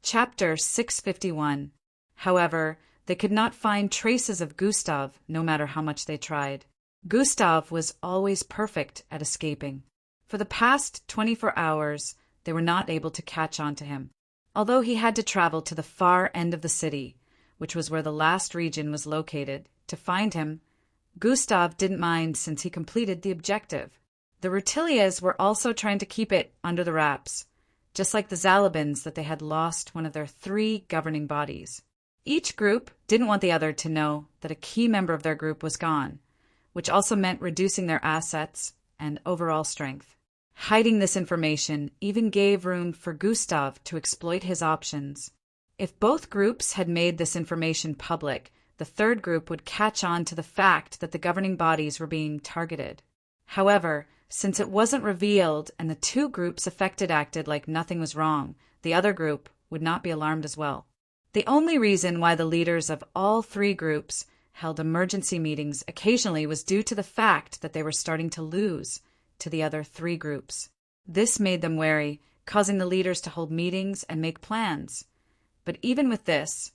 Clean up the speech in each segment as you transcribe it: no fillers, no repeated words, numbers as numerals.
Chapter 651. However, they could not find traces of Gustav, no matter how much they tried. Gustav was always perfect at escaping. For the past 24 hours, they were not able to catch on to him. Although he had to travel to the far end of the city, which was where the last region was located, to find him, Gustav didn't mind since he completed the objective. The Rutilias were also trying to keep it under the wraps, just like the Zalabins that they had lost one of their 3 governing bodies. Each group didn't want the other to know that a key member of their group was gone, which also meant reducing their assets and overall strength. Hiding this information even gave room for Gustav to exploit his options. If both groups had made this information public, the third group would catch on to the fact that the governing bodies were being targeted. However, since it wasn't revealed and the 2 groups affected acted like nothing was wrong, the other group would not be alarmed as well. The only reason why the leaders of all 3 groups held emergency meetings occasionally was due to the fact that they were starting to lose to the other 3 groups. This made them wary, causing the leaders to hold meetings and make plans. But even with this,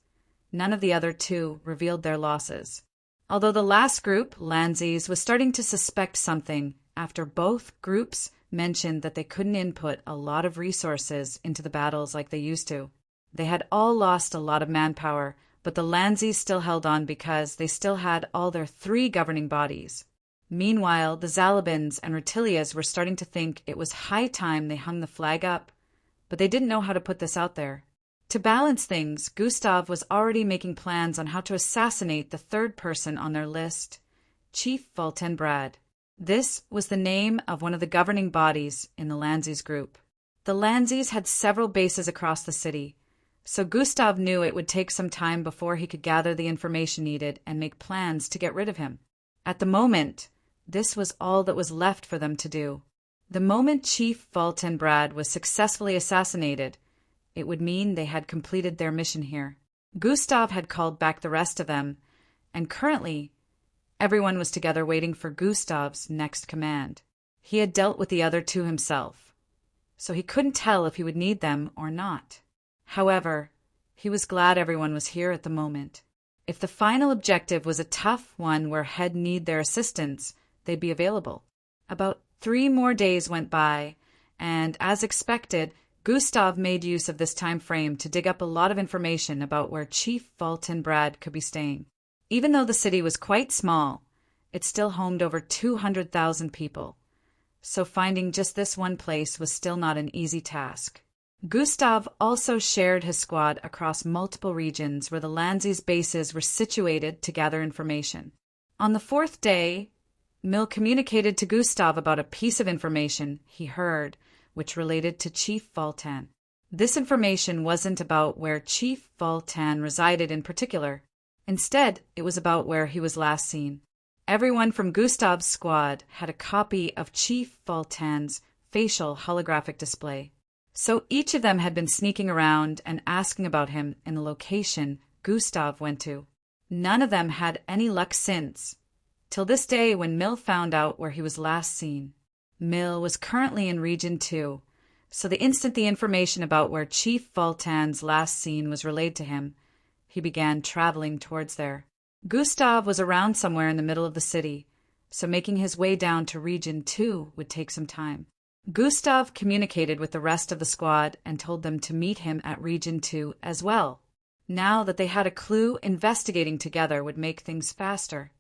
none of the other 2 revealed their losses. Although the last group, Lanzis, was starting to suspect something after both groups mentioned that they couldn't input a lot of resources into the battles like they used to. They had all lost a lot of manpower, but the Lanzis still held on because they still had all their 3 governing bodies. Meanwhile, the Zalabins and Rutilias were starting to think it was high time they hung the flag up, but they didn't know how to put this out there. To balance things, Gustav was already making plans on how to assassinate the 3rd person on their list, Chief Voltenbrad. This was the name of one of the governing bodies in the Lanzis group. The Lanzis had several bases across the city, so Gustav knew it would take some time before he could gather the information needed and make plans to get rid of him. At the moment, this was all that was left for them to do. The moment Chief Voltenbrad was successfully assassinated, it would mean they had completed their mission here. Gustav had called back the rest of them, and currently, everyone was together waiting for Gustav's next command. He had dealt with the other 2 himself, so he couldn't tell if he would need them or not. However, he was glad everyone was here at the moment. If the final objective was a tough one where Head need their assistance, they'd be available. About 3 more days went by, and as expected, Gustav made use of this time frame to dig up a lot of information about where Chief Voltenbrad could be staying. Even though the city was quite small, it still homed over 200,000 people, so finding just this one place was still not an easy task. Gustav also shared his squad across multiple regions where the Lanzis' bases were situated to gather information. On the 4th day, Mill communicated to Gustav about a piece of information he heard, which related to Chief Voltan. This information wasn't about where Chief Voltan resided in particular. Instead, it was about where he was last seen. Everyone from Gustav's squad had a copy of Chief Voltan's facial holographic display. So each of them had been sneaking around and asking about him in the location Gustav went to. None of them had any luck since, till this day when Mill found out where he was last seen. Mill was currently in Region 2, so the instant the information about where Chief Voltan's last seen was relayed to him, he began traveling towards there. Gustav was around somewhere in the middle of the city, so making his way down to Region 2 would take some time. Gustav communicated with the rest of the squad and told them to meet him at Region 2 as well. Now that they had a clue, investigating together would make things faster.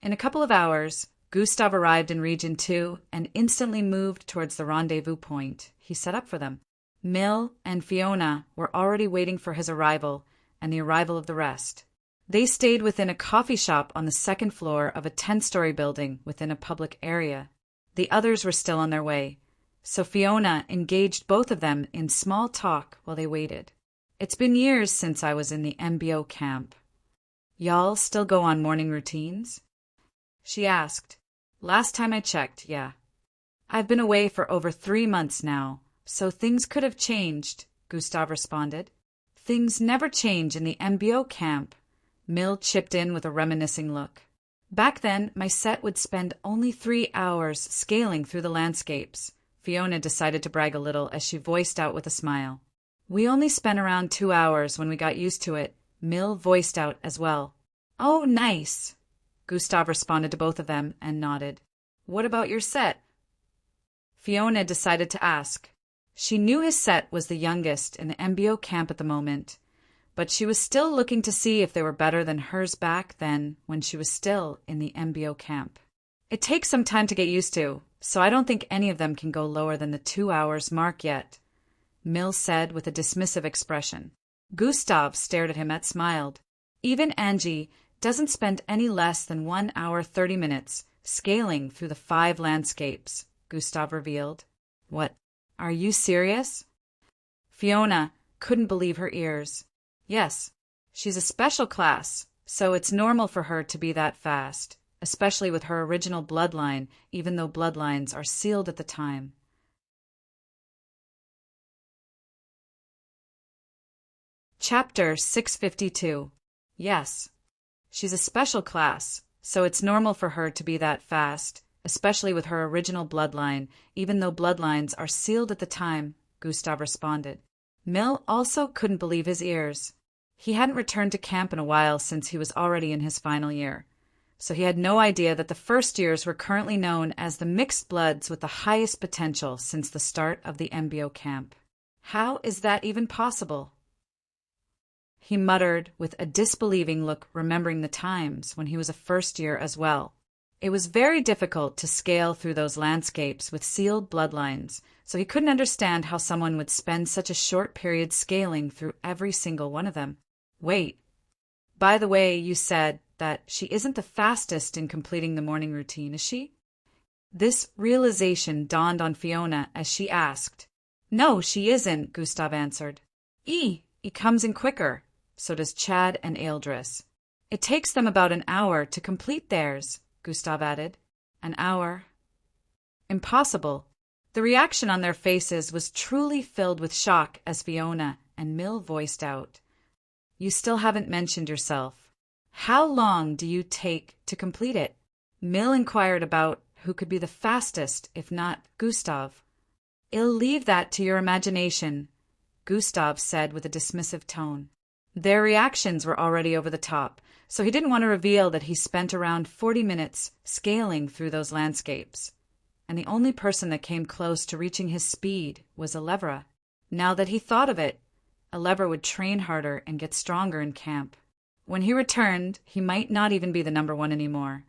In a couple of hours, Gustav arrived in Region 2 and instantly moved towards the rendezvous point he set up for them. Mill and Fiona were already waiting for his arrival and the arrival of the rest. They stayed within a coffee shop on the 2nd floor of a 10-story building within a public area. The others were still on their way, so Fiona engaged both of them in small talk while they waited. "It's been years since I was in the MBO camp. Y'all still go on morning routines?" she asked. "Last time I checked, yeah. I've been away for over 3 months now, so things could have changed," Gustav responded. "Things never change in the MBO camp," Mill chipped in with a reminiscing look. "Back then, my set would spend only 3 hours scaling through the landscapes, Fiona decided to brag a little as she voiced out with a smile. We only spent around 2 hours when we got used to it, Mill voiced out as well. Oh, nice. Gustav responded to both of them and nodded. What about your set? Fiona decided to ask. She knew his set was the youngest in the MBO camp at the moment, but she was still looking to see if they were better than hers back then when she was still in the MBO camp. It takes some time to get used to, so I don't think any of them can go lower than the 2 hours mark yet, Mill said with a dismissive expression. Gustav stared at him and smiled. Even Angie doesn't spend any less than 1 hour 30 minutes scaling through the 5 landscapes, Gustav revealed. What? Are you serious? Fiona couldn't believe her ears. Yes, she's a special class, so it's normal for her to be that fast, especially with her original bloodline, even though bloodlines are sealed at the time. Chapter 652. Yes, she's a special class, so it's normal for her to be that fast, especially with her original bloodline, even though bloodlines are sealed at the time, Gustav responded. Mill also couldn't believe his ears. He hadn't returned to camp in a while since he was already in his final year, so he had no idea that the first years were currently known as the mixed bloods with the highest potential since the start of the MBO camp. How is that even possible? He muttered with a disbelieving look, remembering the times when he was a first year as well. It was very difficult to scale through those landscapes with sealed bloodlines, so he couldn't understand how someone would spend such a short period scaling through every single one of them. Wait, by the way, you said that she isn't the fastest in completing the morning routine, is she? This realization dawned on Fiona as she asked. No, she isn't, Gustav answered. He comes in quicker. So does Chad and Eildris. It takes them about an hour to complete theirs, Gustav added. An hour? Impossible. The reaction on their faces was truly filled with shock as Fiona and Mill voiced out. You still haven't mentioned yourself. How long do you take to complete it? Mill inquired about who could be the fastest, if not Gustav. I'll leave that to your imagination, Gustav said with a dismissive tone. Their reactions were already over the top, so he didn't want to reveal that he spent around 40 minutes scaling through those landscapes. And the only person that came close to reaching his speed was Alevra. Now that he thought of it, Alevra would train harder and get stronger in camp. When he returned, he might not even be the number 1 anymore,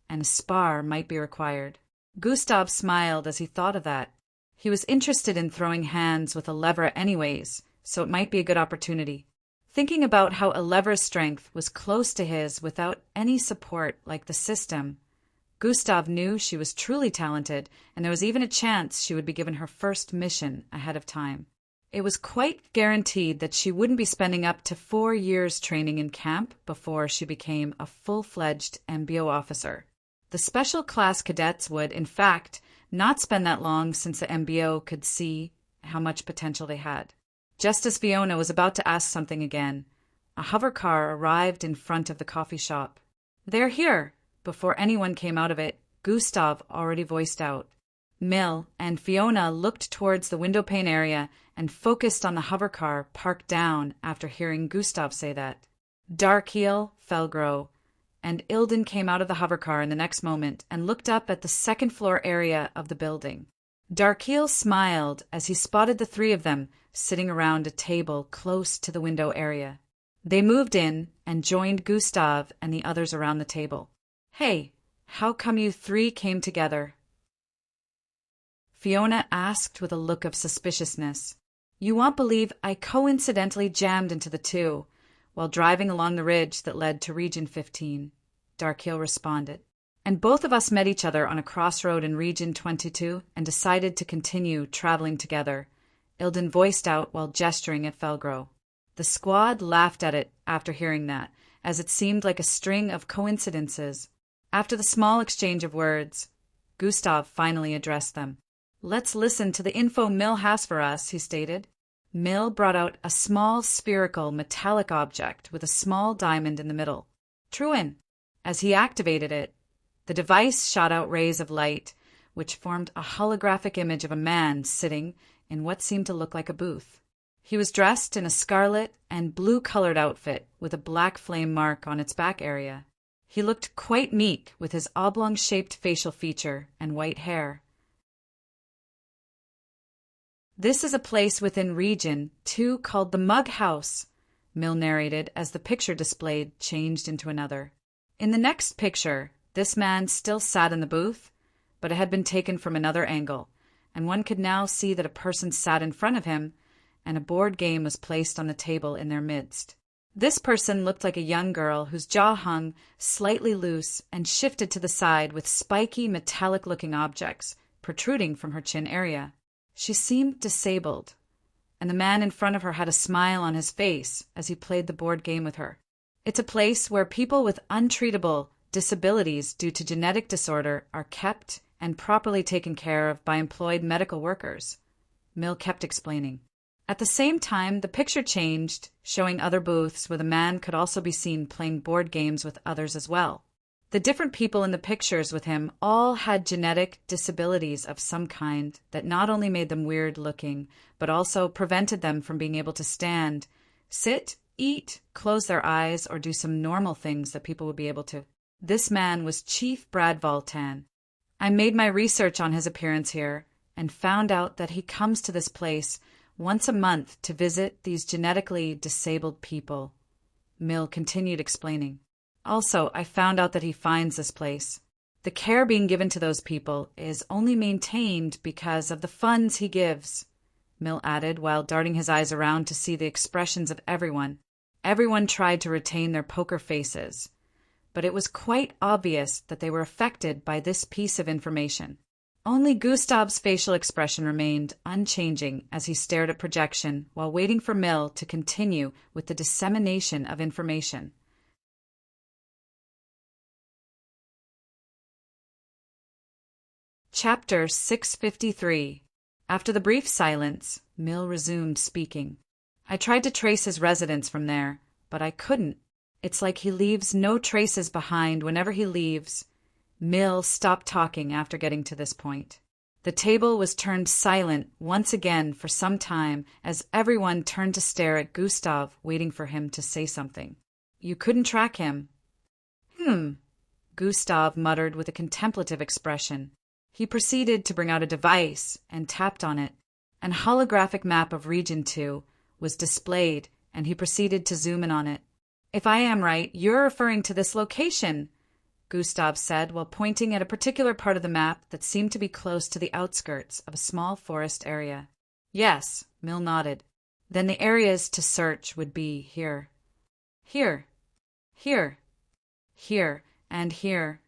and a spar might be required. Gustav smiled as he thought of that. He was interested in throwing hands with Alevra anyways, so it might be a good opportunity. Thinking about how Alevra's strength was close to his without any support like the system, Gustav knew she was truly talented, and there was even a chance she would be given her first mission ahead of time. It was quite guaranteed that she wouldn't be spending up to 4 years training in camp before she became a full-fledged MBO officer. The special class cadets would, in fact, not spend that long since the MBO could see how much potential they had. Just as Fiona was about to ask something again, a hover car arrived in front of the coffee shop. They're here! Before anyone came out of it, Gustav already voiced out. Mill and Fiona looked towards the windowpane area and focused on the hover car parked down after hearing Gustav say that. Darkheel, Felgrow, and Ilden came out of the hover car in the next moment and looked up at the second-floor area of the building. Darkheel smiled as he spotted the 3 of them sitting around a table close to the window area. They moved in and joined Gustav and the others around the table. Hey, how come you 3 came together? Fiona asked with a look of suspiciousness. You won't believe I coincidentally jammed into the 2 while driving along the ridge that led to Region 15, Darkheel responded. And both of us met each other on a crossroad in Region 22 and decided to continue traveling together, Ilden voiced out while gesturing at Felgrow. The squad laughed at it after hearing that, as it seemed like a string of coincidences. After the small exchange of words, Gustav finally addressed them. Let's listen to the info Mill has for us, he stated. Mill brought out a small spherical metallic object with a small diamond in the middle. Truin. As he activated it, the device shot out rays of light, which formed a holographic image of a man sitting in what seemed to look like a booth. He was dressed in a scarlet and blue-colored outfit with a black flame mark on its back area. He looked quite meek with his oblong-shaped facial feature and white hair. "This is a place within Region 2 called the Mug House," Mill narrated as the picture displayed changed into another. In the next picture, this man still sat in the booth, but it had been taken from another angle, and one could now see that a person sat in front of him, and a board game was placed on the table in their midst. This person looked like a young girl whose jaw hung slightly loose and shifted to the side with spiky, metallic-looking objects protruding from her chin area. She seemed disabled, and the man in front of her had a smile on his face as he played the board game with her. It's a place where people with untreatable disabilities due to genetic disorder are kept and properly taken care of by employed medical workers, Mill kept explaining. At the same time, the picture changed, showing other booths where the man could also be seen playing board games with others as well. The different people in the pictures with him all had genetic disabilities of some kind that not only made them weird-looking, but also prevented them from being able to stand, sit, eat, close their eyes, or do some normal things that people would be able to. This man was Chief Brad Voltan. I made my research on his appearance here and found out that he comes to this place once a month to visit these genetically disabled people, Mill continued explaining. Also, I found out that he finds this place. The care being given to those people is only maintained because of the funds he gives, Mill added while darting his eyes around to see the expressions of everyone. Everyone tried to retain their poker faces, but it was quite obvious that they were affected by this piece of information. Only Gustav's facial expression remained unchanging as he stared at projection while waiting for Mill to continue with the dissemination of information. Chapter 653. After the brief silence, Mill resumed speaking. I tried to trace his residence from there, but I couldn't. It's like he leaves no traces behind whenever he leaves. Mill stopped talking after getting to this point. The table was turned silent once again for some time as everyone turned to stare at Gustav, waiting for him to say something. You couldn't track him. Gustav muttered with a contemplative expression. He proceeded to bring out a device and tapped on it. An holographic map of Region 2 was displayed, and he proceeded to zoom in on it. If I am right, you're referring to this location, Gustav said while pointing at a particular part of the map that seemed to be close to the outskirts of a small forest area. Yes, Mill nodded. Then the areas to search would be here. Here. Here. Here. And here.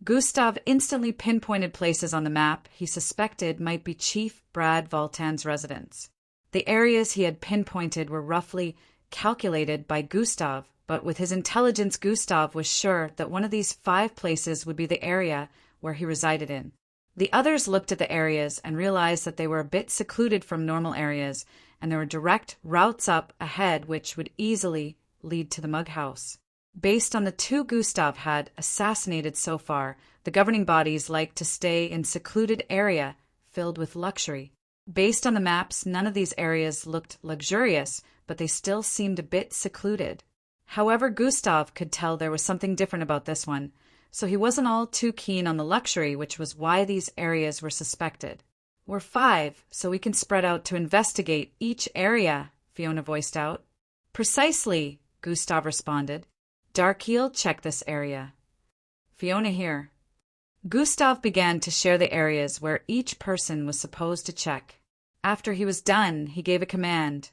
Gustav instantly pinpointed places on the map he suspected might be Chief Brad Voltan's residence. The areas he had pinpointed were roughly calculated by Gustav, but with his intelligence, Gustav was sure that one of these 5 places would be the area where he resided in. The others looked at the areas and realized that they were a bit secluded from normal areas, and there were direct routes up ahead which would easily lead to the Mug House. Based on the 2 Gustav had assassinated so far, the governing bodies liked to stay in secluded area filled with luxury. Based on the maps, none of these areas looked luxurious, but they still seemed a bit secluded. However, Gustav could tell there was something different about this one, so he wasn't all too keen on the luxury, which was why these areas were suspected. We're 5, so we can spread out to investigate each area, Fiona voiced out. Precisely, Gustav responded. Darkeel, check this area. Fiona here. Gustav began to share the areas where each person was supposed to check. After he was done, he gave a command.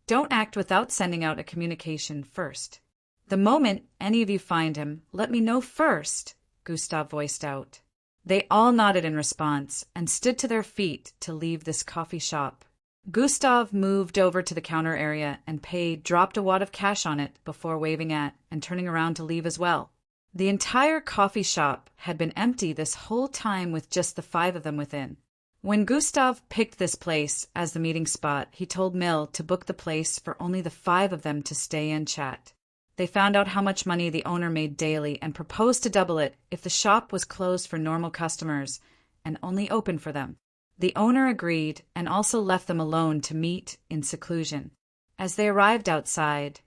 Don't act without sending out a communication first. The moment any of you find him, let me know first, Gustav voiced out. They all nodded in response and stood to their feet to leave this coffee shop. Gustav moved over to the counter area and dropped a wad of cash on it before waving at and turning around to leave as well. The entire coffee shop had been empty this whole time with just the 5 of them within. When Gustav picked this place as the meeting spot, he told Mill to book the place for only the 5 of them to stay and chat. They found out how much money the owner made daily and proposed to double it if the shop was closed for normal customers, and only open for them. The owner agreed and also left them alone to meet in seclusion. As they arrived outside,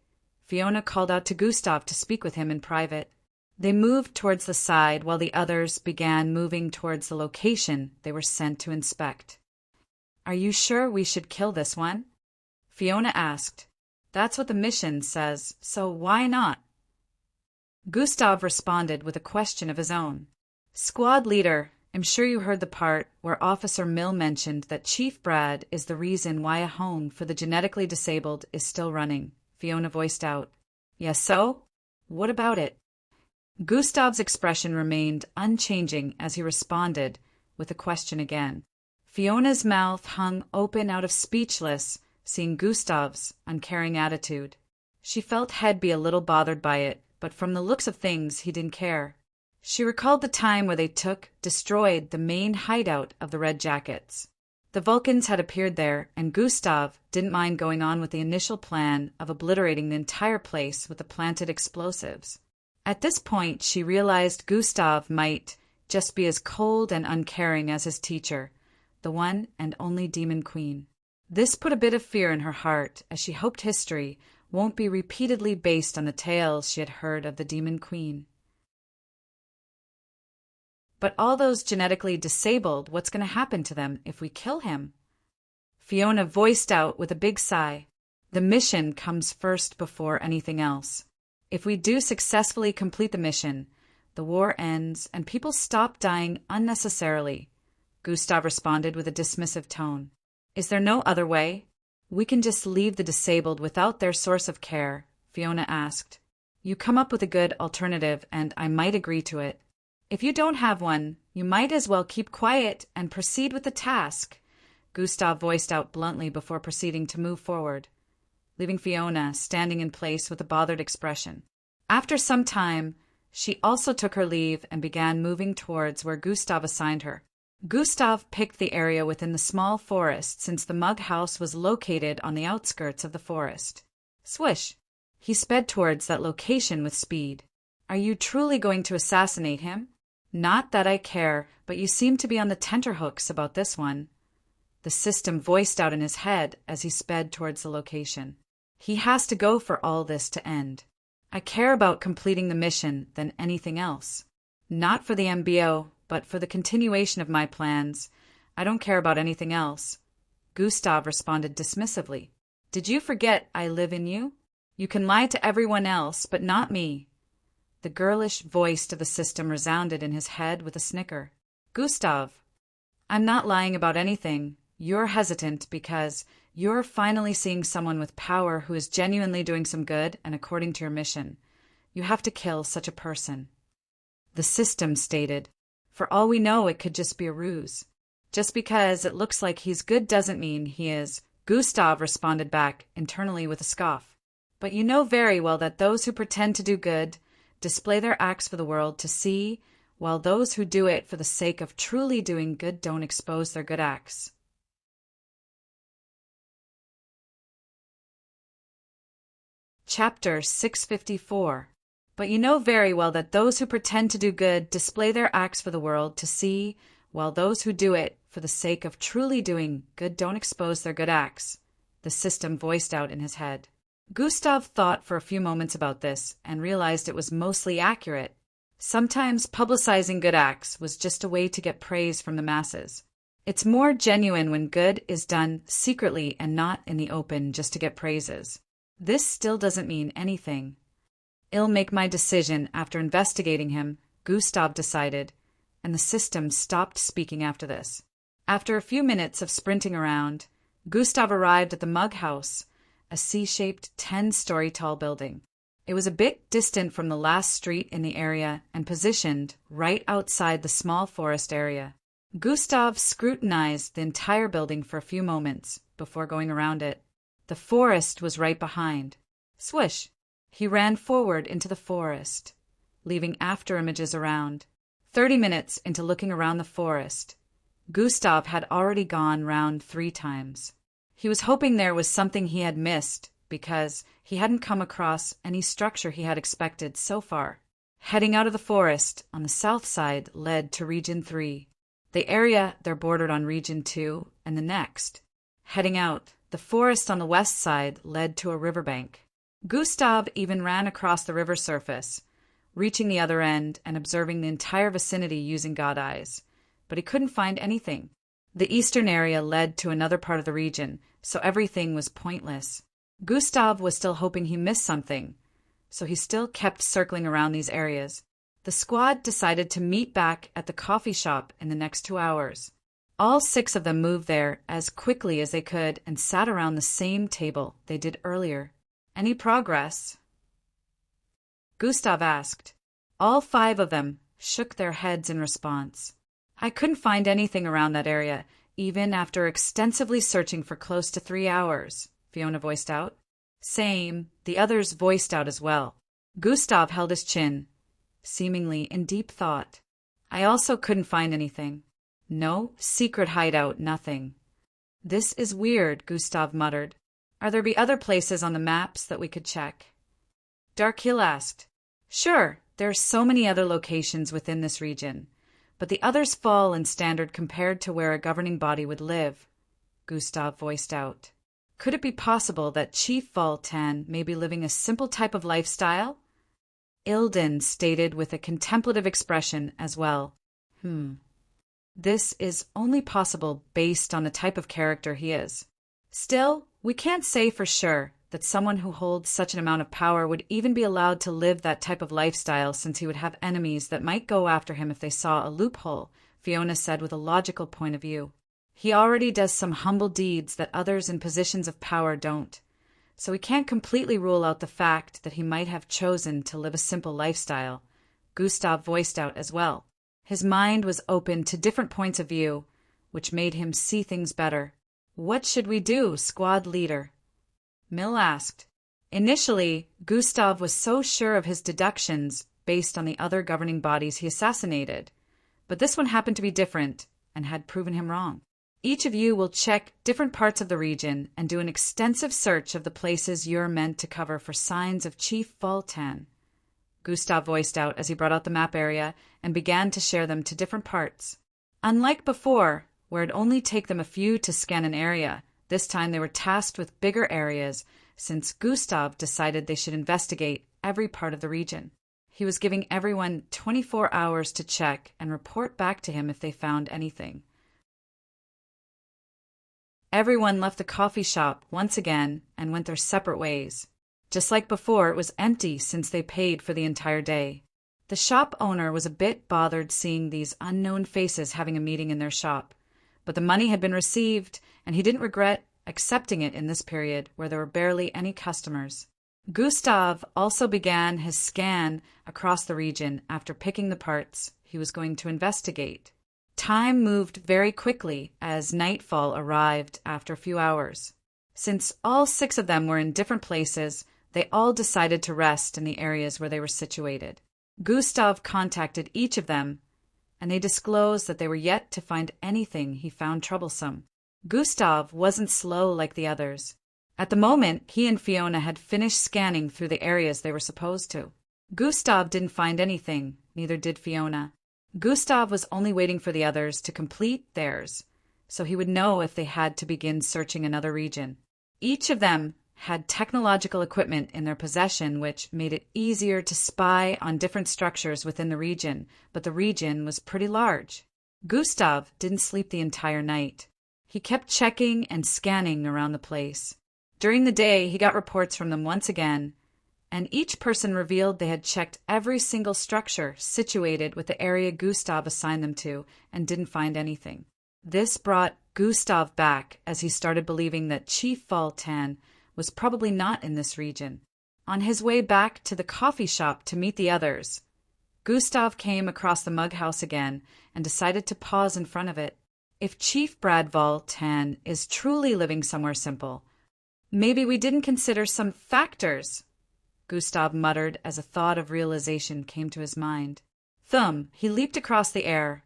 Fiona called out to Gustav to speak with him in private. They moved towards the side while the others began moving towards the location they were sent to inspect. "Are you sure we should kill this one?" Fiona asked. "That's what the mission says, so why not?" Gustav responded with a question of his own. "Squad leader, I'm sure you heard the part where Officer Mill mentioned that Chief Brad is the reason why a home for the genetically disabled is still running," Fiona voiced out. "Yes, so? What about it?" Gustav's expression remained unchanging as he responded with a question again. Fiona's mouth hung open out of speechless, seeing Gustav's uncaring attitude. She felt he'd be a little bothered by it, but from the looks of things he didn't care. She recalled the time where they destroyed the main hideout of the Red Jackets. The Vulcans had appeared there, and Gustav didn't mind going on with the initial plan of obliterating the entire place with the planted explosives. At this point, she realized Gustav might just be as cold and uncaring as his teacher, the one and only Demon Queen. This put a bit of fear in her heart, as she hoped history won't be repeatedly based on the tales she had heard of the Demon Queen. "But all those genetically disabled, what's going to happen to them if we kill him?" Fiona voiced out with a big sigh. "The mission comes first before anything else. If we do successfully complete the mission, the war ends and people stop dying unnecessarily," Gustav responded with a dismissive tone. "Is there no other way? We can just leave the disabled without their source of care," Fiona asked. "You come up with a good alternative and I might agree to it. If you don't have one, you might as well keep quiet and proceed with the task," Gustav voiced out bluntly before proceeding to move forward, leaving Fiona standing in place with a bothered expression. After some time, she also took her leave and began moving towards where Gustav assigned her. Gustav picked the area within the small forest since the mug house was located on the outskirts of the forest. Swish! He sped towards that location with speed. "Are you truly going to assassinate him?" "Not that I care, but you seem to be on the tenterhooks about this one," the system voiced out in his head as he sped towards the location. "He has to go for all this to end. I care about completing the mission than anything else. Not for the MBO, but for the continuation of my plans. I don't care about anything else," Gustav responded dismissively. "Did you forget I live in you? You can lie to everyone else, but not me." The girlish voice of the system resounded in his head with a snicker. "Gustav, I'm not lying about anything. You're hesitant because you're finally seeing someone with power who is genuinely doing some good and according to your mission. You have to kill such a person," the system stated. "For all we know, it could just be a ruse. Just because it looks like he's good doesn't mean he is," Gustav responded back internally with a scoff. "But you know very well that those who pretend to do good display their acts for the world to see, while those who do it for the sake of truly doing good don't expose their good acts." Chapter 654. "But you know very well that those who pretend to do good display their acts for the world to see, while those who do it for the sake of truly doing good don't expose their good acts," the system voiced out in his head. Gustav thought for a few moments about this and realized it was mostly accurate. Sometimes publicizing good acts was just a way to get praise from the masses. It's more genuine when good is done secretly and not in the open just to get praises. This still doesn't mean anything. "I'll make my decision after investigating him," Gustav decided, and the system stopped speaking after this. After a few minutes of sprinting around, Gustav arrived at the mug house, a C-shaped 10-story tall building. It was a bit distant from the last street in the area and positioned right outside the small forest area. Gustav scrutinized the entire building for a few moments before going around it. The forest was right behind. Swish! He ran forward into the forest, leaving after images around. 30 minutes into looking around the forest, Gustav had already gone round 3 times. He was hoping there was something he had missed because he hadn't come across any structure he had expected so far. Heading out of the forest on the south side led to Region 3. The area they're bordered on Region 2 and the next. Heading out, the forest on the west side led to a riverbank. Gustav even ran across the river surface, reaching the other end and observing the entire vicinity using God eyes. But he couldn't find anything. The eastern area led to another part of the region, so everything was pointless. Gustav was still hoping he missed something, so he still kept circling around these areas. The squad decided to meet back at the coffee shop in the next 2 hours. All 6 of them moved there as quickly as they could and sat around the same table they did earlier. Any progress? Gustav asked. All 5 of them shook their heads in response. I couldn't find anything around that area, even after extensively searching for close to 3 hours, Fiona voiced out. Same, the others voiced out as well. Gustav held his chin, seemingly in deep thought. I also couldn't find anything. No secret hideout, nothing. This is weird, Gustav muttered. Are there be other places on the maps that we could check? Darkhill asked. Sure, there are so many other locations within this region, but the others fall in standard compared to where a governing body would live, Gustav voiced out. Could it be possible that Chief Voltan may be living a simple type of lifestyle? Ilden stated with a contemplative expression as well. This is only possible based on the type of character he is. Still, we can't say for sure that someone who holds such an amount of power would even be allowed to live that type of lifestyle, since he would have enemies that might go after him if they saw a loophole, Fiona said with a logical point of view. He already does some humble deeds that others in positions of power don't, so we can't completely rule out the fact that he might have chosen to live a simple lifestyle, Gustav voiced out as well. His mind was open to different points of view, which made him see things better. What should we do, squad leader? Mill asked. Initially, Gustav was so sure of his deductions based on the other governing bodies he assassinated, but this one happened to be different and had proven him wrong. Each of you will check different parts of the region and do an extensive search of the places you're meant to cover for signs of Chief Voltan, Gustav voiced out as he brought out the map area and began to share them to different parts. Unlike before, where it'd only take them a few to scan an area, this time they were tasked with bigger areas, since Gustav decided they should investigate every part of the region. He was giving everyone 24 hours to check and report back to him if they found anything. Everyone left the coffee shop once again and went their separate ways. Just like before, it was empty since they paid for the entire day. The shop owner was a bit bothered seeing these unknown faces having a meeting in their shop, but the money had been received and he didn't regret accepting it in this period where there were barely any customers. Gustav also began his scan across the region after picking the parts he was going to investigate. Time moved very quickly as nightfall arrived after a few hours. Since all 6 of them were in different places, they all decided to rest in the areas where they were situated. Gustav contacted each of them, and they disclosed that they were yet to find anything he found troublesome. Gustav wasn't slow like the others. At the moment, he and Fiona had finished scanning through the areas they were supposed to. Gustav didn't find anything, neither did Fiona. Gustav was only waiting for the others to complete theirs, so he would know if they had to begin searching another region. Each of them had technological equipment in their possession which made it easier to spy on different structures within the region, but the region was pretty large. Gustav didn't sleep the entire night. He kept checking and scanning around the place. During the day, he got reports from them once again, and each person revealed they had checked every single structure situated with the area Gustav assigned them to and didn't find anything. This brought Gustav back as he started believing that Chief Voltan was probably not in this region. On his way back to the coffee shop to meet the others, Gustav came across the mug house again and decided to pause in front of it. If Chief Brad Voltan is truly living somewhere simple, maybe we didn't consider some factors, Gustav muttered as a thought of realization came to his mind. He leaped across the air,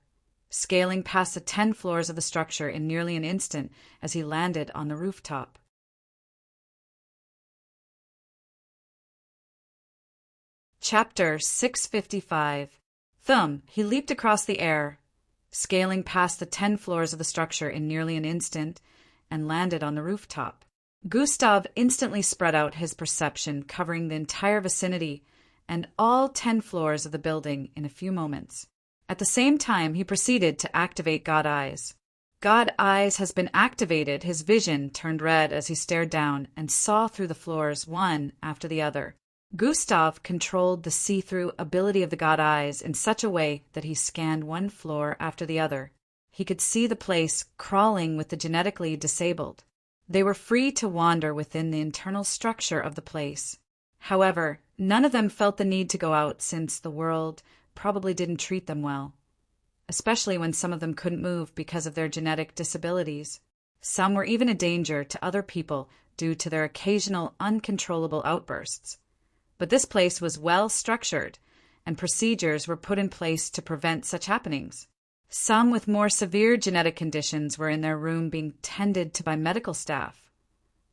scaling past the 10 floors of the structure in nearly an instant as he landed on the rooftop. Chapter 655. He leaped across the air, scaling past the 10 floors of the structure in nearly an instant, and landed on the rooftop. Gustav instantly spread out his perception, covering the entire vicinity and all 10 floors of the building in a few moments. At the same time, he proceeded to activate God Eyes. God Eyes has been activated. His vision turned red as he stared down and saw through the floors one after the other. Gustav controlled the see-through ability of the God Eyes in such a way that he scanned one floor after the other. He could see the place crawling with the genetically disabled. They were free to wander within the internal structure of the place. However, none of them felt the need to go out since the world probably didn't treat them well, especially when some of them couldn't move because of their genetic disabilities. Some were even a danger to other people due to their occasional uncontrollable outbursts. But this place was well structured, and procedures were put in place to prevent such happenings. Some with more severe genetic conditions were in their room being tended to by medical staff,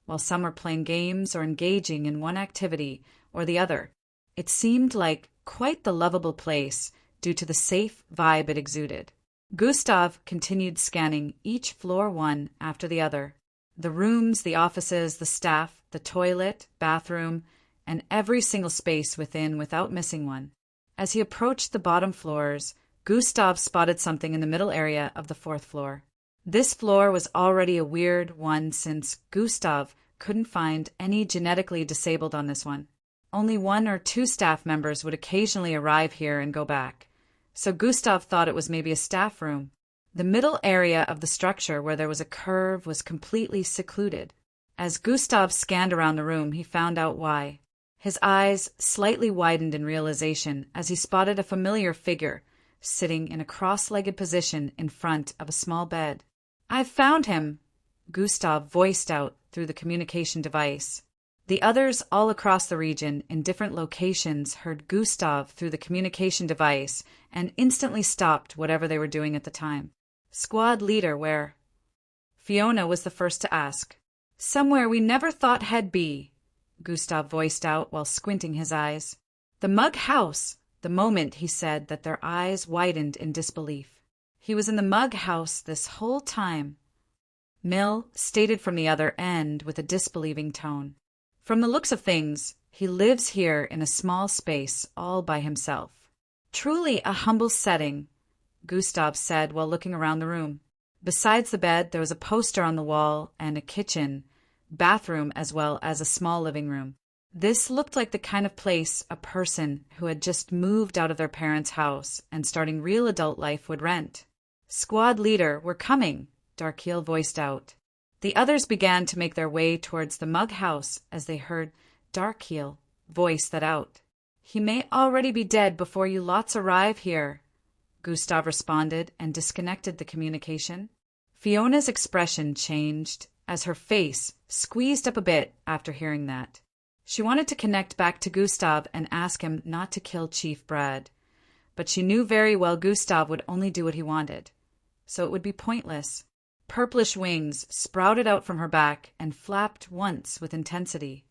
while some were playing games or engaging in one activity or the other. It seemed like quite the lovable place due to the safe vibe it exuded. Gustav continued scanning each floor one after the other. The rooms, the offices, the staff, the toilet, bathroom, and every single space within without missing one. As he approached the bottom floors, Gustav spotted something in the middle area of the 4th floor. This floor was already a weird one since Gustav couldn't find any genetically disabled on this one. Only 1 or 2 staff members would occasionally arrive here and go back, so Gustav thought it was maybe a staff room. The middle area of the structure where there was a curve was completely secluded. As Gustav scanned around the room, he found out why. His eyes slightly widened in realization as he spotted a familiar figure sitting in a cross-legged position in front of a small bed. "I've found him," Gustav voiced out through the communication device. The others all across the region in different locations heard Gustav through the communication device and instantly stopped whatever they were doing at the time. "Squad leader, where?" Fiona was the first to ask. "Somewhere we never thought had be," Gustav voiced out while squinting his eyes. "The Mug House." The moment he said that, their eyes widened in disbelief. "He was in the Mug House this whole time," Mill stated from the other end with a disbelieving tone. "From the looks of things, he lives here in a small space all by himself." "Truly a humble setting," Gustav said while looking around the room. Besides the bed, there was a poster on the wall and a kitchen, bathroom, as well as a small living room. This looked like the kind of place a person who had just moved out of their parents' house and starting real adult life would rent. "Squad leader, we're coming," Darkeel voiced out. The others began to make their way towards the Mug House as they heard Darkeel voice that out. "He may already be dead before you lots arrive here," Gustav responded and disconnected the communication. Fiona's expression changed as her face squeezed up a bit after hearing that. She wanted to connect back to Gustav and ask him not to kill Chief Brad, but she knew very well Gustav would only do what he wanted, so it would be pointless. Purplish wings sprouted out from her back and flapped once with intensity.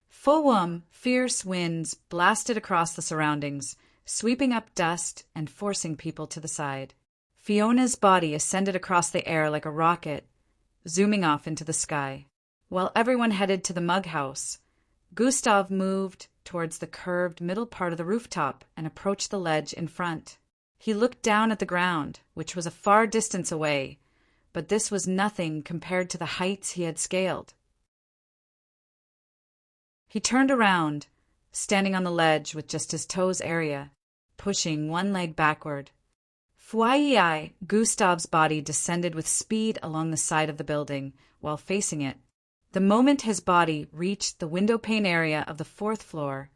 Full fierce winds blasted across the surroundings, sweeping up dust and forcing people to the side. Fiona's body ascended across the air like a rocket, zooming off into the sky. While everyone headed to the Mug House, Gustav moved towards the curved middle part of the rooftop and approached the ledge in front. He looked down at the ground, which was a far distance away, but this was nothing compared to the heights he had scaled. He turned around, standing on the ledge with just his toes area, pushing one leg backward. Fwai! Gustav's body descended with speed along the side of the building while facing it. The moment his body reached the windowpane area of the 4th floor,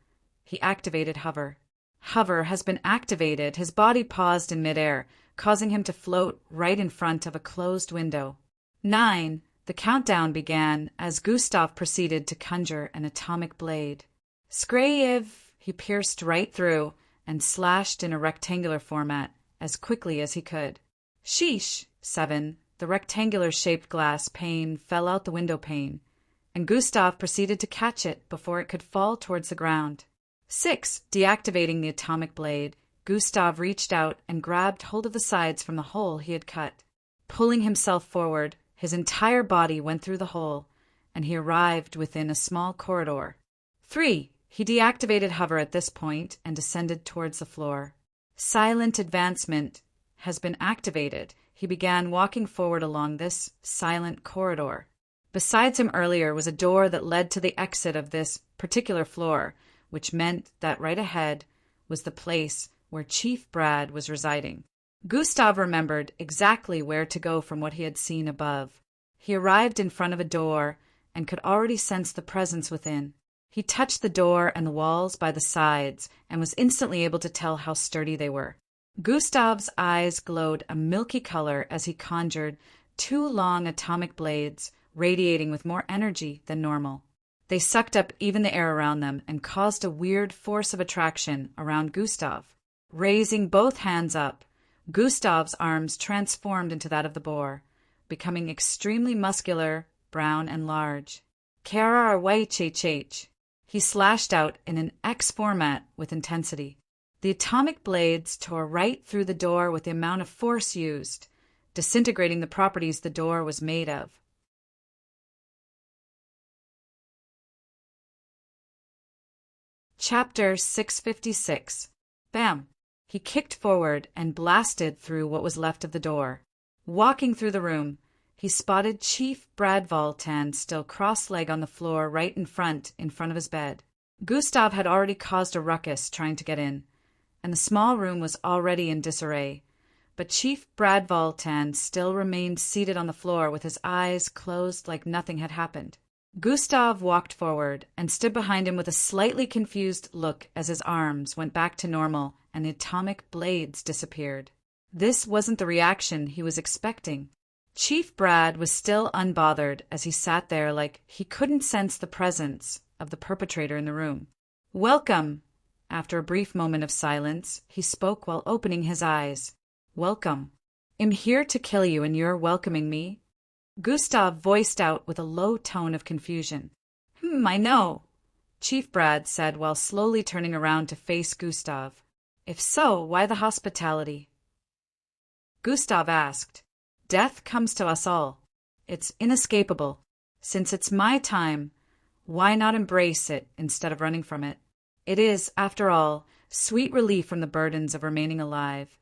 he activated Hover. Hover has been activated. His body paused in midair, causing him to float right in front of a closed window. 9. The countdown began as Gustav proceeded to conjure an atomic blade. Skrayev! He pierced right through and slashed in a rectangular format as quickly as he could. Sheesh! 7. The rectangular-shaped glass pane fell out the window pane, and Gustav proceeded to catch it before it could fall towards the ground. 6. Deactivating the atomic blade, Gustav reached out and grabbed hold of the sides from the hole he had cut. Pulling himself forward, his entire body went through the hole, and he arrived within a small corridor. 3. He deactivated hover at this point and descended towards the floor. Silent advancement has been activated. He began walking forward along this silent corridor. Besides him earlier was a door that led to the exit of this particular floor, which meant that right ahead was the place where Chief Brad was residing. Gustav remembered exactly where to go from what he had seen above. He arrived in front of a door and could already sense the presence within. He touched the door and the walls by the sides and was instantly able to tell how sturdy they were. Gustav's eyes glowed a milky color as he conjured 2 long atomic blades, radiating with more energy than normal. They sucked up even the air around them and caused a weird force of attraction around Gustav. Raising both hands up, Gustav's arms transformed into that of the boar, becoming extremely muscular, brown, and large. Kara Waichh. He slashed out in an X format with intensity. The atomic blades tore right through the door with the amount of force used, disintegrating the properties the door was made of. Chapter 656. Bam! He kicked forward and blasted through what was left of the door. Walking through the room, he spotted Chief Brad Voltan still cross-legged on the floor right in front of his bed. Gustav had already caused a ruckus trying to get in, and the small room was already in disarray. But Chief Brad Voltan still remained seated on the floor with his eyes closed like nothing had happened. Gustav walked forward and stood behind him with a slightly confused look as his arms went back to normal and the atomic blades disappeared. This wasn't the reaction he was expecting. Chief Brad was still unbothered as he sat there like he couldn't sense the presence of the perpetrator in the room. "Welcome." After a brief moment of silence, he spoke while opening his eyes. "Welcome. I'm here to kill you and you're welcoming me?" Gustav voiced out with a low tone of confusion. I know," Chief Brad said while slowly turning around to face Gustav. "If so, why the hospitality?" Gustav asked. "Death comes to us all. It's inescapable. Since it's my time, why not embrace it instead of running from it? It is, after all, sweet relief from the burdens of remaining alive."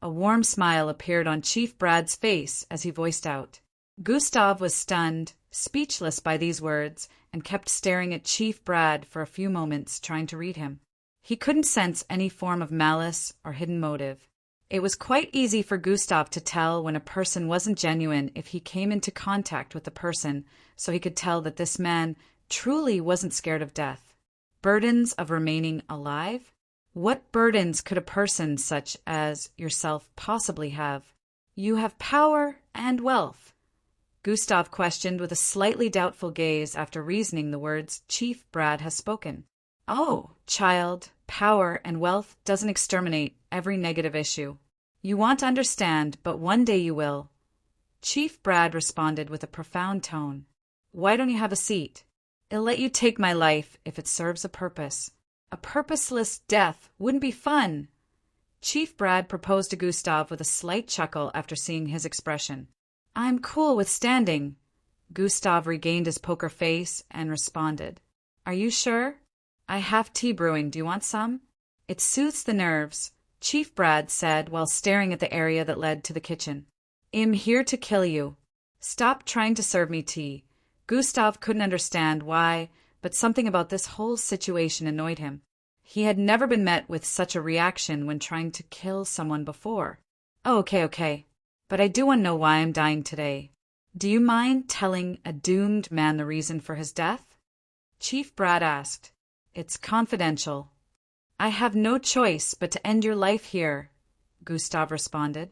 A warm smile appeared on Chief Brad's face as he voiced out. Gustav was stunned, speechless by these words, and kept staring at Chief Brad for a few moments, trying to read him. He couldn't sense any form of malice or hidden motive. It was quite easy for Gustav to tell when a person wasn't genuine if he came into contact with the person, so he could tell that this man truly wasn't scared of death. Burdens of remaining alive? What burdens could a person such as yourself possibly have? "You have power and wealth," Gustav questioned with a slightly doubtful gaze after reasoning the words Chief Brad has spoken. "Oh, child, power and wealth doesn't exterminate every negative issue. You want to understand, but one day you will." Chief Brad responded with a profound tone. "Why don't you have a seat? It'll let you take my life if it serves a purpose. A purposeless death wouldn't be fun." Chief Brad proposed to Gustav with a slight chuckle after seeing his expression. "I'm cool with standing." Gustav regained his poker face and responded. "Are you sure? I have tea brewing. Do you want some?" "It soothes the nerves," Chief Brad said while staring at the area that led to the kitchen. "I'm here to kill you. Stop trying to serve me tea." Gustav couldn't understand why, but something about this whole situation annoyed him. He had never been met with such a reaction when trying to kill someone before. "Oh, okay. But I do want to know why I'm dying today. Do you mind telling a doomed man the reason for his death?" Chief Brad asked. "It's confidential." "I have no choice but to end your life here," Gustav responded.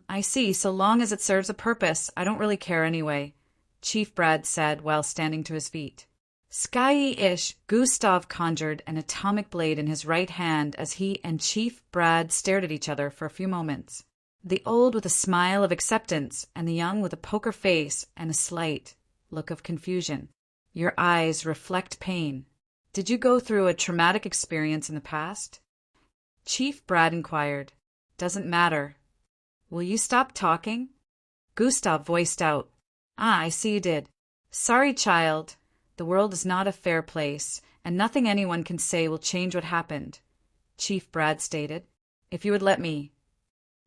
I see. So long as it serves a purpose, I don't really care anyway," Chief Brad said while standing to his feet. Sky-ish, Gustav conjured an atomic blade in his right hand as he and Chief Brad stared at each other for a few moments. The old with a smile of acceptance, and the young with a poker face and a slight look of confusion. "Your eyes reflect pain. Did you go through a traumatic experience in the past?" Chief Brad inquired. Doesn't matter. Will you stop talking? Gustav voiced out. I see you did. Sorry, child. The world is not a fair place, and nothing anyone can say will change what happened, Chief Brad stated. If you would let me.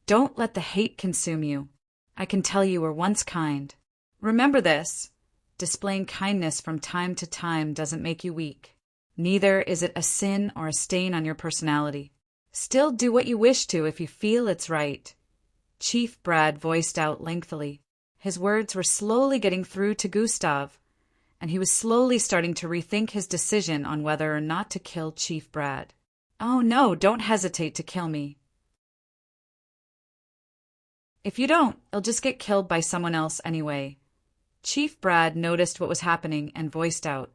Don't let the hate consume you. I can tell you were once kind. Remember this. Displaying kindness from time to time doesn't make you weak. Neither is it a sin or a stain on your personality. Still do what you wish to if you feel it's right. Chief Brad voiced out lengthily. His words were slowly getting through to Gustav, and he was slowly starting to rethink his decision on whether or not to kill Chief Brad. Oh no, don't hesitate to kill me. If you don't, I'll just get killed by someone else anyway. Chief Brad noticed what was happening and voiced out.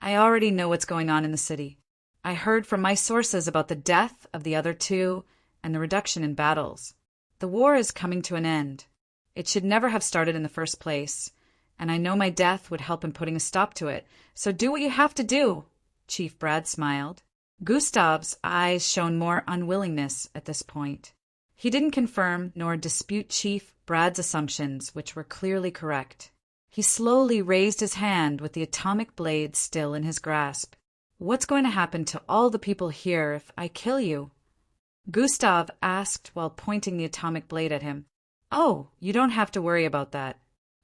I already know what's going on in the city. I heard from my sources about the death of the other two and the reduction in battles. The war is coming to an end. It should never have started in the first place, and I know my death would help in putting a stop to it, so do what you have to do, Chief Brad smiled. Gustav's eyes shone more unwillingness at this point. He didn't confirm nor dispute Chief Brad's assumptions, which were clearly correct. He slowly raised his hand with the atomic blade still in his grasp. What's going to happen to all the people here if I kill you? Gustav asked while pointing the atomic blade at him. Oh, you don't have to worry about that.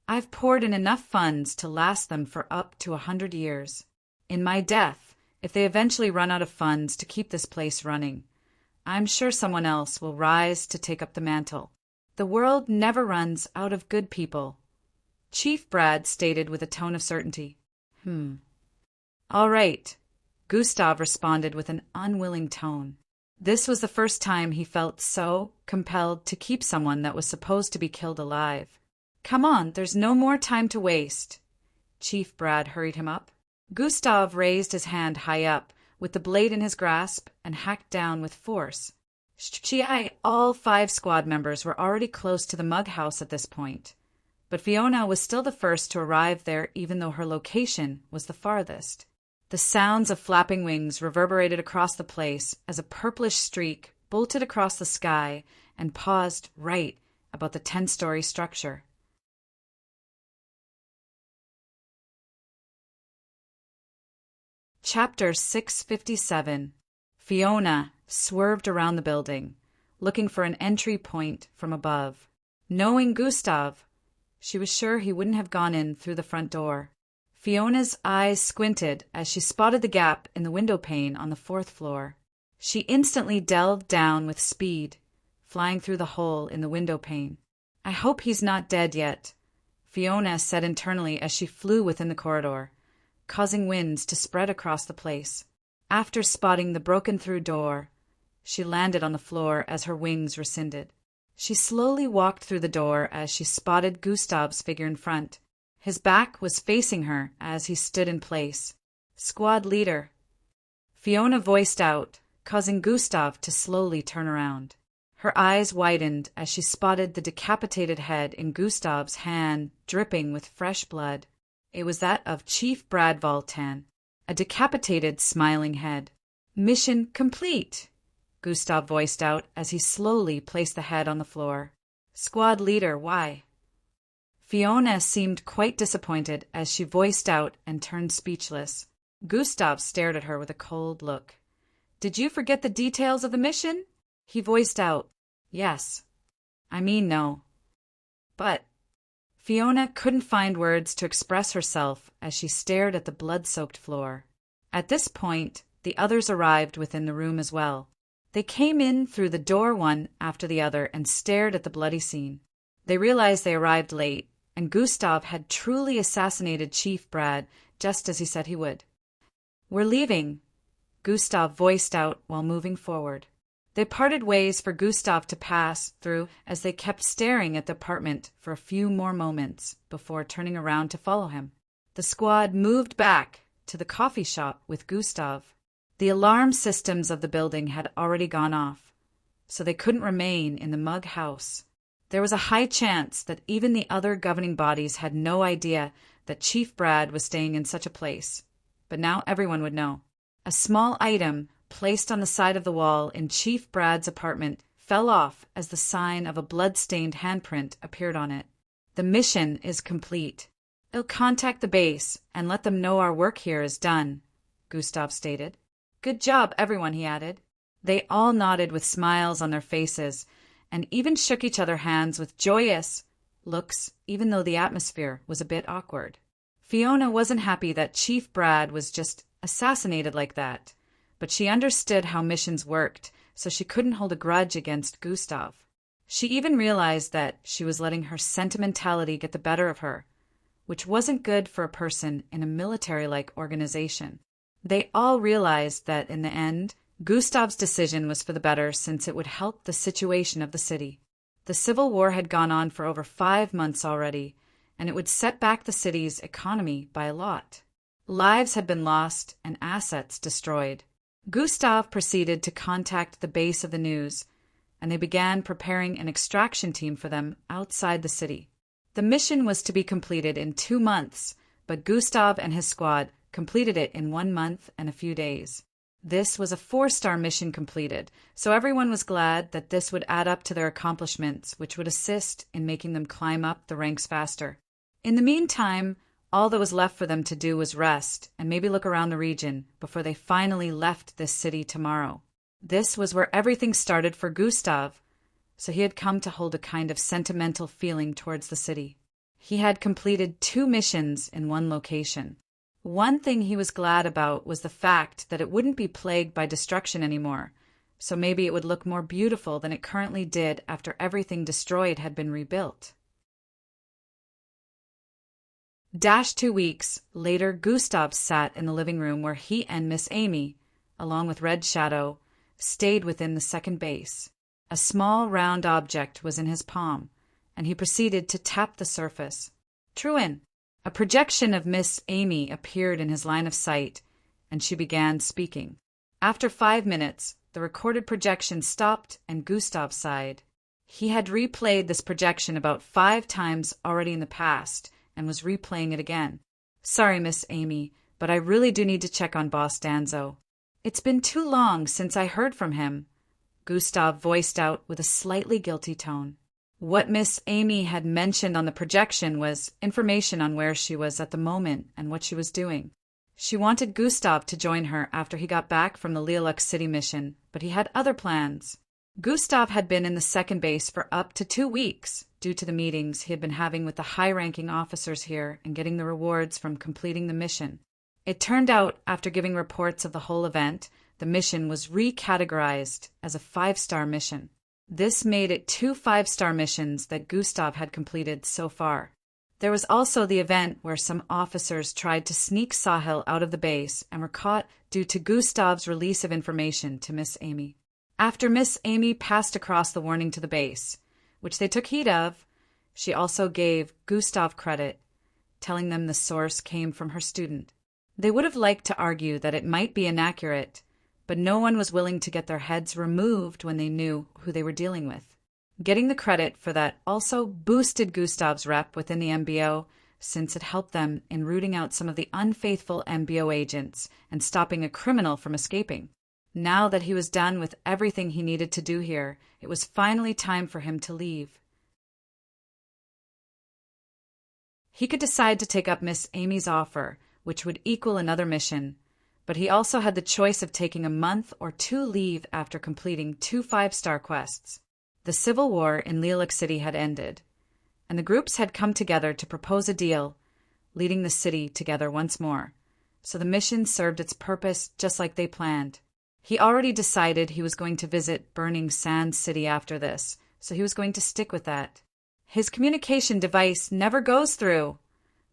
I've poured in enough funds to last them for up to 100 years. In my death, if they eventually run out of funds to keep this place running, I'm sure someone else will rise to take up the mantle. The world never runs out of good people, Chief Brad stated with a tone of certainty. All right, Gustav responded with an unwilling tone. This was the first time he felt so compelled to keep someone that was supposed to be killed alive. Come on, there's no more time to waste. Chief Brad hurried him up. Gustav raised his hand high up, with the blade in his grasp, and hacked down with force. All 5 squad members were already close to the mug house at this point, but Fiona was still the first to arrive there even though her location was the farthest. The sounds of flapping wings reverberated across the place as a purplish streak bolted across the sky and paused right about the 10-story structure. Chapter 657. Fiona swerved around the building, looking for an entry point from above. Knowing Gustav, she was sure he wouldn't have gone in through the front door. Fiona's eyes squinted as she spotted the gap in the window pane on the 4th floor. She instantly delved down with speed, flying through the hole in the window pane. I hope he's not dead yet, Fiona said internally as she flew within the corridor, causing winds to spread across the place. After spotting the broken-through door, she landed on the floor as her wings rescinded. She slowly walked through the door as she spotted Gustav's figure in front. His back was facing her as he stood in place. Squad leader, Fiona voiced out, causing Gustav to slowly turn around. Her eyes widened as she spotted the decapitated head in Gustav's hand dripping with fresh blood. It was that of Chief Brad Voltan, a decapitated, smiling head. Mission complete, Gustav voiced out as he slowly placed the head on the floor. Squad leader, why? Fiona seemed quite disappointed as she voiced out and turned speechless. Gustav stared at her with a cold look. Did you forget the details of the mission? He voiced out. Yes. I mean, no. But Fiona couldn't find words to express herself as she stared at the blood-soaked floor. At this point, the others arrived within the room as well. They came in through the door one after the other and stared at the bloody scene. They realized they arrived late, and Gustav had truly assassinated Chief Brad just as he said he would. We're leaving, Gustav voiced out while moving forward. They parted ways for Gustav to pass through as they kept staring at the apartment for a few more moments before turning around to follow him. The squad moved back to the coffee shop with Gustav. The alarm systems of the building had already gone off, so they couldn't remain in the mug house. There was a high chance that even the other governing bodies had no idea that Chief Brad was staying in such a place, but now everyone would know. A small item placed on the side of the wall in Chief Brad's apartment fell off as the sign of a blood-stained handprint appeared on it. "The mission is complete. I'll contact the base and let them know our work here is done," Gustav stated. "Good job, everyone," he added. They all nodded with smiles on their faces and even shook each other hands with joyous looks, even though the atmosphere was a bit awkward. Fiona wasn't happy that Chief Brad was just assassinated like that, but she understood how missions worked, so she couldn't hold a grudge against Gustav. She even realized that she was letting her sentimentality get the better of her, which wasn't good for a person in a military-like organization. They all realized that, in the end, Gustav's decision was for the better since it would help the situation of the city. The Civil War had gone on for over 5 months already, and it would set back the city's economy by a lot. Lives had been lost and assets destroyed. Gustav proceeded to contact the base of the news, and they began preparing an extraction team for them outside the city. The mission was to be completed in 2 months, but Gustav and his squad completed it in 1 month and a few days. This was a 4-star mission completed, so everyone was glad that this would add up to their accomplishments, which would assist in making them climb up the ranks faster. In the meantime, all that was left for them to do was rest and maybe look around the region before they finally left this city tomorrow. This was where everything started for Gustav, so he had come to hold a kind of sentimental feeling towards the city. He had completed 2 missions in one location. One thing he was glad about was the fact that it wouldn't be plagued by destruction anymore, so maybe it would look more beautiful than it currently did after everything destroyed had been rebuilt. 2 weeks later, Gustav sat in the living room where he and Miss Amy, along with Red Shadow, stayed within the second base. A small round object was in his palm, and he proceeded to tap the surface. Truin! A projection of Miss Amy appeared in his line of sight, and she began speaking. After 5 minutes, the recorded projection stopped and Gustav sighed. He had replayed this projection about 5 times already in the past and was replaying it again. "Sorry, Miss Amy, but I really do need to check on Boss Danzo. It's been too long since I heard from him," Gustav voiced out with a slightly guilty tone. What Miss Amy had mentioned on the projection was information on where she was at the moment and what she was doing. She wanted Gustav to join her after he got back from the Lilac City mission, but he had other plans. Gustav had been in the second base for up to 2 weeks due to the meetings he had been having with the high-ranking officers here and getting the rewards from completing the mission. It turned out, after giving reports of the whole event, the mission was recategorized as a 5-star mission. This made it 2 5-star missions that Gustav had completed so far. There was also the event where some officers tried to sneak Sahil out of the base and were caught due to Gustav's release of information to Miss Amy. After Miss Amy passed across the warning to the base, which they took heed of, she also gave Gustav credit, telling them the source came from her student. They would have liked to argue that it might be inaccurate, but no one was willing to get their heads removed when they knew who they were dealing with. Getting the credit for that also boosted Gustav's rep within the MBO, since it helped them in rooting out some of the unfaithful MBO agents and stopping a criminal from escaping. Now that he was done with everything he needed to do here, it was finally time for him to leave. He could decide to take up Miss Amy's offer, which would equal another mission, but he also had the choice of taking a month or 2 leave after completing 2 5-star quests. The Civil War in Lilac City had ended, and the groups had come together to propose a deal, leading the city together once more, so the mission served its purpose just like they planned. He already decided he was going to visit Burning Sands City after this, so he was going to stick with that. His communication device never goes through.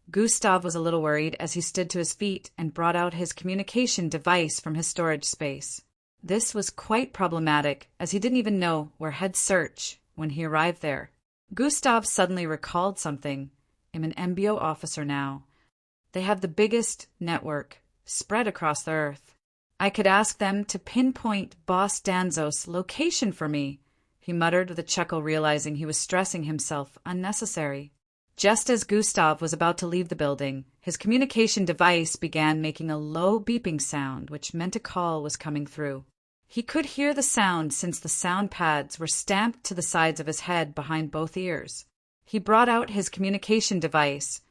Gustav was a little worried as he stood to his feet and brought out his communication device from his storage space. This was quite problematic, as he didn't even know where head search when he arrived there. Gustav suddenly recalled something. I'm an MBO officer now. They have the biggest network spread across the earth. I could ask them to pinpoint Boss Danzo's location for me, he muttered with a chuckle, realizing he was stressing himself unnecessary. Just as Gustav was about to leave the building, his communication device began making a low beeping sound, which meant a call was coming through. He could hear the sound since the sound pads were stamped to the sides of his head behind both ears. He brought out his communication device,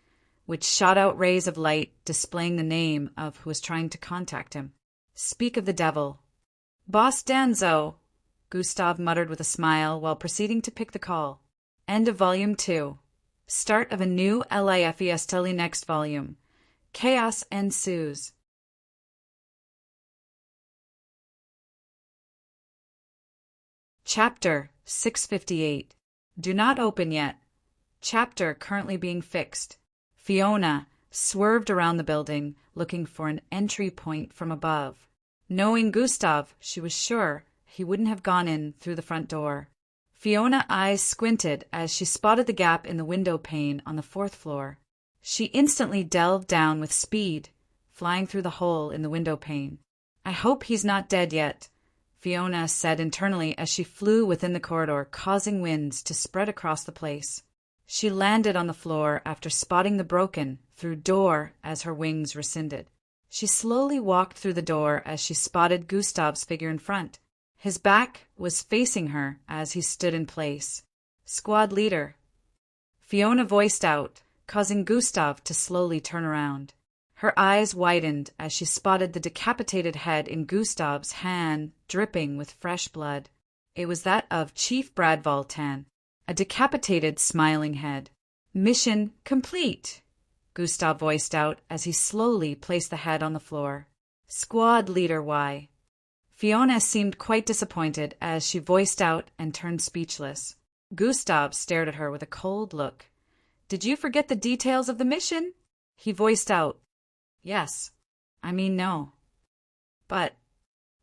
which shot out rays of light displaying the name of who was trying to contact him. Speak of the devil. Boss Danzo, Gustav muttered with a smile while proceeding to pick the call. End of Volume 2. Start of a new LIFESTLE next volume. Chaos ensues. Chapter 658. Do not open yet. Chapter currently being fixed. Fiona swerved around the building, looking for an entry point from above. Knowing Gustav, she was sure he wouldn't have gone in through the front door. Fiona's eyes squinted as she spotted the gap in the window pane on the 4th floor. She instantly delved down with speed, flying through the hole in the window pane. I hope he's not dead yet, Fiona said internally as she flew within the corridor, causing winds to spread across the place. She landed on the floor after spotting the broken-through door as her wings rescinded. She slowly walked through the door as she spotted Gustav's figure in front. His back was facing her as he stood in place. Squad leader, Fiona voiced out, causing Gustav to slowly turn around. Her eyes widened as she spotted the decapitated head in Gustav's hand, dripping with fresh blood. It was that of Chief Brad Voltan, a decapitated, smiling head. Mission complete, Gustav voiced out as he slowly placed the head on the floor. Squad leader Y. Fiona seemed quite disappointed as she voiced out and turned speechless. Gustav stared at her with a cold look. Did you forget the details of the mission? He voiced out. Yes. I mean, no. But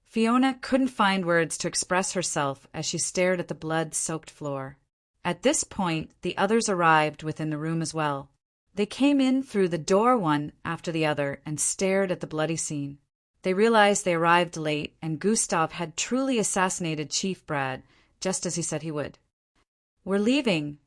Fiona couldn't find words to express herself as she stared at the blood-soaked floor. At this point, the others arrived within the room as well. They came in through the door one after the other and stared at the bloody scene. They realized they arrived late and Gustav had truly assassinated Chief Brad, just as he said he would. We're leaving,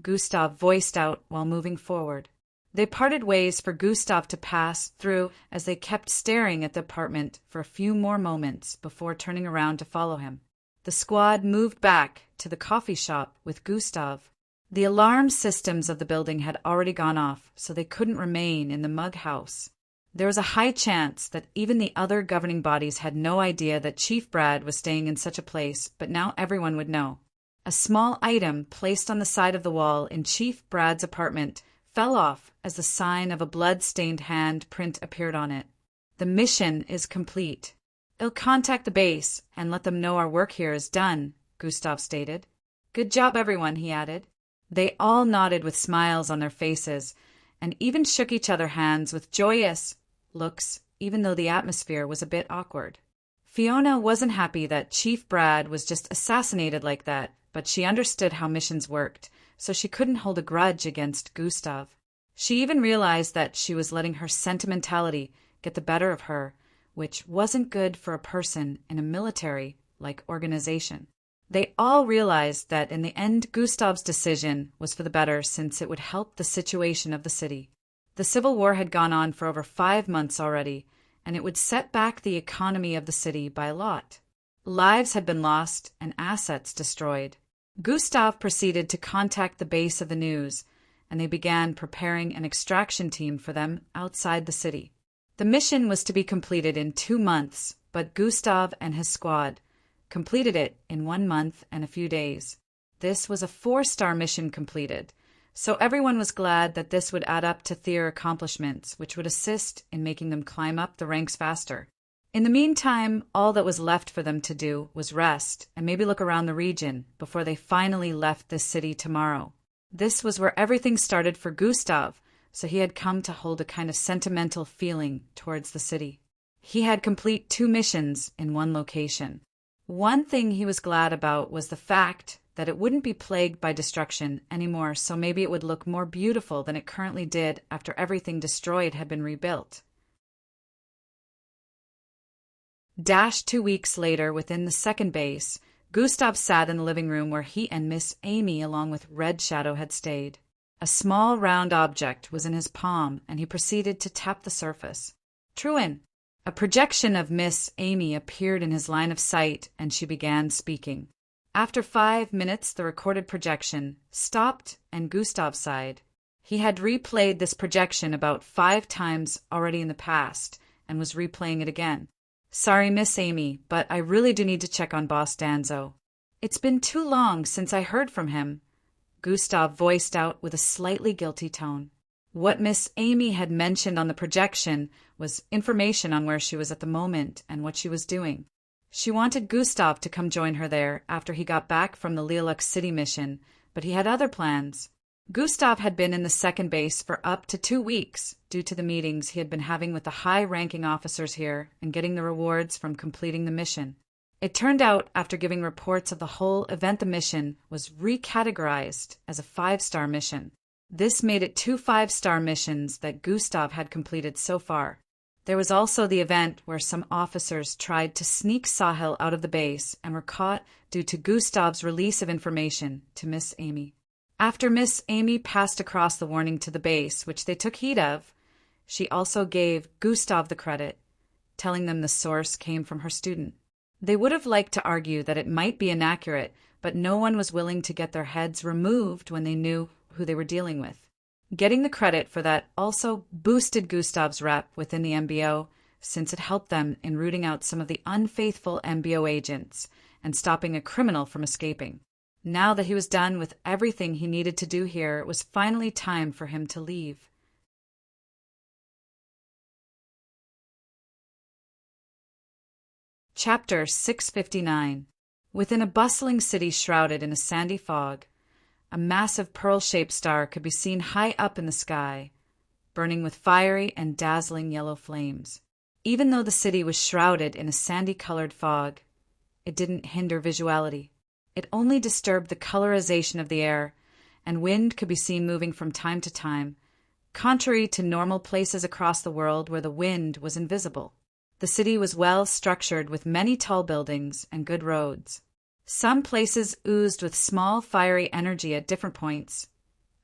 Gustav voiced out while moving forward. They parted ways for Gustav to pass through as they kept staring at the apartment for a few more moments before turning around to follow him. The squad moved back to the coffee shop with Gustav. The alarm systems of the building had already gone off, so they couldn't remain in the mug house. There was a high chance that even the other governing bodies had no idea that Chief Brad was staying in such a place, but now everyone would know. A small item placed on the side of the wall in Chief Brad's apartment fell off as the sign of a blood-stained hand print appeared on it. The mission is complete. I'll contact the base and let them know our work here is done, Gustav stated. Good job, everyone, he added. They all nodded with smiles on their faces and even shook each other hands with joyous looks, even though the atmosphere was a bit awkward. Fiona wasn't happy that Chief Brad was just assassinated like that, but she understood how missions worked, so she couldn't hold a grudge against Gustav. She even realized that she was letting her sentimentality get the better of her, which wasn't good for a person in a military-like organization. They all realized that in the end Gustav's decision was for the better since it would help the situation of the city. The Civil War had gone on for over 5 months already, and it would set back the economy of the city by a lot. Lives had been lost and assets destroyed. Gustav proceeded to contact the base of the news, and they began preparing an extraction team for them outside the city. The mission was to be completed in 2 months, but Gustav and his squad completed it in 1 month and a few days. This was a 4-star mission completed, so everyone was glad that this would add up to their accomplishments, which would assist in making them climb up the ranks faster. In the meantime, all that was left for them to do was rest and maybe look around the region before they finally left this city tomorrow. This was where everything started for Gustav, so he had come to hold a kind of sentimental feeling towards the city. He had complete 2 missions in 1 location. One thing he was glad about was the fact that it wouldn't be plagued by destruction anymore, so maybe it would look more beautiful than it currently did after everything destroyed had been rebuilt. 2 weeks later, within the 2nd base, Gustav sat in the living room where he and Miss Amy, along with Red Shadow, had stayed. A small round object was in his palm, and he proceeded to tap the surface. Truin, A projection of Miss Amy appeared in his line of sight, and she began speaking. After 5 minutes, the recorded projection stopped, and Gustav sighed. He had replayed this projection about 5 times already in the past, and was replaying it again. "Sorry, Miss Amy, but I really do need to check on Boss Danzo. It's been too long since I heard from him," Gustav voiced out with a slightly guilty tone. What Miss Amy had mentioned on the projection was information on where she was at the moment and what she was doing. She wanted Gustav to come join her there after he got back from the Lilac City mission, but he had other plans. Gustav had been in the second base for up to 2 weeks due to the meetings he had been having with the high-ranking officers here and getting the rewards from completing the mission. It turned out, after giving reports of the whole event, the mission was recategorized as a 5-star mission. This made it 2 5-star missions that Gustav had completed so far. There was also the event where some officers tried to sneak Sahil out of the base and were caught due to Gustav's release of information to Miss Amy. After Miss Amy passed across the warning to the base, which they took heed of, she also gave Gustav the credit, telling them the source came from her student. They would have liked to argue that it might be inaccurate, but no one was willing to get their heads removed when they knew who they were dealing with. Getting the credit for that also boosted Gustav's rep within the MBO, since it helped them in rooting out some of the unfaithful MBO agents and stopping a criminal from escaping. Now that he was done with everything he needed to do here, it was finally time for him to leave. Chapter 659. Within a bustling city shrouded in a sandy fog, a massive pearl-shaped star could be seen high up in the sky, burning with fiery and dazzling yellow flames. Even though the city was shrouded in a sandy-colored fog, it didn't hinder visuality. It only disturbed the colorization of the air, and wind could be seen moving from time to time, contrary to normal places across the world where the wind was invisible. The city was well structured with many tall buildings and good roads. Some places oozed with small fiery energy at different points,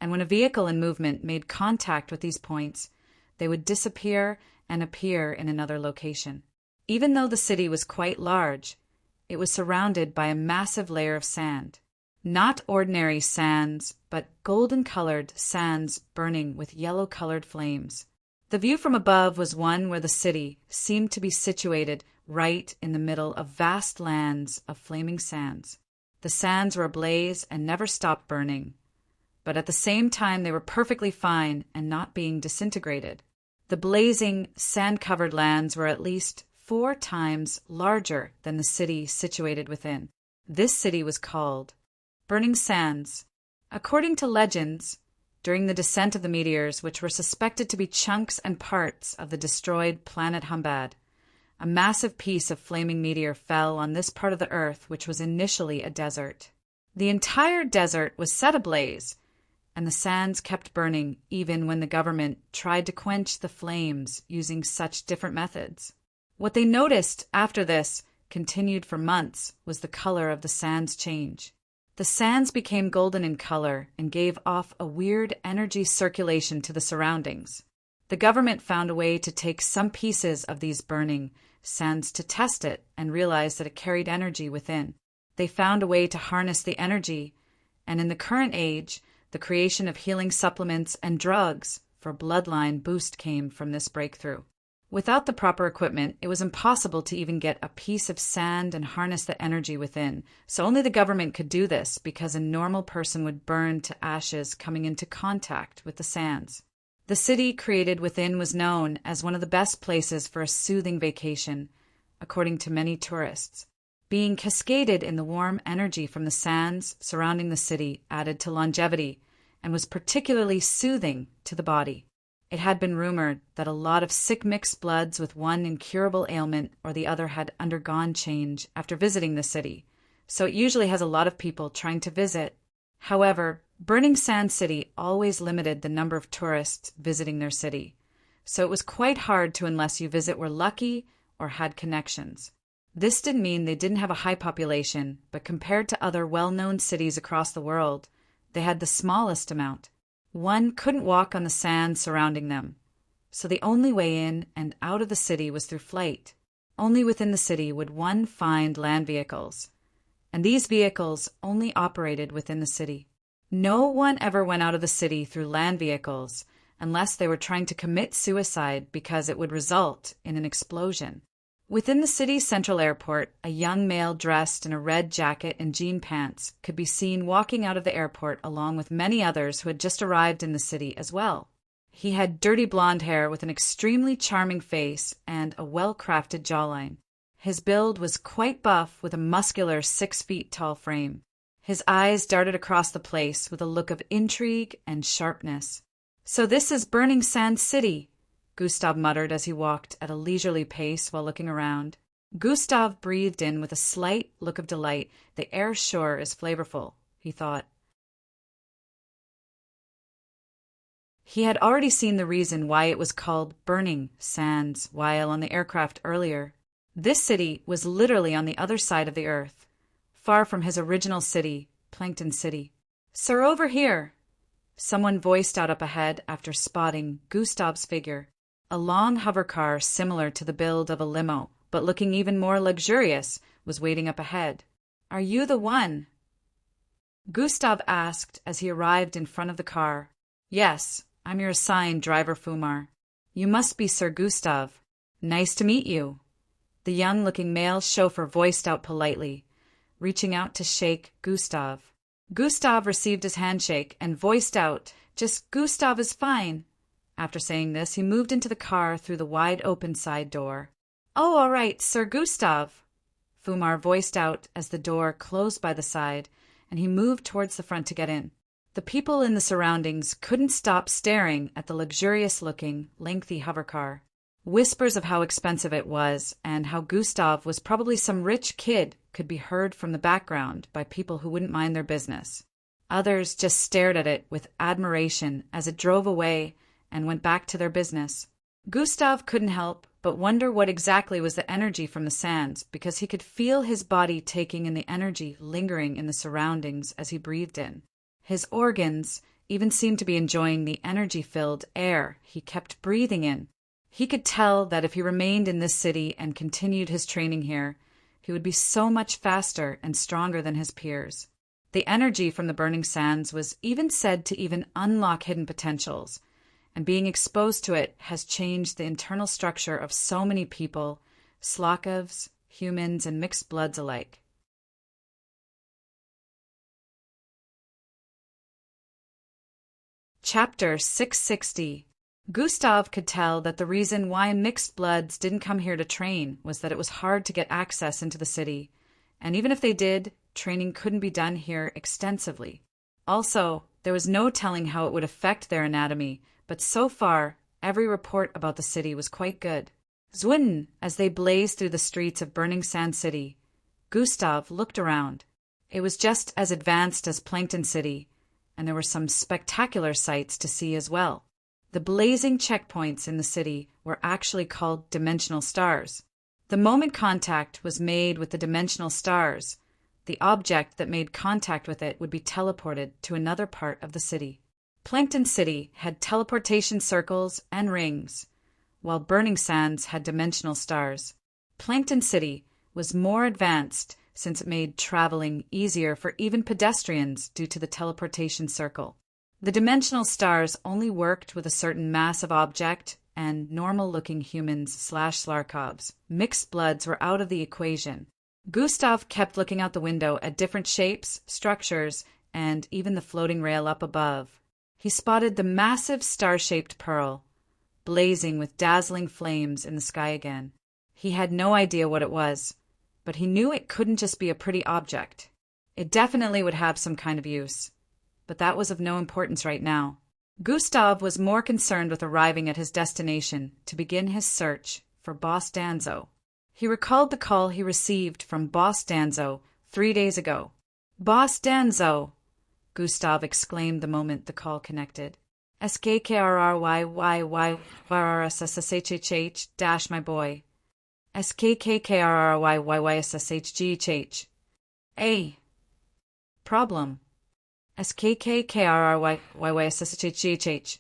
and when a vehicle in movement made contact with these points, they would disappear and appear in another location. Even though the city was quite large, it was surrounded by a massive layer of sand. Not ordinary sands, but golden-colored sands burning with yellow-colored flames. The view from above was one where the city seemed to be situated right in the middle of vast lands of flaming sands. The sands were ablaze and never stopped burning, but at the same time they were perfectly fine and not being disintegrated. The blazing, sand-covered lands were at least 4 times larger than the city situated within. This city was called Burning Sands. According to legends, during the descent of the meteors, which were suspected to be chunks and parts of the destroyed planet Humbad, a massive piece of flaming meteor fell on this part of the Earth, which was initially a desert. The entire desert was set ablaze, and the sands kept burning even when the government tried to quench the flames using such different methods. What they noticed after this continued for months was the color of the sands change. The sands became golden in color and gave off a weird energy circulation to the surroundings. The government found a way to take some pieces of these burning sands to test it and realized that it carried energy within. They found a way to harness the energy, and in the current age, the creation of healing supplements and drugs for Bloodline boost came from this breakthrough. Without the proper equipment, it was impossible to even get a piece of sand and harness the energy within, so only the government could do this because a normal person would burn to ashes coming into contact with the sands. The city created within was known as one of the best places for a soothing vacation, according to many tourists. Being cascaded in the warm energy from the sands surrounding the city added to longevity and was particularly soothing to the body. It had been rumored that a lot of sick mixed bloods with one incurable ailment or the other had undergone change after visiting the city, so it usually has a lot of people trying to visit. However, Burning Sand City always limited the number of tourists visiting their city, so it was quite hard to unless you visit were lucky or had connections. This didn't mean they didn't have a high population, but compared to other well-known cities across the world, they had the smallest amount. One couldn't walk on the sand surrounding them, so the only way in and out of the city was through flight. Only within the city would one find land vehicles, and these vehicles only operated within the city. No one ever went out of the city through land vehicles unless they were trying to commit suicide because it would result in an explosion. Within the city's central airport, a young male dressed in a red jacket and jean pants could be seen walking out of the airport along with many others who had just arrived in the city as well. He had dirty blonde hair with an extremely charming face and a well-crafted jawline. His build was quite buff with a muscular 6 feet tall frame. His eyes darted across the place with a look of intrigue and sharpness. "So this is Burning Sands City," Gustav muttered as he walked at a leisurely pace while looking around. Gustav breathed in with a slight look of delight. "The air sure is flavorful," he thought. He had already seen the reason why it was called Burning Sands while on the aircraft earlier. This city was literally on the other side of the earth, far from his original city, Plankton City. "Sir, over here," someone voiced out up ahead after spotting Gustav's figure. A long hover car similar to the build of a limo, but looking even more luxurious, was waiting up ahead. "Are you the one?" Gustav asked as he arrived in front of the car. "Yes, I'm your assigned driver, Fumar. You must be Sir Gustav. Nice to meet you," the young-looking male chauffeur voiced out politely, reaching out to shake Gustav. Gustav received his handshake and voiced out, "Just Gustav is fine." After saying this, he moved into the car through the wide-open side door. "Oh, all right, Sir Gustav," Fumar voiced out as the door closed by the side, and he moved towards the front to get in. The people in the surroundings couldn't stop staring at the luxurious-looking, lengthy hovercar. Whispers of how expensive it was and how Gustav was probably some rich kid could be heard from the background by people who wouldn't mind their business. Others just stared at it with admiration as it drove away and went back to their business. Gustav couldn't help but wonder what exactly was the energy from the sands, because he could feel his body taking in the energy lingering in the surroundings as he breathed in. His organs even seemed to be enjoying the energy-filled air he kept breathing in. He could tell that if he remained in this city and continued his training here, he would be so much faster and stronger than his peers. The energy from the burning sands was even said to even unlock hidden potentials, and being exposed to it has changed the internal structure of so many people, Slakovs, humans, and mixed bloods alike. Chapter 660. Gustav could tell that the reason why mixed bloods didn't come here to train was that it was hard to get access into the city, and even if they did, training couldn't be done here extensively. Also, there was no telling how it would affect their anatomy, but so far, every report about the city was quite good. Zwin, as they blazed through the streets of Burning Sand City, Gustav looked around. It was just as advanced as Plankton City, and there were some spectacular sights to see as well. The blazing checkpoints in the city were actually called dimensional stars. The moment contact was made with the dimensional stars, the object that made contact with it would be teleported to another part of the city. Plankton City had teleportation circles and rings, while Burning Sands had dimensional stars. Plankton City was more advanced since it made traveling easier for even pedestrians due to the teleportation circle. The dimensional stars only worked with a certain massive object and normal-looking humans/Slarkovs. Mixed bloods were out of the equation. Gustav kept looking out the window at different shapes, structures, and even the floating rail up above. He spotted the massive star-shaped pearl, blazing with dazzling flames in the sky again. He had no idea what it was, but he knew it couldn't just be a pretty object. It definitely would have some kind of use, but that was of no importance right now. Gustav was more concerned with arriving at his destination to begin his search for Boss Danzo. He recalled the call he received from Boss Danzo 3 days ago. "Boss Danzo!" Gustav exclaimed the moment the call connected. "SKKRRYYYYRSSHHH dash my boy. SKKKRRYYYSSHGHH. A. Problem. SKKKRRYYYSSHGHH.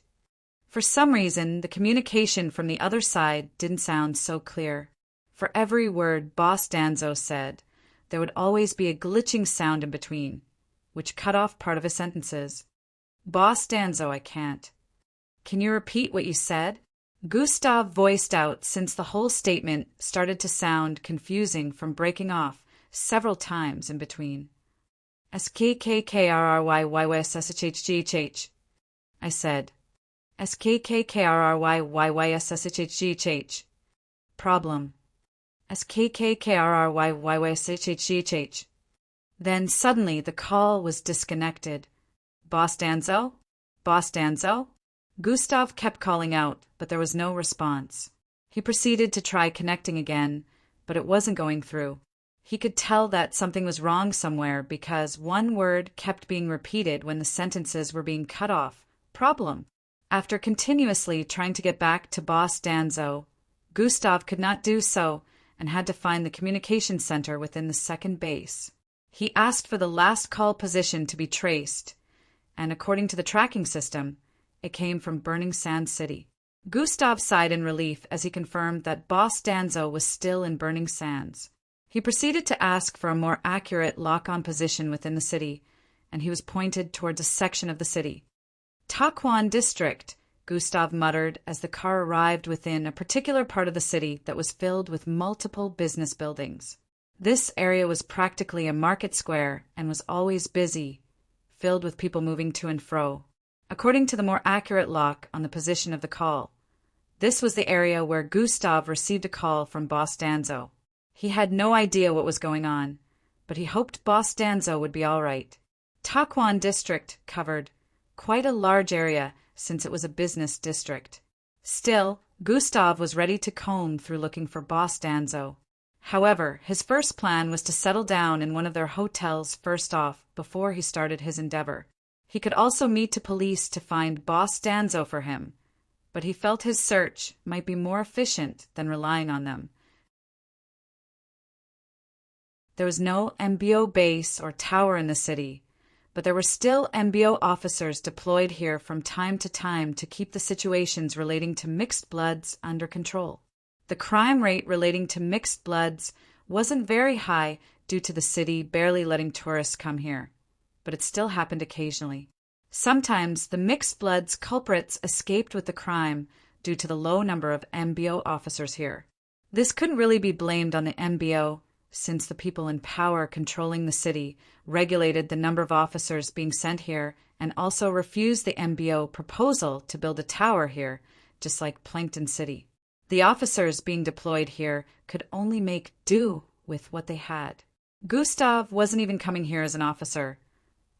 For some reason, the communication from the other side didn't sound so clear. For every word Boss Danzo said, there would always be a glitching sound in between, which cut off part of his sentences. Boss Danzo, I can't. Can you repeat what you said? Gustav voiced out since the whole statement started to sound confusing from breaking off several times in between. SKKKRRYYYSSHHGH. I said. SKKKRRYYYSSHHGH. Problem. SKKKRRYYYSSHHGH. Then suddenly the call was disconnected. Boss Danzo? Boss Danzo? Gustav kept calling out, but there was no response. He proceeded to try connecting again, but it wasn't going through. He could tell that something was wrong somewhere because one word kept being repeated when the sentences were being cut off. Problem. After continuously trying to get back to Boss Danzo, Gustav could not do so and had to find the communication center within the second base. He asked for the last call position to be traced, and according to the tracking system, it came from Burning Sands City. Gustav sighed in relief as he confirmed that Boss Danzo was still in Burning Sands. He proceeded to ask for a more accurate lock-on position within the city, and he was pointed towards a section of the city. Taquan District, Gustav muttered as the car arrived within a particular part of the city that was filled with multiple business buildings. This area was practically a market square and was always busy, filled with people moving to and fro. According to the more accurate lock on the position of the call, this was the area where Gustav received a call from Boss Danzo. He had no idea what was going on, but he hoped Boss Danzo would be all right. Taquan District covered quite a large area since it was a business district. Still, Gustav was ready to comb through looking for Boss Danzo. However, his first plan was to settle down in one of their hotels first off before he started his endeavor. He could also meet the police to find Boss Danzo for him, but he felt his search might be more efficient than relying on them. There was no MBO base or tower in the city, but there were still MBO officers deployed here from time to time to keep the situations relating to mixed bloods under control. The crime rate relating to mixed bloods wasn't very high due to the city barely letting tourists come here, but it still happened occasionally. Sometimes the mixed bloods culprits escaped with the crime due to the low number of MBO officers here. This couldn't really be blamed on the MBO, since the people in power controlling the city regulated the number of officers being sent here and also refused the MBO proposal to build a tower here, just like Plankton City. The officers being deployed here could only make do with what they had. Gustav wasn't even coming here as an officer,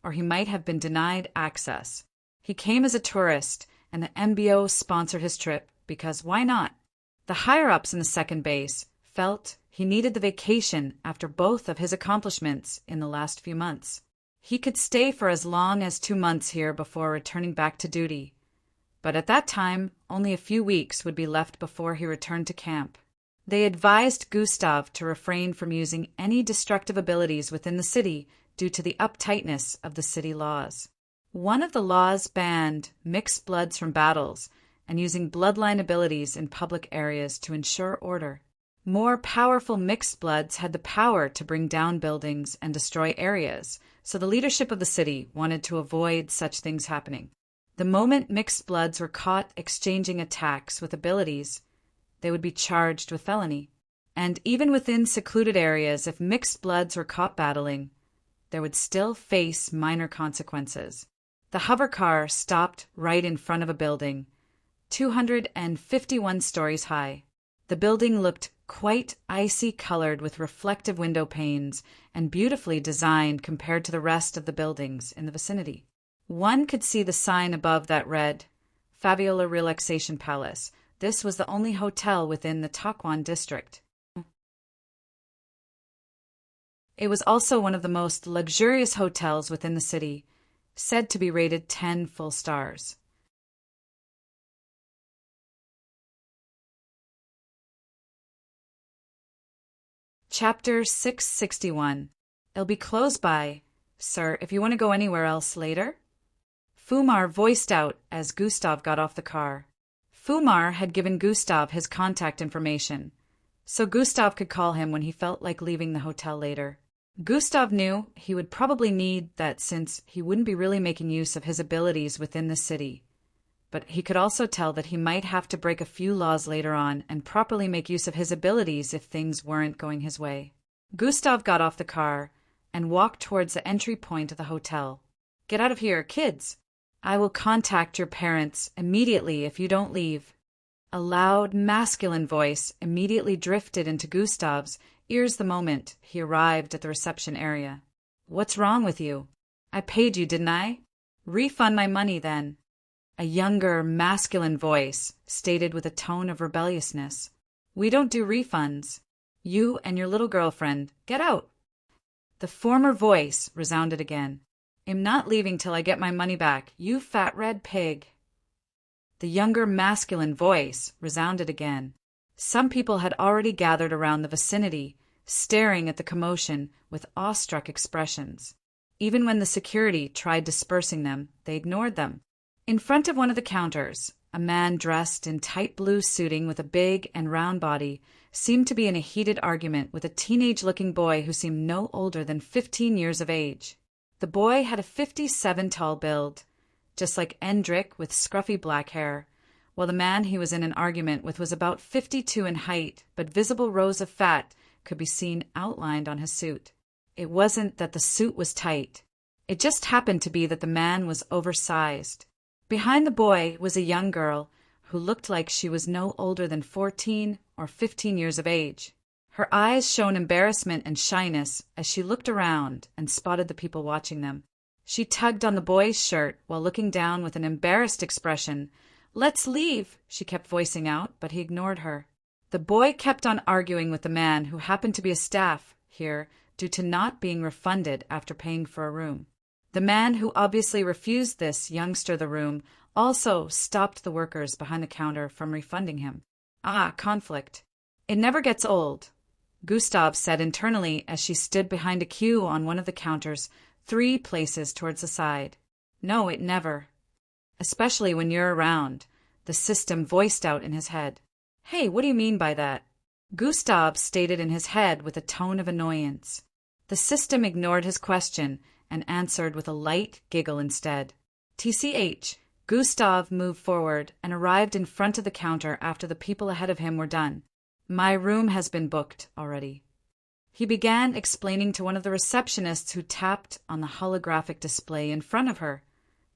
or he might have been denied access. He came as a tourist, and the MBO sponsored his trip because why not? The higher-ups in the second base felt he needed the vacation after both of his accomplishments in the last few months. He could stay for as long as 2 months here before returning back to duty, but at that time only a few weeks would be left before he returned to camp. They advised Gustav to refrain from using any destructive abilities within the city due to the uptightness of the city laws. One of the laws banned mixed bloods from battles and using bloodline abilities in public areas to ensure order. More powerful mixed bloods had the power to bring down buildings and destroy areas, so the leadership of the city wanted to avoid such things happening. The moment mixed bloods were caught exchanging attacks with abilities, they would be charged with felony. And even within secluded areas, if mixed bloods were caught battling, they would still face minor consequences. The hover car stopped right in front of a building, 251 stories high. The building looked quite icy colored with reflective window panes and beautifully designed compared to the rest of the buildings in the vicinity. One could see the sign above that read, Fabiola Relaxation Palace. This was the only hotel within the Taquan district. It was also one of the most luxurious hotels within the city, said to be rated 10 full stars. Chapter 661. It'll be close by, sir, if you want to go anywhere else later. Fumar voiced out as Gustav got off the car. Fumar had given Gustav his contact information, so Gustav could call him when he felt like leaving the hotel later. Gustav knew he would probably need that since he wouldn't be really making use of his abilities within the city. But he could also tell that he might have to break a few laws later on and properly make use of his abilities if things weren't going his way. Gustav got off the car and walked towards the entry point of the hotel. "Get out of here, kids! I will contact your parents immediately if you don't leave." A loud, masculine voice immediately drifted into Gustav's ears the moment he arrived at the reception area. "What's wrong with you? I paid you, didn't I? Refund my money then." A younger, masculine voice stated with a tone of rebelliousness. "We don't do refunds. You and your little girlfriend, get out." The former voice resounded again. "I'm not leaving till I get my money back, you fat red pig." The younger masculine voice resounded again. Some people had already gathered around the vicinity, staring at the commotion with awestruck expressions. Even when the security tried dispersing them, they ignored them. In front of one of the counters, a man dressed in tight blue suiting with a big and round body seemed to be in a heated argument with a teenage-looking boy who seemed no older than 15 years of age. The boy had a 57 tall build, just like Endrick with scruffy black hair, while the man he was in an argument with was about 52 in height, but visible rows of fat could be seen outlined on his suit. It wasn't that the suit was tight. It just happened to be that the man was oversized. Behind the boy was a young girl who looked like she was no older than 14 or 15 years of age. Her eyes shone embarrassment and shyness as she looked around and spotted the people watching them. She tugged on the boy's shirt while looking down with an embarrassed expression. "Let's leave," she kept voicing out, but he ignored her. The boy kept on arguing with the man who happened to be a staff here due to not being refunded after paying for a room. The man who obviously refused this youngster the room also stopped the workers behind the counter from refunding him. Conflict. It never gets old, Gustav said internally as she stood behind a queue on one of the counters 3 places towards the side. "No, it never. Especially when you're around," the system voiced out in his head. "Hey, what do you mean by that?" Gustav stated in his head with a tone of annoyance. The system ignored his question and answered with a light giggle instead. TCH, Gustav moved forward and arrived in front of the counter after the people ahead of him were done. "My room has been booked already." He began explaining to one of the receptionists who tapped on the holographic display in front of her,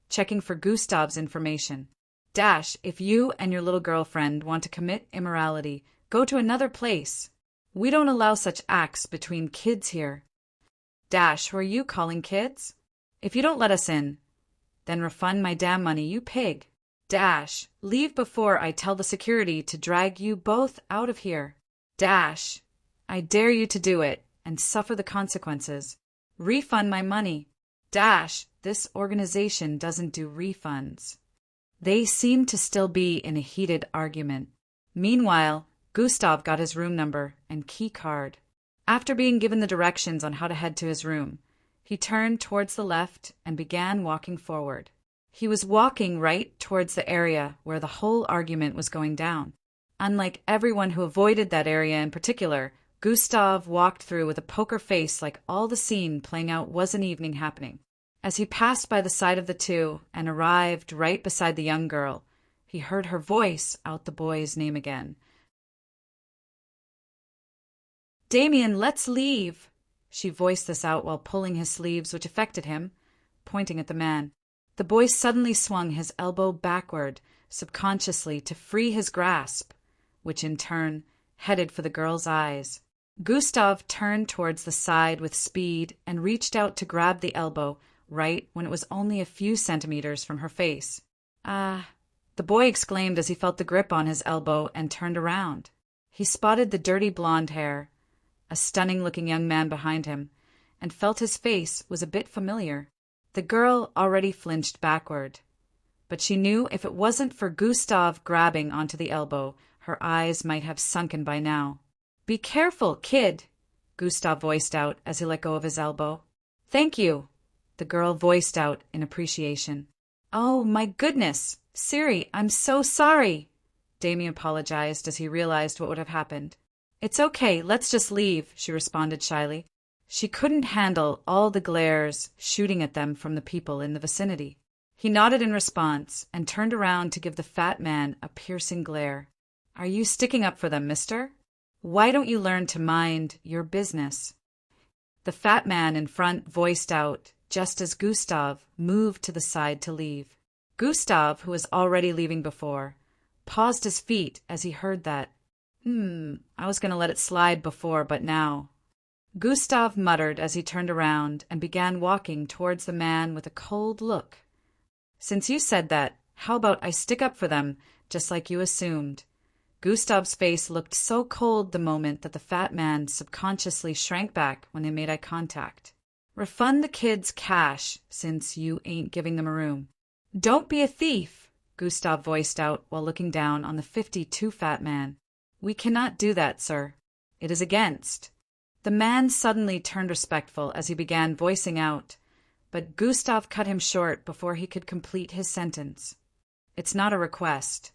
checking for Gustav's information. "If you and your little girlfriend want to commit immorality, go to another place. We don't allow such acts between kids here." "Who are you calling kids? If you don't let us in, then refund my damn money, you pig. Leave before I tell the security to drag you both out of here. I dare you to do it and suffer the consequences. Refund my money. This organization doesn't do refunds." They seemed to still be in a heated argument. Meanwhile, Gustav got his room number and key card. After being given the directions on how to head to his room, he turned towards the left and began walking forward. He was walking right towards the area where the whole argument was going down. Unlike everyone who avoided that area in particular, Gustav walked through with a poker face like all the scene playing out wasn't even happening. As he passed by the side of the two and arrived right beside the young girl, he heard her voice out the boy's name again. "Damien, let's leave." She voiced this out while pulling his sleeves, which affected him, pointing at the man. The boy suddenly swung his elbow backward, subconsciously, to free his grasp, which in turn headed for the girl's eyes. Gustav turned towards the side with speed and reached out to grab the elbow right when it was only a few centimeters from her face. The boy exclaimed as he felt the grip on his elbow and turned around. He spotted the dirty blonde hair, a stunning-looking young man behind him, and felt his face was a bit familiar. The girl already flinched backward, but she knew if it wasn't for Gustav grabbing onto the elbow, her eyes might have sunken by now. "Be careful, kid," Gustav voiced out as he let go of his elbow. "Thank you," the girl voiced out in appreciation. Oh, my goodness! Siri, I'm so sorry! Damien apologized as he realized what would have happened. It's okay, let's just leave, she responded shyly. She couldn't handle all the glares shooting at them from the people in the vicinity. He nodded in response and turned around to give the fat man a piercing glare. Are you sticking up for them, mister? Why don't you learn to mind your business? The fat man in front voiced out, just as Gustav moved to the side to leave. Gustav, who was already leaving before, paused his feet as he heard that. I was going to let it slide before, but now. Gustav muttered as he turned around and began walking towards the man with a cold look. Since you said that, how about I stick up for them, just like you assumed? Gustav's face looked so cold the moment that the fat man subconsciously shrank back when they made eye contact. Refund the kids cash, since you ain't giving them a room. Don't be a thief, Gustav voiced out while looking down on the 52 fat man. We cannot do that, sir. It is against. The man suddenly turned respectful as he began voicing out, but Gustav cut him short before he could complete his sentence. It's not a request.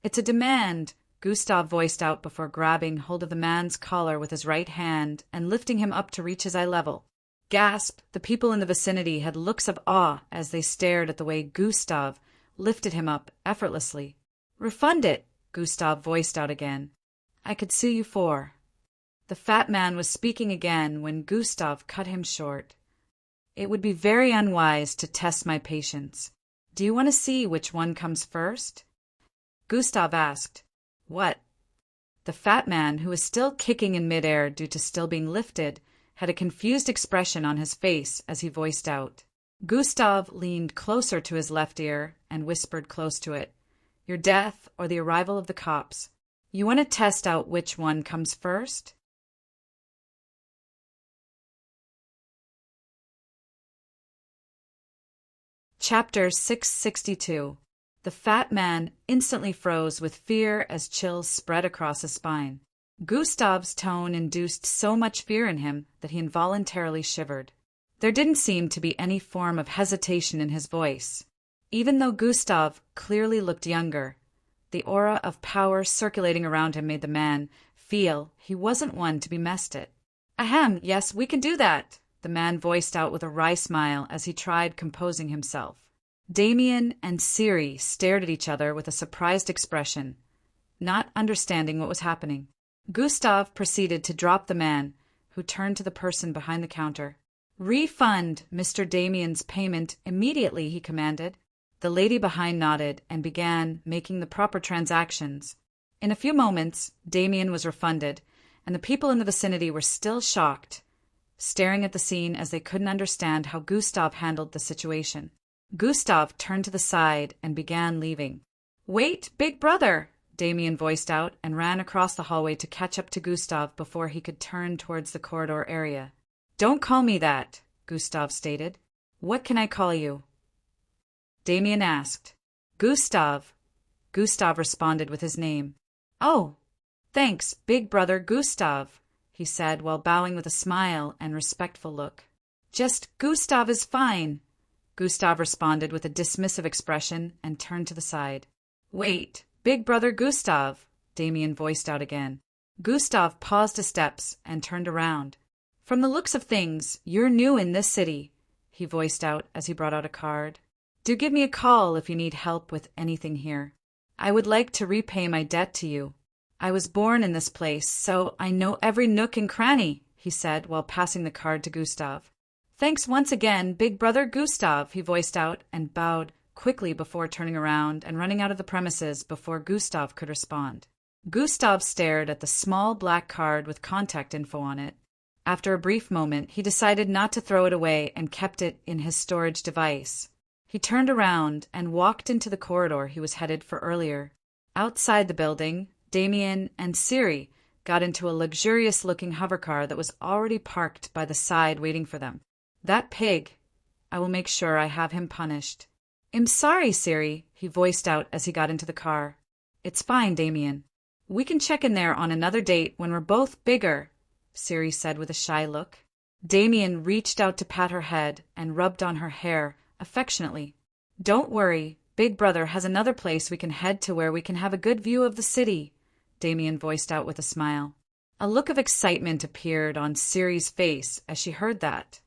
It's a demand, Gustav voiced out before grabbing hold of the man's collar with his right hand and lifting him up to reach his eye level. Gasp! The people in the vicinity had looks of awe as they stared at the way Gustav lifted him up effortlessly. Refund it, Gustav voiced out again. I could sue you for. The fat man was speaking again when Gustav cut him short. It would be very unwise to test my patience. Do you want to see which one comes first? Gustav asked. What? The fat man, who was still kicking in midair due to still being lifted, had a confused expression on his face as he voiced out. Gustav leaned closer to his left ear and whispered close to it. Your death or the arrival of the cops. You want to test out which one comes first? Chapter 662. The fat man instantly froze with fear as chills spread across his spine. Gustav's tone induced so much fear in him that he involuntarily shivered. There didn't seem to be any form of hesitation in his voice. Even though Gustav clearly looked younger, the aura of power circulating around him made the man feel he wasn't one to be messed at. Ahem, yes, we can do that, the man voiced out with a wry smile as he tried composing himself. Damien and Siri stared at each other with a surprised expression, not understanding what was happening. Gustav proceeded to drop the man, who turned to the person behind the counter. Refund Mr. Damien's payment immediately, he commanded. The lady behind nodded and began making the proper transactions. In a few moments, Damien was refunded, and the people in the vicinity were still shocked, staring at the scene as they couldn't understand how Gustav handled the situation. Gustav turned to the side and began leaving. Wait, big brother! Damien voiced out and ran across the hallway to catch up to Gustav before he could turn towards the corridor area. Don't call me that, Gustav stated. What can I call you? Damien asked. Gustav. Gustav responded with his name. Oh, thanks, big brother Gustav, he said while bowing with a smile and respectful look. Just Gustav is fine. Gustav responded with a dismissive expression and turned to the side. Wait, big brother Gustav, Damien voiced out again. Gustav paused his steps and turned around. From the looks of things, you're new in this city, he voiced out as he brought out a card. Do give me a call if you need help with anything here. I would like to repay my debt to you. I was born in this place, so I know every nook and cranny, he said while passing the card to Gustav. Thanks once again, big brother Gustav, he voiced out and bowed quickly before turning around and running out of the premises before Gustav could respond. Gustav stared at the small black card with contact info on it. After a brief moment, he decided not to throw it away and kept it in his storage device. He turned around and walked into the corridor he was headed for earlier. Outside the building, Damien and Siri got into a luxurious-looking hovercar that was already parked by the side waiting for them. That pig. I will make sure I have him punished. I'm sorry, Siri, he voiced out as he got into the car. It's fine, Damien. We can check in there on another date when we're both bigger, Siri said with a shy look. Damien reached out to pat her head and rubbed on her hair affectionately. "Don't worry, Big Brother has another place we can head to where we can have a good view of the city," Damien voiced out with a smile. A look of excitement appeared on Ciri's face as she heard that,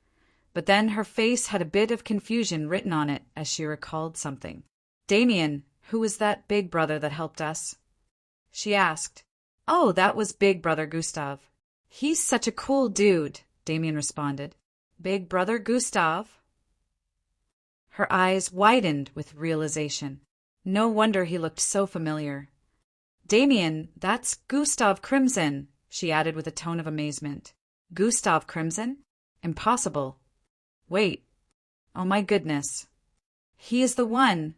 but then her face had a bit of confusion written on it as she recalled something. "Damien, who was that Big Brother that helped us?" she asked. "Oh, that was Big Brother Gustav. He's such a cool dude," Damien responded. "Big Brother Gustav?" Her eyes widened with realization. No wonder he looked so familiar. "Damien, that's Gustav Crimson," she added with a tone of amazement. "Gustav Crimson? Impossible. Wait. Oh my goodness. He is the one."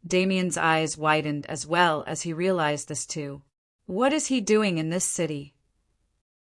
Damien's eyes widened as well as he realized this too. "What is he doing in this city?"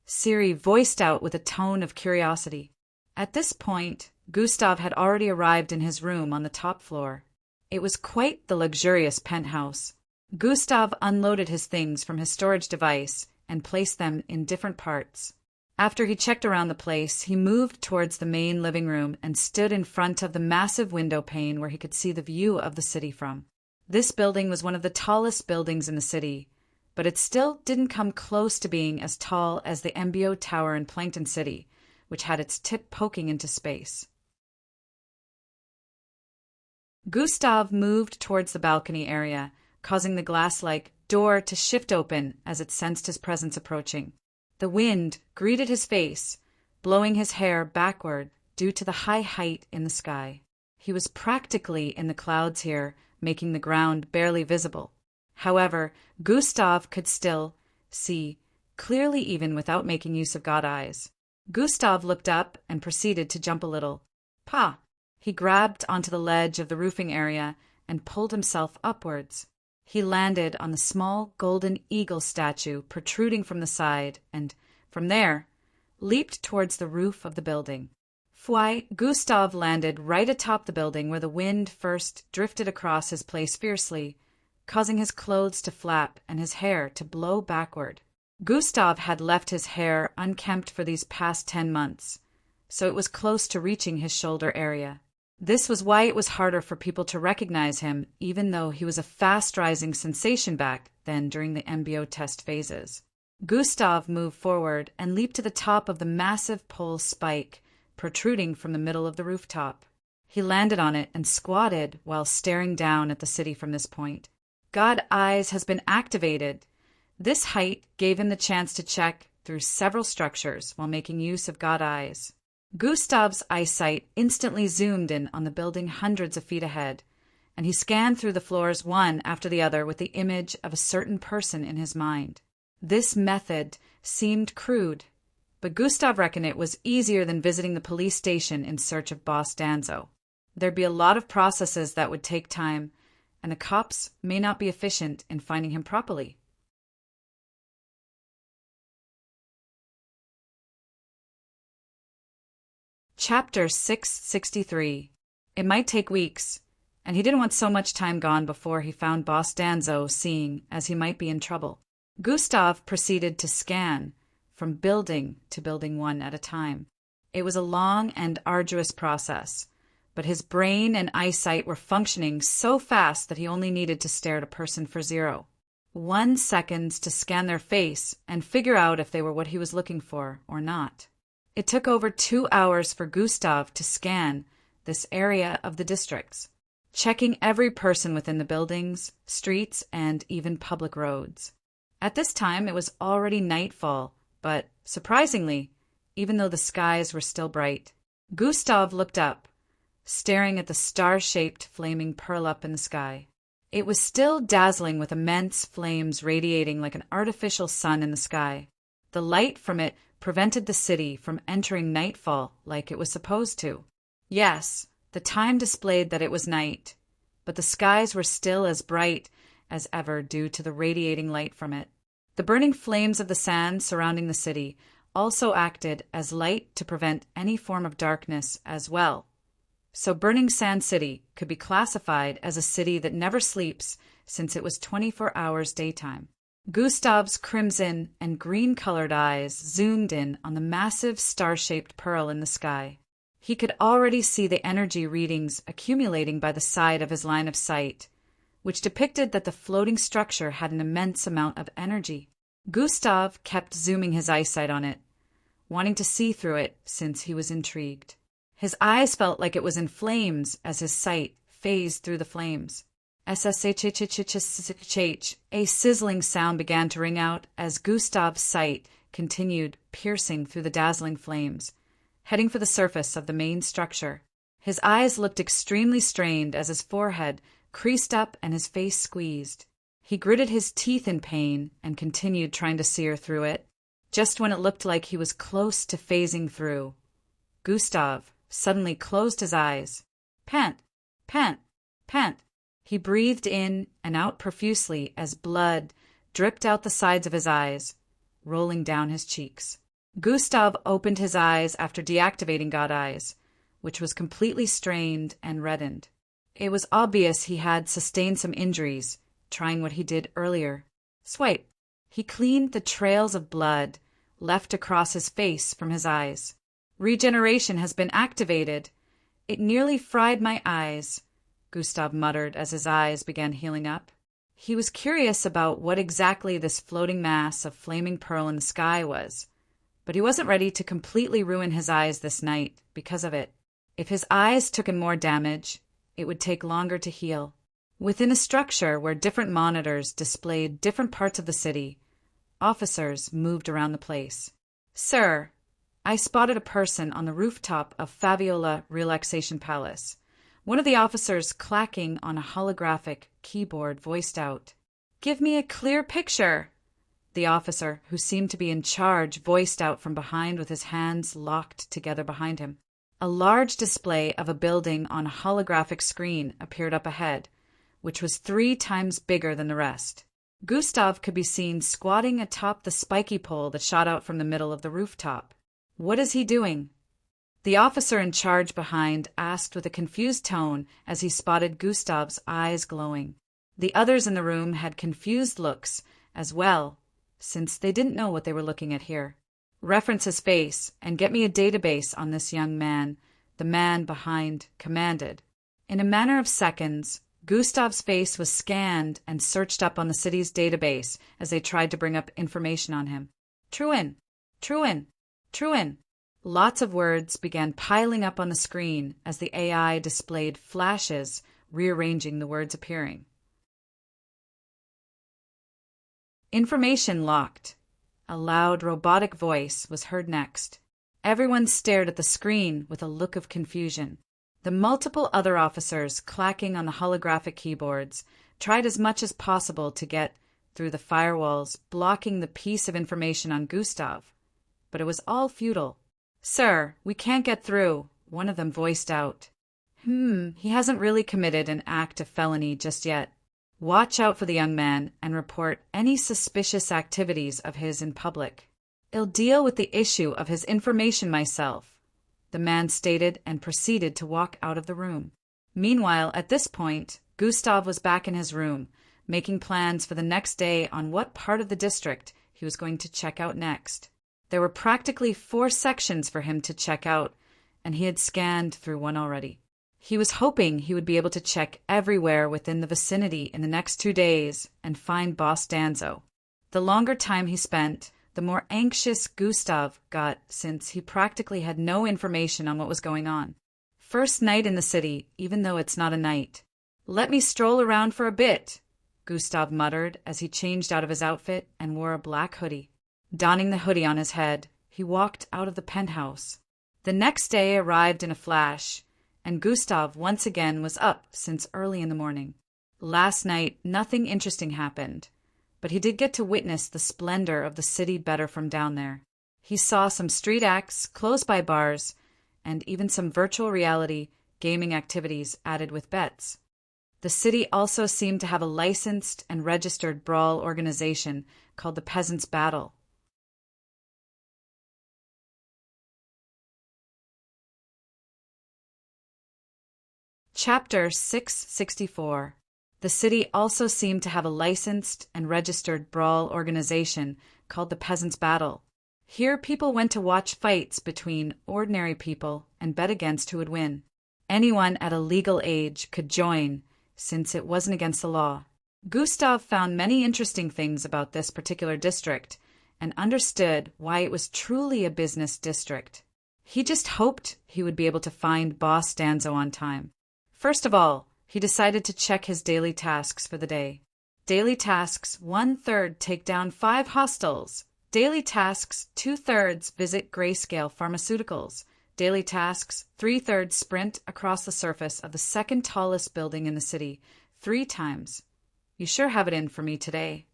Ciri voiced out with a tone of curiosity. At this point, Gustav had already arrived in his room on the top floor. It was quite the luxurious penthouse. Gustav unloaded his things from his storage device and placed them in different parts. After he checked around the place, he moved towards the main living room and stood in front of the massive window pane where he could see the view of the city from. This building was one of the tallest buildings in the city, but it still didn't come close to being as tall as the MBO Tower in Plankton City, which had its tip poking into space. Gustav moved towards the balcony area, causing the glass-like door to shift open as it sensed his presence approaching. The wind greeted his face, blowing his hair backward due to the high height in the sky. He was practically in the clouds here, making the ground barely visible. However, Gustav could still see clearly even without making use of God eyes. Gustav looked up and proceeded to jump a little. "Pa!" He grabbed onto the ledge of the roofing area and pulled himself upwards. He landed on the small golden eagle statue protruding from the side and, from there, leaped towards the roof of the building. Fwy, Gustav landed right atop the building where the wind first drifted across his place fiercely, causing his clothes to flap and his hair to blow backward. Gustav had left his hair unkempt for these past 10 months, so it was close to reaching his shoulder area. This was why it was harder for people to recognize him, even though he was a fast-rising sensation back then during the MBO test phases. Gustav moved forward and leaped to the top of the massive pole spike protruding from the middle of the rooftop. He landed on it and squatted while staring down at the city from this point. God Eyes has been activated. This height gave him the chance to check through several structures while making use of God Eyes. Gustav's eyesight instantly zoomed in on the building hundreds of feet ahead, and he scanned through the floors one after the other with the image of a certain person in his mind. This method seemed crude, but Gustav reckoned it was easier than visiting the police station in search of Boss Danzo. There'd be a lot of processes that would take time, and the cops may not be efficient in finding him properly. Chapter 663. It might take weeks, and he didn't want so much time gone before he found Boss Danzo, seeing as he might be in trouble. Gustav proceeded to scan from building to building one at a time. It was a long and arduous process, but his brain and eyesight were functioning so fast that he only needed to stare at a person for 1 second to scan their face and figure out if they were what he was looking for or not. It took over 2 hours for Gustav to scan this area of the districts, checking every person within the buildings, streets, and even public roads. At this time, it was already nightfall, but surprisingly, even though the skies were still bright, Gustav looked up, staring at the star-shaped flaming pearl up in the sky. It was still dazzling with immense flames radiating like an artificial sun in the sky. The light from it prevented the city from entering nightfall like it was supposed to. Yes, the time displayed that it was night, but the skies were still as bright as ever due to the radiating light from it. The burning flames of the sand surrounding the city also acted as light to prevent any form of darkness as well. So Burning Sand City could be classified as a city that never sleeps since it was 24 hours daytime. Gustav's crimson and green-colored eyes zoomed in on the massive star-shaped pearl in the sky. He could already see the energy readings accumulating by the side of his line of sight, which depicted that the floating structure had an immense amount of energy. Gustav kept zooming his eyesight on it, wanting to see through it since he was intrigued. His eyes felt like it was in flames as his sight phased through the flames. SSHHHHHH. A sizzling sound began to ring out as Gustav's sight continued piercing through the dazzling flames, heading for the surface of the main structure. His eyes looked extremely strained as his forehead creased up and his face squeezed. He gritted his teeth in pain and continued trying to sear through it. Just when it looked like he was close to phasing through, Gustav suddenly closed his eyes. Pant, pant, pant. He breathed in and out profusely as blood dripped out the sides of his eyes, rolling down his cheeks. Gustav opened his eyes after deactivating God Eyes, which was completely strained and reddened. It was obvious he had sustained some injuries trying what he did earlier. Swipe. He cleaned the trails of blood left across his face from his eyes. Regeneration has been activated. It nearly fried my eyes, Gustav muttered as his eyes began healing up. He was curious about what exactly this floating mass of flaming pearl in the sky was, but he wasn't ready to completely ruin his eyes this night because of it. If his eyes took in more damage, it would take longer to heal. Within a structure where different monitors displayed different parts of the city, officers moved around the place. Sir, I spotted a person on the rooftop of Fabiola Relaxation Palace. One of the officers clacking on a holographic keyboard voiced out, "Give me a clear picture." The officer, who seemed to be in charge, voiced out from behind with his hands locked together behind him. A large display of a building on a holographic screen appeared up ahead, which was 3 times bigger than the rest. Gustav could be seen squatting atop the spiky pole that shot out from the middle of the rooftop. What is he doing? The officer in charge behind asked with a confused tone as he spotted Gustav's eyes glowing. The others in the room had confused looks as well, since they didn't know what they were looking at here. Reference his face and get me a database on this young man, the man behind commanded. In a matter of seconds, Gustav's face was scanned and searched up on the city's database as they tried to bring up information on him. Truin, Truin, Truin. Lots of words began piling up on the screen as the AI displayed flashes, rearranging the words appearing. Information locked. A loud robotic voice was heard next. Everyone stared at the screen with a look of confusion. The multiple other officers clacking on the holographic keyboards tried as much as possible to get through the firewalls, blocking the piece of information on Gustav. But it was all futile. Sir, we can't get through, one of them voiced out. He hasn't really committed an act of felony just yet. Watch out for the young man and report any suspicious activities of his in public. I'll deal with the issue of his information myself, the man stated and proceeded to walk out of the room. Meanwhile, at this point, Gustav was back in his room, making plans for the next day on what part of the district he was going to check out next. There were practically 4 sections for him to check out, and he had scanned through one already. He was hoping he would be able to check everywhere within the vicinity in the next 2 days and find Boss Danzo. The longer time he spent, the more anxious Gustav got since he practically had no information on what was going on. First night in the city, even though it's not a night. Let me stroll around for a bit, Gustav muttered as he changed out of his outfit and wore a black hoodie. Donning the hoodie on his head, he walked out of the penthouse. The next day arrived in a flash, and Gustav once again was up since early in the morning. Last night, nothing interesting happened, but he did get to witness the splendor of the city better from down there. He saw some street acts, close-by bars, and even some virtual reality gaming activities added with bets. The city also seemed to have a licensed and registered brawl organization called the Peasants' Battle. Chapter 664. The city also seemed to have a licensed and registered brawl organization called the Peasants' Battle. Here people went to watch fights between ordinary people and bet against who would win. Anyone at a legal age could join, since it wasn't against the law. Gustav found many interesting things about this particular district and understood why it was truly a business district. He just hoped he would be able to find Boss Danzo on time. First of all, he decided to check his daily tasks for the day. Daily tasks 1/3 take down 5 hostels. Daily tasks 2/3 visit Grayscale Pharmaceuticals. Daily tasks 3/3 sprint across the surface of the second tallest building in the city 3 times. You sure have it in for me today.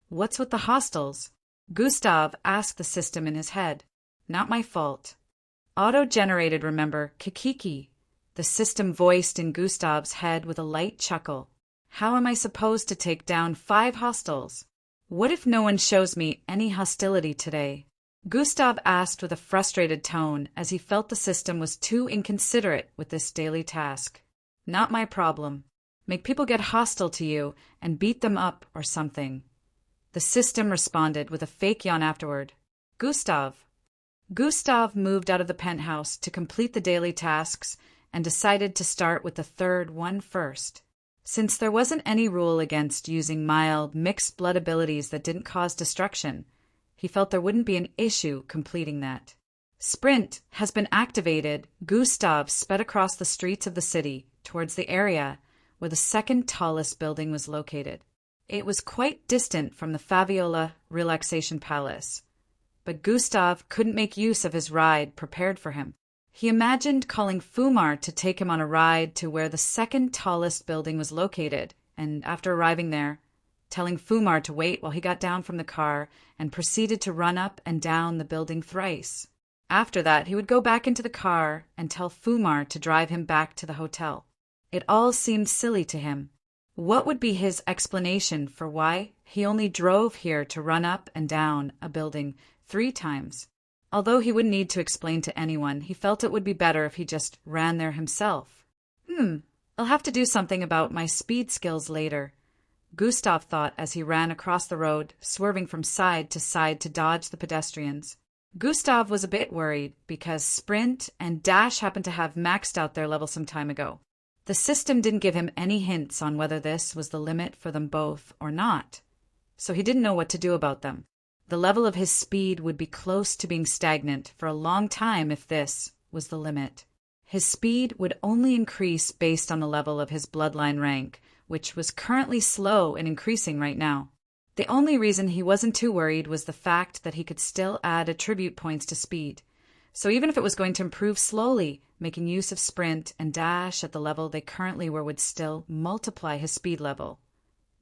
What's with the hostels? Gustav asked the system in his head. Not my fault. Auto-generated, remember, Kikiki. The system voiced in Gustav's head with a light chuckle. How am I supposed to take down 5 hostels? What if no one shows me any hostility today? Gustav asked with a frustrated tone as he felt the system was too inconsiderate with this daily task. Not my problem. Make people get hostile to you and beat them up or something. The system responded with a fake yawn afterward. Gustav. Gustav moved out of the penthouse to complete the daily tasks and decided to start with the third one first. Since there wasn't any rule against using mild, mixed blood abilities that didn't cause destruction, he felt there wouldn't be an issue completing that. Sprint has been activated. Gustav sped across the streets of the city towards the area where the second tallest building was located. It was quite distant from the Faviola Relaxation Palace, but Gustav couldn't make use of his ride prepared for him. He imagined calling Fumar to take him on a ride to where the second tallest building was located, and after arriving there, telling Fumar to wait while he got down from the car and proceeded to run up and down the building thrice. After that, he would go back into the car and tell Fumar to drive him back to the hotel. It all seemed silly to him. What would be his explanation for why he only drove here to run up and down a building 3 times? Although he wouldn't need to explain to anyone, he felt it would be better if he just ran there himself. I'll have to do something about my speed skills later, Gustav thought as he ran across the road, swerving from side to dodge the pedestrians. Gustav was a bit worried because Sprint and Dash happened to have maxed out their level some time ago. The system didn't give him any hints on whether this was the limit for them both or not, so he didn't know what to do about them. The level of his speed would be close to being stagnant for a long time if this was the limit. His speed would only increase based on the level of his bloodline rank, which was currently slow and increasing right now. The only reason he wasn't too worried was the fact that he could still add attribute points to speed. So even if it was going to improve slowly, making use of Sprint and Dash at the level they currently were would still multiply his speed level,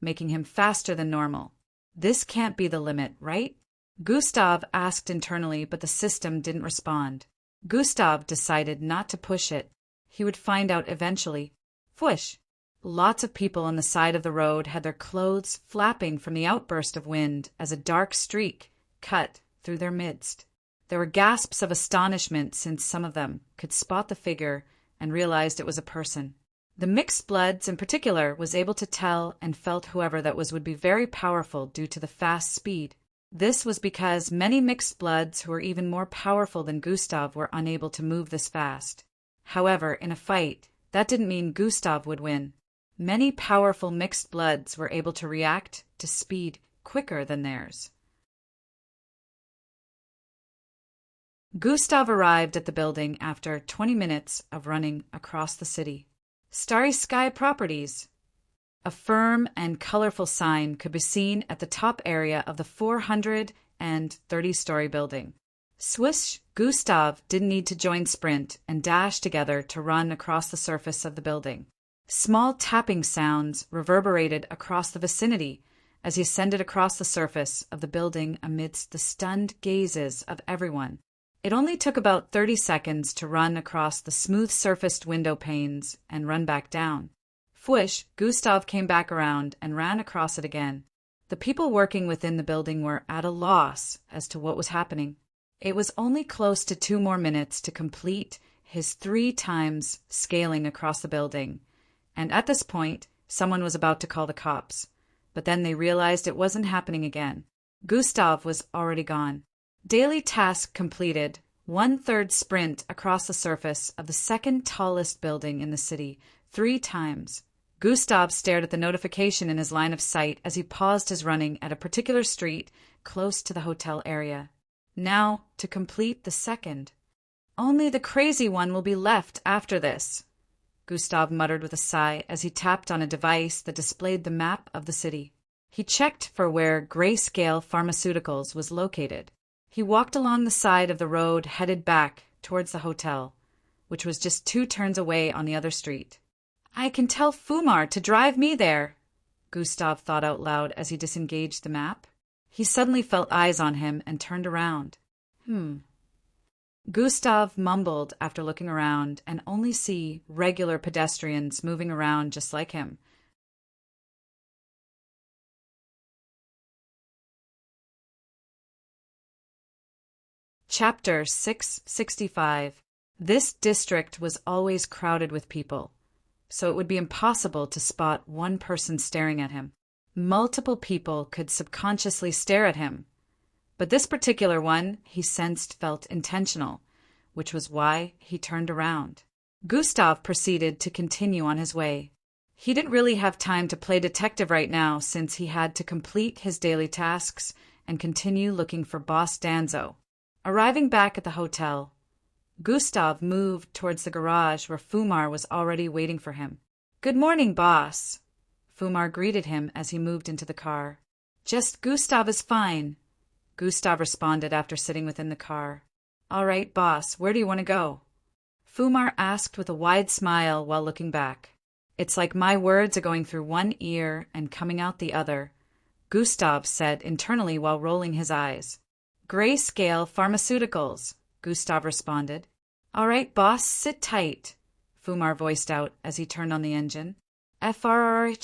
making him faster than normal. This can't be the limit, right? Gustav asked internally, but the system didn't respond. Gustav decided not to push it. He would find out eventually. Whoosh! Lots of people on the side of the road had their clothes flapping from the outburst of wind as a dark streak cut through their midst. There were gasps of astonishment since some of them could spot the figure and realized it was a person. The mixed bloods in particular was able to tell and felt whoever that was would be very powerful due to the fast speed. This was because many mixed bloods who were even more powerful than Gustav were unable to move this fast. However, in a fight, that didn't mean Gustav would win. Many powerful mixed bloods were able to react to speed quicker than theirs. Gustav arrived at the building after 20 minutes of running across the city. Starry Sky Properties. A firm and colorful sign could be seen at the top area of the 430-story building. Swish! Gustav didn't need to join Sprint and Dash together to run across the surface of the building. Small tapping sounds reverberated across the vicinity as he ascended across the surface of the building amidst the stunned gazes of everyone. It only took about 30 seconds to run across the smooth-surfaced window panes and run back down. Fwish! Gustav came back around and ran across it again. The people working within the building were at a loss as to what was happening. It was only close to 2 more minutes to complete his 3 times scaling across the building, and at this point, Someone was about to call the cops, but then they realized it wasn't happening again. Gustav was already gone. Daily task completed. 1/3 sprint across the surface of the second tallest building in the city 3 times. Gustav stared at the notification in his line of sight as he paused his running at a particular street close to the hotel area. Now, to complete the second. Only the crazy one will be left after this, Gustav muttered with a sigh as he tapped on a device that displayed the map of the city. He checked for where Grayscale Pharmaceuticals was located. He walked along the side of the road headed back towards the hotel, which was just 2 turns away on the other street. I can tell Fumar to drive me there, Gustav thought out loud as he disengaged the map. He suddenly felt eyes on him and turned around. Gustav mumbled after looking around and only see regular pedestrians moving around just like him. Chapter 665. This district was always crowded with people, so it would be impossible to spot one person staring at him. Multiple people could subconsciously stare at him, but this particular one he sensed felt intentional, which was why he turned around. Gustav proceeded to continue on his way. He didn't really have time to play detective right now since he had to complete his daily tasks and continue looking for Boss Danzo. Arriving back at the hotel, Gustav moved towards the garage where Fumar was already waiting for him. Good morning, boss. Fumar greeted him as he moved into the car. Just Gustav is fine, Gustav responded after sitting within the car. All right, boss, where do you want to go? Fumar asked with a wide smile while looking back. It's like my words are going through one ear and coming out the other, Gustav said internally while rolling his eyes. Grayscale Pharmaceuticals, Gustav responded. All right, boss, sit tight, Fumar voiced out as he turned on the engine. FRR.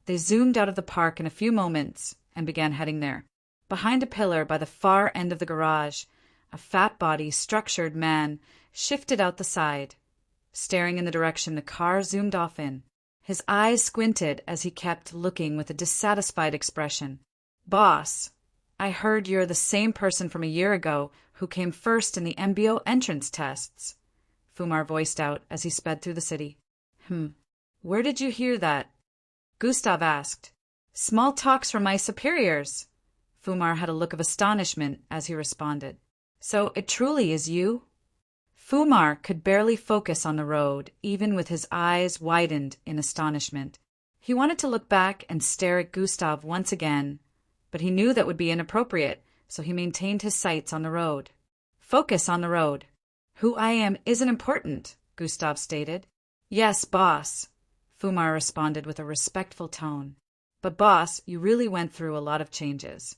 They zoomed out of the park in a few moments and began heading there. Behind a pillar by the far end of the garage, a fat-bodied, structured man shifted out the side, staring in the direction the car zoomed off in. His eyes squinted as he kept looking with a dissatisfied expression. Boss, I heard you're the same person from a year ago who came first in the MBO entrance tests, Fumar voiced out as he sped through the city. Where did you hear that? Gustav asked. Small talks from my superiors. Fumar had a look of astonishment as he responded. So it truly is you? Fumar could barely focus on the road, even with his eyes widened in astonishment. He wanted to look back and stare at Gustav once again, but he knew that would be inappropriate, so he maintained his sights on the road. Focus on the road. Who I am isn't important, Gustav stated. Yes, boss, Fumar responded with a respectful tone. But boss, you really went through a lot of changes.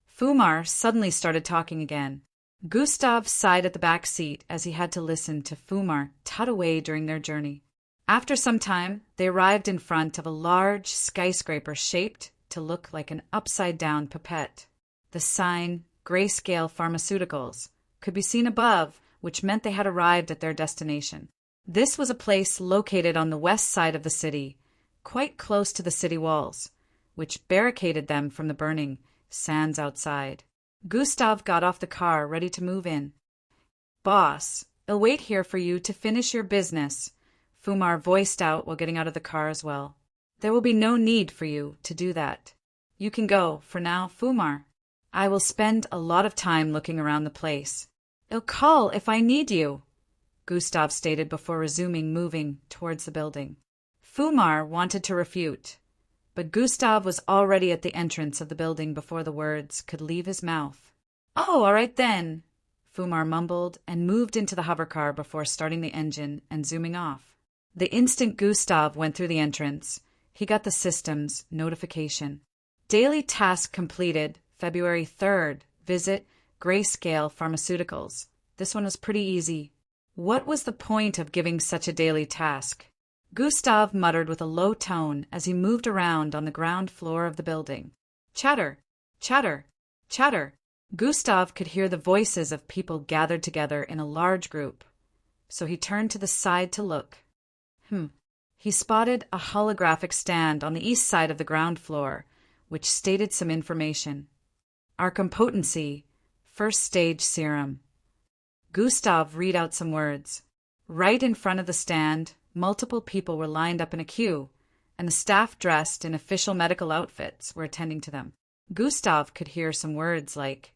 Fumar suddenly started talking again. Gustav sighed at the back seat as he had to listen to Fumar tut away during their journey. After some time, they arrived in front of a large skyscraper shaped to look like an upside-down pipette. The sign, Grayscale Pharmaceuticals, could be seen above, which meant they had arrived at their destination. This was a place located on the west side of the city, quite close to the city walls, which barricaded them from the burning sands outside. Gustav got off the car, ready to move in. Boss, I'll wait here for you to finish your business, Fumar voiced out while getting out of the car as well. There will be no need for you to do that. You can go, for now, Fumar. I will spend a lot of time looking around the place. I'll call if I need you, Gustav stated before resuming moving towards the building. Fumar wanted to refute, but Gustav was already at the entrance of the building before the words could leave his mouth. Oh, all right then, Fumar mumbled and moved into the hovercar before starting the engine and zooming off. The instant Gustav went through the entrance, he got the system's notification. Daily task completed, February 3rd, visit Grayscale Pharmaceuticals. This one was pretty easy. What was the point of giving such a daily task? Gustav muttered with a low tone as he moved around on the ground floor of the building. Chatter, chatter, chatter. Gustav could hear the voices of people gathered together in a large group, so he turned to the side to look. He spotted a holographic stand on the east side of the ground floor, which stated some information. Arkham Potency, First Stage Serum. Gustav read out some words. Right in front of the stand, multiple people were lined up in a queue, and the staff dressed in official medical outfits were attending to them. Gustav could hear some words like,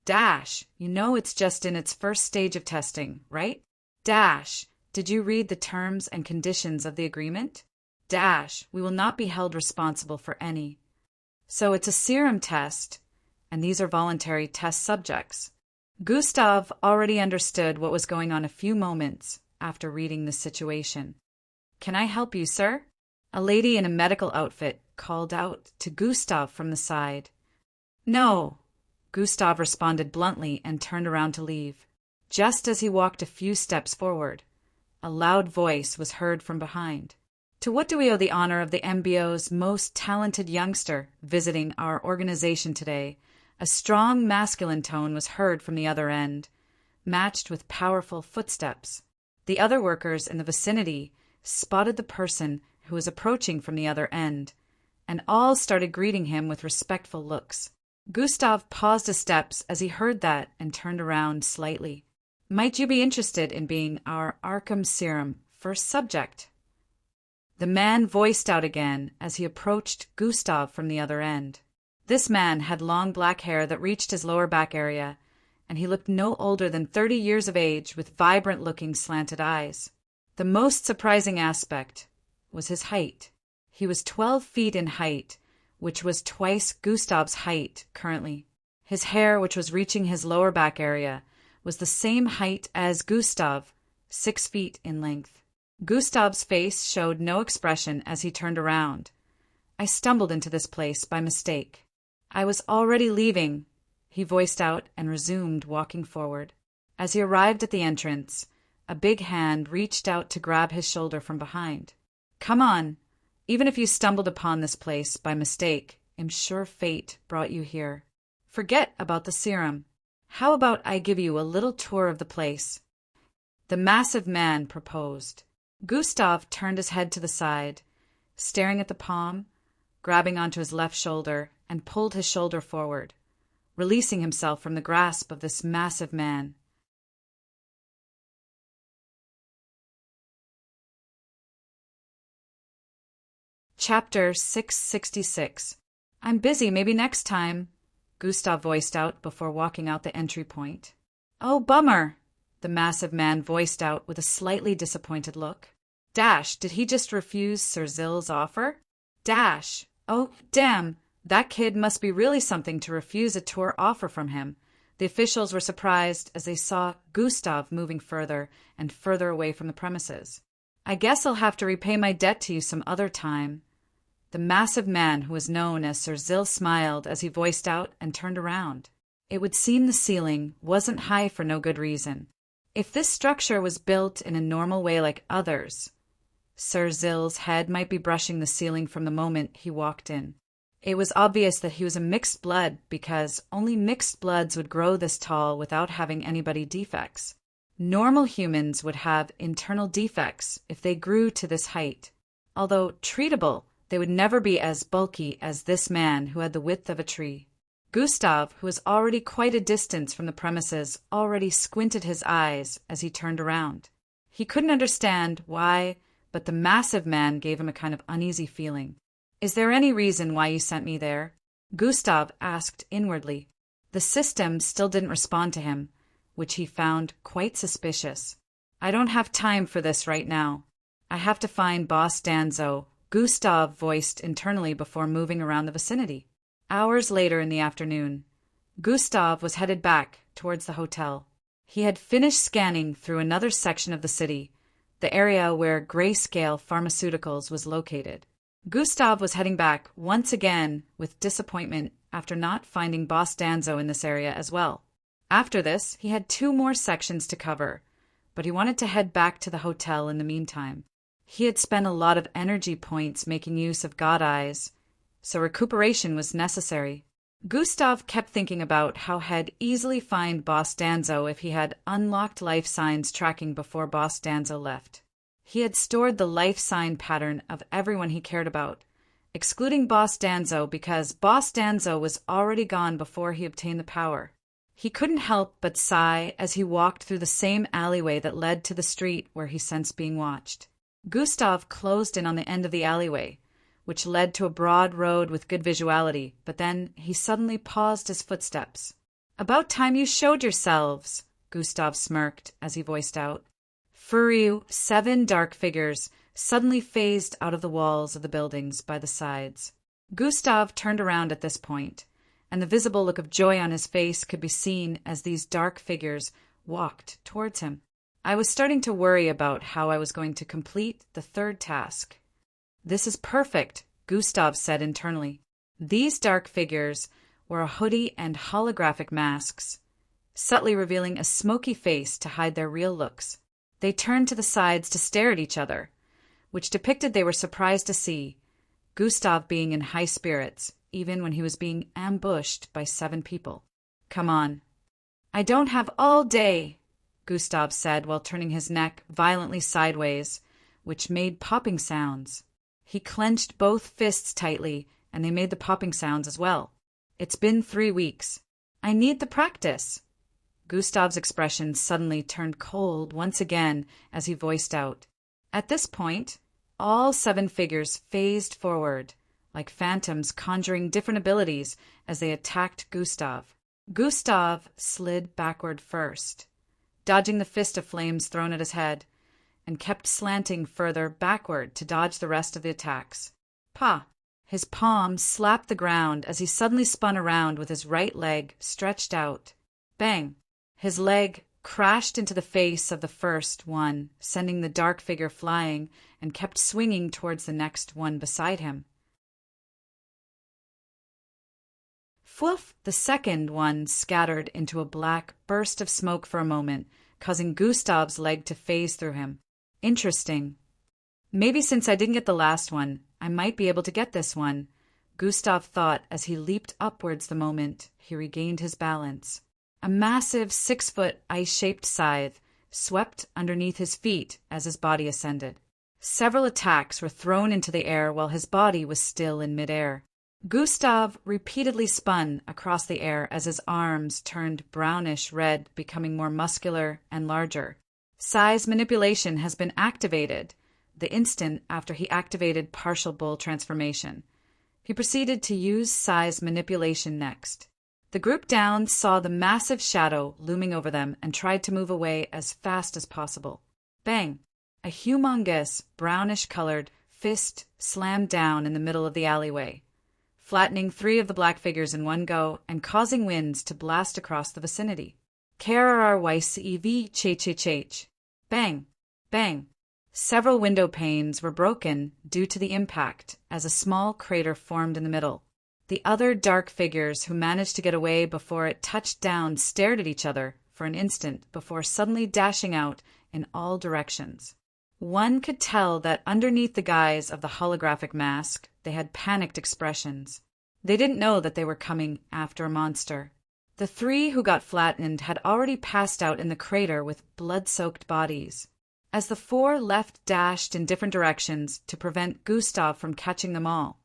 Dash, you know it's just in its first stage of testing, right? Dash, did you read the terms and conditions of the agreement? Dash, we will not be held responsible for any. So it's a serum test, and these are voluntary test subjects. Gustav already understood what was going on a few moments after reading the situation. Can I help you, sir? A lady in a medical outfit called out to Gustav from the side. No, Gustav responded bluntly and turned around to leave. Just as he walked a few steps forward, a loud voice was heard from behind. To what do we owe the honor of the MBO's most talented youngster visiting our organization today? A strong masculine tone was heard from the other end, matched with powerful footsteps. The other workers in the vicinity spotted the person who was approaching from the other end, and all started greeting him with respectful looks. Gustav paused a step as he heard that and turned around slightly. Might you be interested in being our Arkham Serum first subject? The man voiced out again as he approached Gustav from the other end. This man had long black hair that reached his lower back area, and he looked no older than 30 years of age with vibrant-looking slanted eyes. The most surprising aspect was his height. He was 12 feet in height, which was twice Gustav's height currently. His hair, which was reaching his lower back area, was the same height as Gustav, 6 feet in length. Gustav's face showed no expression as he turned around. I stumbled into this place by mistake. I was already leaving, he voiced out and resumed walking forward. As he arrived at the entrance, a big hand reached out to grab his shoulder from behind. Come on. Even if you stumbled upon this place by mistake, I'm sure fate brought you here. Forget about the serum. How about I give you a little tour of the place? The massive man proposed. Gustav turned his head to the side, staring at the palm, grabbing onto his left shoulder, and pulled his shoulder forward, releasing himself from the grasp of this massive man. Chapter 666. I'm busy, maybe next time, Gustav voiced out before walking out the entry point. Oh, bummer, the massive man voiced out with a slightly disappointed look. Dash, did he just refuse Sir Zill's offer? Dash, oh, damn, that kid must be really something to refuse a tour offer from him. The officials were surprised as they saw Gustav moving further and further away from the premises. I guess I'll have to repay my debt to you some other time. The massive man who was known as Sir Zill smiled as he voiced out and turned around. It would seem the ceiling wasn't high for no good reason. If this structure was built in a normal way like others, Sir Zill's head might be brushing the ceiling from the moment he walked in. It was obvious that he was a mixed blood because only mixed bloods would grow this tall without having anybody defects. Normal humans would have internal defects if they grew to this height. Although treatable, they would never be as bulky as this man who had the width of a tree. Gustav, who was already quite a distance from the premises, already squinted his eyes as he turned around. He couldn't understand why, but the massive man gave him a kind of uneasy feeling. Is there any reason why you sent me there? Gustav asked inwardly. The system still didn't respond to him, which he found quite suspicious. I don't have time for this right now. I have to find Boss Danzo, Gustav voiced internally before moving around the vicinity. Hours later in the afternoon, Gustav was headed back towards the hotel. He had finished scanning through another section of the city, the area where Grayscale Pharmaceuticals was located. Gustav was heading back once again with disappointment after not finding Boss Danzo in this area as well. After this, he had 2 more sections to cover, but he wanted to head back to the hotel in the meantime. He had spent a lot of energy points making use of God Eyes, so recuperation was necessary. Gustav kept thinking about how he'd easily find Boss Danzo if he had unlocked life signs tracking before Boss Danzo left. He had stored the life sign pattern of everyone he cared about, excluding Boss Danzo because Boss Danzo was already gone before he obtained the power. He couldn't help but sigh as he walked through the same alleyway that led to the street where he sensed being watched. Gustav closed in on the end of the alleyway, which led to a broad road with good visuality, but then he suddenly paused his footsteps. "About time you showed yourselves," Gustav smirked as he voiced out. For you, 7 dark figures suddenly phased out of the walls of the buildings by the sides. Gustav turned around at this point, and the visible look of joy on his face could be seen as these dark figures walked towards him. I was starting to worry about how I was going to complete the 3rd task. "This is perfect," Gustav said internally. These dark figures wore a hoodie and holographic masks, subtly revealing a smoky face to hide their real looks. They turned to the sides to stare at each other, which depicted they were surprised to see Gustav being in high spirits, even when he was being ambushed by 7 people. "Come on." "I don't have all day," Gustav said while turning his neck violently sideways, which made popping sounds. He clenched both fists tightly, and they made the popping sounds as well. "It's been 3 weeks. I need the practice." Gustav's expression suddenly turned cold once again as he voiced out. At this point, all 7 figures phased forward, like phantoms conjuring different abilities as they attacked Gustav. Gustav slid backward first, dodging the fist of flames thrown at his head, and kept slanting further backward to dodge the rest of the attacks. "Pah!" His palm slapped the ground as he suddenly spun around with his right leg stretched out. Bang! His leg crashed into the face of the first one, sending the dark figure flying, and kept swinging towards the next one beside him. Fluff! The second one scattered into a black burst of smoke for a moment, causing Gustav's leg to phase through him. Interesting. Maybe since I didn't get the last one, I might be able to get this one, Gustav thought as he leaped upwards the moment he regained his balance. A massive 6-foot ice-shaped scythe swept underneath his feet as his body ascended. Several attacks were thrown into the air while his body was still in midair. Gustav repeatedly spun across the air as his arms turned brownish-red, becoming more muscular and larger. Size manipulation has been activated the instant after he activated partial bull transformation. He proceeded to use size manipulation next. The group down saw the massive shadow looming over them and tried to move away as fast as possible. Bang! A humongous, brownish-colored fist slammed down in the middle of the alleyway, flattening 3 of the black figures in one go and causing winds to blast across the vicinity. KRRYCEV. Bang! Bang! Several window panes were broken due to the impact as a small crater formed in the middle. The other dark figures who managed to get away before it touched down stared at each other for an instant before suddenly dashing out in all directions. One could tell that underneath the guise of the holographic mask, they had panicked expressions. They didn't know that they were coming after a monster. The 3 who got flattened had already passed out in the crater with blood-soaked bodies. As the 4 left dashed in different directions to prevent Gustav from catching them all,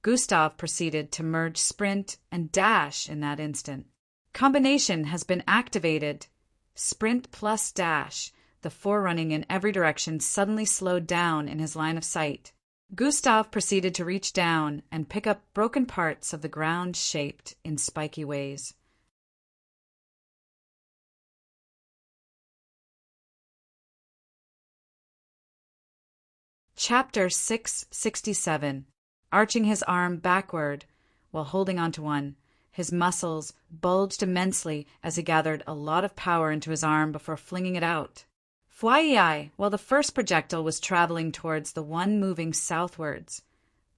Gustav proceeded to merge sprint and dash in that instant. Combination has been activated. Sprint plus dash, the 4 running in every direction suddenly slowed down in his line of sight. Gustav proceeded to reach down and pick up broken parts of the ground shaped in spiky ways. Chapter 667. Arching his arm backward while holding onto one, his muscles bulged immensely as he gathered a lot of power into his arm before flinging it out. Fwai! While the first projectile was traveling towards the one moving southwards,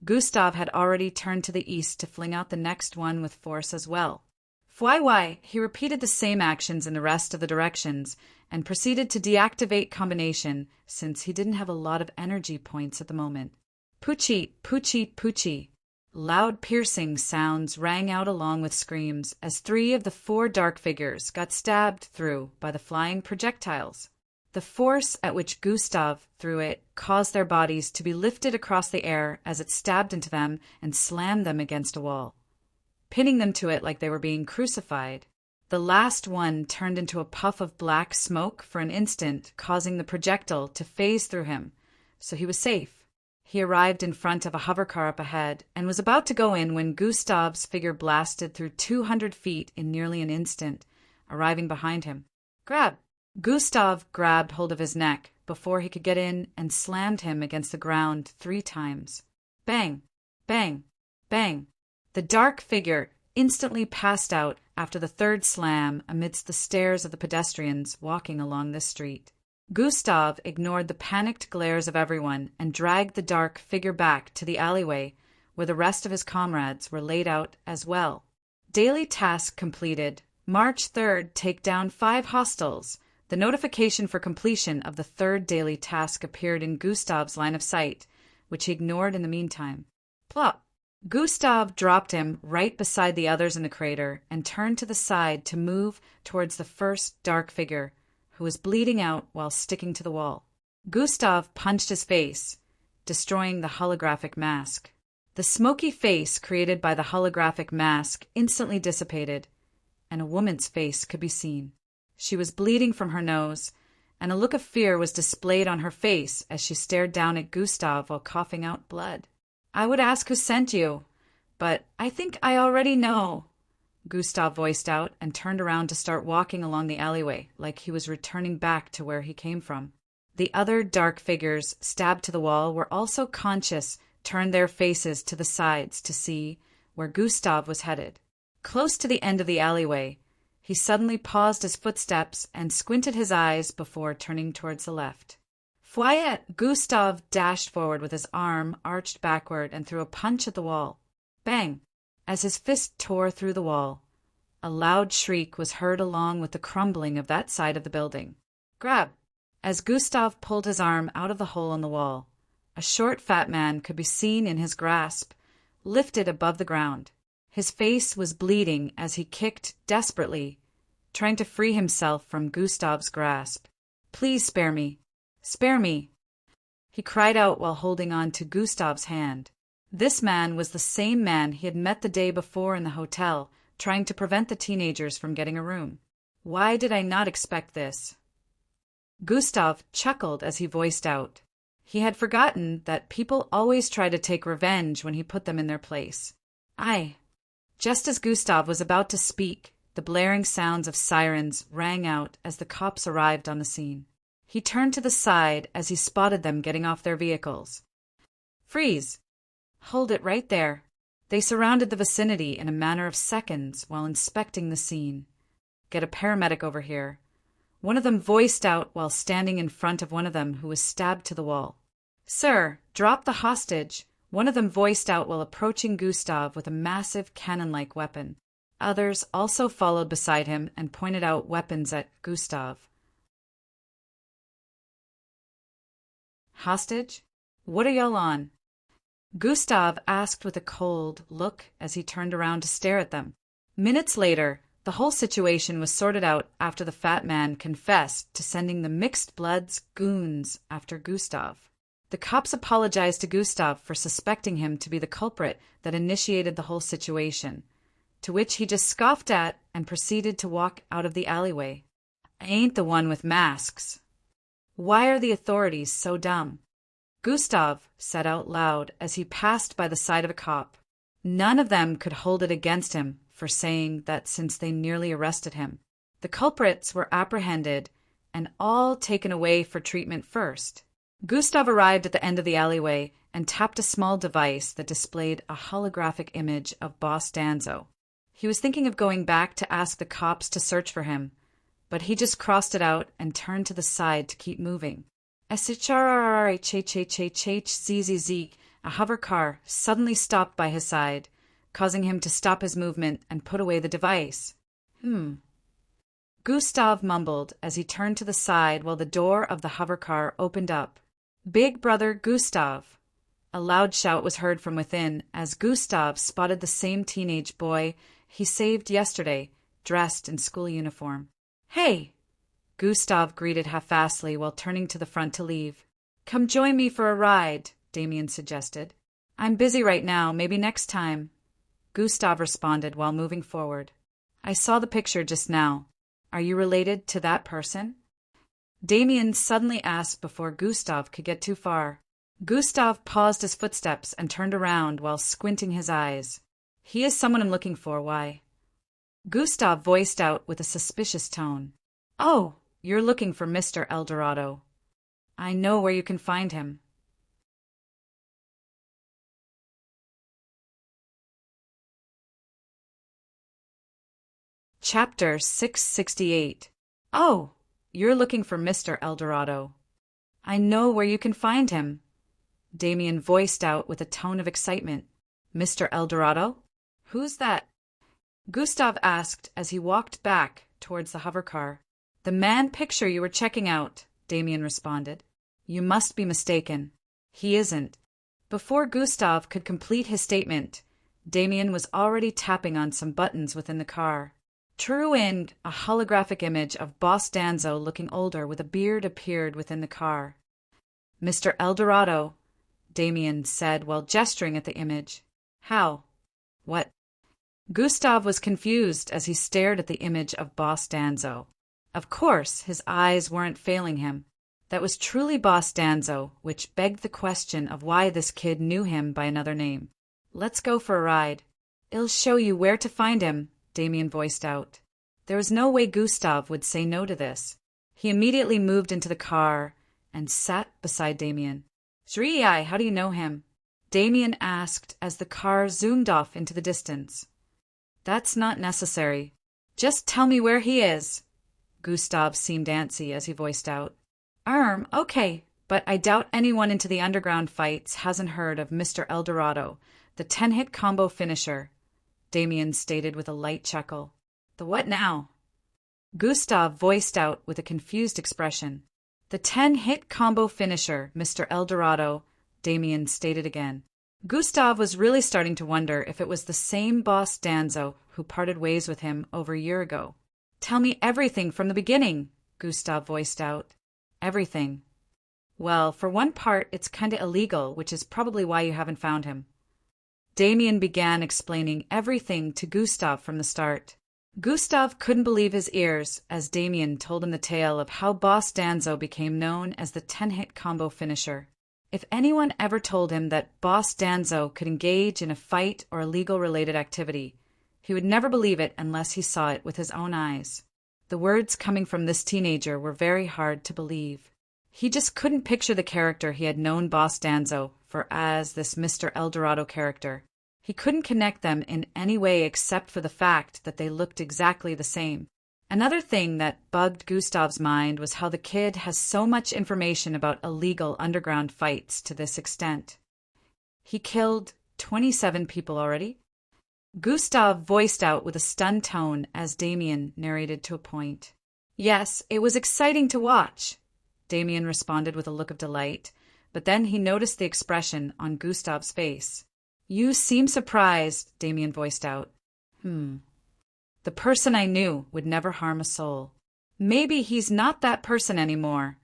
Gustav had already turned to the east to fling out the next one with force as well. Fwai! He repeated the same actions in the rest of the directions and proceeded to deactivate combination since he didn't have a lot of energy points at the moment. Poochie, Poochie, Poochie. loud piercing sounds rang out along with screams as 3 of the 4 dark figures got stabbed through by the flying projectiles. The force at which Gustav threw it caused their bodies to be lifted across the air as it stabbed into them and slammed them against a wall, pinning them to it like they were being crucified. The last one turned into a puff of black smoke for an instant, causing the projectile to phase through him, so he was safe. He arrived in front of a hovercar up ahead and was about to go in when Gustav's figure blasted through 200 feet in nearly an instant, arriving behind him. Grab! Gustav grabbed hold of his neck before he could get in and slammed him against the ground 3 times. Bang! Bang! Bang! The dark figure instantly passed out after the 3rd slam amidst the stares of the pedestrians walking along the street. Gustav ignored the panicked glares of everyone and dragged the dark figure back to the alleyway where the rest of his comrades were laid out as well. Daily task completed. March 3rd, take down 5 hostiles. The notification for completion of the 3rd daily task appeared in Gustav's line of sight, which he ignored in the meantime. Plop! Gustav dropped him right beside the others in the crater and turned to the side to move towards the first dark figure, who was bleeding out while sticking to the wall. Gustav punched his face, destroying the holographic mask. The smoky face created by the holographic mask instantly dissipated, and a woman's face could be seen. She was bleeding from her nose, and a look of fear was displayed on her face as she stared down at Gustav while coughing out blood. I would ask who sent you, but I think I already know, Gustav voiced out and turned around to start walking along the alleyway like he was returning back to where he came from. The other dark figures stabbed to the wall were also conscious, turned their faces to the sides to see where Gustav was headed. Close to the end of the alleyway, he suddenly paused his footsteps and squinted his eyes before turning towards the left. Fouillet! Gustav dashed forward with his arm arched backward and threw a punch at the wall. Bang! As his fist tore through the wall, a loud shriek was heard along with the crumbling of that side of the building. Grab! As Gustav pulled his arm out of the hole in the wall, a short, fat man could be seen in his grasp, lifted above the ground. His face was bleeding as he kicked desperately, trying to free himself from Gustav's grasp. Please spare me. Spare me, he cried out while holding on to Gustav's hand. This man was the same man he had met the day before in the hotel, trying to prevent the teenagers from getting a room. Why did I not expect this? Gustav chuckled as he voiced out. He had forgotten that people always try to take revenge when he put them in their place. Just as Gustav was about to speak, the blaring sounds of sirens rang out as the cops arrived on the scene. He turned to the side as he spotted them getting off their vehicles. Freeze! Hold it right there. They surrounded the vicinity in a matter of seconds while inspecting the scene. Get a paramedic over here. One of them voiced out while standing in front of one of them who was stabbed to the wall. Sir, drop the hostage. One of them voiced out while approaching Gustav with a massive cannon-like weapon. Others also followed beside him and pointed out weapons at Gustav. Hostage? What are y'all on? Gustav asked with a cold look as he turned around to stare at them. Minutes later, the whole situation was sorted out after the fat man confessed to sending the mixed bloods goons after Gustav. The cops apologized to Gustav for suspecting him to be the culprit that initiated the whole situation, to which he just scoffed at and proceeded to walk out of the alleyway. I ain't the one with masks. Why are the authorities so dumb? Gustav said out loud as he passed by the side of a cop. None of them could hold it against him for saying that since they nearly arrested him. The culprits were apprehended and all taken away for treatment first. Gustav arrived at the end of the alleyway and tapped a small device that displayed a holographic image of Boss Danzo. He was thinking of going back to ask the cops to search for him, but he just crossed it out and turned to the side to keep moving. A hover car suddenly stopped by his side, causing him to stop his movement and put away the device. Gustav mumbled as he turned to the side while the door of the hover car opened up. Big Brother Gustav. A loud shout was heard from within as Gustav spotted the same teenage boy he saved yesterday, dressed in school uniform. "Hey!" Gustav greeted half-fastly while turning to the front to leave. "Come join me for a ride," Damien suggested. "I'm busy right now, maybe next time," Gustav responded while moving forward. "I saw the picture just now. Are you related to that person?" Damien suddenly asked before Gustav could get too far. Gustav paused his footsteps and turned around while squinting his eyes. "He is someone I'm looking for, why?" Gustav voiced out with a suspicious tone. "Oh, you're looking for Mr. Eldorado. I know where you can find him." Chapter 668. "Oh, you're looking for Mr. Eldorado. I know where you can find him," Damien voiced out with a tone of excitement. "Mr. Eldorado? Who's that?" Gustav asked as he walked back towards the hovercar. "The man picture you were checking out," Damien responded. "You must be mistaken. He isn't." Before Gustav could complete his statement, Damien was already tapping on some buttons within the car. True in a holographic image of Boss Danzo looking older with a beard appeared within the car. "Mr. Eldorado," Damien said while gesturing at the image. "How? What?" Gustav was confused as he stared at the image of Boss Danzo. Of course, his eyes weren't failing him. That was truly Boss Danzo, which begged the question of why this kid knew him by another name. "Let's go for a ride. I'll show you where to find him," Damien voiced out. There was no way Gustav would say no to this. He immediately moved into the car and sat beside Damien. "Shrei, how do you know him?" Damien asked as the car zoomed off into the distance. "That's not necessary. Just tell me where he is." Gustav seemed antsy as he voiced out. Okay, but I doubt anyone into the underground fights hasn't heard of Mr. Eldorado, the 10-hit combo finisher," Damien stated with a light chuckle. "The what now?" Gustav voiced out with a confused expression. "The 10-hit combo finisher, Mr. Eldorado," Damien stated again. Gustav was really starting to wonder if it was the same Boss Danzo who parted ways with him over a year ago. "Tell me everything from the beginning," Gustav voiced out. "Everything. Well, for one part, it's kinda illegal, which is probably why you haven't found him." Damien began explaining everything to Gustav from the start. Gustav couldn't believe his ears as Damien told him the tale of how Boss Danzo became known as the 10-hit combo finisher. If anyone ever told him that Boss Danzo could engage in a fight or illegal-related activity, he would never believe it unless he saw it with his own eyes. The words coming from this teenager were very hard to believe. He just couldn't picture the character he had known Boss Danzo for as this Mr. Eldorado character. He couldn't connect them in any way except for the fact that they looked exactly the same. Another thing that bugged Gustav's mind was how the kid has so much information about illegal underground fights to this extent. He killed 27 people already? Gustav voiced out with a stunned tone as Damien narrated to a point. "Yes, it was exciting to watch," Damien responded with a look of delight, but then he noticed the expression on Gustav's face. "You seem surprised," Damien voiced out. The person I knew would never harm a soul. Maybe he's not that person anymore,"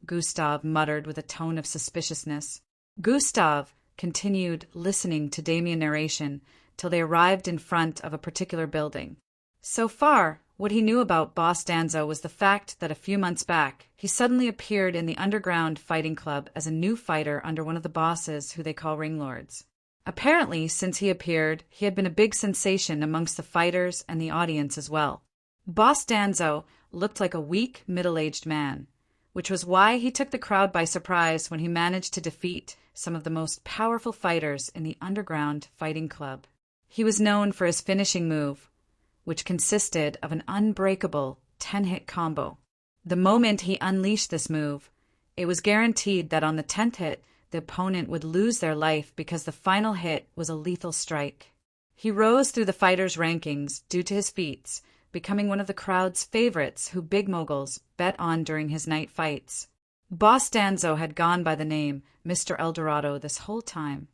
Gustav muttered with a tone of suspiciousness. Gustav continued listening to Damien's narration till they arrived in front of a particular building. So far, what he knew about Boss Danzo was the fact that a few months back, he suddenly appeared in the underground fighting club as a new fighter under one of the bosses who they call ringlords. Apparently, since he appeared, he had been a big sensation amongst the fighters and the audience as well. Boss Danzo looked like a weak, middle-aged man, which was why he took the crowd by surprise when he managed to defeat some of the most powerful fighters in the underground fighting club. He was known for his finishing move, which consisted of an unbreakable 10-hit combo. The moment he unleashed this move, it was guaranteed that on the 10th hit, the opponent would lose their life because the final hit was a lethal strike. He rose through the fighters' rankings due to his feats, becoming one of the crowd's favorites who big moguls bet on during his night fights. Boss Danzo had gone by the name Mr. Eldorado this whole time.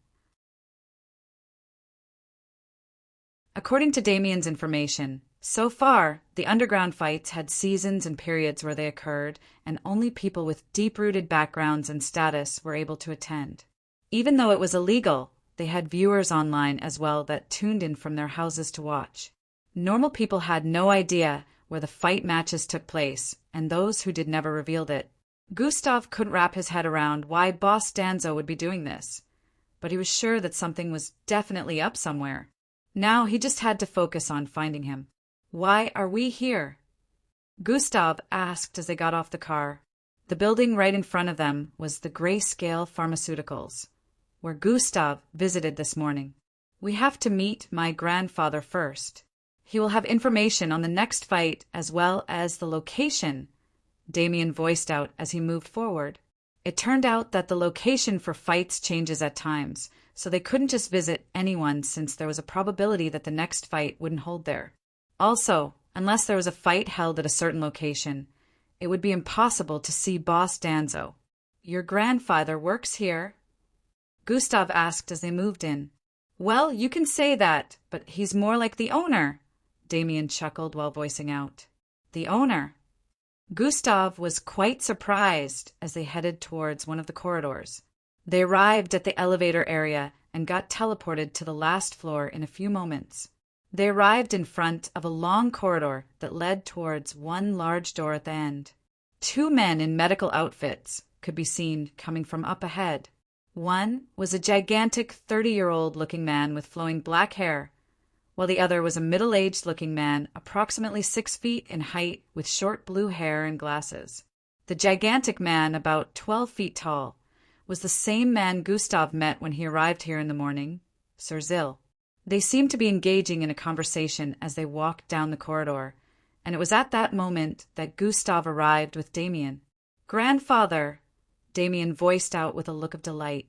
According to Damien's information, so far, the underground fights had seasons and periods where they occurred, and only people with deep-rooted backgrounds and status were able to attend. Even though it was illegal, they had viewers online as well that tuned in from their houses to watch. Normal people had no idea where the fight matches took place, and those who did never revealed it. Gustav couldn't wrap his head around why Boss Danzo would be doing this, but he was sure that something was definitely up somewhere. Now he just had to focus on finding him. "Why are we here?" Gustav asked as they got off the car. The building right in front of them was the Grayscale Pharmaceuticals, where Gustav visited this morning. "We have to meet my grandfather first. He will have information on the next fight as well as the location," Damien voiced out as he moved forward. It turned out that the location for fights changes at times, so they couldn't just visit anyone since there was a probability that the next fight wouldn't hold there. Also, unless there was a fight held at a certain location, it would be impossible to see Boss Danzo. "Your grandfather works here?" Gustav asked as they moved in. "Well, you can say that, but he's more like the owner," Damien chuckled while voicing out. "The owner?" Gustav was quite surprised as they headed towards one of the corridors. They arrived at the elevator area and got teleported to the last floor in a few moments. They arrived in front of a long corridor that led towards one large door at the end. Two men in medical outfits could be seen coming from up ahead. One was a gigantic 30-year-old looking man with flowing black hair, while the other was a middle-aged looking man approximately 6 feet in height with short blue hair and glasses. The gigantic man, about 12 feet tall, was the same man Gustav met when he arrived here in the morning, Sir Zil. They seemed to be engaging in a conversation as they walked down the corridor, and it was at that moment that Gustav arrived with Damien. "Grandfather," Damien voiced out with a look of delight.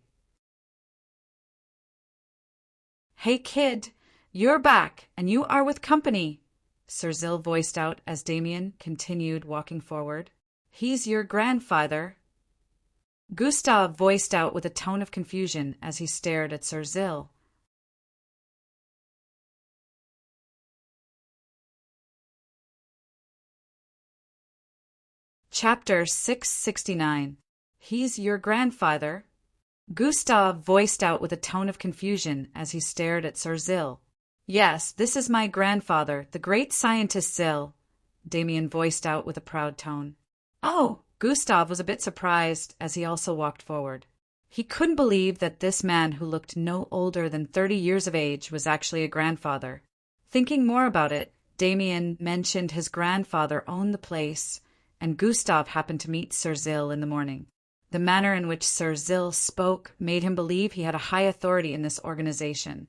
"Hey kid, you're back, and you are with company," Sir Zil voiced out as Damien continued walking forward. "He's your grandfather." Gustav voiced out with a tone of confusion as he stared at Sir Zil. Chapter 669. He's your grandfather. Gustav voiced out with a tone of confusion as he stared at Sir Zil. "Yes, this is my grandfather, the great scientist Zil," Damien voiced out with a proud tone. "Oh!" Gustav was a bit surprised as he also walked forward. He couldn't believe that this man who looked no older than 30 years of age was actually a grandfather. Thinking more about it, Damien mentioned his grandfather owned the place, and Gustav happened to meet Sir Zil in the morning. The manner in which Sir Zil spoke made him believe he had a high authority in this organization,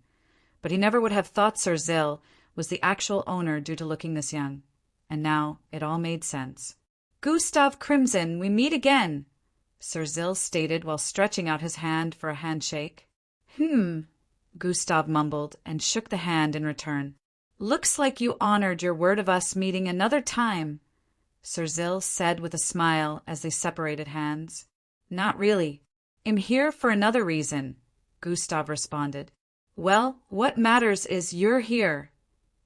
but he never would have thought Sir Zil was the actual owner due to looking this young. And now it all made sense. "Gustav Crimson, we meet again," Sir Zil stated while stretching out his hand for a handshake. Gustav mumbled and shook the hand in return. "Looks like you honored your word of us meeting another time," Sir Zil said with a smile as they separated hands. "Not really. I'm here for another reason," Gustav responded. "Well, what matters is you're here,"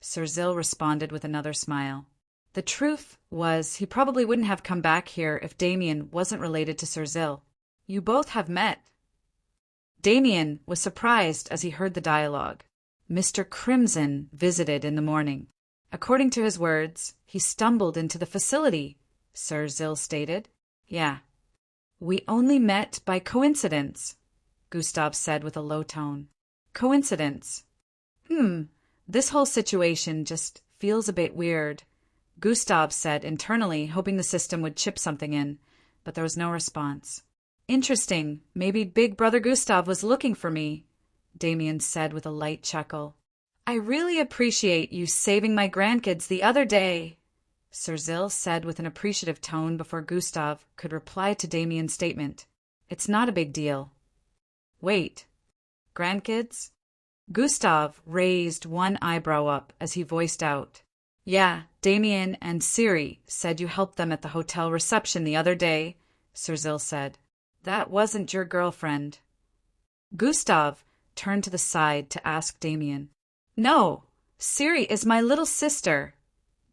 Sir Zil responded with another smile. The truth was he probably wouldn't have come back here if Damien wasn't related to Sir Zil. "You both have met." Damien was surprised as he heard the dialogue. Mr. Crimson visited in the morning. According to his words, he stumbled into the facility, Sir Zil stated. "Yeah. We only met by coincidence," Gustav said with a low tone. "Coincidence? This whole situation just feels a bit weird," Gustav said internally, hoping the system would chip something in, but there was no response. "Interesting. Maybe Big Brother Gustav was looking for me," Damien said with a light chuckle. "I really appreciate you saving my grandkids the other day," Sir Zil said with an appreciative tone before Gustav could reply to Damien's statement. "It's not a big deal." "Wait. Grandkids?" Gustav raised one eyebrow up as he voiced out. "Yeah, Damien and Siri said you helped them at the hotel reception the other day, Sergil said. That wasn't your girlfriend. Gustav turned to the side to ask Damien. No, Siri is my little sister,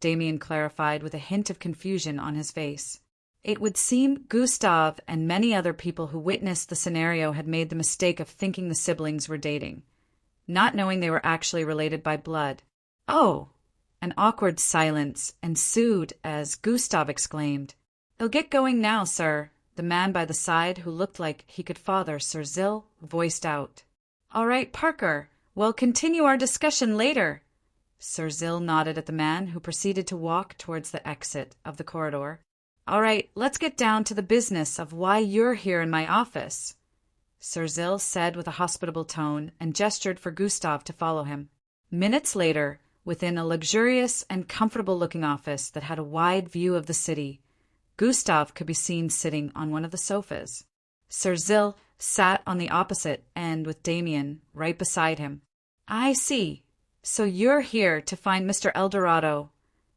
Damien clarified with a hint of confusion on his face. It would seem Gustav and many other people who witnessed the scenario had made the mistake of thinking the siblings were dating, not knowing they were actually related by blood. Oh! An awkward silence ensued as Gustav exclaimed, "I'll get going now, sir," the man by the side who looked like he could father Sergil voiced out. "All right, Parker, we'll continue our discussion later." Sergil nodded at the man who proceeded to walk towards the exit of the corridor. "All right, let's get down to the business of why you're here in my office," Sergil said with a hospitable tone and gestured for Gustav to follow him. Minutes later, within a luxurious and comfortable-looking office that had a wide view of the city, Gustav could be seen sitting on one of the sofas. Sergil sat on the opposite end with Damien right beside him. "I see. So you're here to find Mr. Eldorado,"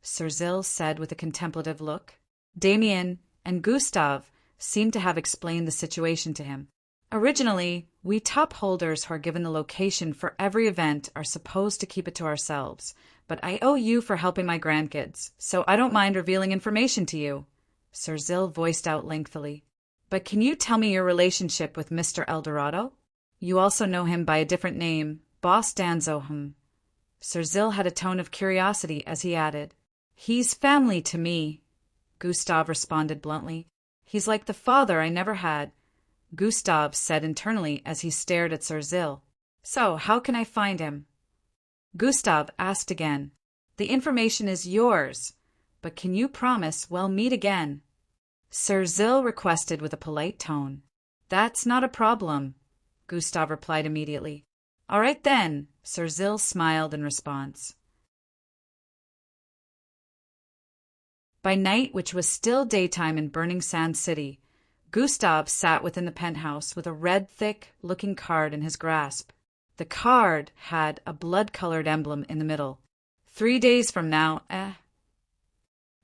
Sergil said with a contemplative look. Damien and Gustav seemed to have explained the situation to him. "Originally, we top holders who are given the location for every event are supposed to keep it to ourselves, but I owe you for helping my grandkids, so I don't mind revealing information to you," Sergil voiced out lengthily. "But can you tell me your relationship with Mr. Eldorado? You also know him by a different name, Boss Danzo." Sergil had a tone of curiosity as he added, "He's family to me," Gustav responded bluntly. "He's like the father I never had," Gustav said internally as he stared at Sergil. "So, how can I find him?" Gustav asked again. "The information is yours, but can you promise we'll meet again?" Sergil requested with a polite tone. "That's not a problem," Gustav replied immediately. "All right then," Sergil smiled in response. By night, which was still daytime in Burning Sand City, Gustav sat within the penthouse with a red, thick-looking card in his grasp. The card had a blood-colored emblem in the middle. 3 days from now,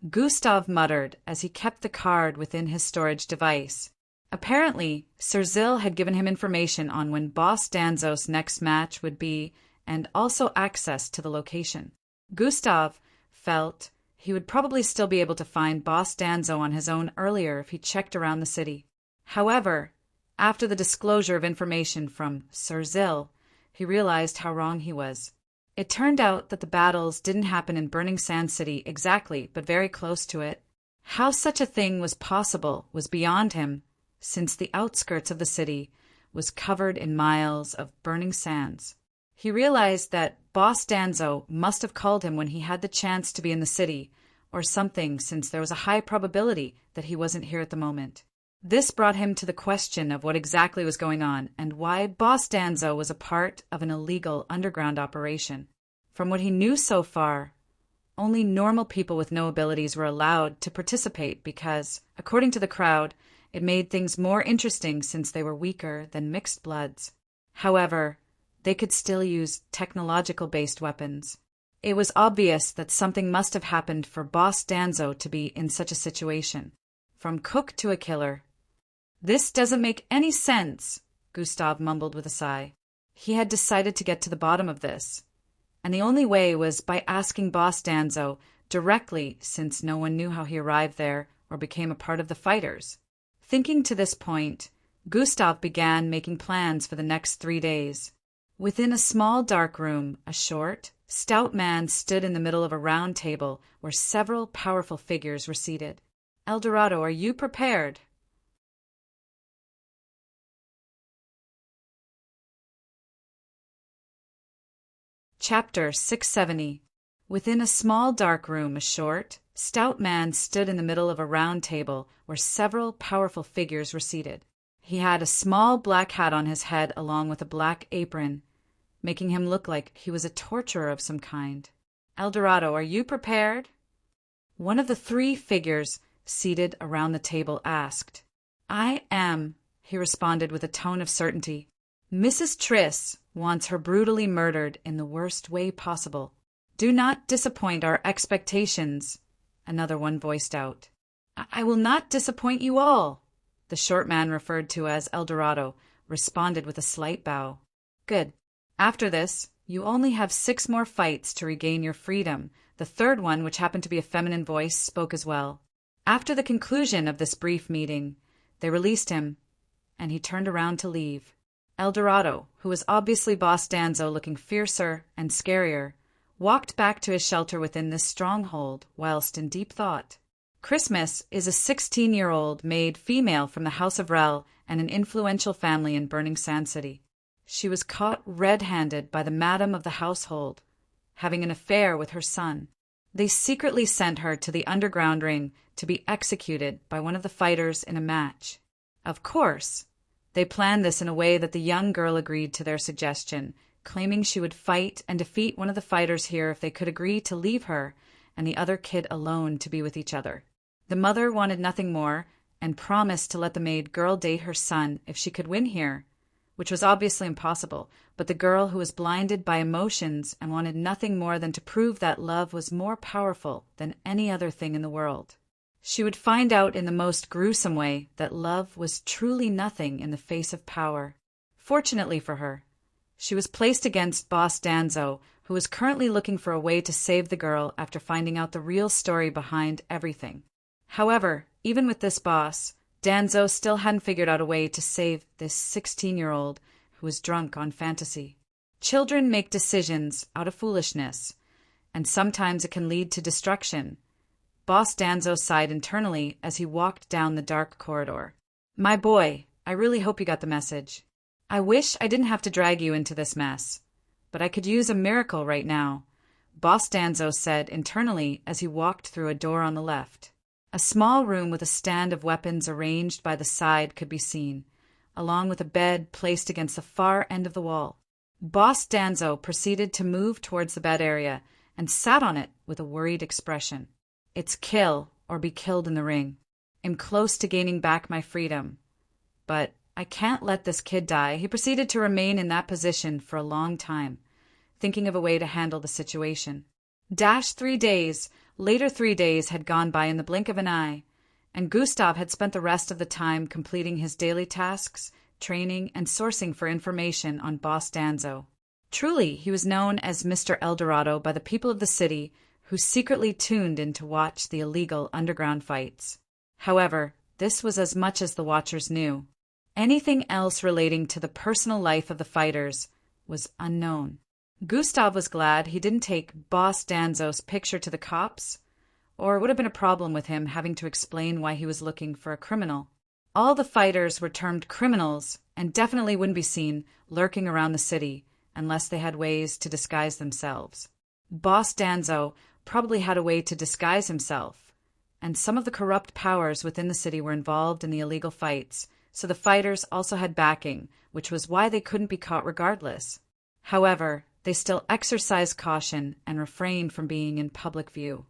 Gustav muttered as he kept the card within his storage device. Apparently, Sergil had given him information on when Boss Danzo's next match would be and also access to the location. Gustav felt he would probably still be able to find Boss Danzo on his own earlier if he checked around the city. However, after the disclosure of information from Sergil, he realized how wrong he was. It turned out that the battles didn't happen in Burning Sand City exactly, but very close to it. How such a thing was possible was beyond him, since the outskirts of the city was covered in miles of burning sands. He realized that Boss Danzo must have called him when he had the chance to be in the city, or something, since there was a high probability that he wasn't here at the moment. This brought him to the question of what exactly was going on and why Boss Danzo was a part of an illegal underground operation. From what he knew so far, only normal people with no abilities were allowed to participate because, according to the crowd, it made things more interesting since they were weaker than mixed bloods. However, they could still use technological-based weapons. It was obvious that something must have happened for Boss Danzo to be in such a situation. From cook to a killer. "This doesn't make any sense," Gustav mumbled with a sigh. He had decided to get to the bottom of this, and the only way was by asking Boss Danzo directly, since no one knew how he arrived there or became a part of the fighters. Thinking to this point, Gustav began making plans for the next 3 days. Within a small dark room, a short, stout man stood in the middle of a round table where several powerful figures were seated. "Eldorado, are you prepared?" Chapter 670. Within a small dark room, a short, stout man stood in the middle of a round table where several powerful figures were seated. He had a small black hat on his head along with a black apron, making him look like he was a torturer of some kind. "Eldorado, are you prepared?" One of the 3 figures seated around the table asked. "I am," he responded with a tone of certainty. "Mrs. Triss wants her brutally murdered in the worst way possible. Do not disappoint our expectations," another one voiced out. I will not disappoint you all," The short man, referred to as El Dorado, responded with a slight bow. Good. After this, you only have 6 more fights to regain your freedom. The third one, which happened to be a feminine voice, spoke as well. After the conclusion of this brief meeting, they released him, and he turned around to leave. El Dorado, who was obviously Boss Danzo looking fiercer and scarier, walked back to his shelter within this stronghold whilst in deep thought. Christmas is a 16-year-old made female from the House of Rel and an influential family in Burning Sand City. She was caught red-handed by the madam of the household, having an affair with her son. They secretly sent her to the underground ring to be executed by one of the fighters in a match. Of course, they planned this in a way that the young girl agreed to their suggestion, claiming she would fight and defeat one of the fighters here if they could agree to leave her and the other kid alone to be with each other. The mother wanted nothing more and promised to let the maid girl date her son if she could win here, which was obviously impossible, but the girl, who was blinded by emotions and wanted nothing more than to prove that love was more powerful than any other thing in the world. She would find out in the most gruesome way that love was truly nothing in the face of power. Fortunately for her, she was placed against Boss Danzo, who was currently looking for a way to save the girl after finding out the real story behind everything. However, even with this boss, Danzo still hadn't figured out a way to save this 16-year-old who was drunk on fantasy. Children make decisions out of foolishness, and sometimes it can lead to destruction. Boss Danzo sighed internally as he walked down the dark corridor. My boy, I really hope you got the message. I wish I didn't have to drag you into this mess, but I could use a miracle right now, Boss Danzo said internally as he walked through a door on the left. A small room with a stand of weapons arranged by the side could be seen, along with a bed placed against the far end of the wall. Boss Danzo proceeded to move towards the bed area and sat on it with a worried expression. It's kill or be killed in the ring. I'm close to gaining back my freedom, but I can't let this kid die. He proceeded to remain in that position for a long time, thinking of a way to handle the situation. 3 days, later 3 days had gone by in the blink of an eye, and Gustav had spent the rest of the time completing his daily tasks, training, and sourcing for information on Boss Danzo. Truly, he was known as Mr. El Dorado by the people of the city, who secretly tuned in to watch the illegal underground fights. However, this was as much as the watchers knew. Anything else relating to the personal life of the fighters was unknown. Gustav was glad he didn't take Boss Danzo's picture to the cops, or it would have been a problem with him having to explain why he was looking for a criminal. All the fighters were termed criminals and definitely wouldn't be seen lurking around the city unless they had ways to disguise themselves. Boss Danzo probably had a way to disguise himself, and some of the corrupt powers within the city were involved in the illegal fights, so the fighters also had backing, which was why they couldn't be caught regardless. However, they still exercised caution and refrained from being in public view.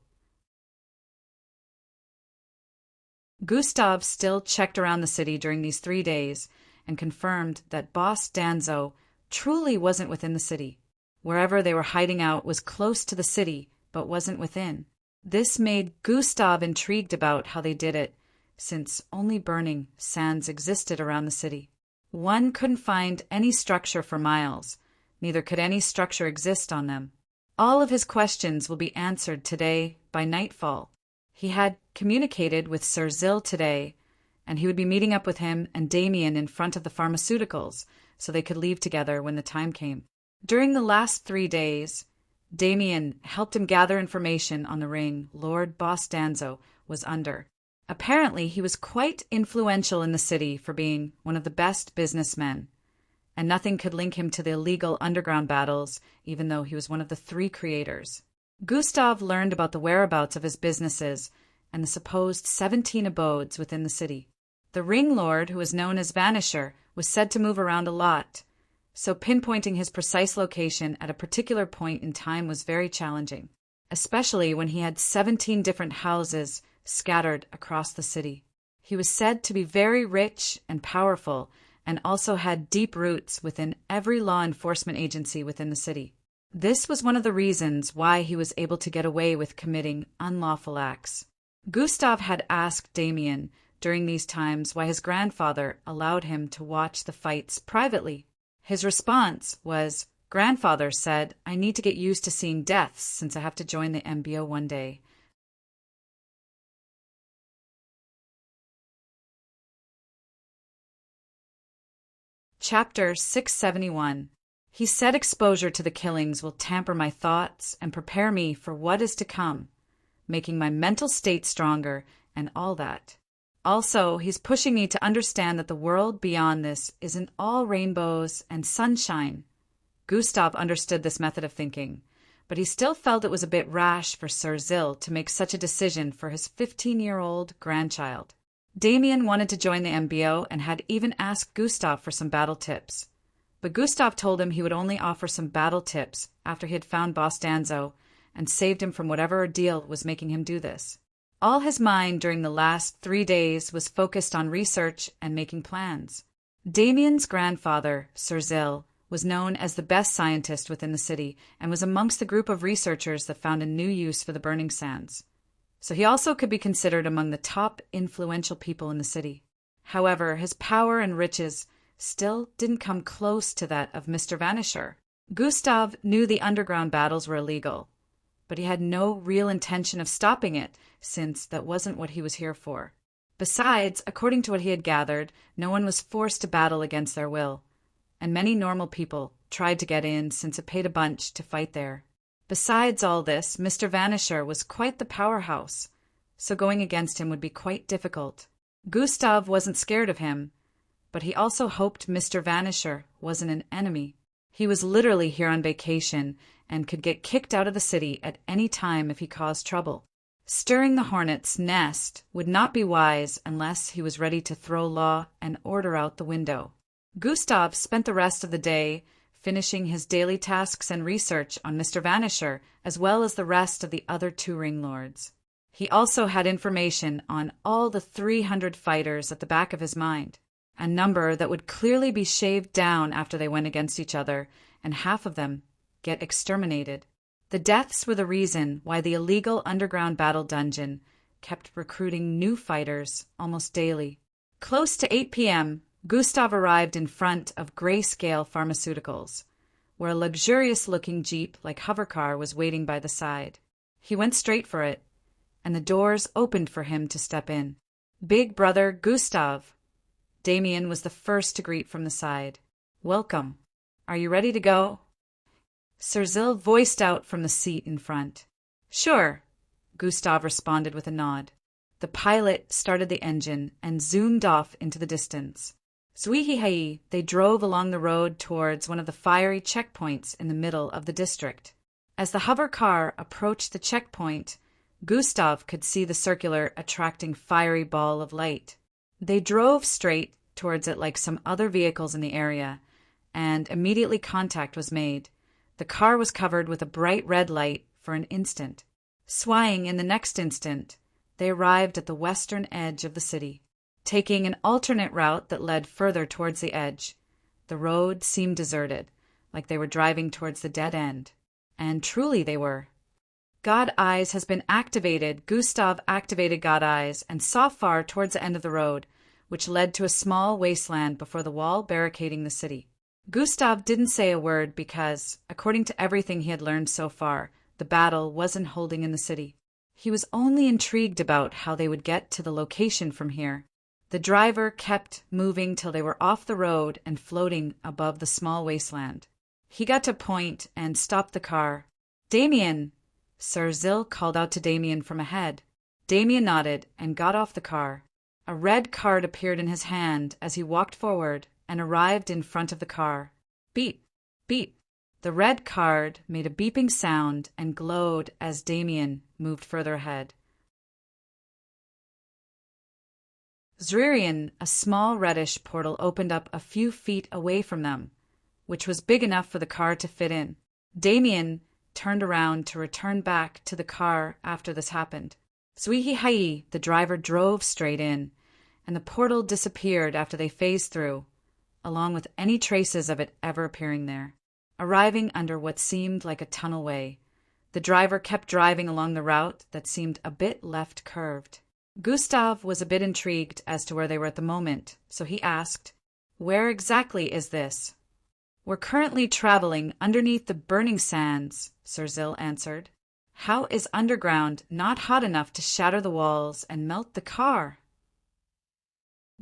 Gustav still checked around the city during these 3 days and confirmed that Boss Danzo truly wasn't within the city. Wherever they were hiding out was close to the city, but wasn't within. This made Gustav intrigued about how they did it, since only burning sands existed around the city. One couldn't find any structure for miles, neither could any structure exist on them. All of his questions will be answered today by nightfall. He had communicated with Sir Zil today, and he would be meeting up with him and Damien in front of the pharmaceuticals so they could leave together when the time came. During the last 3 days, Damien helped him gather information on the ring Lord Boss Danzo was under. Apparently, he was quite influential in the city for being one of the best businessmen, and nothing could link him to the illegal underground battles, even though he was one of the 3 creators. Gustav learned about the whereabouts of his businesses and the supposed 17 abodes within the city. The ring lord, who was known as Vanisher, was said to move around a lot, so pinpointing his precise location at a particular point in time was very challenging, especially when he had 17 different houses scattered across the city. He was said to be very rich and powerful, and also had deep roots within every law enforcement agency within the city. This was one of the reasons why he was able to get away with committing unlawful acts. Gustav had asked Damien during these times why his grandfather allowed him to watch the fights privately. His response was, "Grandfather said I need to get used to seeing deaths since I have to join the MBO one day." Chapter 671. He said exposure to the killings will tamper my thoughts and prepare me for what is to come, making my mental state stronger and all that. Also, he's pushing me to understand that the world beyond this isn't all rainbows and sunshine. Gustav understood this method of thinking, but he still felt it was a bit rash for Sir Zil to make such a decision for his 15-year-old grandchild. Damien wanted to join the MBO and had even asked Gustav for some battle tips. But Gustav told him he would only offer some battle tips after he had found Boss Danzo and saved him from whatever ordeal was making him do this. All his mind during the last 3 days was focused on research and making plans. Damien's grandfather, Sir Zil, was known as the best scientist within the city and was amongst the group of researchers that found a new use for the burning sands. So he also could be considered among the top influential people in the city. However, his power and riches still didn't come close to that of Mr. Vanisher. Gustav knew the underground battles were illegal, but he had no real intention of stopping it, since that wasn't what he was here for. Besides, according to what he had gathered, no one was forced to battle against their will, and many normal people tried to get in since it paid a bunch to fight there. Besides all this, Mr. Vanisher was quite the powerhouse, so going against him would be quite difficult. Gustav wasn't scared of him, but he also hoped Mr. Vanisher wasn't an enemy. He was literally here on vacation and could get kicked out of the city at any time if he caused trouble. Stirring the hornet's nest would not be wise unless he was ready to throw law and order out the window. Gustav spent the rest of the day finishing his daily tasks and research on Mr. Vanisher, as well as the rest of the other 2 ring lords. He also had information on all the 300 fighters at the back of his mind, a number that would clearly be shaved down after they went against each other, and half of them get exterminated. The deaths were the reason why the illegal underground battle dungeon kept recruiting new fighters almost daily. Close to 8 p.m., Gustav arrived in front of Grayscale Pharmaceuticals, where a luxurious-looking jeep like hovercar was waiting by the side. He went straight for it, and the doors opened for him to step in. "Big brother Gustav." Damien was the first to greet from the side. "Welcome. Are you ready to go?" Sir Zil voiced out from the seat in front. "Sure," Gustav responded with a nod. The pilot started the engine and zoomed off into the distance. Zui-hi-hi, they drove along the road towards one of the fiery checkpoints in the middle of the district. As the hover car approached the checkpoint, Gustav could see the circular, attracting fiery ball of light. They drove straight towards it like some other vehicles in the area, and immediately contact was made. The car was covered with a bright red light for an instant. Swaying in the next instant, they arrived at the western edge of the city. Taking an alternate route that led further towards the edge, the road seemed deserted, like they were driving towards the dead end. And truly they were. God Eyes has been activated. Gustav activated God Eyes and saw far towards the end of the road, which led to a small wasteland before the wall barricading the city. Gustav didn't say a word because, according to everything he had learned so far, the battle wasn't holding in the city. He was only intrigued about how they would get to the location from here. The driver kept moving till they were off the road and floating above the small wasteland. He got to a point and stopped the car. "Damien!" Sir Zil called out to Damien from ahead. Damien nodded and got off the car. A red card appeared in his hand as he walked forward and arrived in front of the car. Beep, beep. The red card made a beeping sound and glowed as Damien moved further ahead. Zririan, a small reddish portal opened up a few feet away from them, which was big enough for the car to fit in. Damien turned around to return back to the car after this happened. Zui-hi-hi, the driver drove straight in, and the portal disappeared after they phased through, along with any traces of it ever appearing there. Arriving under what seemed like a tunnelway, the driver kept driving along the route that seemed a bit left curved. Gustav was a bit intrigued as to where they were at the moment, so he asked, "Where exactly is this?" "We're currently traveling underneath the burning sands," Sir Zill answered. "How is underground not hot enough to shatter the walls and melt the car?"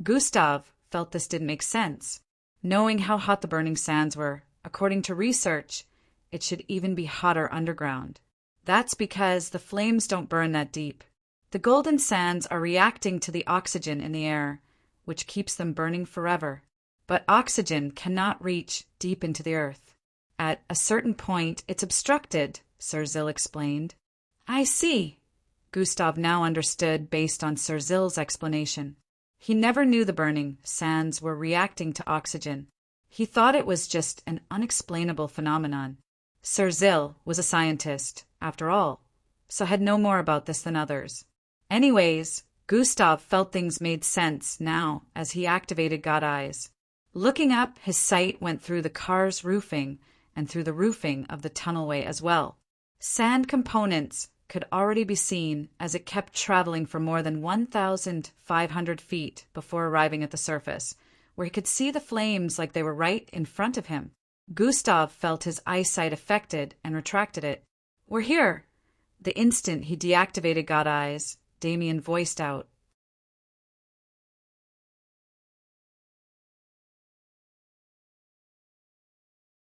Gustav felt this didn't make sense. Knowing how hot the burning sands were, according to research, it should even be hotter underground. That's because the flames don't burn that deep. The golden sands are reacting to the oxygen in the air, which keeps them burning forever. But oxygen cannot reach deep into the earth. At a certain point, it's obstructed, Sir Zill explained. I see. Gustav now understood based on Sir Zill's explanation. He never knew the burning sands were reacting to oxygen. He thought it was just an unexplainable phenomenon. Sir Zill was a scientist, after all, so had no more about this than others. Anyways, Gustav felt things made sense now as he activated God Eyes. Looking up, his sight went through the car's roofing and through the roofing of the tunnelway as well. Sand components could already be seen as it kept traveling for more than 1,500 feet before arriving at the surface, where he could see the flames like they were right in front of him. Gustav felt his eyesight affected and retracted it. "We're here." The instant he deactivated God Eyes, Damien voiced out.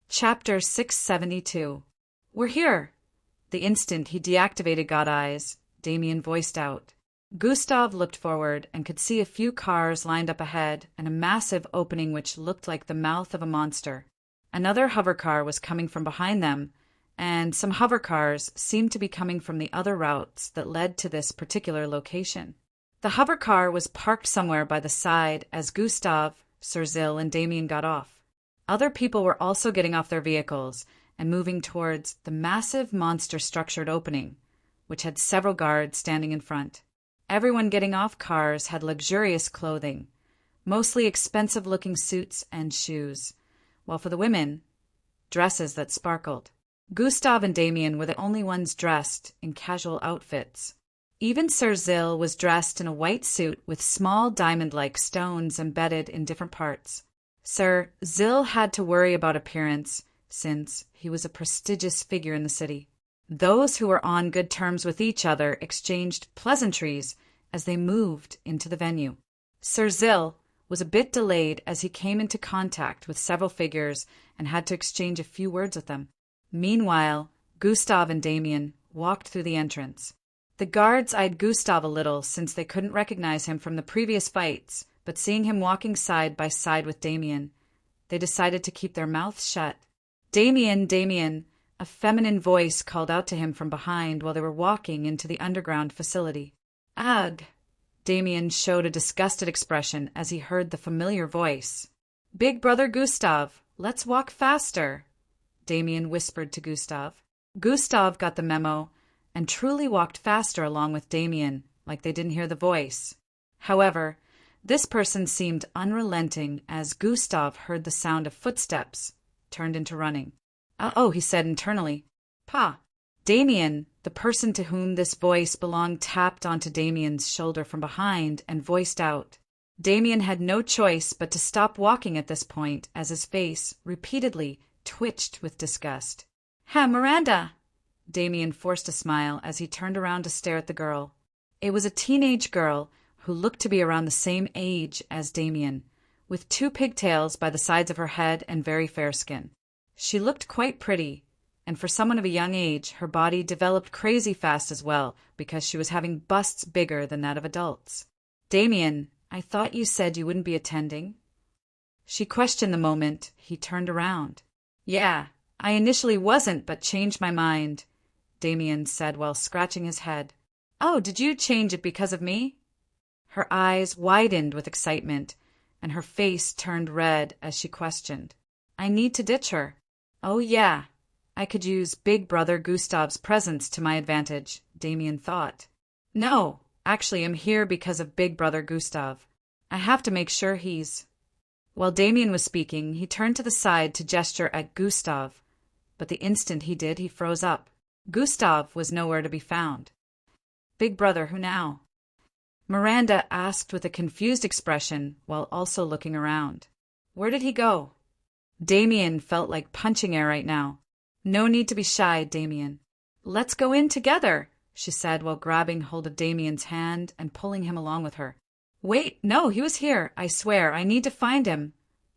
Chapter 672. We're here. The instant he deactivated God Eyes, Damien voiced out. Gustav looked forward and could see a few cars lined up ahead and a massive opening which looked like the mouth of a monster. Another hovercar was coming from behind them, and some hovercars seemed to be coming from the other routes that led to this particular location. The hovercar was parked somewhere by the side as Gustav, Sir Zill, and Damien got off. Other people were also getting off their vehicles and moving towards the massive monster-structured opening, which had several guards standing in front. Everyone getting off cars had luxurious clothing, mostly expensive-looking suits and shoes, while for the women, dresses that sparkled. Gustav and Damien were the only ones dressed in casual outfits. Even Sir Zill was dressed in a white suit with small diamond-like stones embedded in different parts. Sir Zill had to worry about appearance since he was a prestigious figure in the city. Those who were on good terms with each other exchanged pleasantries as they moved into the venue. Sir Zill was a bit delayed as he came into contact with several figures and had to exchange a few words with them. Meanwhile, Gustav and Damien walked through the entrance. The guards eyed Gustav a little since they couldn't recognize him from the previous fights, but seeing him walking side by side with Damien, they decided to keep their mouths shut. Damien, Damien, a feminine voice called out to him from behind while they were walking into the underground facility. Ugh! Damien showed a disgusted expression as he heard the familiar voice. Big brother Gustav, let's walk faster, Damien whispered to Gustav. Gustav got the memo and truly walked faster along with Damien, like they didn't hear the voice. However, this person seemed unrelenting as Gustav heard the sound of footsteps, turned into running. Oh, he said internally. Pa. Damien, the person to whom this voice belonged, tapped onto Damien's shoulder from behind and voiced out. Damien had no choice but to stop walking at this point as his face repeatedly twitched with disgust. Ha, Miranda! Damien forced a smile as he turned around to stare at the girl. It was a teenage girl who looked to be around the same age as Damien, with 2 pigtails by the sides of her head and very fair skin. She looked quite pretty, and for someone of a young age, her body developed crazy fast as well because she was having busts bigger than that of adults. Damien, I thought you said you wouldn't be attending? She questioned the moment he turned around. Yeah, I initially wasn't, but changed my mind, Damien said while scratching his head. Oh, did you change it because of me? Her eyes widened with excitement, and her face turned red as she questioned. I need to ditch her. Oh, yeah. I could use Big Brother Gustav's presence to my advantage, Damien thought. No, actually I'm here because of Big Brother Gustav. I have to make sure he's... While Damien was speaking, he turned to the side to gesture at Gustav, but the instant he did, he froze up. Gustav was nowhere to be found. Big Brother, who now? Miranda asked with a confused expression while also looking around. Where did he go? Damien felt like punching air right now. No need to be shy, Damien. Let's go in together, she said while grabbing hold of Damien's hand and pulling him along with her. Wait, no, he was here. I swear, I need to find him.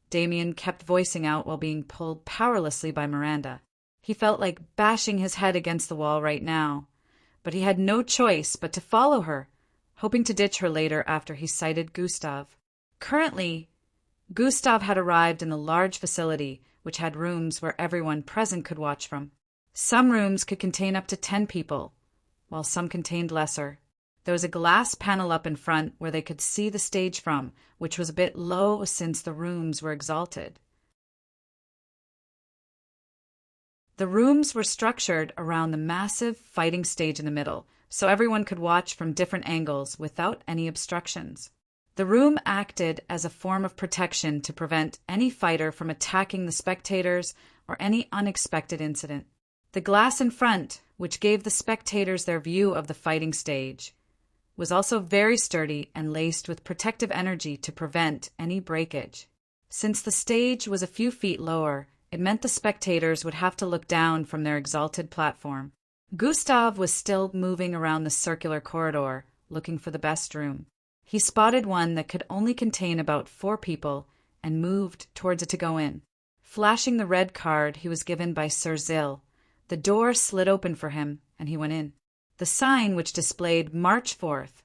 Damien kept voicing out while being pulled powerlessly by Miranda. He felt like bashing his head against the wall right now, but he had no choice but to follow her, hoping to ditch her later after he sighted Gustav. Currently, Gustav had arrived in the large facility, which had rooms where everyone present could watch from. Some rooms could contain up to 10 people, while some contained lesser. There was a glass panel up in front where they could see the stage from, which was a bit low since the rooms were exalted. The rooms were structured around the massive fighting stage in the middle, so everyone could watch from different angles without any obstructions. The room acted as a form of protection to prevent any fighter from attacking the spectators or any unexpected incident. The glass in front, which gave the spectators their view of the fighting stage, was also very sturdy and laced with protective energy to prevent any breakage. Since the stage was a few feet lower, it meant the spectators would have to look down from their exalted platform. Gustav was still moving around the circular corridor, looking for the best room. He spotted one that could only contain about 4 people and moved towards it to go in. Flashing the red card he was given by Sir Zill, the door slid open for him and he went in. The sign, which displayed March 4th,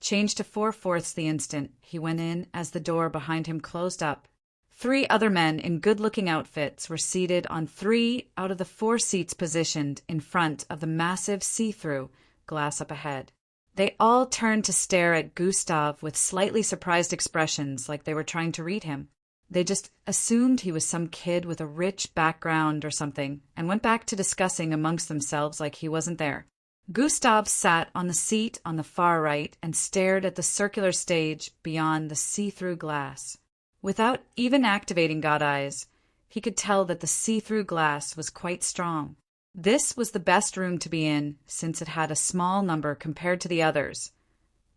changed to 4/4 the instant he went in as the door behind him closed up. 3 other men in good-looking outfits were seated on 3 out of the 4 seats positioned in front of the massive see-through glass up ahead. They all turned to stare at Gustav with slightly surprised expressions like they were trying to read him. They just assumed he was some kid with a rich background or something and went back to discussing amongst themselves like he wasn't there. Gustav sat on the seat on the far right and stared at the circular stage beyond the see-through glass. Without even activating God Eyes, he could tell that the see-through glass was quite strong. This was the best room to be in since it had a small number compared to the others,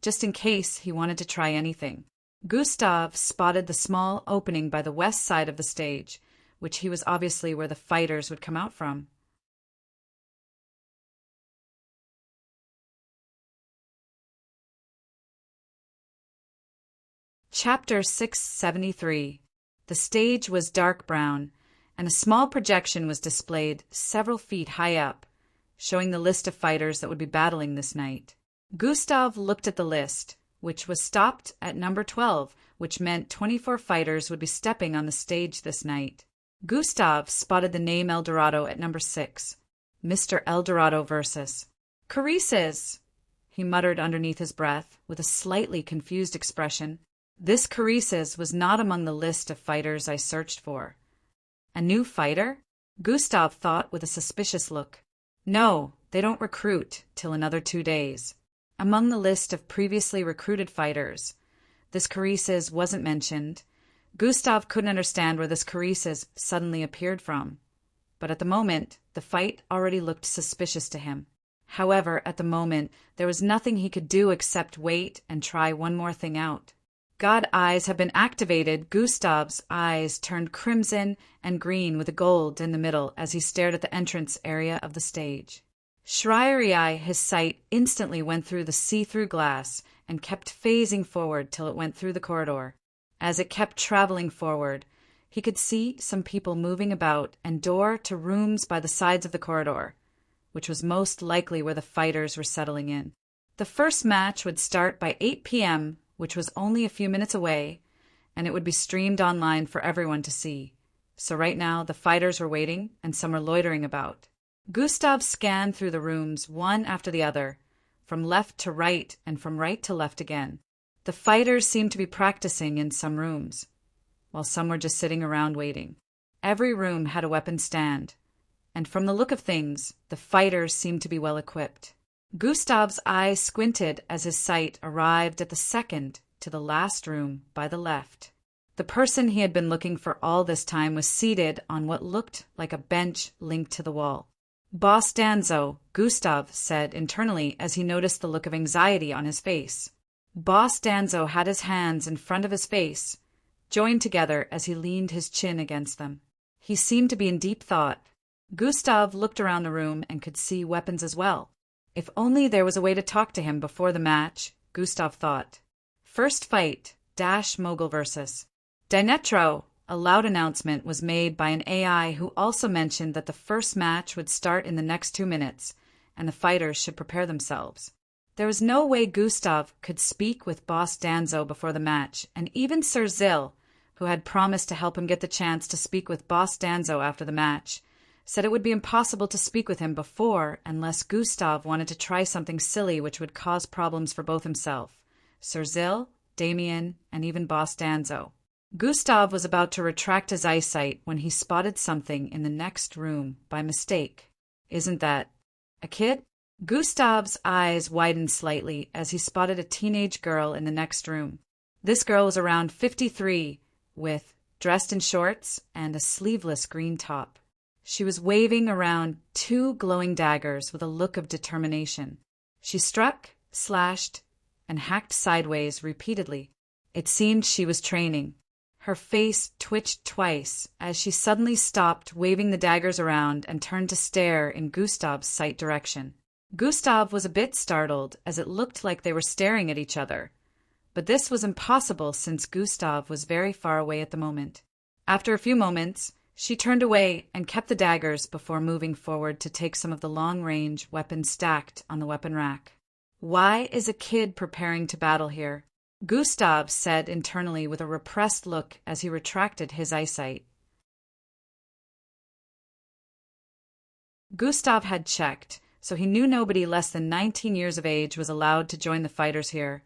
just in case he wanted to try anything. Gustav spotted the small opening by the west side of the stage, which he was obviously where the fighters would come out from. Chapter 673. The stage was dark brown, and a small projection was displayed several feet high up, showing the list of fighters that would be battling this night. Gustav looked at the list, which was stopped at number 12, which meant 24 fighters would be stepping on the stage this night. Gustav spotted the name Eldorado at number 6. Mr. Eldorado versus Carices, he muttered underneath his breath, with a slightly confused expression. This Carices was not among the list of fighters I searched for. A new fighter? Gustav thought with a suspicious look. No, they don't recruit till another 2 days. Among the list of previously recruited fighters, this Carices wasn't mentioned. Gustav couldn't understand where this Carices suddenly appeared from. But at the moment, the fight already looked suspicious to him. However, at the moment, there was nothing he could do except wait and try one more thing out. God Eyes have been activated. Gustav's eyes turned crimson and green with a gold in the middle as he stared at the entrance area of the stage. Schreier, his sight instantly went through the see-through glass and kept phasing forward till it went through the corridor. As it kept traveling forward, he could see some people moving about and door to rooms by the sides of the corridor, which was most likely where the fighters were settling in. The first match would start by 8 p.m., which was only a few minutes away, and it would be streamed online for everyone to see. So right now, the fighters were waiting, and some were loitering about. Gustav scanned through the rooms one after the other, from left to right and from right to left again. The fighters seemed to be practicing in some rooms, while some were just sitting around waiting. Every room had a weapon stand, and from the look of things, the fighters seemed to be well equipped. Gustav's eyes squinted as his sight arrived at the second to the last room by the left. The person he had been looking for all this time was seated on what looked like a bench linked to the wall. Boss Danzo, Gustav said internally as he noticed the look of anxiety on his face. Boss Danzo had his hands in front of his face, joined together as he leaned his chin against them. He seemed to be in deep thought. Gustav looked around the room and could see weapons as well. If only there was a way to talk to him before the match, Gustav thought. First fight, Dash Mogul versus Dinetro. A loud announcement was made by an AI who also mentioned that the first match would start in the next 2 minutes, and the fighters should prepare themselves. There was no way Gustav could speak with Boss Danzo before the match, and even Sir Zil, who had promised to help him get the chance to speak with Boss Danzo after the match, said it would be impossible to speak with him before unless Gustav wanted to try something silly which would cause problems for both himself, Sir Zil, Damien, and even Boss Danzo. Gustav was about to retract his eyesight when he spotted something in the next room by mistake. Isn't that a kid? Gustav's eyes widened slightly as he spotted a teenage girl in the next room. This girl was around 53, dressed in shorts and a sleeveless green top. She was waving around 2 glowing daggers with a look of determination. She struck, slashed, and hacked sideways repeatedly. It seemed she was training. Her face twitched twice as she suddenly stopped waving the daggers around and turned to stare in Gustav's sight direction. Gustav was a bit startled as it looked like they were staring at each other, but this was impossible since Gustav was very far away at the moment. After a few moments, she turned away and kept the daggers before moving forward to take some of the long-range weapons stacked on the weapon rack. Why is a kid preparing to battle here? Gustav said internally with a repressed look as he retracted his eyesight. Gustav had checked, so he knew nobody less than 19 years of age was allowed to join the fighters here,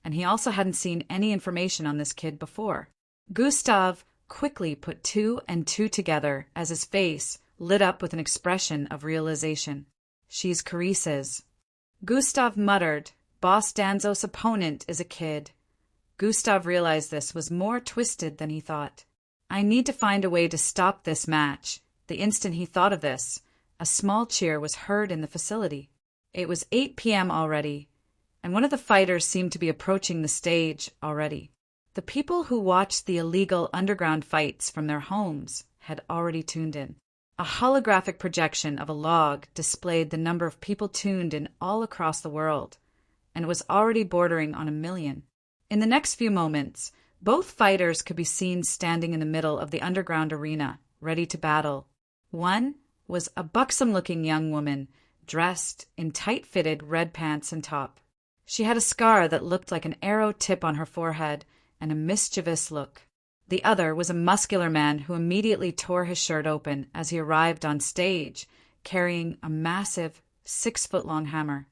and he also hadn't seen any information on this kid before. Gustav quickly put 2 and 2 together as his face lit up with an expression of realization. She's Carice's. Gustav muttered, Boss Danzo's opponent is a kid. Gustav realized this was more twisted than he thought. I need to find a way to stop this match. The instant he thought of this, a small cheer was heard in the facility. It was 8 p.m. already, and one of the fighters seemed to be approaching the stage already. The people who watched the illegal underground fights from their homes had already tuned in. A holographic projection of a log displayed the number of people tuned in all across the world, and it was already bordering on 1 million. In the next few moments, both fighters could be seen standing in the middle of the underground arena, ready to battle. One was a buxom-looking young woman, dressed in tight-fitted red pants and top. She had a scar that looked like an arrow tip on her forehead and a mischievous look. The other was a muscular man who immediately tore his shirt open as he arrived on stage, carrying a massive 6-foot-long hammer.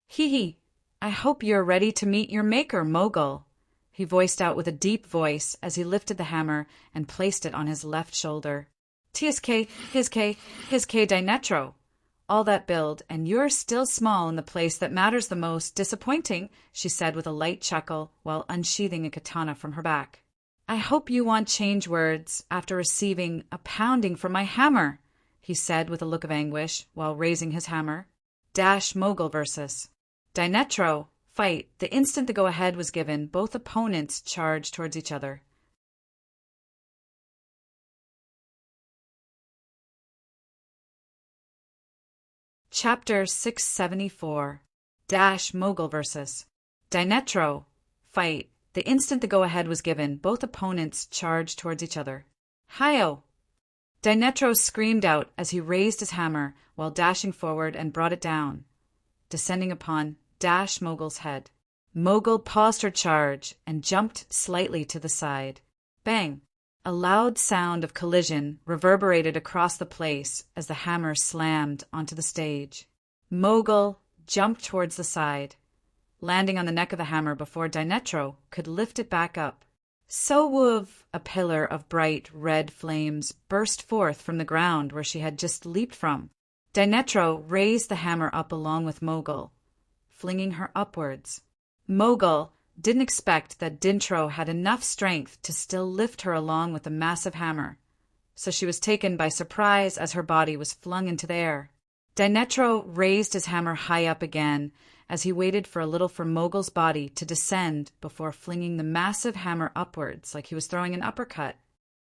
Hee, I hope you're ready to meet your maker, Mogul, he voiced out with a deep voice as he lifted the hammer and placed it on his left shoulder. TSK, his K Dinetro. All that build, and you're still small in the place that matters the most. Disappointing, she said with a light chuckle while unsheathing a katana from her back. I hope you want change words after receiving a pounding from my hammer, he said with a look of anguish while raising his hammer. Dash Mogul versus Dinetro. Fight. The instant the go-ahead was given, both opponents charged towards each other. Chapter 674. Dash Mogul versus Dinetro. Fight. The instant the go-ahead was given, both opponents charged towards each other. Hi-yo! Dinetro screamed out as he raised his hammer while dashing forward and brought it down, descending upon Dash Mogul's head. Mogul paused her charge and jumped slightly to the side. Bang! A loud sound of collision reverberated across the place as the hammer slammed onto the stage. Mogul jumped towards the side, landing on the neck of the hammer before Dinetro could lift it back up. So woof! A pillar of bright red flames burst forth from the ground where she had just leaped from. Dinetro raised the hammer up along with Mogul, flinging her upwards. Mogul didn't expect that Dinetro had enough strength to still lift her along with the massive hammer, so she was taken by surprise as her body was flung into the air. Dinetro raised his hammer high up again as he waited for a little for Mogul's body to descend before flinging the massive hammer upwards like he was throwing an uppercut.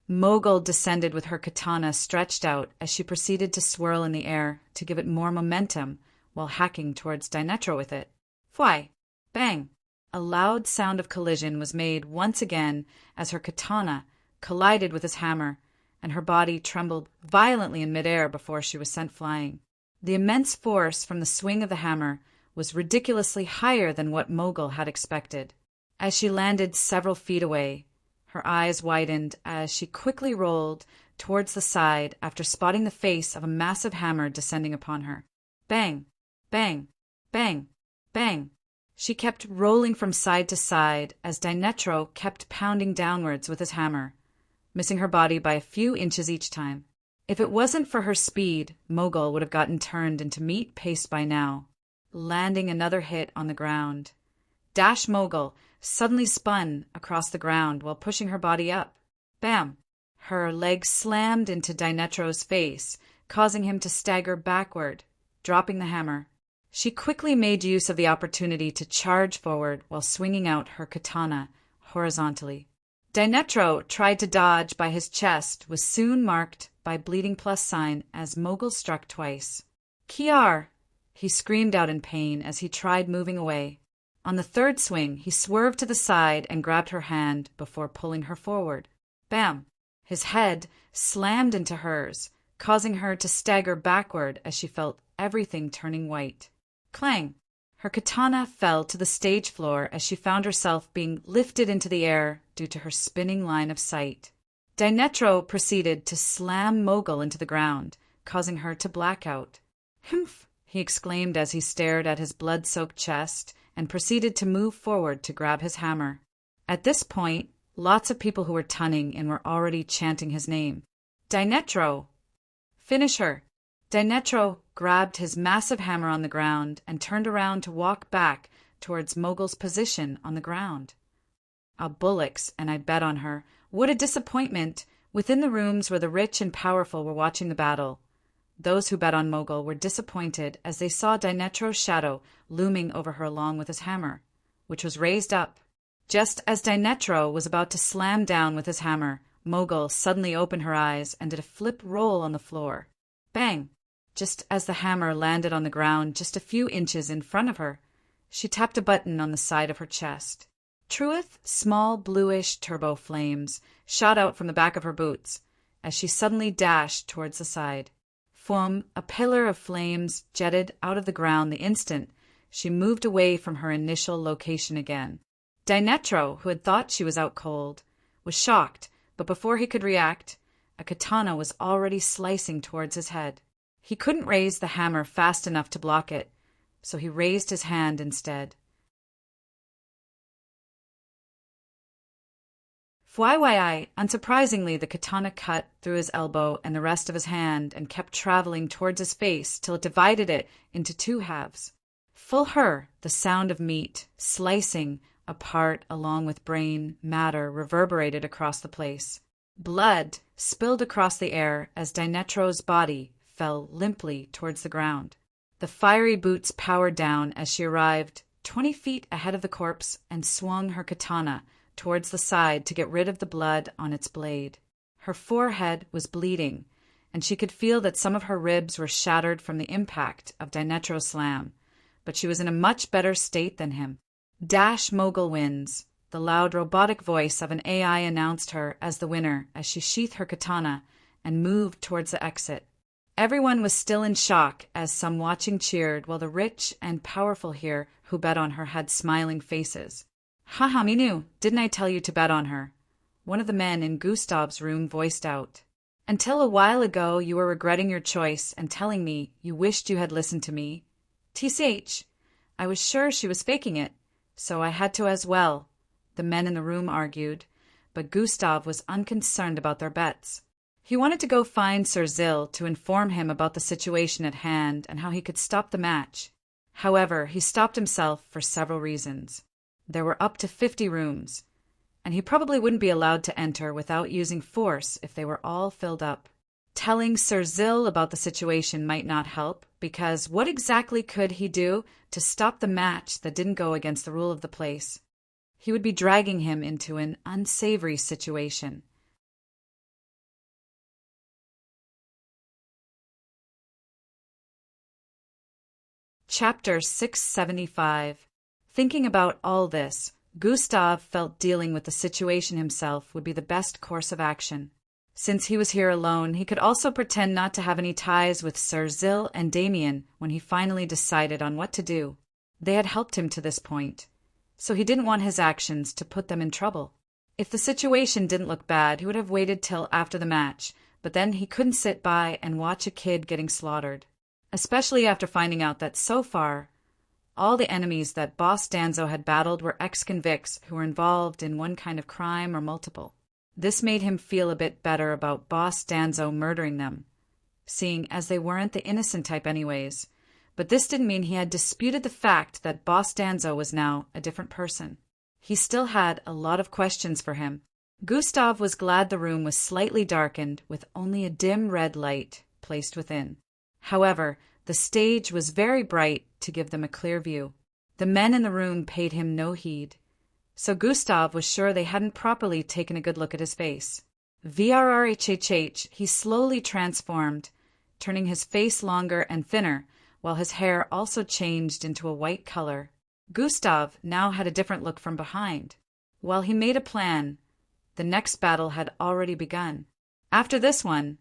Mogul descended with her katana stretched out as she proceeded to swirl in the air to give it more momentum while hacking towards Dinetro with it. Fwai! Bang! A loud sound of collision was made once again as her katana collided with his hammer, and her body trembled violently in midair before she was sent flying. The immense force from the swing of the hammer was ridiculously higher than what Mogul had expected. As she landed several feet away, her eyes widened as she quickly rolled towards the side after spotting the face of a massive hammer descending upon her. Bang! Bang! Bang! Bang! She kept rolling from side to side as Dinetro kept pounding downwards with his hammer, missing her body by a few inches each time. If it wasn't for her speed, Mogul would have gotten turned into meat paste by now, landing another hit on the ground. Dash Mogul suddenly spun across the ground while pushing her body up. Bam! Her leg slammed into Dinetro's face, causing him to stagger backward, dropping the hammer. She quickly made use of the opportunity to charge forward while swinging out her katana horizontally. Dinetro tried to dodge by his chest, was soon marked by bleeding plus sign as Mogul struck twice. Kiar! He screamed out in pain as he tried moving away. On the third swing, he swerved to the side and grabbed her hand before pulling her forward. Bam! His head slammed into hers, causing her to stagger backward as she felt everything turning white. Clang! Her katana fell to the stage floor as she found herself being lifted into the air due to her spinning line of sight. Dinetro proceeded to slam Mogul into the ground, causing her to black out. Humph! He exclaimed as he stared at his blood-soaked chest and proceeded to move forward to grab his hammer. At this point, lots of people who were tunning and were already chanting his name. Dinetro! Finish her! Dinetro grabbed his massive hammer on the ground and turned around to walk back towards Mogul's position on the ground. A bullocks, and I'd bet on her. What a disappointment within the rooms where the rich and powerful were watching the battle. Those who bet on Mogul were disappointed as they saw Dinetro's shadow looming over her along with his hammer, which was raised up. Just as Dinetro was about to slam down with his hammer, Mogul suddenly opened her eyes and did a flip roll on the floor. Bang! Just as the hammer landed on the ground just a few inches in front of her, she tapped a button on the side of her chest. Truth, small bluish turbo flames shot out from the back of her boots as she suddenly dashed towards the side. From a pillar of flames jetted out of the ground the instant she moved away from her initial location again. Dinetro, who had thought she was out cold, was shocked, but before he could react, a katana was already slicing towards his head. He couldn't raise the hammer fast enough to block it, so he raised his hand instead. Fwaiwai, unsurprisingly, the katana cut through his elbow and the rest of his hand and kept traveling towards his face till it divided it into two halves. Full her, the sound of meat, slicing apart along with brain matter reverberated across the place. Blood spilled across the air as Dinetro's body fell limply towards the ground. The fiery boots powered down as she arrived 20 feet ahead of the corpse and swung her katana towards the side to get rid of the blood on its blade. Her forehead was bleeding, and she could feel that some of her ribs were shattered from the impact of Dinetro's slam, but she was in a much better state than him. Dash Mogul wins. The loud robotic voice of an AI announced her as the winner as she sheathed her katana and moved towards the exit. Everyone was still in shock as some watching cheered while the rich and powerful here who bet on her had smiling faces. Haha, Minu, didn't I tell you to bet on her? One of the men in Gustav's room voiced out. Until a while ago you were regretting your choice and telling me you wished you had listened to me. TCH, I was sure she was faking it, so I had to as well, the men in the room argued, but Gustav was unconcerned about their bets. He wanted to go find Sir Zil to inform him about the situation at hand and how he could stop the match. However, he stopped himself for several reasons. There were up to 50 rooms, and he probably wouldn't be allowed to enter without using force if they were all filled up. Telling Sir Zil about the situation might not help, because what exactly could he do to stop the match that didn't go against the rule of the place? He would be dragging him into an unsavory situation. Chapter 675. Thinking about all this, Gustav felt dealing with the situation himself would be the best course of action. Since he was here alone, he could also pretend not to have any ties with Sir Zil and Damien when he finally decided on what to do. They had helped him to this point, so he didn't want his actions to put them in trouble. If the situation didn't look bad, he would have waited till after the match, but then he couldn't sit by and watch a kid getting slaughtered. Especially after finding out that so far, all the enemies that Boss Danzo had battled were ex-convicts who were involved in one kind of crime or multiple. This made him feel a bit better about Boss Danzo murdering them, seeing as they weren't the innocent type anyways. But this didn't mean he had disputed the fact that Boss Danzo was now a different person. He still had a lot of questions for him. Gustav was glad the room was slightly darkened with only a dim red light placed within. However, the stage was very bright to give them a clear view. The men in the room paid him no heed, so Gustav was sure they hadn't properly taken a good look at his face. VRRHHH, he slowly transformed, turning his face longer and thinner, while his hair also changed into a white color. Gustav now had a different look from behind. While he made a plan, the next battle had already begun. After this one,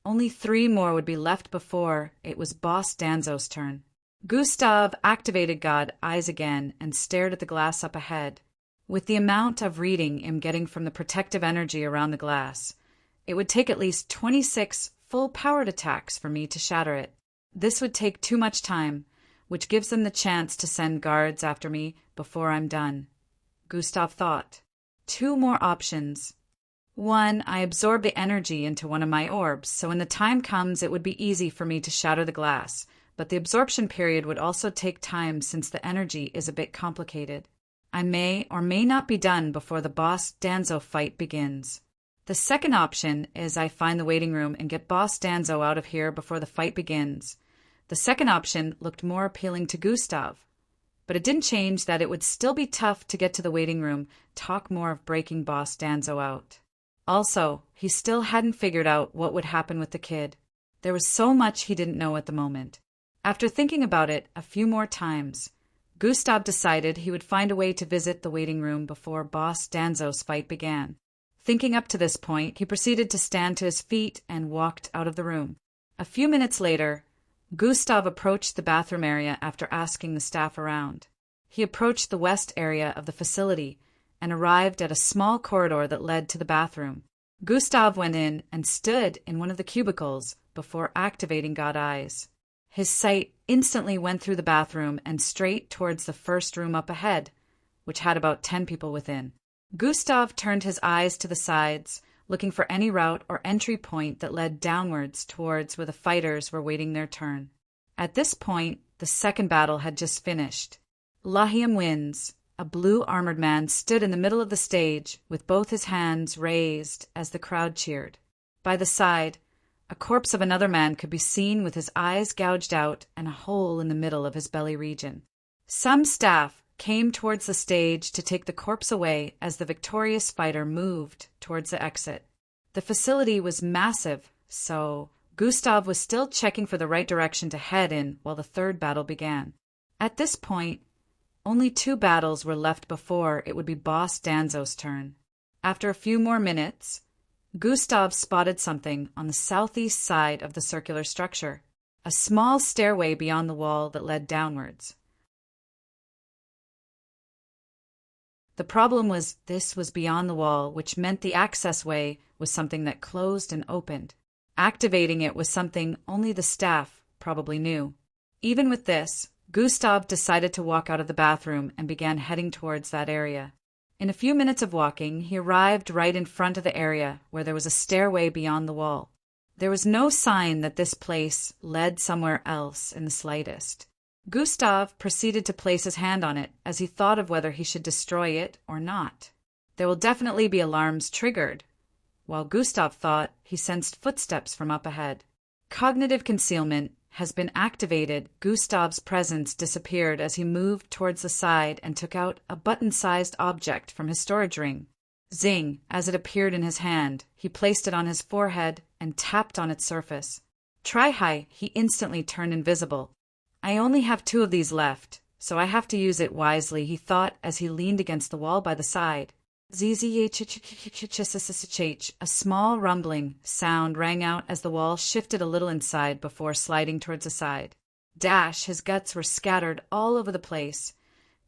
only 3 more would be left before it was Boss Danzo's turn. Gustav activated God Eyes again and stared at the glass up ahead. With the amount of reading I'm getting from the protective energy around the glass, it would take at least 26 full-powered attacks for me to shatter it. This would take too much time, which gives them the chance to send guards after me before I'm done. Gustav thought. 2 more options. 1, I absorb the energy into one of my orbs, so when the time comes it would be easy for me to shatter the glass, but the absorption period would also take time since the energy is a bit complicated. I may or may not be done before the Boss Danzo fight begins. The second option is I find the waiting room and get Boss Danzo out of here before the fight begins. The second option looked more appealing to Gustav, but it didn't change that it would still be tough to get to the waiting room, talk more of breaking Boss Danzo out. Also, he still hadn't figured out what would happen with the kid. There was so much he didn't know at the moment. After thinking about it a few more times, Gustav decided he would find a way to visit the waiting room before Boss Danzo's fight began. Thinking up to this point, he proceeded to stand to his feet and walked out of the room. A few minutes later, Gustav approached the bathroom area after asking the staff around. He approached the west area of the facility and arrived at a small corridor that led to the bathroom. Gustav went in and stood in one of the cubicles before activating God Eyes. His sight instantly went through the bathroom and straight towards the first room up ahead, which had about 10 people within. Gustav turned his eyes to the sides, looking for any route or entry point that led downwards towards where the fighters were waiting their turn. At this point, the second battle had just finished. Lahiam wins. A blue armored man stood in the middle of the stage with both his hands raised as the crowd cheered. By the side, a corpse of another man could be seen with his eyes gouged out and a hole in the middle of his belly region. Some staff came towards the stage to take the corpse away as the victorious fighter moved towards the exit. The facility was massive, so Gustav was still checking for the right direction to head in while the third battle began. At this point, only 2 battles were left before it would be Boss Danzo's turn. After a few more minutes, Gustav spotted something on the southeast side of the circular structure, a small stairway beyond the wall that led downwards. The problem was this was beyond the wall, which meant the access way was something that closed and opened. Activating it was something only the staff probably knew. Even with this, Gustav decided to walk out of the bathroom and began heading towards that area. In a few minutes of walking, he arrived right in front of the area where there was a stairway beyond the wall. There was no sign that this place led somewhere else in the slightest. Gustav proceeded to place his hand on it as he thought of whether he should destroy it or not. There will definitely be alarms triggered, while Gustav thought he sensed footsteps from up ahead. Cognitive concealment has been activated. Gustav's presence disappeared as he moved towards the side and took out a button-sized object from his storage ring. Zing! As it appeared in his hand, he placed it on his forehead and tapped on its surface. Try-hi! He instantly turned invisible. I only have 2 of these left, so I have to use it wisely, he thought as he leaned against the wall by the side. Zzh, a small rumbling sound rang out as the wall shifted a little inside before sliding towards the side. Dash, his guts were scattered all over the place.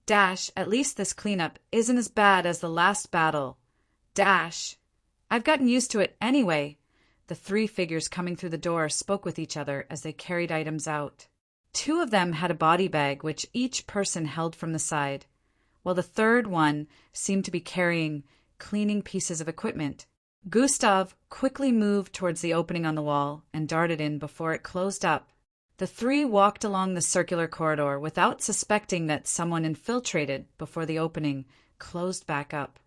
Dash, at least this cleanup isn't as bad as the last battle. Dash, I've gotten used to it anyway. The 3 figures coming through the door spoke with each other as they carried items out. 2 of them had a body bag which each person held from the side, while the third one seemed to be carrying cleaning pieces of equipment. Gustav quickly moved towards the opening on the wall and darted in before it closed up. The 3 walked along the circular corridor without suspecting that someone infiltrated before the opening closed back up.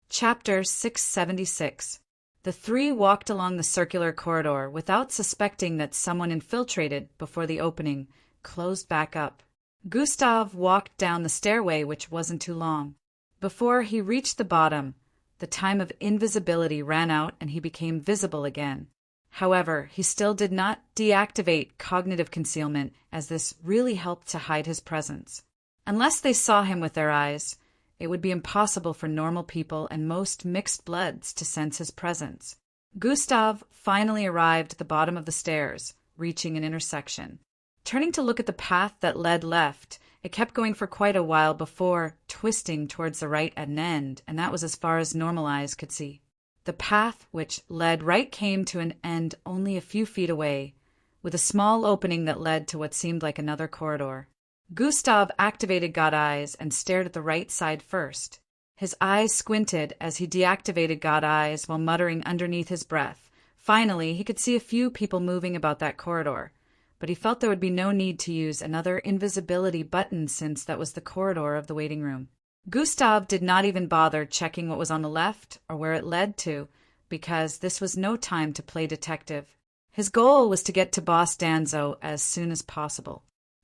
Chapter 676. The 3 walked along the circular corridor without suspecting that someone infiltrated before the opening closed back up. Gustav walked down the stairway, which wasn't too long. Before he reached the bottom, the time of invisibility ran out and he became visible again. However, he still did not deactivate cognitive concealment, as this really helped to hide his presence. Unless they saw him with their eyes, it would be impossible for normal people and most mixed bloods to sense his presence. Gustav finally arrived at the bottom of the stairs, reaching an intersection. Turning to look at the path that led left, it kept going for quite a while before twisting towards the right at an end, and that was as far as normal eyes could see. The path which led right came to an end only a few feet away, with a small opening that led to what seemed like another corridor. Gustav activated God Eyes and stared at the right side first. His eyes squinted as he deactivated God Eyes while muttering underneath his breath. Finally, he could see a few people moving about that corridor, but he felt there would be no need to use another invisibility button since that was the corridor of the waiting room. Gustav did not even bother checking what was on the left or where it led to, because this was no time to play detective. His goal was to get to Boss Danzo as soon as possible.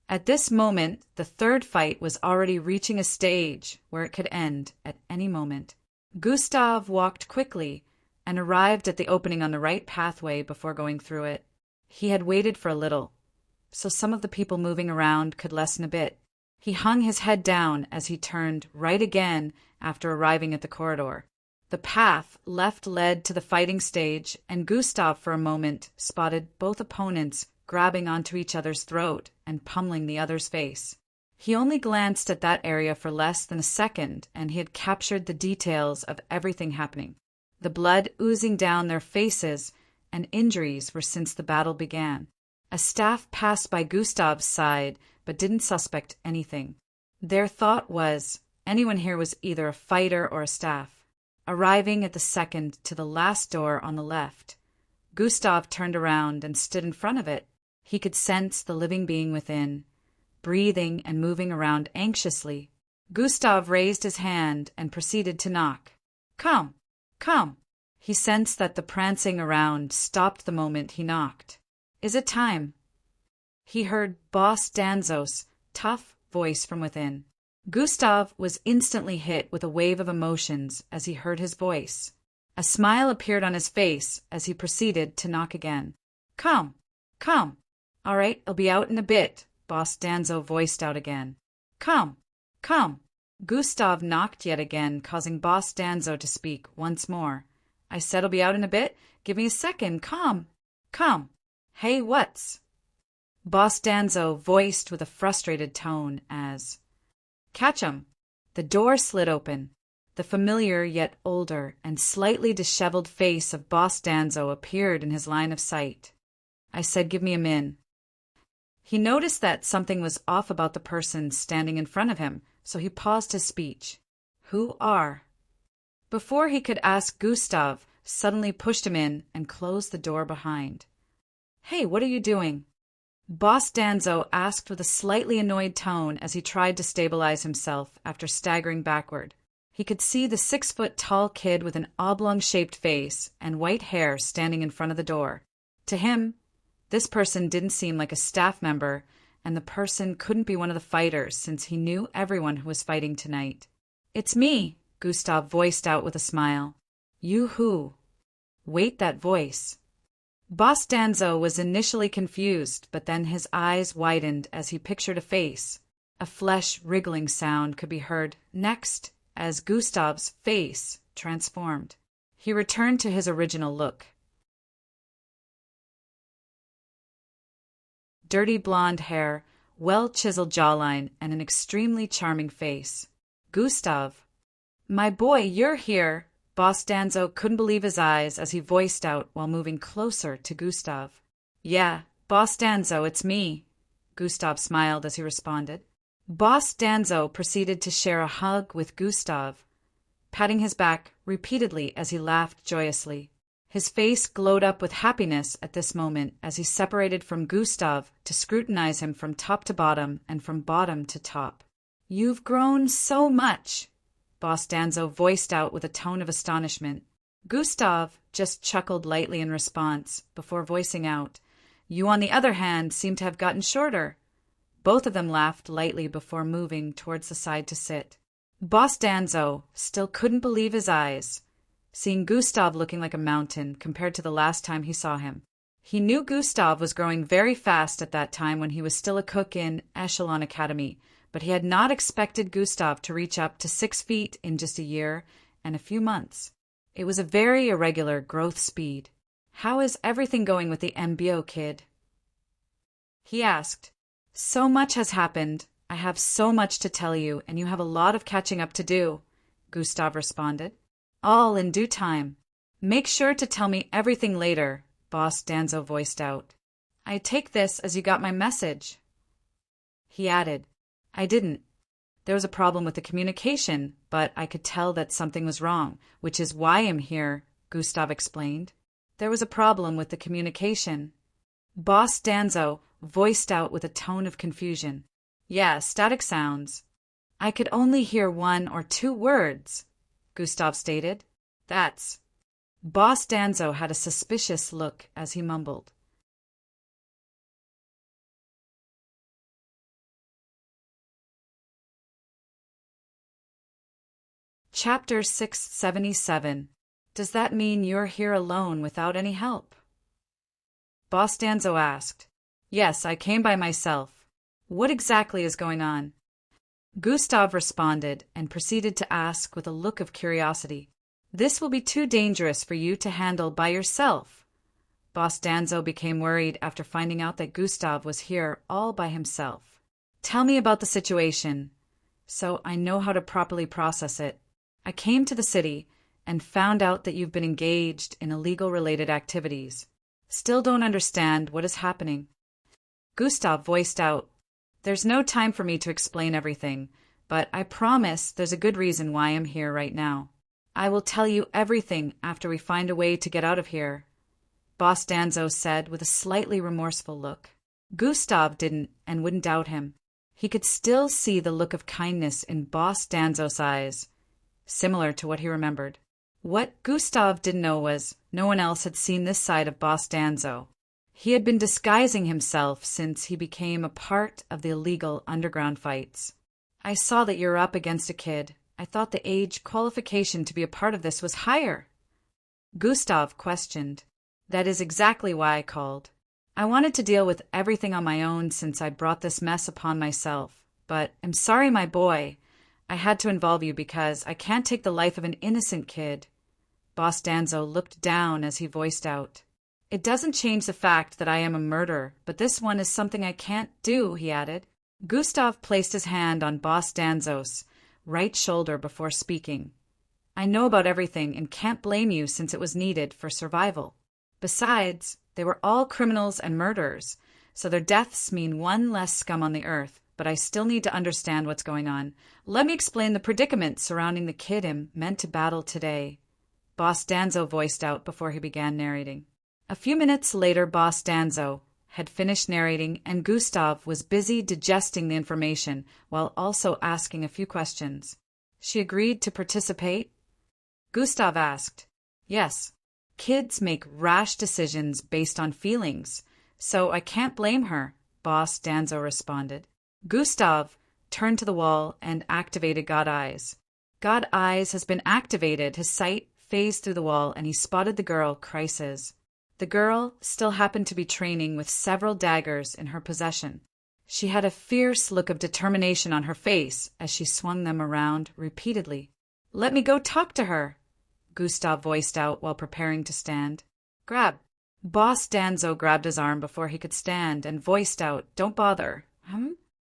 At this moment, the 3rd fight was already reaching a stage where it could end at any moment. Gustav walked quickly and arrived at the opening on the right pathway before going through it. He had waited for a little, so some of the people moving around could lessen a bit. He hung his head down as he turned right again after arriving at the corridor. The path left led to the fighting stage, and Gustav for a moment spotted both opponents grabbing onto each other's throat and pummeling the other's face. He only glanced at that area for less than a second, and he had captured the details of everything happening. The blood oozing down their faces and injuries were since the battle began. A staff passed by Gustav's side, but didn't suspect anything. Their thought was, anyone here was either a fighter or a staff. Arriving at the second to the last door on the left, Gustav turned around and stood in front of it. He could sense the living being within, breathing and moving around anxiously. Gustav raised his hand and proceeded to knock. Come, come. He sensed that the prancing around stopped the moment he knocked. Is it time? He heard Boss Danzo's tough voice from within. Gustav was instantly hit with a wave of emotions as he heard his voice. A smile appeared on his face as he proceeded to knock again. Come, come. All right, I'll be out in a bit, Boss Danzo voiced out again. Come, come. Gustav knocked yet again, causing Boss Danzo to speak once more. I said I'll be out in a bit. Give me a second. Come, come. Hey, what's? Boss Danzo voiced with a frustrated tone as, Catch 'em. The door slid open. The familiar yet older and slightly disheveled face of Boss Danzo appeared in his line of sight. I said give me a min. He noticed that something was off about the person standing in front of him, so he paused his speech. Who are? Before he could ask, Gustav suddenly pushed him in and closed the door behind. Hey, what are you doing? Boss Danzo asked with a slightly annoyed tone as he tried to stabilize himself after staggering backward. He could see the 6-foot-tall kid with an oblong-shaped face and white hair standing in front of the door. To him, this person didn't seem like a staff member, and the person couldn't be one of the fighters since he knew everyone who was fighting tonight. "It's me," Gustav voiced out with a smile. "You who?" "Wait, that voice." Boss Danzo was initially confused, but then his eyes widened as he pictured a face. A flesh-wriggling sound could be heard next as Gustav's face transformed. He returned to his original look. Dirty blonde hair, well-chiseled jawline, and an extremely charming face. "Gustav." "My boy, you're here." Boss Danzo couldn't believe his eyes as he voiced out while moving closer to Gustav. "Yeah, Boss Danzo, it's me." Gustav smiled as he responded. Boss Danzo proceeded to share a hug with Gustav, patting his back repeatedly as he laughed joyously. His face glowed up with happiness at this moment as he separated from Gustav to scrutinize him from top to bottom and from bottom to top. "You've grown so much," Boss Danzo voiced out with a tone of astonishment. Gustav just chuckled lightly in response before voicing out, "You, on the other hand, seem to have gotten shorter." Both of them laughed lightly before moving towards the side to sit. Boss Danzo still couldn't believe his eyes, seeing Gustav looking like a mountain compared to the last time he saw him. He knew Gustav was growing very fast at that time when he was still a cook in Echelon Academy, but he had not expected Gustav to reach up to 6 feet in just a year and a few months. It was a very irregular growth speed. "How is everything going with the MBO, kid?" he asked. "So much has happened. I have so much to tell you, and you have a lot of catching up to do," Gustav responded. "All in due time. Make sure to tell me everything later," Boss Danzo voiced out. "I take this as you got my message." He added, "I didn't. There was a problem with the communication, but I could tell that something was wrong, which is why I'm here," Gustav explained. "There was a problem with the communication," Boss Danzo voiced out with a tone of confusion. "Yeah, static sounds. I could only hear 1 or 2 words," Gustav stated. "That's..." Boss Danzo had a suspicious look as he mumbled. Chapter 677. Does that mean you're here alone without any help? Boss Danzo asked. "Yes, I came by myself. What exactly is going on?" Gustav responded and proceeded to ask with a look of curiosity. "This will be too dangerous for you to handle by yourself." Boss Danzo became worried after finding out that Gustav was here all by himself. "Tell me about the situation, so I know how to properly process it. I came to the city and found out that you've been engaged in illegal-related activities. Still don't understand what is happening." Gustav voiced out, "There's no time for me to explain everything, but I promise there's a good reason why I'm here right now. I will tell you everything after we find a way to get out of here," Boss Danzo said with a slightly remorseful look. Gustav didn't and wouldn't doubt him. He could still see the look of kindness in Boss Danzo's eyes, similar to what he remembered. What Gustav didn't know was no one else had seen this side of Boss Danzo. He had been disguising himself since he became a part of the illegal underground fights. "I saw that you're up against a kid. I thought the age qualification to be a part of this was higher," Gustav questioned. "That is exactly why I called. I wanted to deal with everything on my own since I brought this mess upon myself. But I'm sorry, my boy. I had to involve you because I can't take the life of an innocent kid." Boss Danzo looked down as he voiced out. "It doesn't change the fact that I am a murderer, but this one is something I can't do," he added. Gustav placed his hand on Boss Danzo's right shoulder before speaking. "I know about everything and can't blame you since it was needed for survival. Besides, they were all criminals and murderers, so their deaths mean one less scum on the earth, but I still need to understand what's going on. Let me explain the predicament surrounding the kid I'm meant to battle today," Boss Danzo voiced out before he began narrating. A few minutes later, Boss Danzo had finished narrating, and Gustav was busy digesting the information while also asking a few questions. She agreed to participate? Gustav asked. Yes. Kids make rash decisions based on feelings, so I can't blame her, Boss Danzo responded. Gustav turned to the wall and activated God Eyes. God Eyes has been activated. His sight phased through the wall and he spotted the girl, Chryses. The girl still happened to be training with several daggers in her possession. She had a fierce look of determination on her face as she swung them around repeatedly. Let me go talk to her, Gustav voiced out while preparing to stand. Grab. Boss Danzo grabbed his arm before he could stand and voiced out, Don't bother.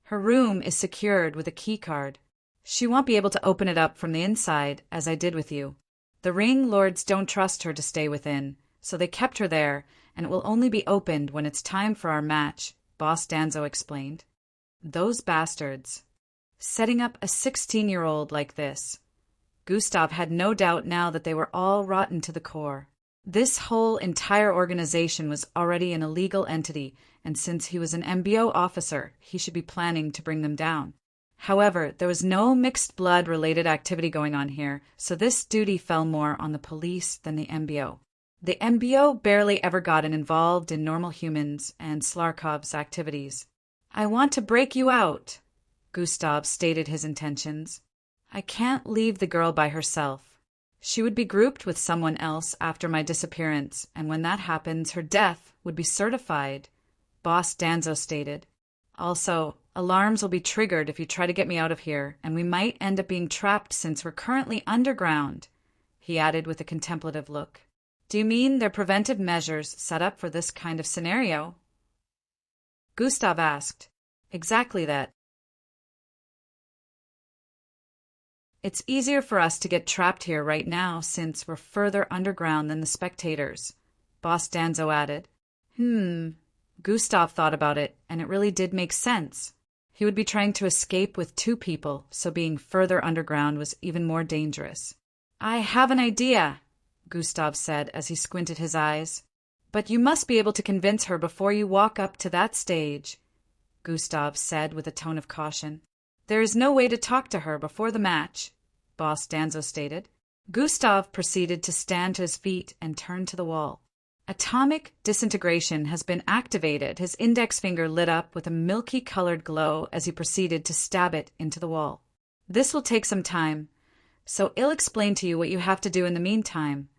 Her room is secured with a key card. She won't be able to open it up from the inside, as I did with you. The ring lords don't trust her to stay within, so they kept her there, and it will only be opened when it's time for our match, Boss Danzo explained. Those bastards. Setting up a 16-year-old like this. Gustav had no doubt now that they were all rotten to the core. This whole entire organization was already an illegal entity, and since he was an MBO officer, he should be planning to bring them down. However, there was no mixed blood-related activity going on here, so this duty fell more on the police than the MBO. The MBO barely ever gotten involved in normal humans and Slarkov's activities. I want to break you out, Gustav stated his intentions. I can't leave the girl by herself. She would be grouped with someone else after my disappearance, and when that happens, her death would be certified, Boss Danzo stated. Also, alarms will be triggered if you try to get me out of here, and we might end up being trapped since we're currently underground, he added with a contemplative look. Do you mean they're preventive measures set up for this kind of scenario? Gustav asked. Exactly that. It's easier for us to get trapped here right now since we're further underground than the spectators, Boss Danzo added. Gustav thought about it, and it really did make sense. He would be trying to escape with two people, so being further underground was even more dangerous. I have an idea, Gustav said as he squinted his eyes. But you must be able to convince her before you walk up to that stage, Gustav said with a tone of caution. There is no way to talk to her before the match, Boss Danzo stated. Gustav proceeded to stand to his feet and turn to the wall. Atomic disintegration has been activated. His index finger lit up with a milky-colored glow as he proceeded to stab it into the wall. This will take some time, so I'll explain to you what you have to do in the meantime,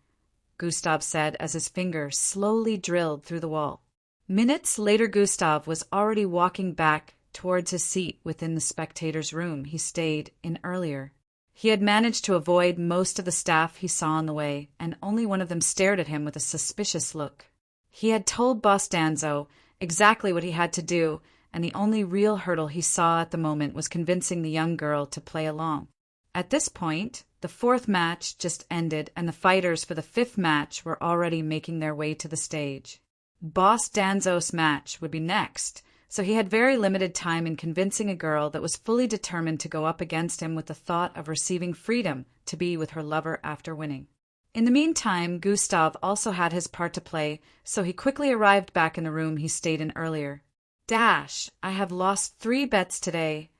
Gustav said as his finger slowly drilled through the wall. Minutes later, Gustav was already walking back towards his seat within the spectator's room he stayed in earlier. He had managed to avoid most of the staff he saw on the way, and only one of them stared at him with a suspicious look. He had told Boss Danzo exactly what he had to do, and the only real hurdle he saw at the moment was convincing the young girl to play along. At this point, the fourth match just ended, and the fighters for the fifth match were already making their way to the stage. Boss Danzo's match would be next, so he had very limited time in convincing a girl that was fully determined to go up against him with the thought of receiving freedom to be with her lover after winning. In the meantime, Gustav also had his part to play, so he quickly arrived back in the room he stayed in earlier. Dash, I have lost 3 bets today.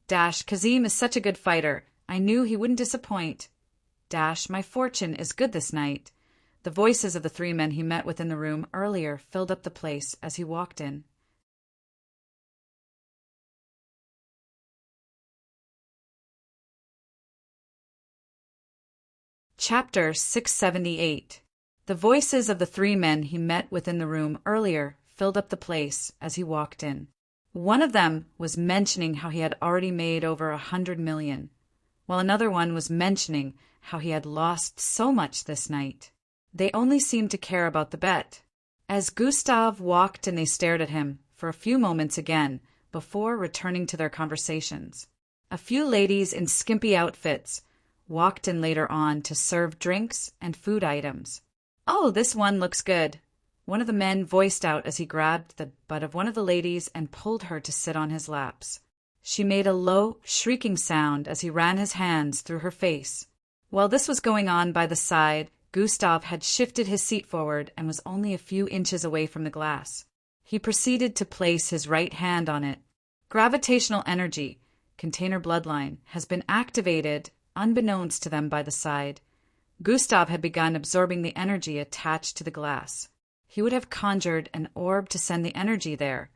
Dash, Kazim is such a good fighter. I knew he wouldn't disappoint. Dash, my fortune is good this night. The voices of the 3 men he met within the room earlier filled up the place as he walked in. Chapter 678. The voices of the 3 men he met within the room earlier filled up the place as he walked in. One of them was mentioning how he had already made over 100 million, while another one was mentioning how he had lost so much this night. They only seemed to care about the bet. As Gustav walked and they stared at him for a few moments again before returning to their conversations. A few ladies in skimpy outfits walked in later on to serve drinks and food items. Oh, this one looks good, one of the men voiced out as he grabbed the butt of one of the ladies and pulled her to sit on his laps. She made a low, shrieking sound as he ran his hands through her face. While this was going on by the side, Gustav had shifted his seat forward and was only a few inches away from the glass. He proceeded to place his right hand on it. Gravitational energy, container bloodline, has been activated unbeknownst to them by the side. Gustav had begun absorbing the energy attached to the glass. He would have conjured an orb to send the energy there,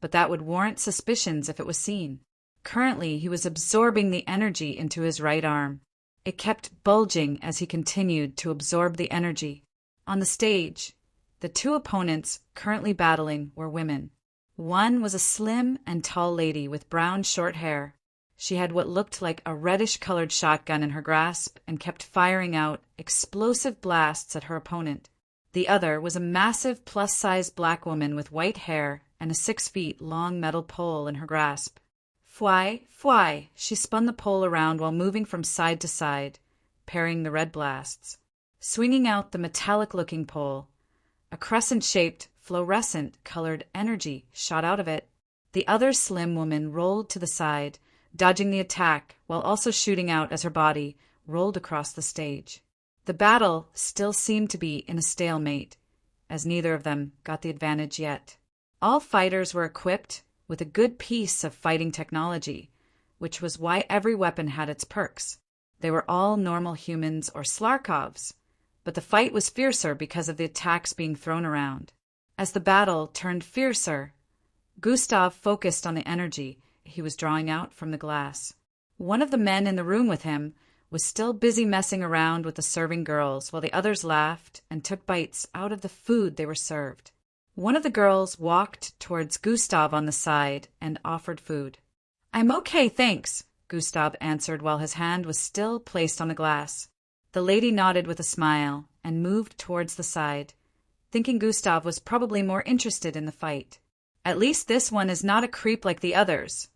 but that would warrant suspicions if it was seen. Currently, he was absorbing the energy into his right arm. It kept bulging as he continued to absorb the energy. On the stage, the two opponents currently battling were women. One was a slim and tall lady with brown short hair. She had what looked like a reddish-colored shotgun in her grasp and kept firing out explosive blasts at her opponent. The other was a massive plus-sized black woman with white hair and a 6-foot-long metal pole in her grasp. Fwy, fwy, she spun the pole around while moving from side to side, parrying the red blasts. Swinging out the metallic-looking pole, a crescent-shaped, fluorescent-colored energy shot out of it. The other slim woman rolled to the side, dodging the attack while also shooting out as her body rolled across the stage. The battle still seemed to be in a stalemate, as neither of them got the advantage yet. All fighters were equipped with a good piece of fighting technology, which was why every weapon had its perks. They were all normal humans or Slarkovs, but the fight was fiercer because of the attacks being thrown around. As the battle turned fiercer, Gustav focused on the energy he was drawing out from the glass. One of the men in the room with him was still busy messing around with the serving girls while the others laughed and took bites out of the food they were served. One of the girls walked towards Gustav on the side and offered food. "I'm okay, thanks," Gustav answered while his hand was still placed on the glass. The lady nodded with a smile and moved towards the side, thinking Gustav was probably more interested in the fight. "At least this one is not a creep like the others,"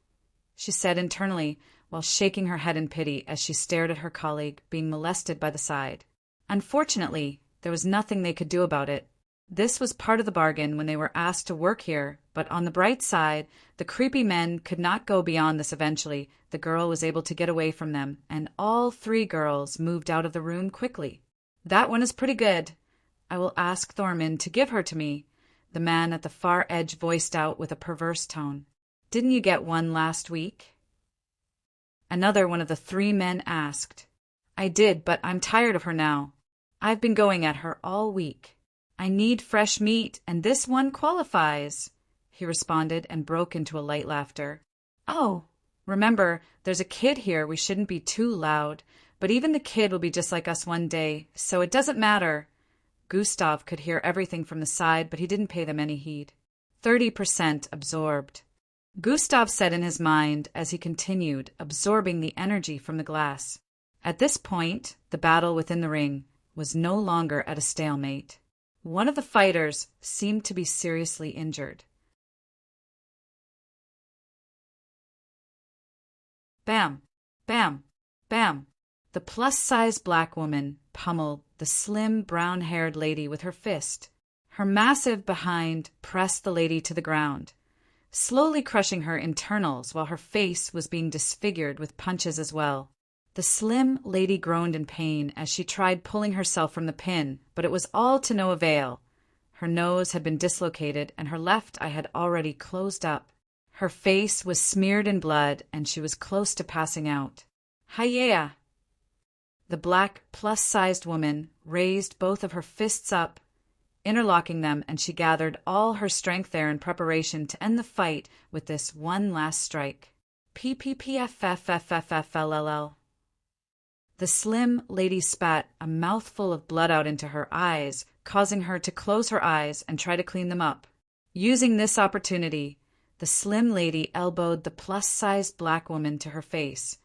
she said internally while shaking her head in pity as she stared at her colleague being molested by the side. Unfortunately, there was nothing they could do about it. This was part of the bargain when they were asked to work here, but on the bright side, the creepy men could not go beyond this eventually. The girl was able to get away from them, and all 3 girls moved out of the room quickly. "That one is pretty good. I will ask Thormund to give her to me," the man at the far edge voiced out with a perverse tone. "Didn't you get one last week?" Another one of the 3 men asked. "I did, but I'm tired of her now. I've been going at her all week. I need fresh meat, and this one qualifies," he responded and broke into a light laughter. "Oh, remember, there's a kid here. We shouldn't be too loud, but even the kid will be just like us one day, so it doesn't matter." Gustav could hear everything from the side, but he didn't pay them any heed. 30% absorbed. Gustav said in his mind as he continued absorbing the energy from the glass. At this point, the battle within the ring was no longer at a stalemate. One of the fighters seemed to be seriously injured. Bam! Bam! Bam! The plus-sized black woman pummeled the slim, brown-haired lady with her fist. Her massive behind pressed the lady to the ground, slowly crushing her internals while her face was being disfigured with punches as well. The slim lady groaned in pain as she tried pulling herself from the pin, but it was all to no avail. Her nose had been dislocated and her left eye had already closed up. Her face was smeared in blood and she was close to passing out. "Hi-ya!" The black, plus-sized woman raised both of her fists up, interlocking them, and she gathered all her strength there in preparation to end the fight with this one last strike. PPPFFFFFLL. The slim lady spat a mouthful of blood out into her eyes, causing her to close her eyes and try to clean them up. Using this opportunity, the slim lady elbowed the plus-sized black woman to her face,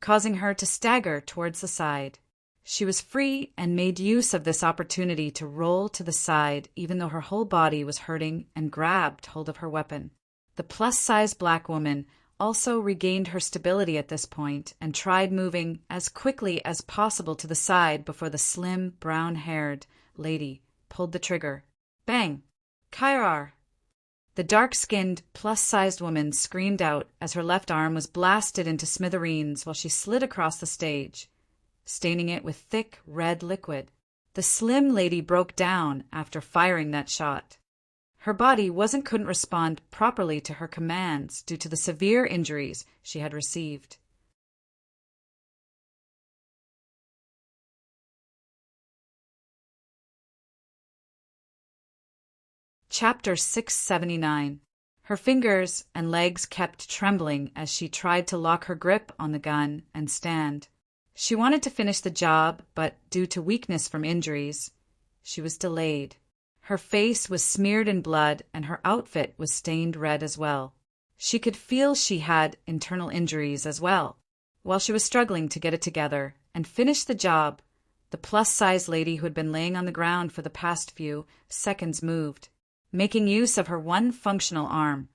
causing her to stagger towards the side. She was free and made use of this opportunity to roll to the side even though her whole body was hurting and grabbed hold of her weapon. The plus-sized black woman also regained her stability at this point and tried moving as quickly as possible to the side before the slim, brown-haired lady pulled the trigger. Bang! Kairar! The dark-skinned, plus-sized woman screamed out as her left arm was blasted into smithereens while she slid across the stage, staining it with thick, red liquid. The slim lady broke down after firing that shot. Her body couldn't respond properly to her commands due to the severe injuries she had received. Chapter 679. Her fingers and legs kept trembling as she tried to lock her grip on the gun and stand. She wanted to finish the job, but due to weakness from injuries, she was delayed. Her face was smeared in blood and her outfit was stained red as well. She could feel she had internal injuries as well. While she was struggling to get it together and finish the job, the plus-size lady who had been laying on the ground for the past few seconds moved. Making use of her one functional arm,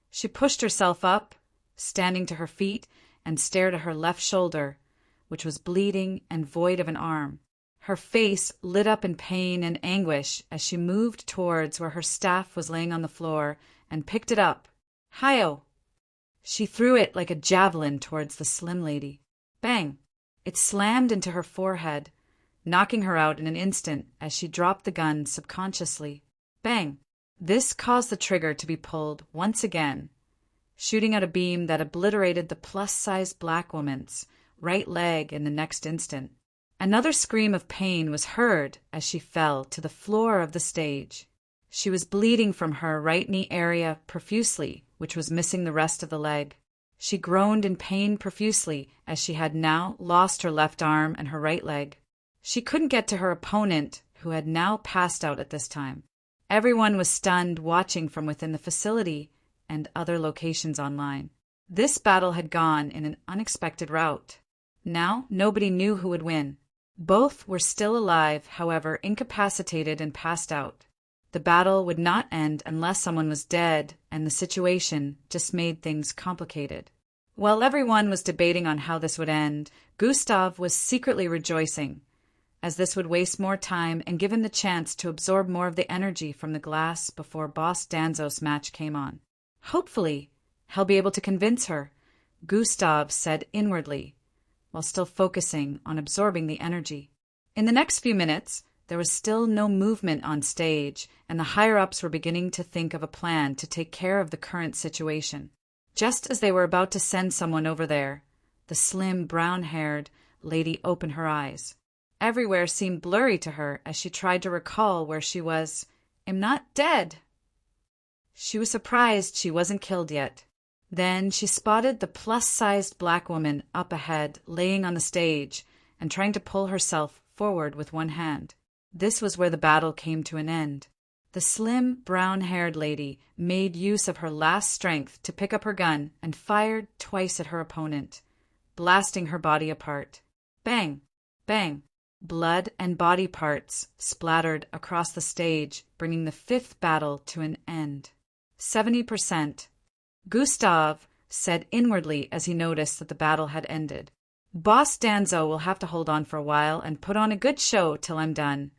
she pushed herself up, standing to her feet, and stared at her left shoulder, which was bleeding and void of an arm. Her face lit up in pain and anguish as she moved towards where her staff was laying on the floor and picked it up. Hi-yo! She threw it like a javelin towards the slim lady. Bang! It slammed into her forehead, knocking her out in an instant as she dropped the gun subconsciously. Bang! This caused the trigger to be pulled once again, shooting out a beam that obliterated the plus-sized black woman's right leg in the next instant. Another scream of pain was heard as she fell to the floor of the stage. She was bleeding from her right knee area profusely, which was missing the rest of the leg. She groaned in pain profusely as she had now lost her left arm and her right leg. She couldn't get to her opponent, who had now passed out at this time. Everyone was stunned, watching from within the facility and other locations online. This battle had gone in an unexpected route. Now nobody knew who would win. Both were still alive, however, incapacitated and passed out. The battle would not end unless someone was dead, and the situation just made things complicated. While everyone was debating on how this would end, Gustav was secretly rejoicing, as this would waste more time and give him the chance to absorb more of the energy from the glass before Boss Danzo's match came on. Hopefully, he'll be able to convince her, Gustav said inwardly, while still focusing on absorbing the energy. In the next few minutes, there was still no movement on stage, and the higher-ups were beginning to think of a plan to take care of the current situation. Just as they were about to send someone over there, the slim, brown-haired lady opened her eyes. Everywhere seemed blurry to her as she tried to recall where she was. "I'm not dead." She was surprised she wasn't killed yet. Then she spotted the plus-sized black woman up ahead, laying on the stage and trying to pull herself forward with one hand. This was where the battle came to an end. The slim, brown-haired lady made use of her last strength to pick up her gun and fired twice at her opponent, blasting her body apart. Bang! Bang! Blood and body parts splattered across the stage, bringing the fifth battle to an end. 70%. Gustav said inwardly as he noticed that the battle had ended. Boss Danzo will have to hold on for a while and put on a good show till I'm done,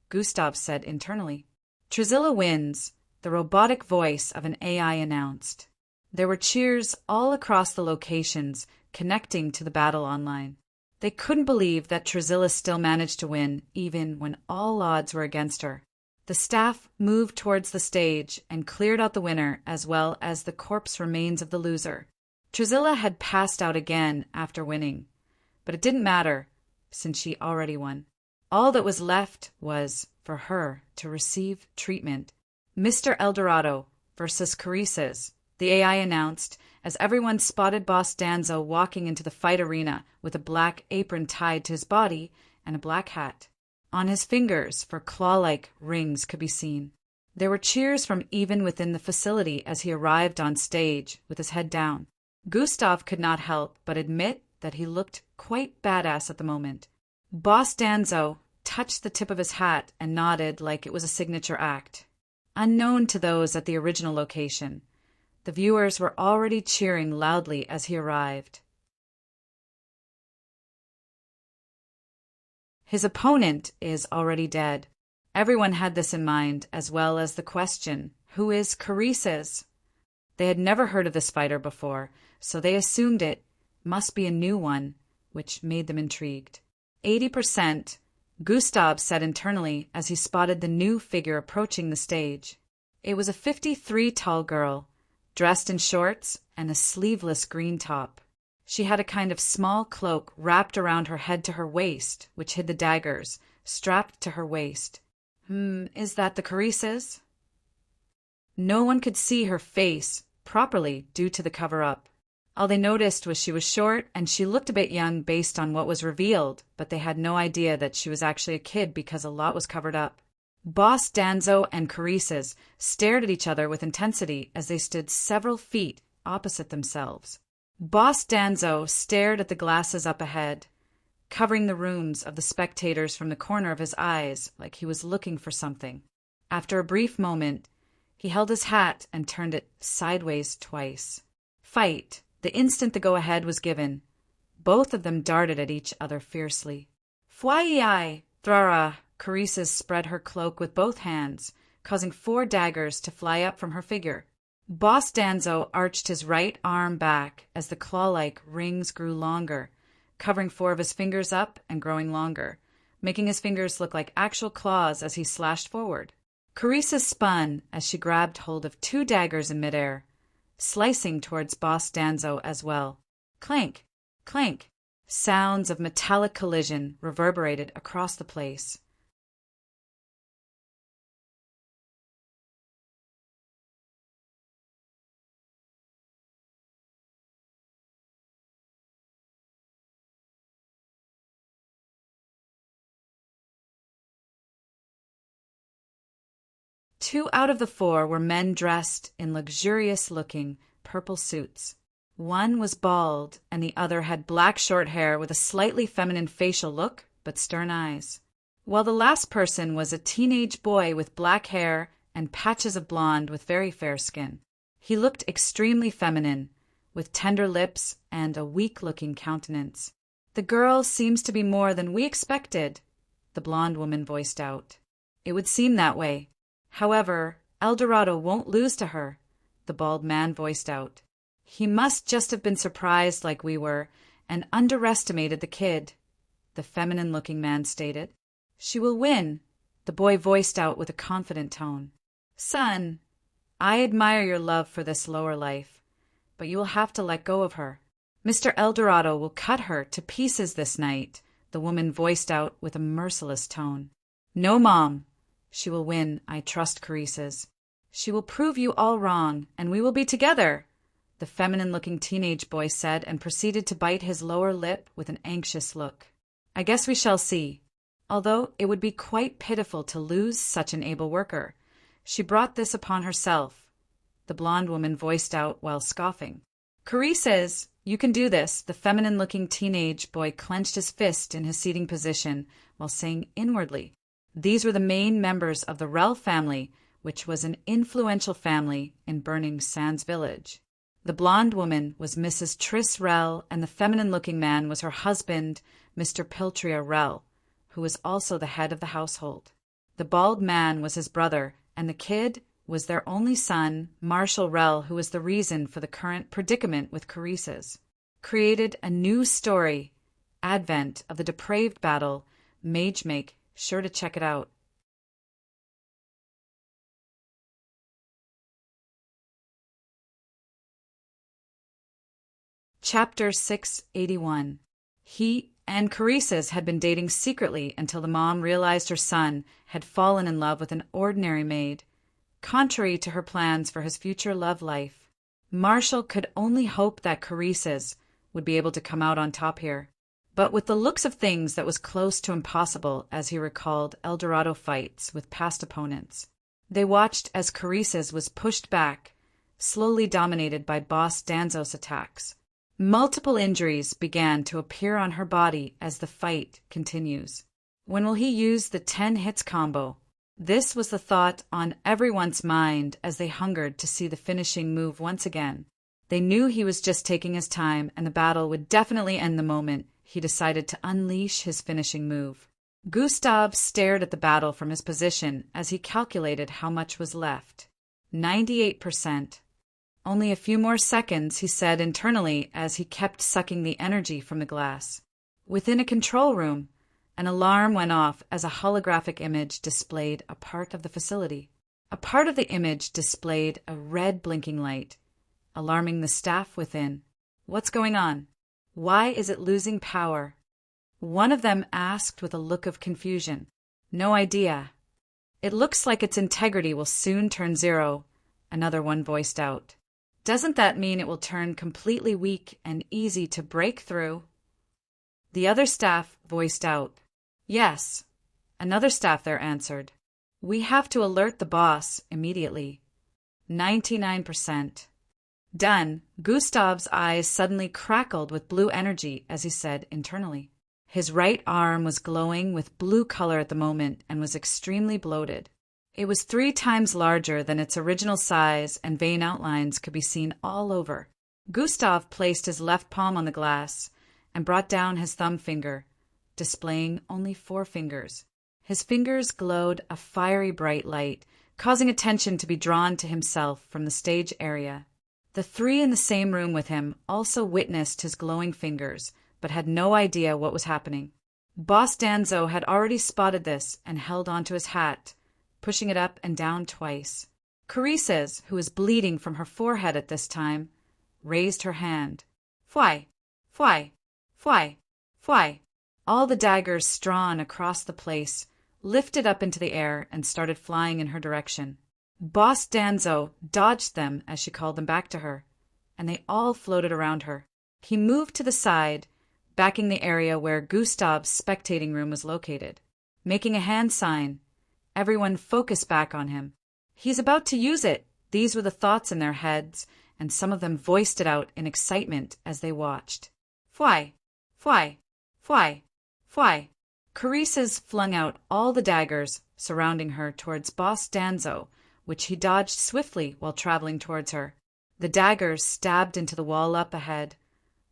Gustav said internally. Trizilla wins, the robotic voice of an AI announced. There were cheers all across the locations connecting to the battle online. They couldn't believe that Trizilla still managed to win, even when all odds were against her. The staff moved towards the stage and cleared out the winner as well as the corpse remains of the loser. Trizilla had passed out again after winning, but it didn't matter since she already won. All that was left was for her to receive treatment. Mr. Eldorado versus Carices, the AI announced, as everyone spotted Boss Danzo walking into the fight arena with a black apron tied to his body and a black hat. On his fingers, for claw-like rings could be seen. There were cheers from even within the facility as he arrived on stage with his head down. Gustav could not help but admit that he looked quite badass at the moment. Boss Danzo touched the tip of his hat and nodded like it was a signature act. Unknown to those at the original location, the viewers were already cheering loudly as he arrived. His opponent is already dead. Everyone had this in mind, as well as the question, who is Carices? They had never heard of this fighter before, so they assumed it must be a new one, which made them intrigued. 80%, Gustav said internally as he spotted the new figure approaching the stage. It was a 53 tall girl, dressed in shorts and a sleeveless green top. She had a kind of small cloak wrapped around her head to her waist, which hid the daggers, strapped to her waist. Is that the Carices? No one could see her face properly due to the cover-up. All they noticed was she was short and she looked a bit young based on what was revealed, but they had no idea that she was actually a kid because a lot was covered up. Boss Danzo and Carices stared at each other with intensity as they stood several feet opposite themselves. Boss Danzo stared at the glasses up ahead, covering the rooms of the spectators from the corner of his eyes like he was looking for something. After a brief moment, he held his hat and turned it sideways twice. Fight! The instant the go-ahead was given, both of them darted at each other fiercely. Fwai! Thrara! Carices spread her cloak with both hands, causing 4 daggers to fly up from her figure. Boss Danzo arched his right arm back as the claw-like rings grew longer, covering 4 of his fingers up and growing longer, making his fingers look like actual claws as he slashed forward. Carices spun as she grabbed hold of 2 daggers in midair, slicing towards Boss Danzo as well. Clank! Clank! Sounds of metallic collision reverberated across the place. Two out of the 4 were men dressed in luxurious-looking purple suits. One was bald, and the other had black short hair with a slightly feminine facial look, but stern eyes. While the last person was a teenage boy with black hair and patches of blonde with very fair skin. He looked extremely feminine, with tender lips and a weak-looking countenance. "The girl seems to be more than we expected," the blonde woman voiced out. "It would seem that way. However, Eldorado won't lose to her," the bald man voiced out. "He must just have been surprised like we were and underestimated the kid," the feminine-looking man stated. "She will win," the boy voiced out with a confident tone. "Son, I admire your love for this lower life, but you will have to let go of her. Mr. Eldorado will cut her to pieces this night," the woman voiced out with a merciless tone. "No, Mom. She will win, I trust Carices. She will prove you all wrong, and we will be together," the feminine-looking teenage boy said and proceeded to bite his lower lip with an anxious look. "I guess we shall see. Although it would be quite pitiful to lose such an able worker. She brought this upon herself," the blonde woman voiced out while scoffing. "Carices, you can do this," the feminine-looking teenage boy clenched his fist in his seating position while saying inwardly, these were the main members of the Rel family, which was an influential family in Burning Sands Village. The blonde woman was Mrs. Triss Rel, and the feminine-looking man was her husband, Mr. Piltria Rel, who was also the head of the household. The bald man was his brother, and the kid was their only son, Marshall Rel, who was the reason for the current predicament with Carices. Created a new story, Advent of the Depraved Battle, Magemake. Sure to check it out. Chapter 681. He and Carices had been dating secretly until the mom realized her son had fallen in love with an ordinary maid, contrary to her plans for his future love life. Marshall could only hope that Carices would be able to come out on top here. But with the looks of things, that was close to impossible as he recalled Eldorado fights with past opponents. They watched as Carices was pushed back, slowly dominated by Boss Danzo's attacks. Multiple injuries began to appear on her body as the fight continues. When will he use the 10 hits combo? This was the thought on everyone's mind as they hungered to see the finishing move once again. They knew he was just taking his time and the battle would definitely end the moment he decided to unleash his finishing move. Gustav stared at the battle from his position as he calculated how much was left. 98%. Only a few more seconds, he said internally as he kept sucking the energy from the glass. Within a control room, an alarm went off as a holographic image displayed a part of the facility. A part of the image displayed a red blinking light, alarming the staff within. What's going on? Why is it losing power? One of them asked with a look of confusion. No idea. It looks like its integrity will soon turn zero, another one voiced out. Doesn't that mean it will turn completely weak and easy to break through? The other staff voiced out. Yes. Another staff there answered. We have to alert the boss immediately. 99%. Done. Gustav's eyes suddenly crackled with blue energy as he said internally. His right arm was glowing with blue color at the moment and was extremely bloated. It was 3 times larger than its original size, and vein outlines could be seen all over. Gustav placed his left palm on the glass and brought down his thumb finger, displaying only 4 fingers. His fingers glowed a fiery bright light, causing attention to be drawn to himself from the stage area. The 3 in the same room with him also witnessed his glowing fingers, but had no idea what was happening. Boss Danzo had already spotted this and held onto his hat, pushing it up and down twice. Carices, who was bleeding from her forehead at this time, raised her hand. Fly, fly, fly, fly. All the daggers strewn across the place lifted up into the air and started flying in her direction. Boss Danzo dodged them as she called them back to her, and they all floated around her. He moved to the side, backing the area where Gustav's spectating room was located. Making a hand sign, everyone focused back on him. He's about to use it. These were the thoughts in their heads, and some of them voiced it out in excitement as they watched. Fly, fly, fly, fly. Carices flung out all the daggers surrounding her towards Boss Danzo, which he dodged swiftly while traveling towards her. The daggers stabbed into the wall up ahead,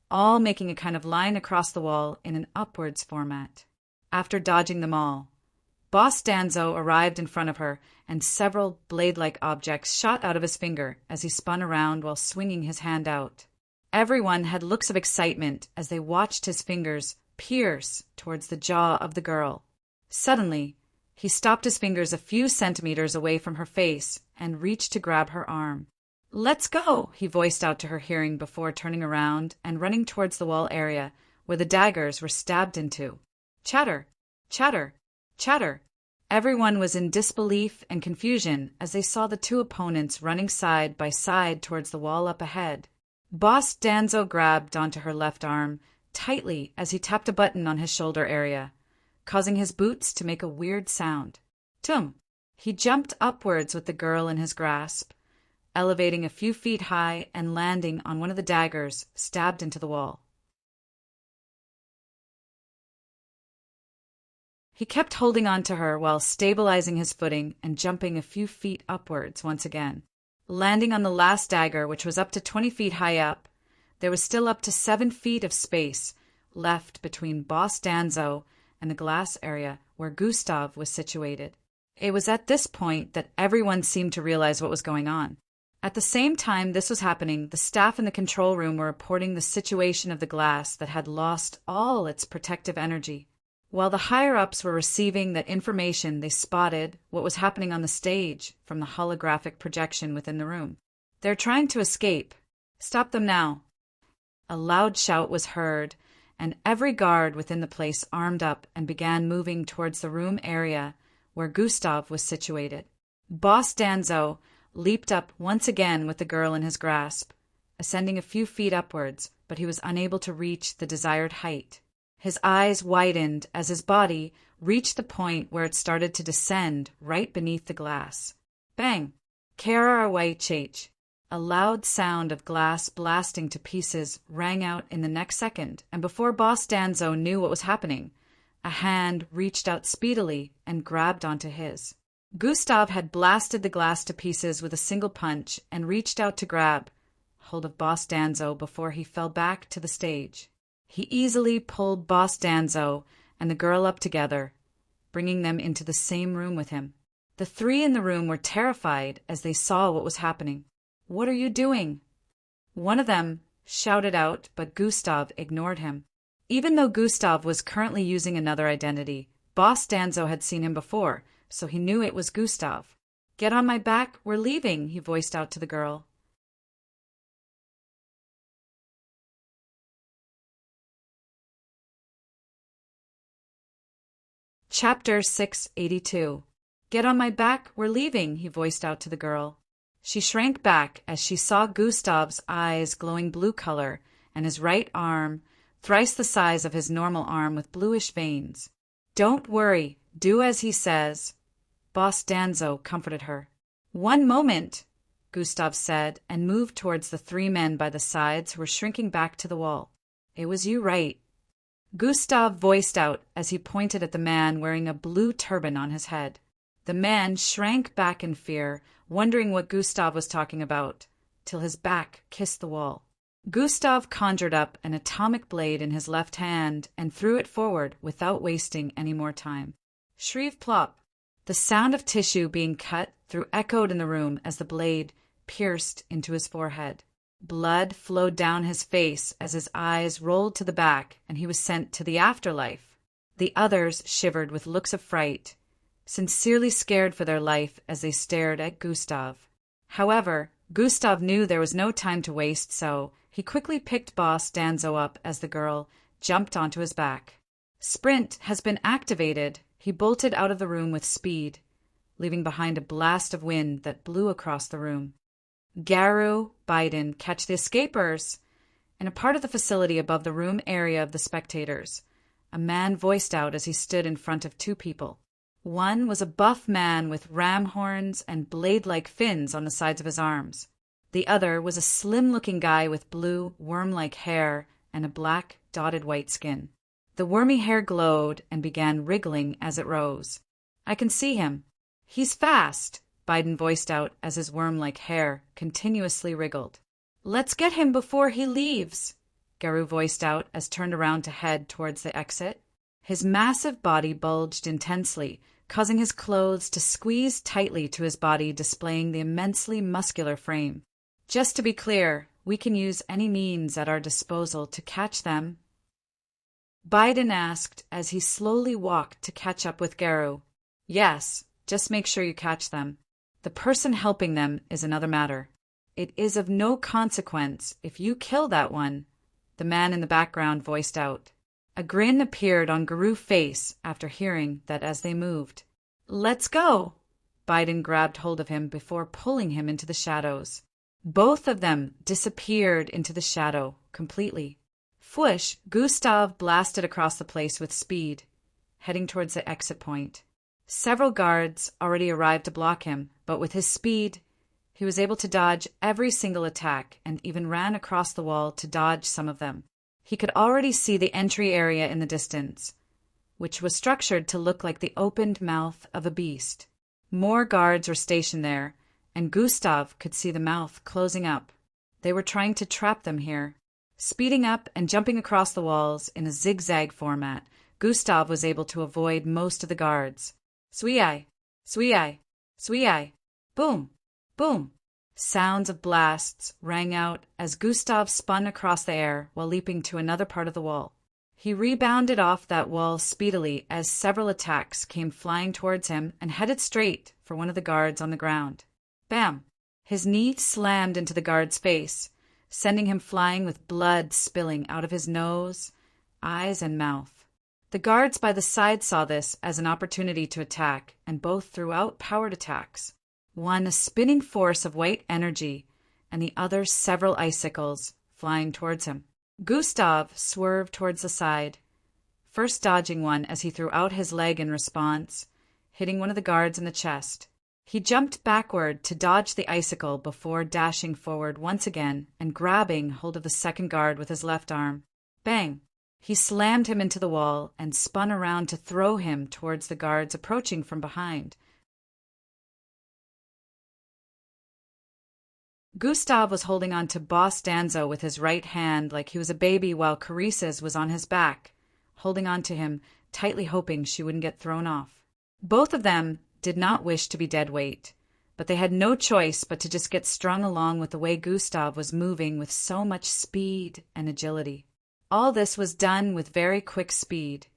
all making a kind of line across the wall in an upwards format. After dodging them all, Boss Danzo arrived in front of her, and several blade-like objects shot out of his finger as he spun around while swinging his hand out. Everyone had looks of excitement as they watched his fingers pierce towards the jaw of the girl. Suddenly, he stopped his fingers a few centimeters away from her face and reached to grab her arm. Let's go, he voiced out to her hearing before turning around and running towards the wall area where the daggers were stabbed into. Chatter, chatter, chatter. Everyone was in disbelief and confusion as they saw the 2 opponents running side by side towards the wall up ahead. Boss Danzo grabbed onto her left arm tightly as he tapped a button on his shoulder area, causing his boots to make a weird sound. Tum! He jumped upwards with the girl in his grasp, elevating a few feet high and landing on one of the daggers stabbed into the wall. He kept holding on to her while stabilizing his footing and jumping a few feet upwards once again. Landing on the last dagger, which was up to 20 feet high up, there was still up to 7 feet of space left between Boss Danzo and the glass area where Gustav was situated. It was at this point that everyone seemed to realize what was going on. At the same time this was happening, the staff in the control room were reporting the situation of the glass that had lost all its protective energy. While the higher-ups were receiving that information, they spotted what was happening on the stage from the holographic projection within the room. They're trying to escape. Stop them now. A loud shout was heard, and every guard within the place armed up and began moving towards the room area where Gustav was situated. Boss Danzo leaped up once again with the girl in his grasp, ascending a few feet upwards, but he was unable to reach the desired height. His eyes widened as his body reached the point where it started to descend right beneath the glass. Bang! Kara-Chach. A loud sound of glass blasting to pieces rang out in the next second, and before Boss Danzo knew what was happening, a hand reached out speedily and grabbed onto his. Gustav had blasted the glass to pieces with a single punch and reached out to grab hold of Boss Danzo before he fell back to the stage. He easily pulled Boss Danzo and the girl up together, bringing them into the same room with him. The 3 in the room were terrified as they saw what was happening. What are you doing? One of them shouted out, but Gustav ignored him. Even though Gustav was currently using another identity, Boss Danzo had seen him before, so he knew it was Gustav. Get on my back, we're leaving, he voiced out to the girl. Chapter 682. Get on my back, we're leaving, he voiced out to the girl. She shrank back as she saw Gustav's eyes glowing blue color and his right arm, thrice the size of his normal arm with bluish veins. Don't worry, do as he says, Boss Danzo comforted her. One moment, Gustav said, and moved towards the three men by the sides who were shrinking back to the wall. It was you right, Gustav voiced out as he pointed at the man wearing a blue turban on his head. The man shrank back in fear, wondering what Gustav was talking about, till his back kissed the wall. Gustav conjured up an atomic blade in his left hand and threw it forward without wasting any more time. Shrieve plop! The sound of tissue being cut through echoed in the room as the blade pierced into his forehead. Blood flowed down his face as his eyes rolled to the back and he was sent to the afterlife. The others shivered with looks of fright, sincerely scared for their life as they stared at Gustav. However, Gustav knew there was no time to waste, so he quickly picked Boss Danzo up as the girl jumped onto his back. Sprint has been activated. He bolted out of the room with speed, leaving behind a blast of wind that blew across the room. Garu, Biden, catch the escapers! In a part of the facility above the room area of the spectators, a man voiced out as he stood in front of two people. One was a buff man with ram horns and blade-like fins on the sides of his arms. The other was a slim-looking guy with blue, worm-like hair and a black, dotted white skin. The wormy hair glowed and began wriggling as it rose. I can see him. He's fast, Biden voiced out as his worm-like hair continuously wriggled. Let's get him before he leaves, Garu voiced out as turned around to head towards the exit. His massive body bulged intensely, causing his clothes to squeeze tightly to his body, displaying the immensely muscular frame. Just to be clear, we can use any means at our disposal to catch them, Biden asked as he slowly walked to catch up with Garu. Yes, just make sure you catch them. The person helping them is another matter. It is of no consequence if you kill that one, the man in the background voiced out. A grin appeared on Garu's face after hearing that as they moved. Let's go! Biden grabbed hold of him before pulling him into the shadows. Both of them disappeared into the shadow completely. Fwoosh! Gustav blasted across the place with speed, heading towards the exit point. Several guards already arrived to block him, but with his speed, he was able to dodge every single attack and even ran across the wall to dodge some of them. He could already see the entry area in the distance, which was structured to look like the opened mouth of a beast. More guards were stationed there, and Gustav could see the mouth closing up. They were trying to trap them here. Speeding up and jumping across the walls in a zigzag format, Gustav was able to avoid most of the guards. Swee-eye! Swee-eye! Swee-eye! Boom! Boom! Sounds of blasts rang out as Gustav spun across the air while leaping to another part of the wall. He rebounded off that wall speedily as several attacks came flying towards him and headed straight for one of the guards on the ground. Bam! His knee slammed into the guard's face, sending him flying with blood spilling out of his nose, eyes, and mouth. The guards by the side saw this as an opportunity to attack, and both threw out powered attacks. One a spinning force of white energy, and the other several icicles flying towards him. Gustav swerved towards the side, first dodging one as he threw out his leg in response, hitting one of the guards in the chest. He jumped backward to dodge the icicle before dashing forward once again and grabbing hold of the second guard with his left arm. Bang! He slammed him into the wall and spun around to throw him towards the guards approaching from behind. Gustav was holding on to Boss Danzo with his right hand like he was a baby while Carices was on his back, holding on to him, tightly hoping she wouldn't get thrown off. Both of them did not wish to be dead weight, but they had no choice but to just get strung along with the way Gustav was moving with so much speed and agility. All this was done with very quick speed,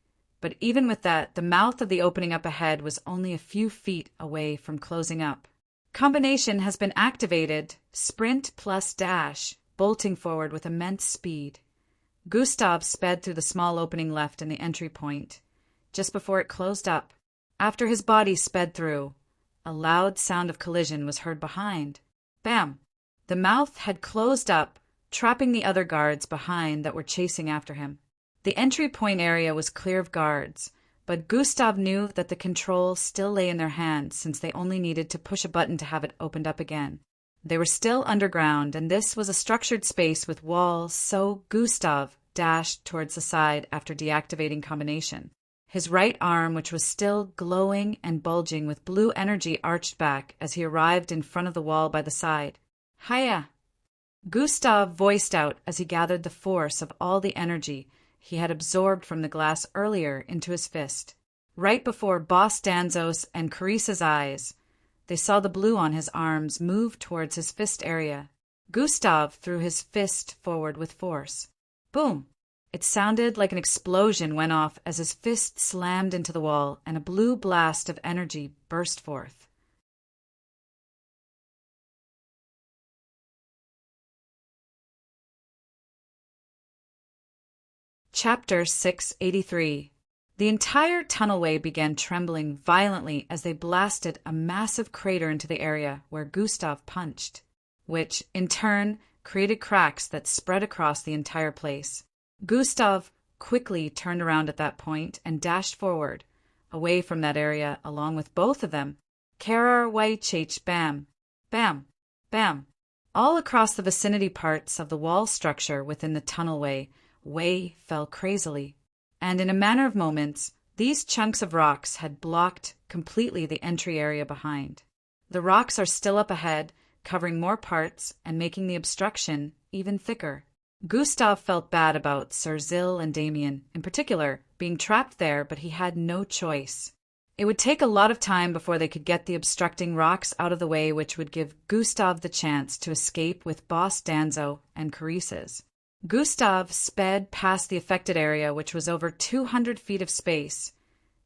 but even with that, the mouth of the opening up ahead was only a few feet away from closing up. Combination has been activated. Sprint plus dash, bolting forward with immense speed. Gustav sped through the small opening left in the entry point, just before it closed up. After his body sped through, a loud sound of collision was heard behind. Bam! The mouth had closed up, trapping the other guards behind that were chasing after him. The entry point area was clear of guards, but Gustav knew that the control still lay in their hands since they only needed to push a button to have it opened up again. They were still underground, and this was a structured space with walls, so Gustav dashed towards the side after deactivating combination. His right arm, which was still glowing and bulging with blue energy, arched back as he arrived in front of the wall by the side. Hiya! Gustav voiced out as he gathered the force of all the energy he had absorbed from the glass earlier into his fist. Right before Boss Danzos and Carissa's eyes, they saw the blue on his arms move towards his fist area. Gustav threw his fist forward with force. Boom! It sounded like an explosion went off as his fist slammed into the wall and a blue blast of energy burst forth. Chapter 683. The entire tunnelway began trembling violently as they blasted a massive crater into the area where Gustav punched, which, in turn, created cracks that spread across the entire place. Gustav quickly turned around at that point and dashed forward, away from that area along with both of them. Karar Waichich bam, bam, bam. All across the vicinity parts of the wall structure within the tunnelway, Wei fell crazily, and in a matter of moments, these chunks of rocks had blocked completely the entry area behind. The rocks are still up ahead, covering more parts and making the obstruction even thicker. Gustav felt bad about Sir Zil and Damien, in particular, being trapped there, but he had no choice. It would take a lot of time before they could get the obstructing rocks out of the way, which would give Gustav the chance to escape with Boss Danzo and Carissa's. Gustav sped past the affected area, which was over 200 feet of space,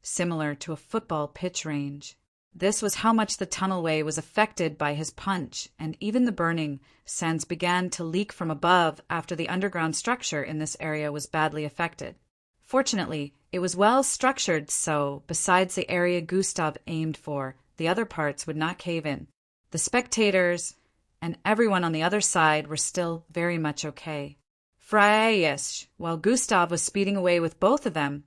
similar to a football pitch range. This was how much the tunnelway was affected by his punch, and even the burning sands began to leak from above after the underground structure in this area was badly affected. Fortunately, it was well structured, so, besides the area Gustav aimed for, the other parts would not cave in. The spectators and everyone on the other side were still very much okay. Fryesh, while Gustav was speeding away with both of them,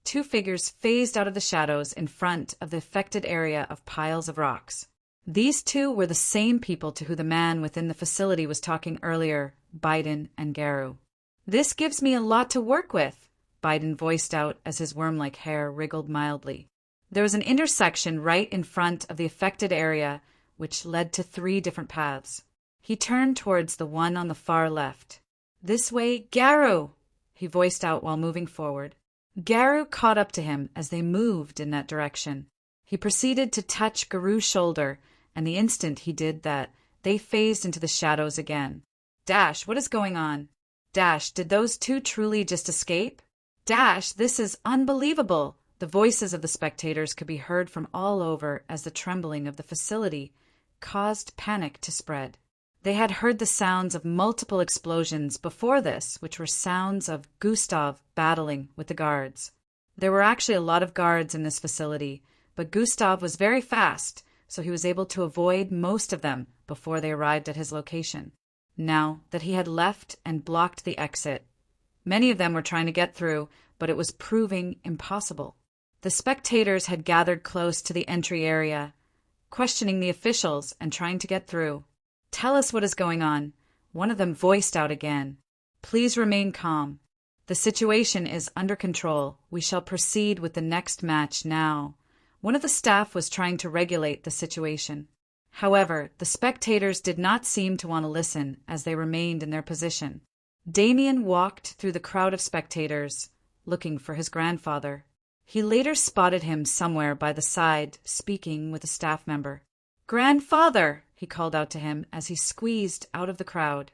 two figures phased out of the shadows in front of the affected area of piles of rocks. These two were the same people to who the man within the facility was talking earlier, Biden and Garu. This gives me a lot to work with, Biden voiced out as his worm-like hair wriggled mildly. There was an intersection right in front of the affected area, which led to 3 different paths. He turned towards the one on the far left. This way, Garu, he voiced out while moving forward. Garu caught up to him as they moved in that direction. He proceeded to touch Garu's shoulder, and the instant he did that, they phased into the shadows again. Dash, what is going on? Dash, did those two truly just escape? Dash, this is unbelievable. The voices of the spectators could be heard from all over as the trembling of the facility caused panic to spread. They had heard the sounds of multiple explosions before this, which were sounds of Gustav battling with the guards. There were actually a lot of guards in this facility, but Gustav was very fast, so he was able to avoid most of them before they arrived at his location. Now that he had left and blocked the exit, many of them were trying to get through, but it was proving impossible. The spectators had gathered close to the entry area, questioning the officials and trying to get through. Tell us what is going on. One of them voiced out again. Please remain calm. The situation is under control. We shall proceed with the next match now. One of the staff was trying to regulate the situation. However, the spectators did not seem to want to listen as they remained in their position. Damien walked through the crowd of spectators, looking for his grandfather. He later spotted him somewhere by the side, speaking with a staff member. "Grandfather!" he called out to him as he squeezed out of the crowd.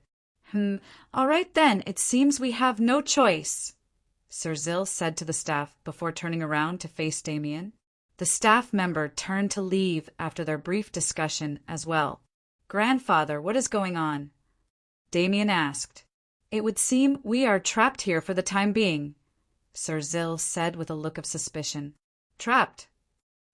All right then, it seems we have no choice," Sir Zil said to the staff before turning around to face Damien. The staff member turned to leave after their brief discussion as well. "Grandfather, what is going on?" Damien asked. "It would seem we are trapped here for the time being," Sir Zil said with a look of suspicion. "Trapped?"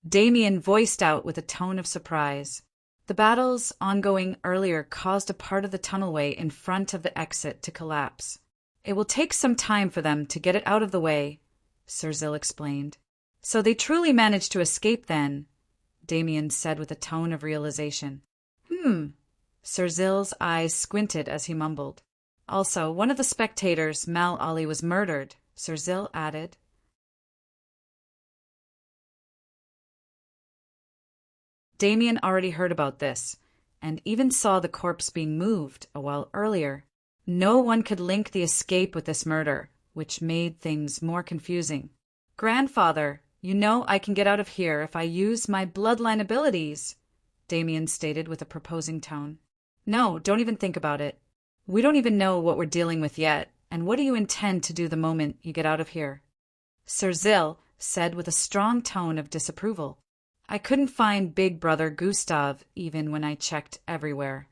Damien voiced out with a tone of surprise. The battles ongoing earlier caused a part of the tunnelway in front of the exit to collapse. "It will take some time for them to get it out of the way," Sir Zil explained. "So they truly managed to escape then," Damien said with a tone of realization. Sir Zil's eyes squinted as he mumbled. "Also, one of the spectators, Mal Ali, was murdered," Sir Zil added. Damien already heard about this, and even saw the corpse being moved a while earlier. No one could link the escape with this murder, which made things more confusing. "Grandfather, you know I can get out of here if I use my bloodline abilities," Damien stated with a proposing tone. "No, don't even think about it. We don't even know what we're dealing with yet, and what do you intend to do the moment you get out of here?" Sir Zil said with a strong tone of disapproval. "I couldn't find Big Brother Gustav even when I checked everywhere."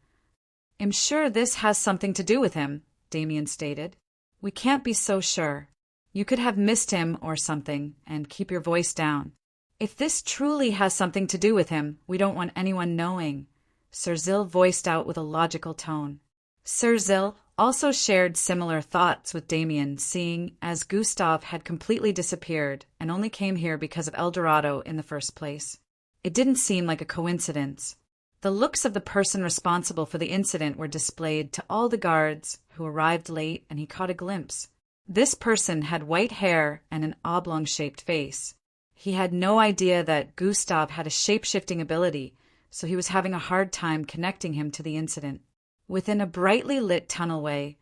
"I'm sure this has something to do with him," Damien stated. "We can't be so sure. You could have missed him or something, and keep your voice down. If this truly has something to do with him, we don't want anyone knowing," Sir Zil voiced out with a logical tone. Sir Zil also shared similar thoughts with Damien, seeing as Gustav had completely disappeared and only came here because of El Dorado in the first place. It didn't seem like a coincidence. The looks of the person responsible for the incident were displayed to all the guards, who arrived late, and he caught a glimpse. This person had white hair and an oblong-shaped face. He had no idea that Gustav had a shape-shifting ability, so he was having a hard time connecting him to the incident. Within a brightly lit tunnelway,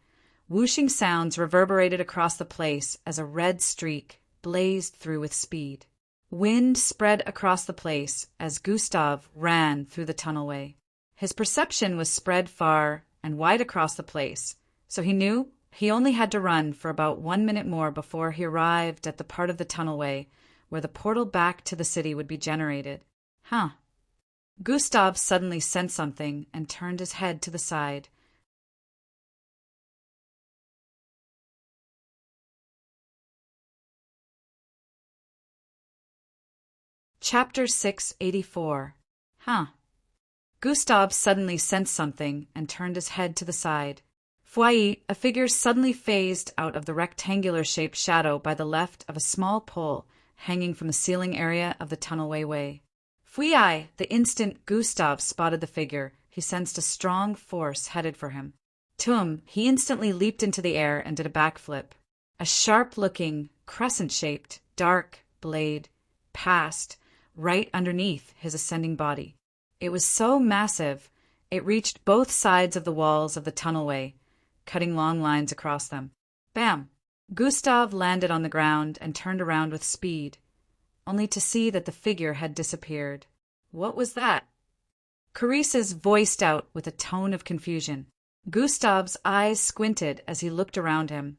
whooshing sounds reverberated across the place as a red streak blazed through with speed. Wind spread across the place as Gustav ran through the tunnelway. His perception was spread far and wide across the place, so he knew he only had to run for about 1 minute more before he arrived at the part of the tunnelway where the portal back to the city would be generated. Gustav suddenly sensed something and turned his head to the side. Chapter 684. Gustav suddenly sensed something and turned his head to the side. A figure suddenly phased out of the rectangular-shaped shadow by the left of a small pole hanging from the ceiling area of the tunnelway way. The instant Gustav spotted the figure, he sensed a strong force headed for him. He instantly leaped into the air and did a backflip. A sharp-looking, crescent-shaped, dark blade passed right underneath his ascending body. It was so massive, it reached both sides of the walls of the tunnelway, cutting long lines across them. Bam! Gustav landed on the ground and turned around with speed, only to see that the figure had disappeared. What was that? Carices voiced out with a tone of confusion. Gustav's eyes squinted as he looked around him,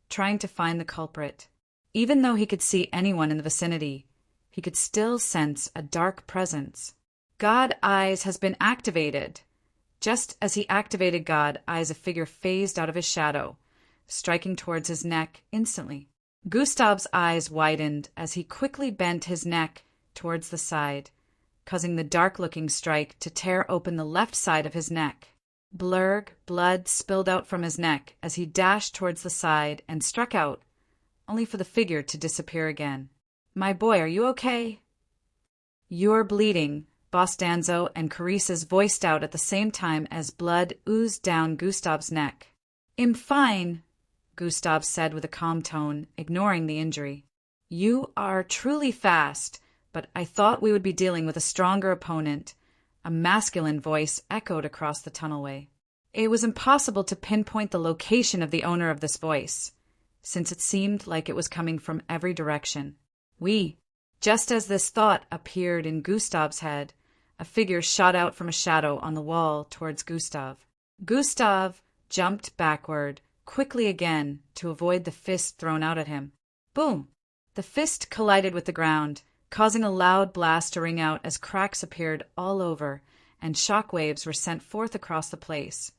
trying to find the culprit. Even though he could see anyone in the vicinity, he could still sense a dark presence. God Eyes has been activated. Just as he activated God Eyes, a figure phased out of his shadow, striking towards his neck instantly. Gustav's eyes widened as he quickly bent his neck towards the side, causing the dark-looking strike to tear open the left side of his neck. Blood spilled out from his neck as he dashed towards the side and struck out, only for the figure to disappear again. "My boy, are you okay?" "You're bleeding," Boss Danzo and Carices voiced out at the same time as blood oozed down Gustav's neck. "I'm fine," Gustav said with a calm tone, ignoring the injury. "You are truly fast, but I thought we would be dealing with a stronger opponent." A masculine voice echoed across the tunnelway. It was impossible to pinpoint the location of the owner of this voice, since it seemed like it was coming from every direction. Just as this thought appeared in Gustav's head, a figure shot out from a shadow on the wall towards Gustav. Gustav jumped backward, quickly again, to avoid the fist thrown out at him. Boom! The fist collided with the ground, causing a loud blast to ring out as cracks appeared all over and shock waves were sent forth across the place,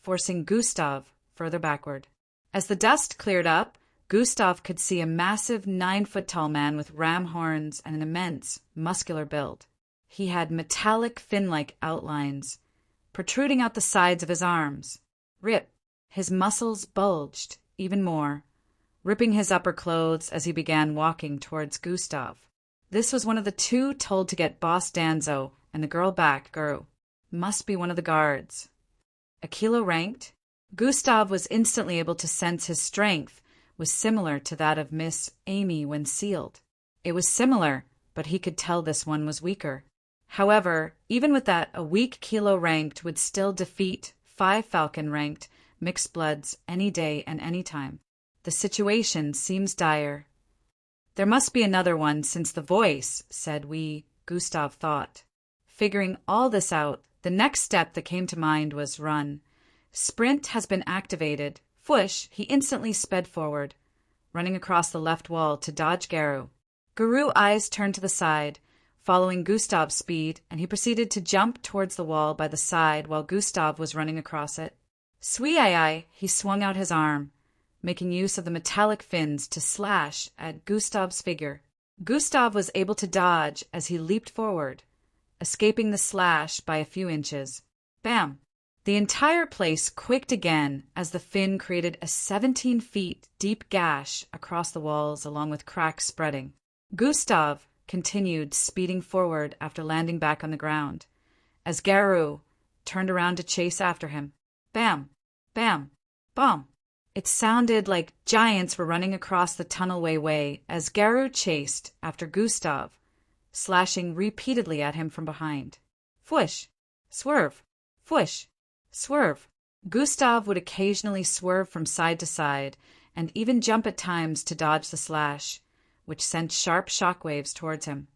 forcing Gustav further backward. As the dust cleared up, Gustav could see a massive 9-foot-tall man with ram horns and an immense, muscular build. He had metallic fin-like outlines, protruding out the sides of his arms. Rip! His muscles bulged even more, ripping his upper clothes as he began walking towards Gustav. This was one of the two told to get Boss Danzo and the girl back, Guru. Must be one of the guards. A kilo ranked? Gustav was instantly able to sense his strength was similar to that of Miss Amy when sealed. It was similar, but he could tell this one was weaker. However, even with that, a weak kilo ranked would still defeat 5 Falcon ranked mixed bloods any day and any time. The situation seems dire. There must be another one since the voice said we, Gustav thought. Figuring all this out, the next step that came to mind was run. Sprint has been activated. Fush, he instantly sped forward, running across the left wall to dodge Garu. Garu's eyes turned to the side, following Gustav's speed, and he proceeded to jump towards the wall by the side while Gustav was running across it. Swee-ai-ai, he swung out his arm, making use of the metallic fins to slash at Gustav's figure. Gustav was able to dodge as he leaped forward, escaping the slash by a few inches. Bam! The entire place quaked again as the fin created a 17 feet deep gash across the walls along with cracks spreading. Gustav continued speeding forward after landing back on the ground, as Garu turned around to chase after him. Bam! Bam! Bam! It sounded like giants were running across the tunnelway way as Garu chased after Gustav, slashing repeatedly at him from behind. Fwish! Swerve! Fwish! Swerve! Gustav would occasionally swerve from side to side and even jump at times to dodge the slash, which sent sharp shockwaves towards him.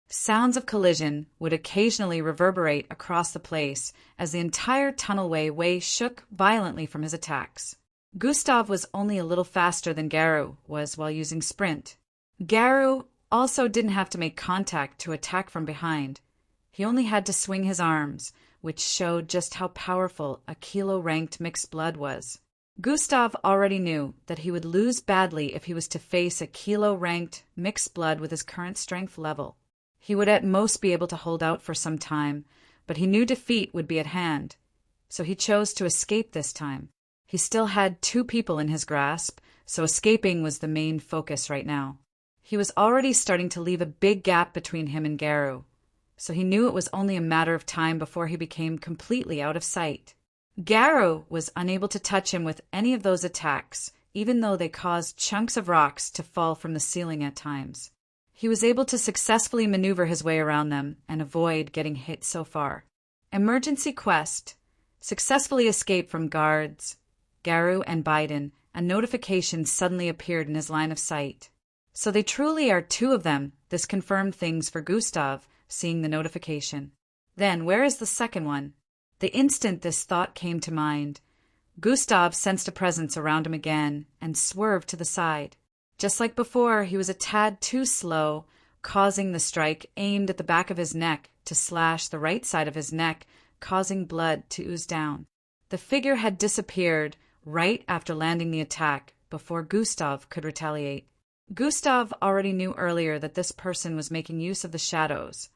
Sounds of collision would occasionally reverberate across the place as the entire tunnelway way shook violently from his attacks. Gustav was only a little faster than Garu was while using sprint. Garu also didn't have to make contact to attack from behind. He only had to swing his arms, which showed just how powerful a kilo-ranked mixed blood was. Gustav already knew that he would lose badly if he was to face a kilo-ranked mixed blood with his current strength level. He would at most be able to hold out for some time, but he knew defeat would be at hand, so he chose to escape this time. He still had 2 people in his grasp, so escaping was the main focus right now. He was already starting to leave a big gap between him and Garu, so he knew it was only a matter of time before he became completely out of sight. Garu was unable to touch him with any of those attacks, even though they caused chunks of rocks to fall from the ceiling at times. He was able to successfully maneuver his way around them and avoid getting hit so far. Emergency quest. Successfully escaped from guards, Garu and Biden, and notifications suddenly appeared in his line of sight. So they truly are 2 of them. This confirmed things for Gustav, seeing the notification. Then, where is the second one? The instant this thought came to mind, Gustav sensed a presence around him again and swerved to the side. Just like before, he was a tad too slow, causing the strike aimed at the back of his neck to slash the right side of his neck, causing blood to ooze down. The figure had disappeared right after landing the attack before Gustav could retaliate. Gustav already knew earlier that this person was making use of the shadows,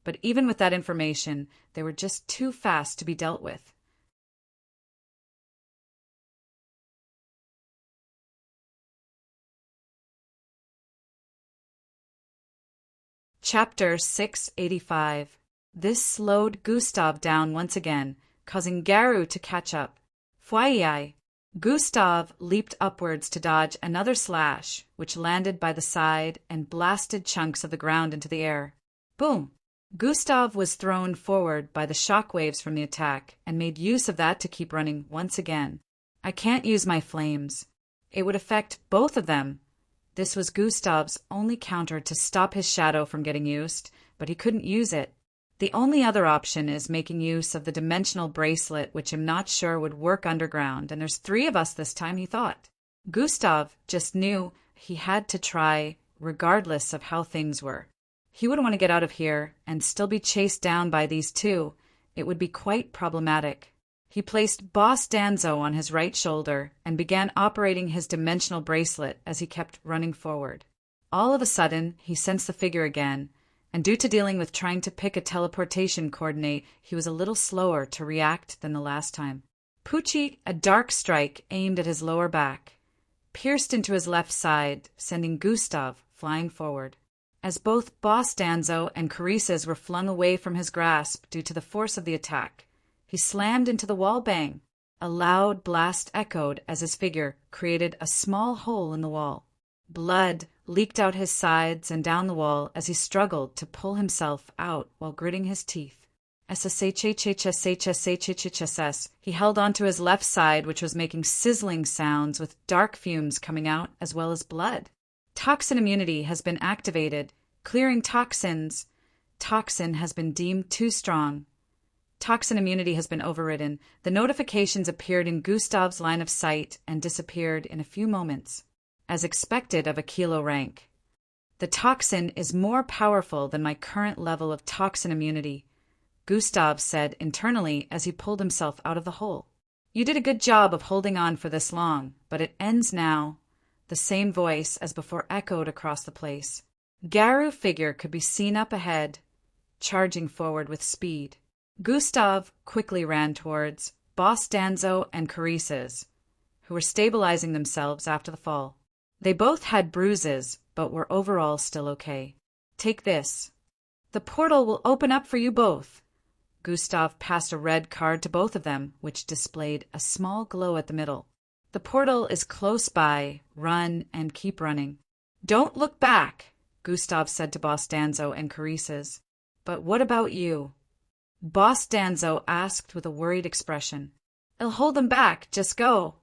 but even with that information, they were just too fast to be dealt with. Chapter 685. This slowed Gustav down once again, causing Garu to catch up. Fwai. Gustav leaped upwards to dodge another slash, which landed by the side and blasted chunks of the ground into the air. Boom! Gustav was thrown forward by the shock waves from the attack and made use of that to keep running once again. I can't use my flames. It would affect both of them. This was Gustav's only counter to stop his shadow from getting used, but he couldn't use it. The only other option is making use of the dimensional bracelet, which I'm not sure would work underground, and there's 3 of us this time, he thought. Gustav just knew he had to try, regardless of how things were. He wouldn't want to get out of here and still be chased down by these two. It would be quite problematic. He placed Boss Danzo on his right shoulder and began operating his dimensional bracelet as he kept running forward. All of a sudden, he sensed the figure again, and due to dealing with trying to pick a teleportation coordinate, he was a little slower to react than the last time. Poochie, a dark strike aimed at his lower back, pierced into his left side, sending Gustav flying forward. As both Boss Danzo and Carices were flung away from his grasp due to the force of the attack, he slammed into the wall. Bang! A loud blast echoed as his figure created a small hole in the wall. Blood leaked out his sides and down the wall as he struggled to pull himself out while gritting his teeth. He held onto his left side, which was making sizzling sounds with dark fumes coming out as well as blood. Toxin immunity has been activated, clearing toxins. Toxin has been deemed too strong. Toxin immunity has been overridden. The notifications appeared in Gustav's line of sight and disappeared in a few moments, as expected of a kilo rank. The toxin is more powerful than my current level of toxin immunity, Gustav said internally as he pulled himself out of the hole. You did a good job of holding on for this long, but it ends now. The same voice as before echoed across the place. Garu figure could be seen up ahead, charging forward with speed. Gustav quickly ran towards Boss Danzo and Carices, who were stabilizing themselves after the fall. They both had bruises, but were overall still okay. Take this. The portal will open up for you both. Gustav passed a red card to both of them, which displayed a small glow at the middle. The portal is close by. Run and keep running. Don't look back, Gustav said to Boss Danzo and Carices. But what about you? Boss Danzo asked with a worried expression. I'll hold them back, just go,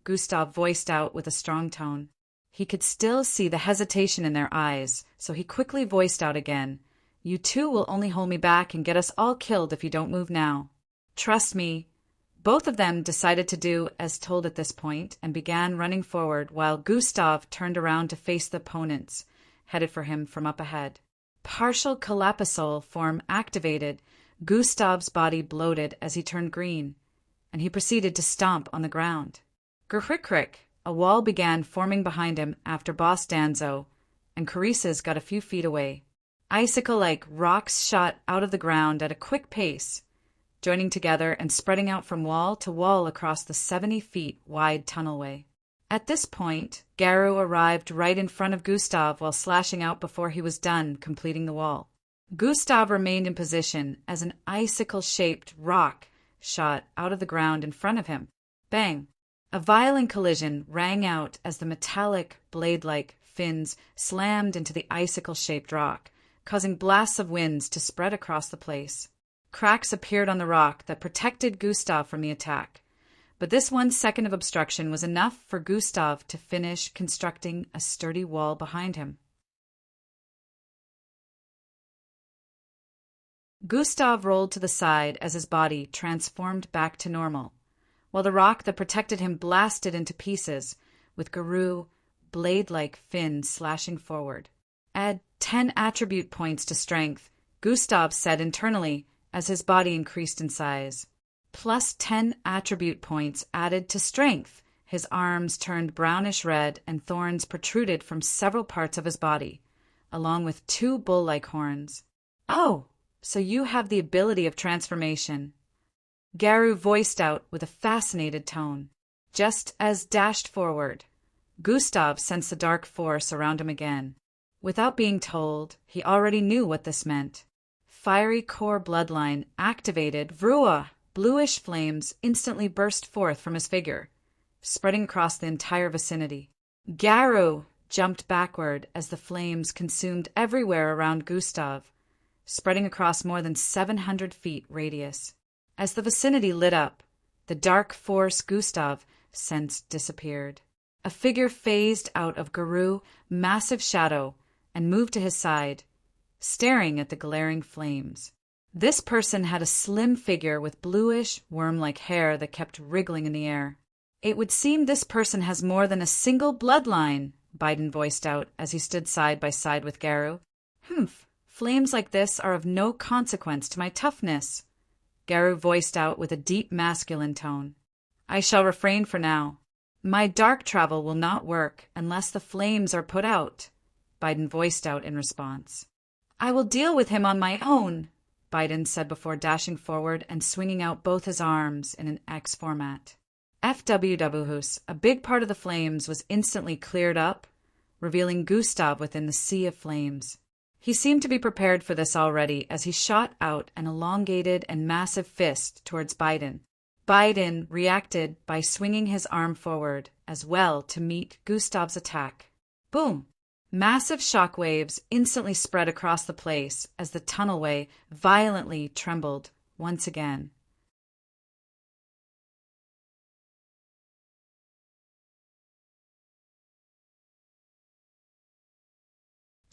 Gustav voiced out with a strong tone. He could still see the hesitation in their eyes, so he quickly voiced out again. You two will only hold me back and get us all killed if you don't move now. Trust me. Both of them decided to do as told at this point and began running forward while Gustav turned around to face the opponents, headed for him from up ahead. Partial Kalapasol form activated. Gustav's body bloated as he turned green, and he proceeded to stomp on the ground. Grikrik! A wall began forming behind him after Boss Danzo, and Carices got a few feet away. Icicle-like rocks shot out of the ground at a quick pace, joining together and spreading out from wall to wall across the 70 feet wide tunnelway. At this point, Garu arrived right in front of Gustav while slashing out before he was done completing the wall. Gustav remained in position as an icicle-shaped rock shot out of the ground in front of him. Bang! A violent collision rang out as the metallic, blade-like fins slammed into the icicle-shaped rock, causing blasts of winds to spread across the place. Cracks appeared on the rock that protected Gustav from the attack, but this 1 second of obstruction was enough for Gustav to finish constructing a sturdy wall behind him. Gustav rolled to the side as his body transformed back to normal, while the rock that protected him blasted into pieces, with Garu blade-like fins slashing forward. Add 10 attribute points to strength, Gustav said internally as his body increased in size. Plus 10 attribute points added to strength. His arms turned brownish-red and thorns protruded from several parts of his body, along with 2 bull-like horns. Oh, so you have the ability of transformation, Garu voiced out with a fascinated tone. Just as dashed forward, Gustav sensed the dark force around him again. Without being told, he already knew what this meant. Fiery core bloodline activated. Vrua! Bluish flames instantly burst forth from his figure, spreading across the entire vicinity. Garu jumped backward as the flames consumed everywhere around Gustav, spreading across more than 700 feet radius. As the vicinity lit up, the dark force Gustav sensed disappeared. A figure phased out of Garu's massive shadow and moved to his side, staring at the glaring flames. This person had a slim figure with bluish, worm-like hair that kept wriggling in the air. It would seem this person has more than a single bloodline, Biden voiced out as he stood side by side with Garu. Humph, flames like this are of no consequence to my toughness, Garu voiced out with a deep masculine tone. I shall refrain for now. My dark travel will not work unless the flames are put out, Biden voiced out in response. I will deal with him on my own, Biden said before dashing forward and swinging out both his arms in an X format. FWWHUS, a big part of the flames was instantly cleared up, revealing Gustav within the sea of flames. He seemed to be prepared for this already as he shot out an elongated and massive fist towards Biden. Biden reacted by swinging his arm forward as well to meet Gustav's attack. Boom! Massive shockwaves instantly spread across the place as the tunnelway violently trembled once again.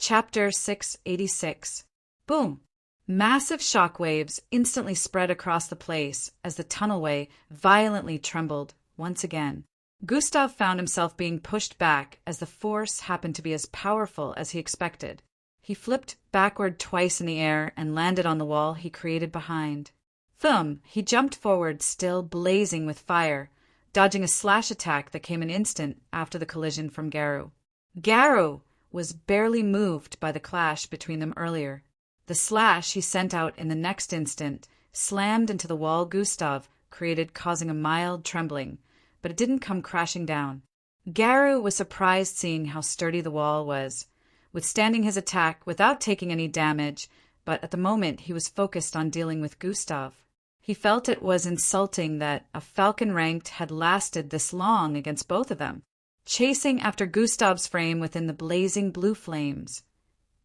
Chapter 686. Boom! Massive shockwaves instantly spread across the place as the tunnelway violently trembled once again. Gustav found himself being pushed back as the force happened to be as powerful as he expected. He flipped backward twice in the air and landed on the wall he created behind. Thumb! He jumped forward, still blazing with fire, dodging a slash attack that came an instant after the collision from Garu. Garu was barely moved by the clash between them earlier. The slash he sent out in the next instant slammed into the wall Gustav created, causing a mild trembling, but it didn't come crashing down. Garu was surprised seeing how sturdy the wall was, withstanding his attack without taking any damage, but at the moment he was focused on dealing with Gustav. He felt it was insulting that a Falcon ranked had lasted this long against both of them, chasing after Gustav's frame within the blazing blue flames.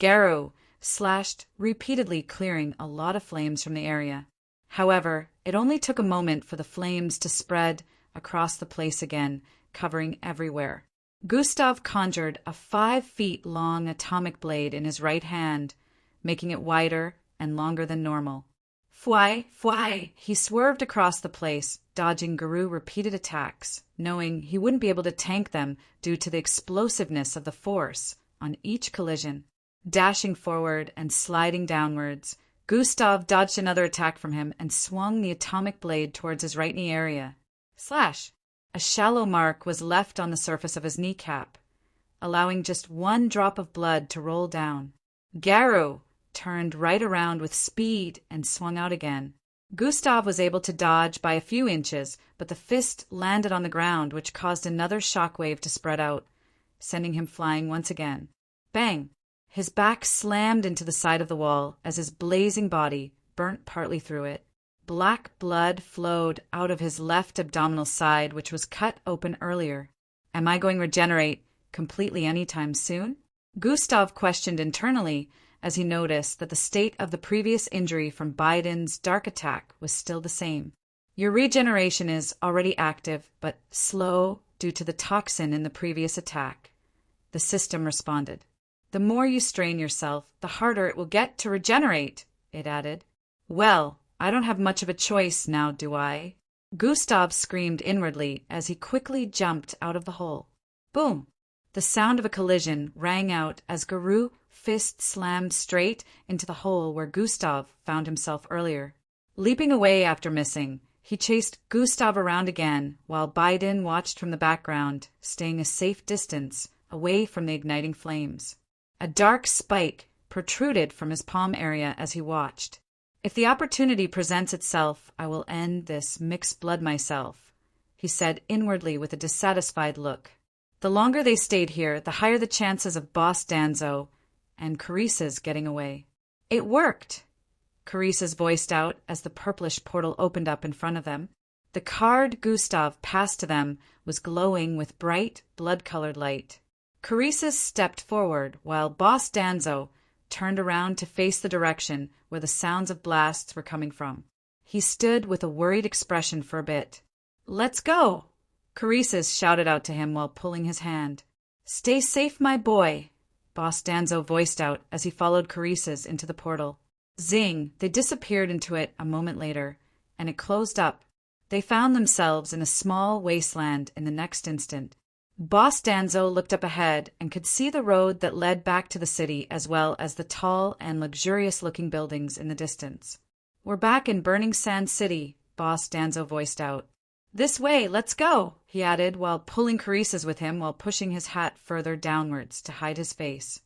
Garu slashed repeatedly, clearing a lot of flames from the area. However, it only took a moment for the flames to spread across the place again, covering everywhere. Gustav conjured a 5-feet-long atomic blade in his right hand, making it wider and longer than normal. Fwy, fwy! He swerved across the place, dodging Garu's repeated attacks, knowing he wouldn't be able to tank them due to the explosiveness of the force on each collision. Dashing forward and sliding downwards, Gustav dodged another attack from him and swung the atomic blade towards his right knee area. Slash! A shallow mark was left on the surface of his kneecap, allowing just one drop of blood to roll down. Garu turned right around with speed and swung out again. Gustav was able to dodge by a few inches, but the fist landed on the ground, which caused another shockwave to spread out, sending him flying once again. Bang! His back slammed into the side of the wall as his blazing body burnt partly through it. Black blood flowed out of his left abdominal side, which was cut open earlier. Am I going to regenerate completely anytime soon? Gustav questioned internally as he noticed that the state of the previous injury from Biden's dark attack was still the same. Your regeneration is already active, but slow due to the toxin in the previous attack, the system responded. The more you strain yourself, the harder it will get to regenerate, it added. Well, I don't have much of a choice now, do I? Gustav screamed inwardly as he quickly jumped out of the hole. Boom! The sound of a collision rang out as Garu's fist slammed straight into the hole where Gustav found himself earlier. Leaping away after missing, he chased Gustav around again while Biden watched from the background, staying a safe distance away from the igniting flames. A dark spike protruded from his palm area as he watched. If the opportunity presents itself, I will end this mixed blood myself, he said inwardly with a dissatisfied look. The longer they stayed here, the higher the chances of Boss Danzo and Carissa's getting away. It worked, Carissa's voiced out as the purplish portal opened up in front of them. The card Gustav passed to them was glowing with bright, blood-colored light. Carissa stepped forward while Boss Danzo turned around to face the direction where the sounds of blasts were coming from. He stood with a worried expression for a bit. Let's go! Carissa shouted out to him while pulling his hand. Stay safe, my boy, Boss Danzo voiced out as he followed Carissa into the portal. Zing! They disappeared into it a moment later, and it closed up, They found themselves in a small wasteland in the next instant. Boss Danzo looked up ahead and could see the road that led back to the city as well as the tall and luxurious-looking buildings in the distance. "We're back in Burning Sand City," Boss Danzo voiced out. "This way, let's go," he added while pulling Carissa's with him while pushing his hat further downwards to hide his face.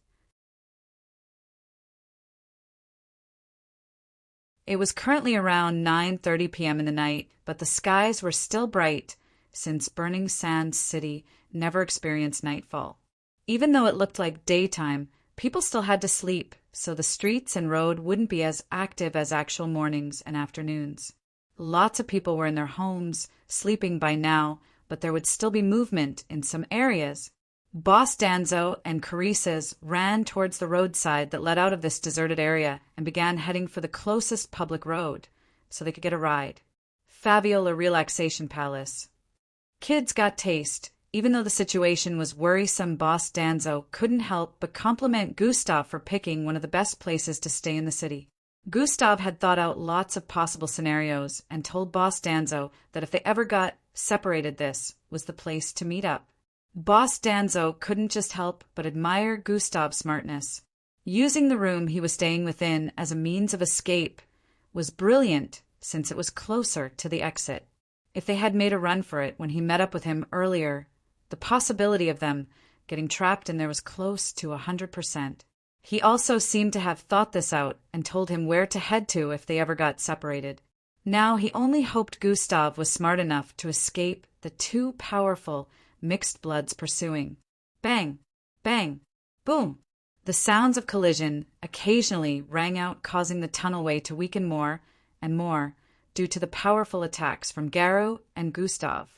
It was currently around 9:30 p.m. in the night, but the skies were still bright since Burning Sand City never experienced nightfall. Even though it looked like daytime, people still had to sleep, so the streets and road wouldn't be as active as actual mornings and afternoons. Lots of people were in their homes, sleeping by now, but there would still be movement in some areas. Boss Danzo and Carissa's ran towards the roadside that led out of this deserted area and began heading for the closest public road so they could get a ride. Fabiola Relaxation Palace. Kids got taste. Even though the situation was worrisome, Boss Danzo couldn't help but compliment Gustav for picking one of the best places to stay in the city. Gustav had thought out lots of possible scenarios and told Boss Danzo that if they ever got separated, this was the place to meet up. Boss Danzo couldn't just help but admire Gustav's smartness. Using the room he was staying within as a means of escape was brilliant since it was closer to the exit. If they had made a run for it when he met up with him earlier, the possibility of them getting trapped in there was close to 100%. He also seemed to have thought this out and told him where to head to if they ever got separated. Now he only hoped Gustav was smart enough to escape the two powerful mixed bloods pursuing. Bang! Bang! Boom! The sounds of collision occasionally rang out, causing the tunnelway to weaken more and more due to the powerful attacks from Garu and Gustav.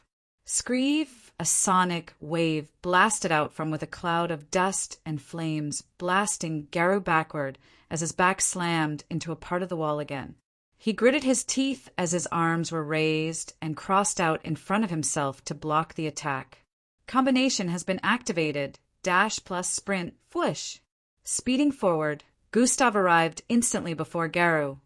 Screeve, a sonic wave blasted out from with a cloud of dust and flames, blasting Garu backward as his back slammed into a part of the wall again. He gritted his teeth as his arms were raised and crossed out in front of himself to block the attack. Combination has been activated. Dash plus sprint. Whoosh! Speeding forward, Gustav arrived instantly before Garu,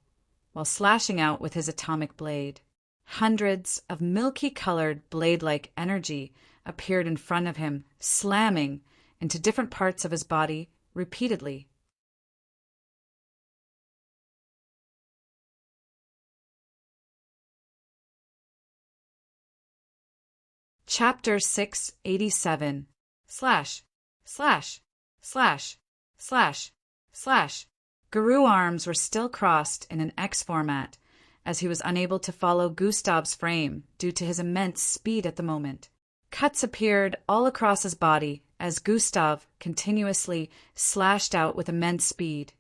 while slashing out with his atomic blade. Hundreds of milky-colored blade-like energy appeared in front of him, slamming into different parts of his body repeatedly. Chapter 687. Slash, slash, slash, slash, slash. Garu's arms were still crossed in an X format, as he was unable to follow Gustav's frame due to his immense speed at the moment. Cuts appeared all across his body as Gustav continuously slashed out with immense speed,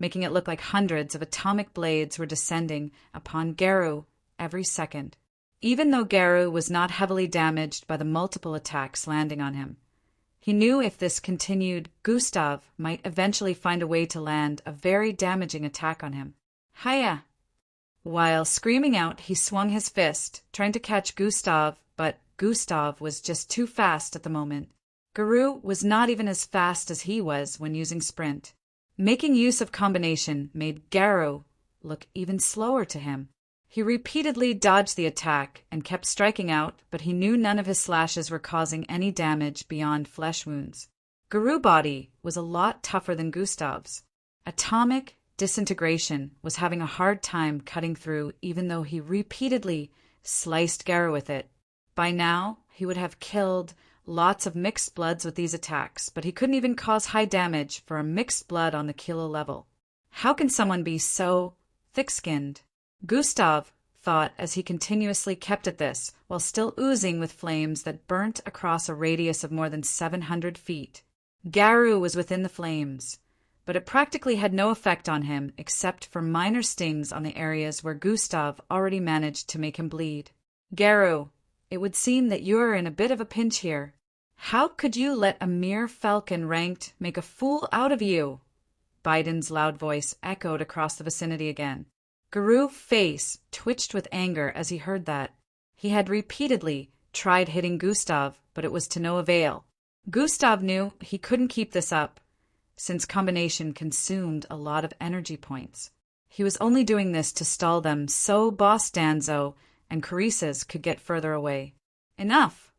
making it look like hundreds of atomic blades were descending upon Garu every second. Even though Garu was not heavily damaged by the multiple attacks landing on him, he knew if this continued, Gustav might eventually find a way to land a very damaging attack on him. Hiya! While screaming out, he swung his fist, trying to catch Gustav, but Gustav was just too fast at the moment. Garu was not even as fast as he was when using sprint. Making use of combination made Garu look even slower to him. He repeatedly dodged the attack and kept striking out, but he knew none of his slashes were causing any damage beyond flesh wounds. Garu's body was a lot tougher than Gustav's. Atomic disintegration was having a hard time cutting through, even though he repeatedly sliced Garu with it. By now, he would have killed lots of mixed bloods with these attacks, but he couldn't even cause high damage for a mixed blood on the kilo level. How can someone be so thick-skinned? Gustav thought as he continuously kept at this, while still oozing with flames that burnt across a radius of more than 700 feet. Garu was within the flames, but it practically had no effect on him except for minor stings on the areas where Gustav already managed to make him bleed. Garu, it would seem that you are in a bit of a pinch here. How could you let a mere falcon ranked make a fool out of you? Biden's loud voice echoed across the vicinity again. Garu's face twitched with anger as he heard that. He had repeatedly tried hitting Gustav, but it was to no avail. Gustav knew he couldn't keep this up, since combination consumed a lot of energy points. He was only doing this to stall them so Boss Danzo and Carissa's could get further away. Enough!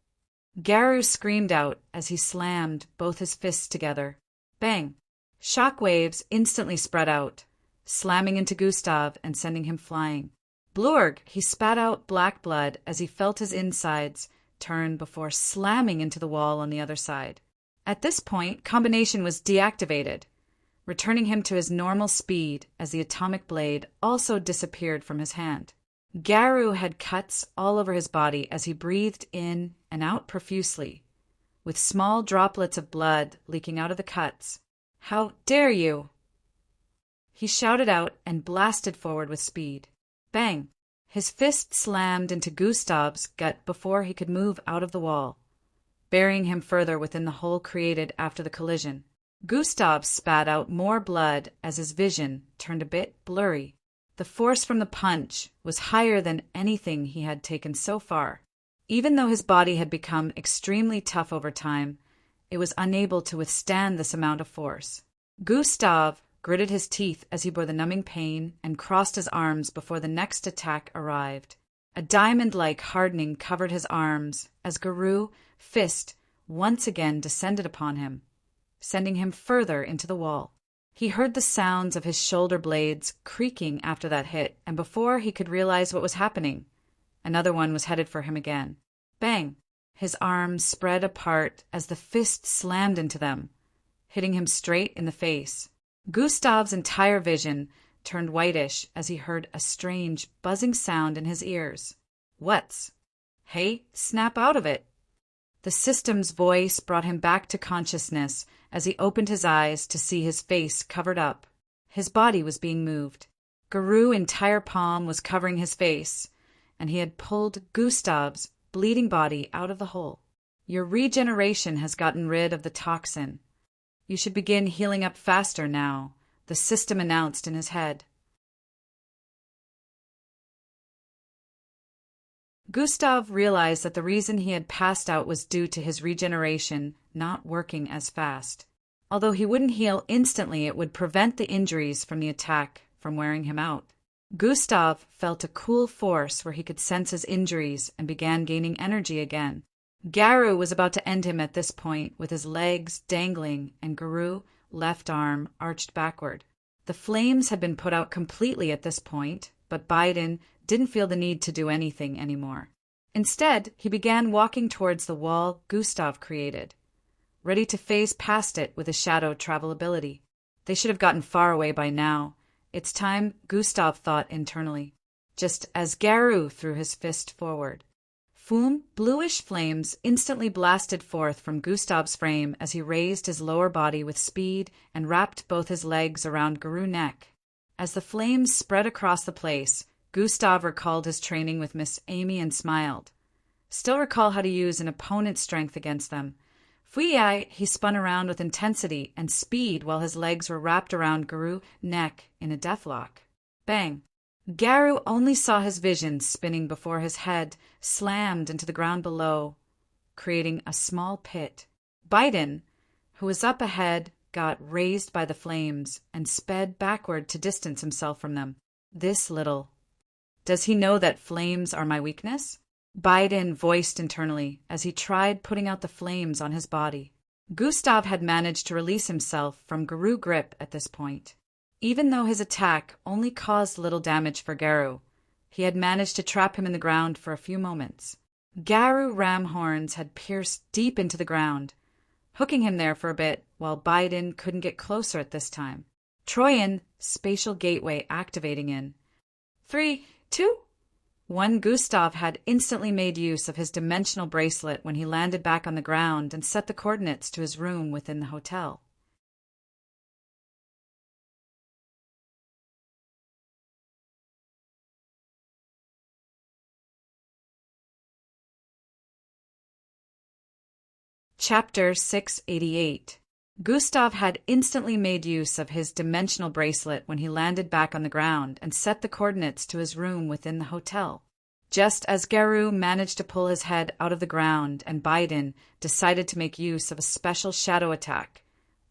Garou screamed out as he slammed both his fists together. Bang! Shock waves instantly spread out, slamming into Gustav and sending him flying. Blurg! He spat out black blood as he felt his insides turn before slamming into the wall on the other side. At this point, combination was deactivated, returning him to his normal speed as the atomic blade also disappeared from his hand. Garou had cuts all over his body as he breathed in and out profusely, with small droplets of blood leaking out of the cuts. "How dare you!" He shouted out and blasted forward with speed. Bang! His fist slammed into Gustav's gut before he could move out of the wall, burying him further within the hole created after the collision. Gustav spat out more blood as his vision turned a bit blurry. The force from the punch was higher than anything he had taken so far. Even though his body had become extremely tough over time, it was unable to withstand this amount of force. Gustav gritted his teeth as he bore the numbing pain and crossed his arms before the next attack arrived. A diamond-like hardening covered his arms as Garou's fist once again descended upon him, sending him further into the wall. He heard the sounds of his shoulder blades creaking after that hit, and before he could realize what was happening, another one was headed for him again. Bang! His arms spread apart as the fist slammed into them, hitting him straight in the face. Gustav's entire vision turned whitish as he heard a strange, buzzing sound in his ears. "What's? Hey, snap out of it!" The system's voice brought him back to consciousness as he opened his eyes to see his face covered up. His body was being moved. Garou's entire palm was covering his face, and he had pulled Gustav's bleeding body out of the hole. "Your regeneration has gotten rid of the toxin. You should begin healing up faster now," the system announced in his head. Gustav realized that the reason he had passed out was due to his regeneration not working as fast. Although he wouldn't heal instantly, it would prevent the injuries from the attack from wearing him out. Gustav felt a cool force where he could sense his injuries and began gaining energy again. Garou was about to end him at this point, with his legs dangling and Garou's left arm arched backward. The flames had been put out completely at this point, but Biden didn't feel the need to do anything anymore. Instead, he began walking towards the wall Gustav created, ready to phase past it with his shadow travel ability. They should have gotten far away by now. It's time, Gustav thought internally, just as Garou threw his fist forward. Foom, bluish flames instantly blasted forth from Gustav's frame as he raised his lower body with speed and wrapped both his legs around Garou's neck. As the flames spread across the place, Gustav recalled his training with Miss Amy and smiled. Still recall how to use an opponent's strength against them. Fui, he spun around with intensity and speed while his legs were wrapped around Garou's neck in a deathlock. Bang! Garou only saw his vision spinning before his head slammed into the ground below, creating a small pit. Biden, who was up ahead, got raised by the flames and sped backward to distance himself from them. This little. Does he know that flames are my weakness? Biden voiced internally as he tried putting out the flames on his body. Gustav had managed to release himself from Garou's grip at this point. Even though his attack only caused little damage for Garou, he had managed to trap him in the ground for a few moments. Garou ram horns had pierced deep into the ground, hooking him there for a bit while Biden couldn't get closer at this time. Troyan, spatial gateway activating in 3, 2, 1. Gustav had instantly made use of his dimensional bracelet when he landed back on the ground and set the coordinates to his room within the hotel. Chapter 688. Gustav had instantly made use of his dimensional bracelet when he landed back on the ground and set the coordinates to his room within the hotel. Just as Garou managed to pull his head out of the ground and Biden decided to make use of a special shadow attack,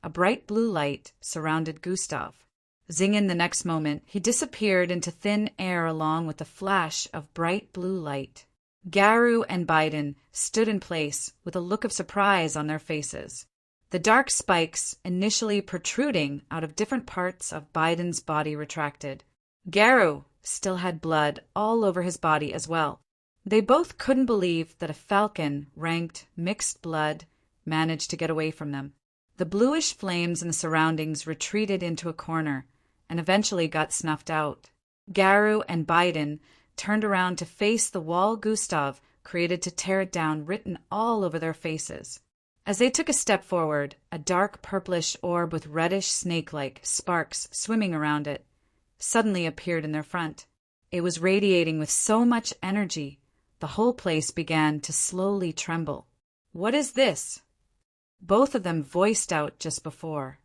a bright blue light surrounded Gustav. Zingin the next moment, he disappeared into thin air along with a flash of bright blue light. Garu and Biden stood in place with a look of surprise on their faces. The dark spikes, initially protruding out of different parts of Biden's body, retracted. Garu still had blood all over his body as well. They both couldn't believe that a falcon-ranked mixed blood managed to get away from them. The bluish flames in the surroundings retreated into a corner and eventually got snuffed out. Garu and Biden turned around to face the wall Gustav created to tear it down, written all over their faces. As they took a step forward, a dark purplish orb with reddish snake-like sparks swimming around it suddenly appeared in their front. It was radiating with so much energy, the whole place began to slowly tremble. "What is this?" both of them voiced out just before.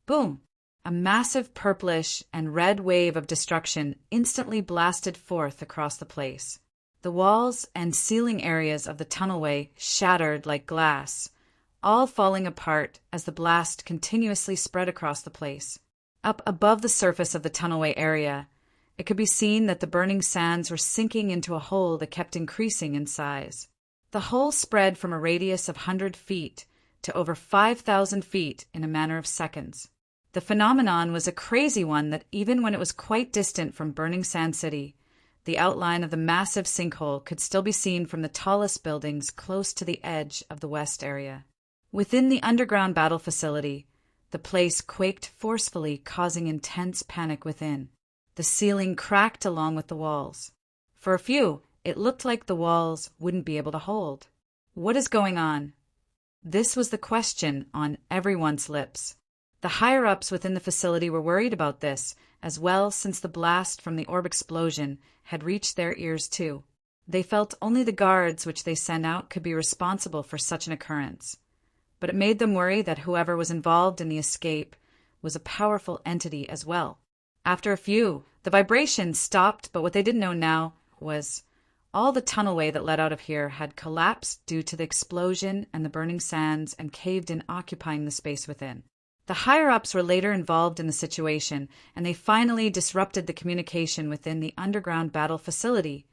Boom! A massive purplish and red wave of destruction instantly blasted forth across the place. The walls and ceiling areas of the tunnelway shattered like glass, all falling apart as the blast continuously spread across the place. Up above the surface of the tunnelway area, it could be seen that the burning sands were sinking into a hole that kept increasing in size. The hole spread from a radius of 100 feet to over 5,000 feet in a matter of seconds. The phenomenon was a crazy one that even when it was quite distant from Burning Sand City, the outline of the massive sinkhole could still be seen from the tallest buildings close to the edge of the west area. Within the underground battle facility, the place quaked forcefully, causing intense panic within. The ceiling cracked along with the walls. For a few, it looked like the walls wouldn't be able to hold. What is going on? This was the question on everyone's lips. The higher-ups within the facility were worried about this as well, since the blast from the orb explosion had reached their ears too. They felt only the guards which they sent out could be responsible for such an occurrence. But it made them worry that whoever was involved in the escape was a powerful entity as well. After a few, the vibrations stopped, but what they didn't know now was all the tunnelway that led out of here had collapsed due to the explosion and the burning sands and caved in, occupying the space within. The higher-ups were later involved in the situation, and they finally disrupted the communication within the underground battle facility,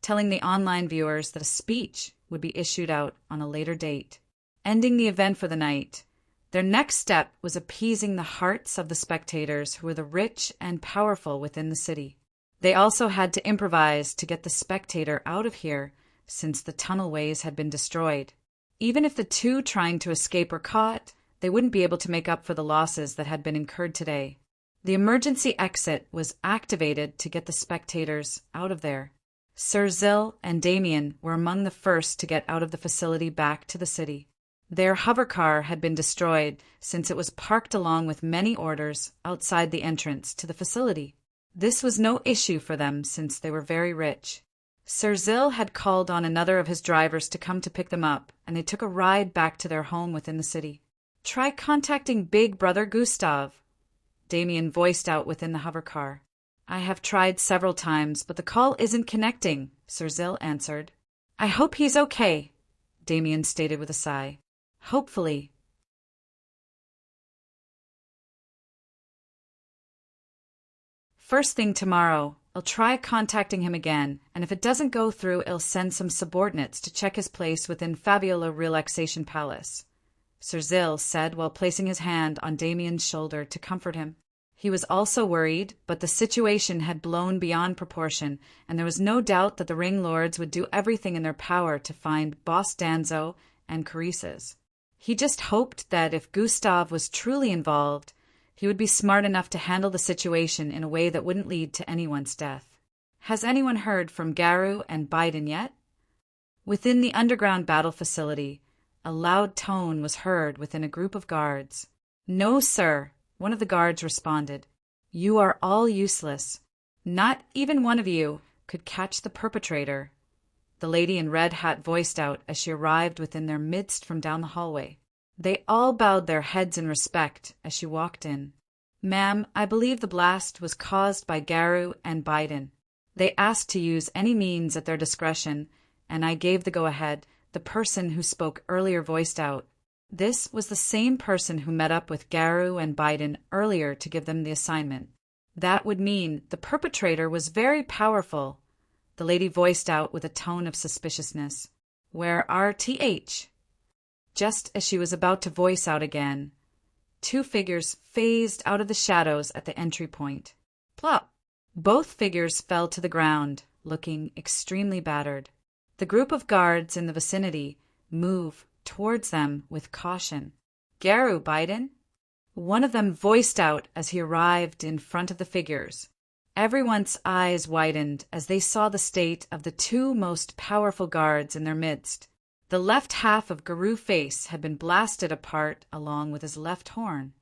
telling the online viewers that a speech would be issued out on a later date, ending the event for the night. Their next step was appeasing the hearts of the spectators, who were the rich and powerful within the city. They also had to improvise to get the spectator out of here, since the tunnelways had been destroyed. Even if the two trying to escape were caught, they wouldn't be able to make up for the losses that had been incurred today. The emergency exit was activated to get the spectators out of there. Sir Zill and Damien were among the first to get out of the facility back to the city. Their hovercar had been destroyed since it was parked along with many orders outside the entrance to the facility. This was no issue for them since they were very rich. Sir Zill had called on another of his drivers to come to pick them up, and they took a ride back to their home within the city. "Try contacting Big Brother Gustav," Damien voiced out within the hovercar. "I have tried several times, but the call isn't connecting," Sir Zill answered. "I hope he's okay," Damien stated with a sigh. "Hopefully." "First thing tomorrow, I'll try contacting him again, and if it doesn't go through, I'll send some subordinates to check his place within Fabiola Relaxation Palace," Sir Zill said while placing his hand on Damien's shoulder to comfort him. He was also worried, but the situation had blown beyond proportion, and there was no doubt that the Ring Lords would do everything in their power to find Boss Danzo and Carices. He just hoped that if Gustav was truly involved, he would be smart enough to handle the situation in a way that wouldn't lead to anyone's death. "Has anyone heard from Garu and Biden yet?" Within the underground battle facility, a loud tone was heard within a group of guards. "No, sir," one of the guards responded. "You are all useless. Not even one of you could catch the perpetrator," the lady in red hat voiced out as she arrived within their midst from down the hallway. They all bowed their heads in respect as she walked in. "Ma'am, I believe the blast was caused by Garu and Biden. They asked to use any means at their discretion, and I gave the go-ahead," the person who spoke earlier voiced out. This was the same person who met up with Garu and Biden earlier to give them the assignment. That would mean the perpetrator was very powerful. The lady voiced out with a tone of suspiciousness. Where are TH? Just as she was about to voice out again, two figures phased out of the shadows at the entry point. Plop! Both figures fell to the ground, looking extremely battered. The group of guards in the vicinity moved towards them with caution. Garu, Biden? One of them voiced out as he arrived in front of the figures. Everyone's eyes widened as they saw the state of the two most powerful guards in their midst. The left half of Garu's face had been blasted apart along with his left horn.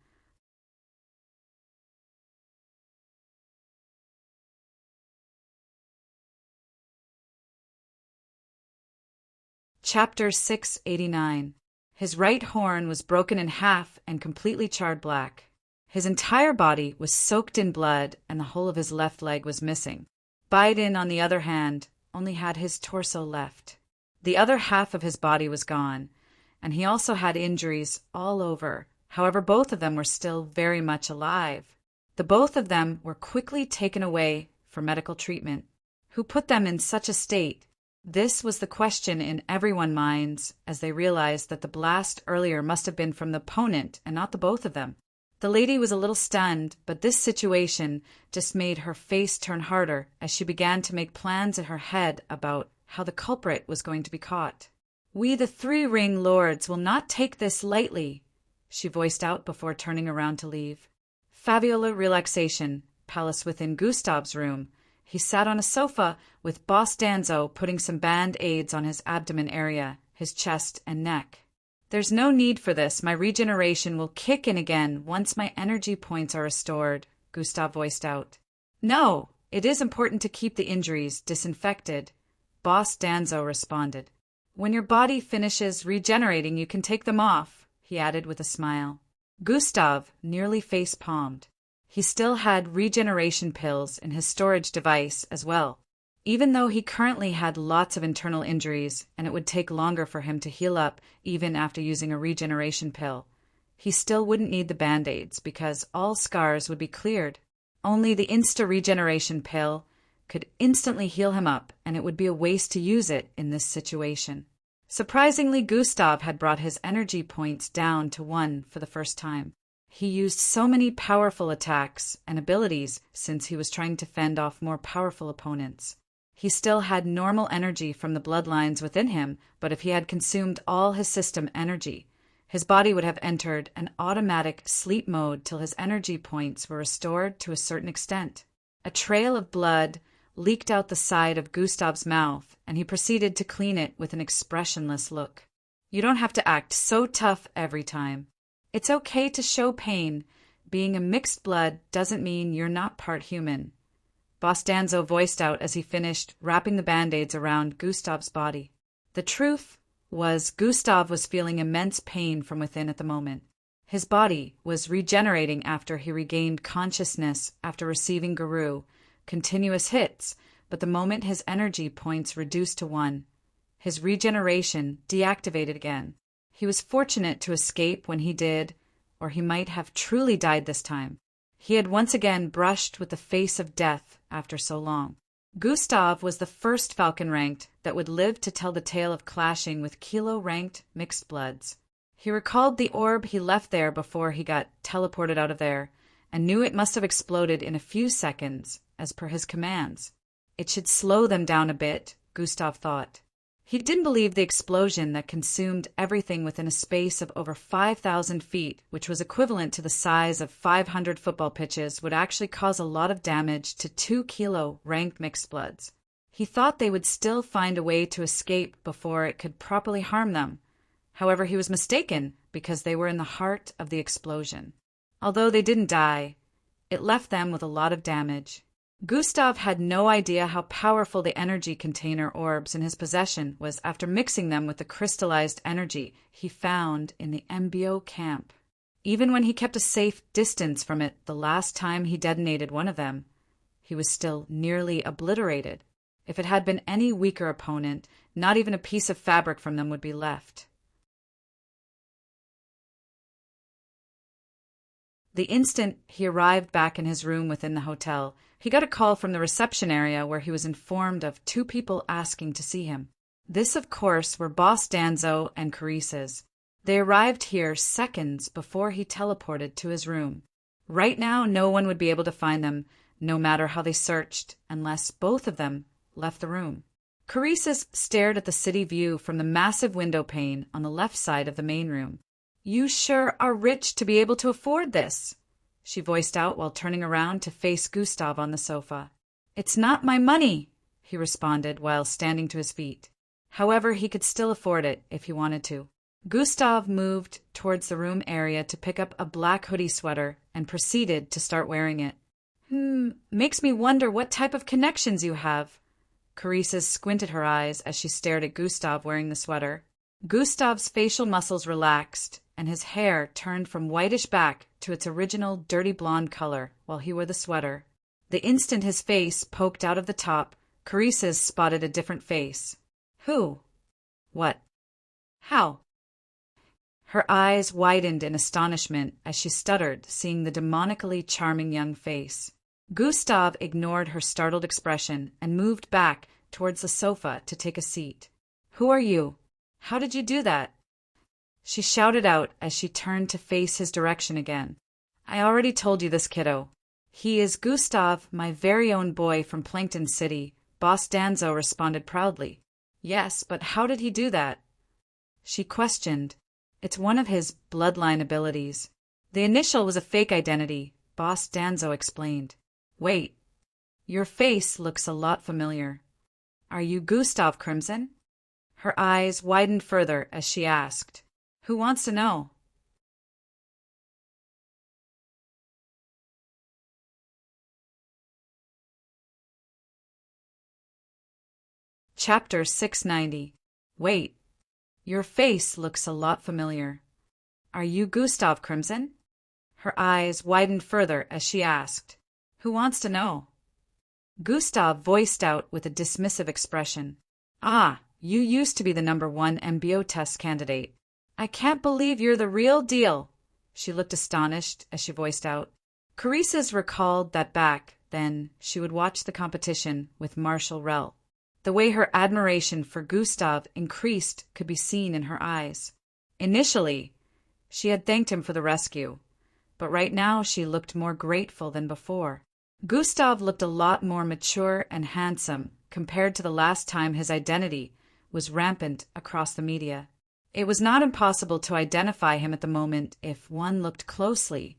Chapter 689. His right horn was broken in half and completely charred black. His entire body was soaked in blood and the whole of his left leg was missing. Biden, on the other hand, only had his torso left. The other half of his body was gone, and he also had injuries all over. However, both of them were still very much alive. The both of them were quickly taken away for medical treatment. Who put them in such a state? This was the question in everyone's minds as they realized that the blast earlier must have been from the opponent and not the both of them. The lady was a little stunned, but this situation just made her face turn harder as she began to make plans in her head about how the culprit was going to be caught. We, the three-ring lords, will not take this lightly, she voiced out before turning around to leave. Fabiola relaxation, palace within Gustav's room. He sat on a sofa with Boss Danzo putting some band-aids on his abdomen area, his chest and neck. There's no need for this. My regeneration will kick in again once my energy points are restored, Gustav voiced out. No, it is important to keep the injuries disinfected, Boss Danzo responded. When your body finishes regenerating, you can take them off, he added with a smile. Gustav nearly face-palmed. He still had regeneration pills in his storage device as well. Even though he currently had lots of internal injuries and it would take longer for him to heal up even after using a regeneration pill, he still wouldn't need the band-aids because all scars would be cleared. Only the insta-regeneration pill could instantly heal him up, and it would be a waste to use it in this situation. Surprisingly, Gustav had brought his energy points down to 1 for the first time. He used so many powerful attacks and abilities since he was trying to fend off more powerful opponents. He still had normal energy from the bloodlines within him, but if he had consumed all his system energy, his body would have entered an automatic sleep mode till his energy points were restored to a certain extent. A trail of blood leaked out the side of Gustav's mouth, and he proceeded to clean it with an expressionless look. You don't have to act so tough every time. It's okay to show pain. Being a mixed blood doesn't mean you're not part human, Boss Danzo voiced out as he finished wrapping the band-aids around Gustav's body. The truth was Gustav was feeling immense pain from within at the moment. His body was regenerating after he regained consciousness after receiving Garu, continuous hits, but the moment his energy points reduced to 1, his regeneration deactivated again. He was fortunate to escape when he did, or he might have truly died this time. He had once again brushed with the face of death after so long. Gustav was the first Falcon-ranked that would live to tell the tale of clashing with Kilo-ranked mixed bloods. He recalled the orb he left there before he got teleported out of there, and knew it must have exploded in a few seconds, as per his commands. It should slow them down a bit, Gustav thought. He didn't believe the explosion that consumed everything within a space of over 5,000 feet, which was equivalent to the size of 500 football pitches, would actually cause a lot of damage to 2 Kilo ranked mixed bloods. He thought they would still find a way to escape before it could properly harm them. However, he was mistaken because they were in the heart of the explosion. Although they didn't die, it left them with a lot of damage. Gustav had no idea how powerful the energy container orbs in his possession was after mixing them with the crystallized energy he found in the MBO camp. Even when he kept a safe distance from it the last time he detonated one of them, he was still nearly obliterated. If it had been any weaker opponent, not even a piece of fabric from them would be left. The instant he arrived back in his room within the hotel, he got a call from the reception area where he was informed of two people asking to see him. This, of course, were Boss Danzo and Carices. They arrived here seconds before he teleported to his room. Right now, no one would be able to find them, no matter how they searched, unless both of them left the room. Carices stared at the city view from the massive window pane on the left side of the main room. "You sure are rich to be able to afford this," she voiced out while turning around to face Gustav on the sofa. "It's not my money," he responded while standing to his feet. However, he could still afford it if he wanted to. Gustav moved towards the room area to pick up a black hoodie sweater and proceeded to start wearing it. Makes me wonder what type of connections you have." Carices squinted her eyes as she stared at Gustav wearing the sweater. Gustav's facial muscles relaxed, and his hair turned from whitish back to its original dirty blonde color while he wore the sweater. The instant his face poked out of the top, Carices spotted a different face. "Who? What? How?" Her eyes widened in astonishment as she stuttered, seeing the demonically charming young face. Gustav ignored her startled expression and moved back towards the sofa to take a seat. "Who are you? How did you do that?" she shouted out as she turned to face his direction again. "I already told you this, kiddo. He is Gustav, my very own boy from Plankton City," Boss Danzo responded proudly. "Yes, but how did he do that?" she questioned. "It's one of his bloodline abilities. The initial was a fake identity," Boss Danzo explained. "Wait, your face looks a lot familiar. Are you Gustav Crimson?" Her eyes widened further as she asked, "Who wants to know?" Chapter 690. Wait, your face looks a lot familiar. Are you Gustav Crimson? Her eyes widened further as she asked, "Who wants to know?" Gustav voiced out with a dismissive expression, "Ah, you used to be the #1 MBO test candidate. I can't believe you're the real deal." She looked astonished as she voiced out. Carices recalled that back then she would watch the competition with Marshall Rell. The way her admiration for Gustav increased could be seen in her eyes. Initially, she had thanked him for the rescue, but right now she looked more grateful than before. Gustav looked a lot more mature and handsome compared to the last time his identity was rampant across the media. It was not impossible to identify him at the moment if one looked closely,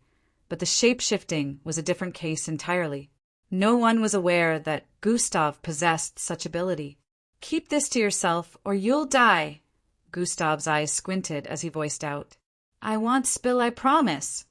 but the shape-shifting was a different case entirely. No one was aware that Gustav possessed such ability. "Keep this to yourself or you'll die." Gustav's eyes squinted as he voiced out. "I won't spill, I promise,"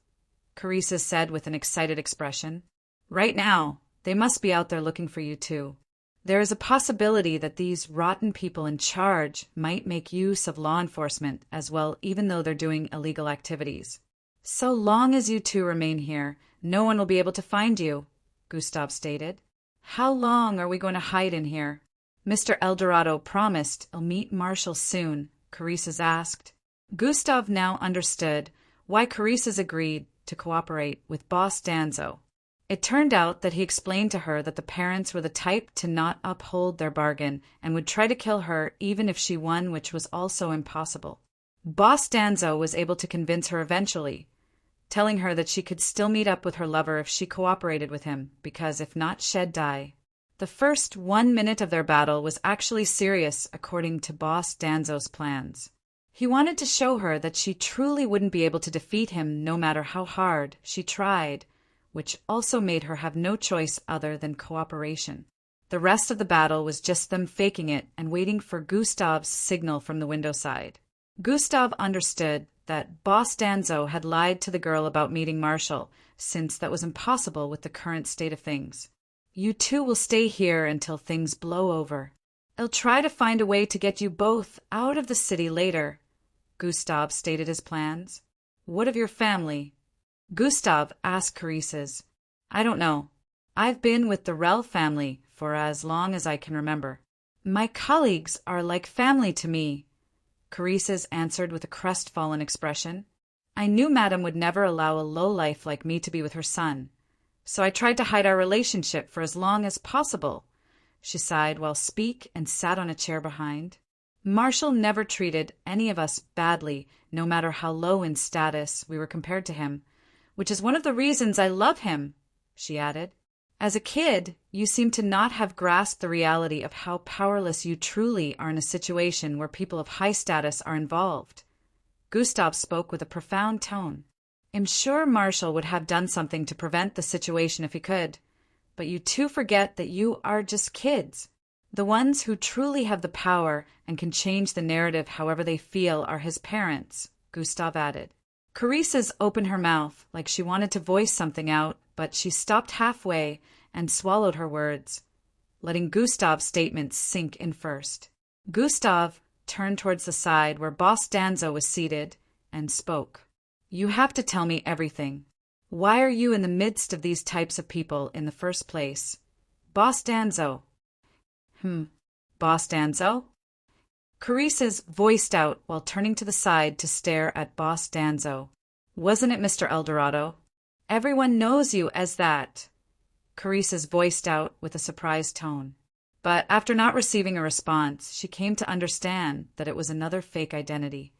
Carices said with an excited expression. "Right now, they must be out there looking for you too. There is a possibility that these rotten people in charge might make use of law enforcement as well, even though they're doing illegal activities. So long as you two remain here, no one will be able to find you," Gustav stated. "How long are we going to hide in here?" "Mr. Eldorado promised he'll meet Marshall soon," Carices asked. Gustav now understood why Carices agreed to cooperate with Boss Danzo. It turned out that he explained to her that the parents were the type to not uphold their bargain and would try to kill her even if she won, which was also impossible. Boss Danzo was able to convince her eventually, telling her that she could still meet up with her lover if she cooperated with him, because if not, she'd die. The first 1 minute of their battle was actually serious according to Boss Danzo's plans. He wanted to show her that she truly wouldn't be able to defeat him no matter how hard she tried, which also made her have no choice other than cooperation. The rest of the battle was just them faking it and waiting for Gustav's signal from the window side. Gustav understood that Boss Danzo had lied to the girl about meeting Marshall, since that was impossible with the current state of things. "You two will stay here until things blow over. I'll try to find a way to get you both out of the city later," Gustav stated his plans. "What of your family?" Gustav asked Carices. "I don't know. I've been with the Rell family for as long as I can remember. My colleagues are like family to me," Carices answered with a crestfallen expression. I knew Madame would never allow a lowlife like me to be with her son, so I tried to hide our relationship for as long as possible. She sighed while Speak and sat on a chair behind. Marshall never treated any of us badly, no matter how low in status we were compared to him, which is one of the reasons I love him, she added. As a kid, you seem to not have grasped the reality of how powerless you truly are in a situation where people of high status are involved. Gustav spoke with a profound tone. I'm sure Marshall would have done something to prevent the situation if he could, but you two forget that you are just kids. The ones who truly have the power and can change the narrative however they feel are his parents, Gustav added. Carissa's opened her mouth like she wanted to voice something out, but she stopped halfway and swallowed her words, letting Gustav's statement sink in first. Gustav turned towards the side where Boss Danzo was seated and spoke. You have to tell me everything. Why are you in the midst of these types of people in the first place? Boss Danzo. Boss Danzo? Carissa's voiced out while turning to the side to stare at Boss Danzo. Wasn't it Mr. Eldorado? Everyone knows you as that. Carissa's voiced out with a surprised tone. But after not receiving a response, she came to understand that it was another fake identity.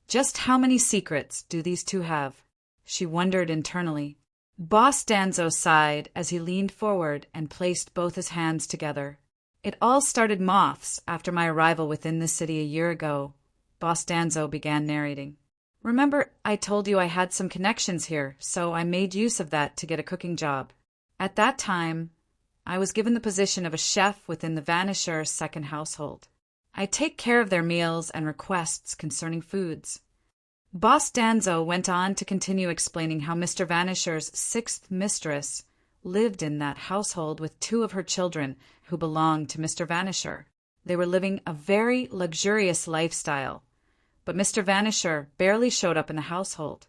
Just how many secrets do these two have? She wondered internally. Boss Danzo sighed as he leaned forward and placed both his hands together. It all started moths after my arrival within the city a year ago. Boss Danzo began narrating. Remember, I told you I had some connections here, so I made use of that to get a cooking job. At that time, I was given the position of a chef within the Vanisher second household. I take care of their meals and requests concerning foods. Boss Danzo went on to continue explaining how Mr. Vanisher's sixth mistress lived in that household with two of her children who belonged to Mr. Vanisher. They were living a very luxurious lifestyle, but Mr. Vanisher barely showed up in the household,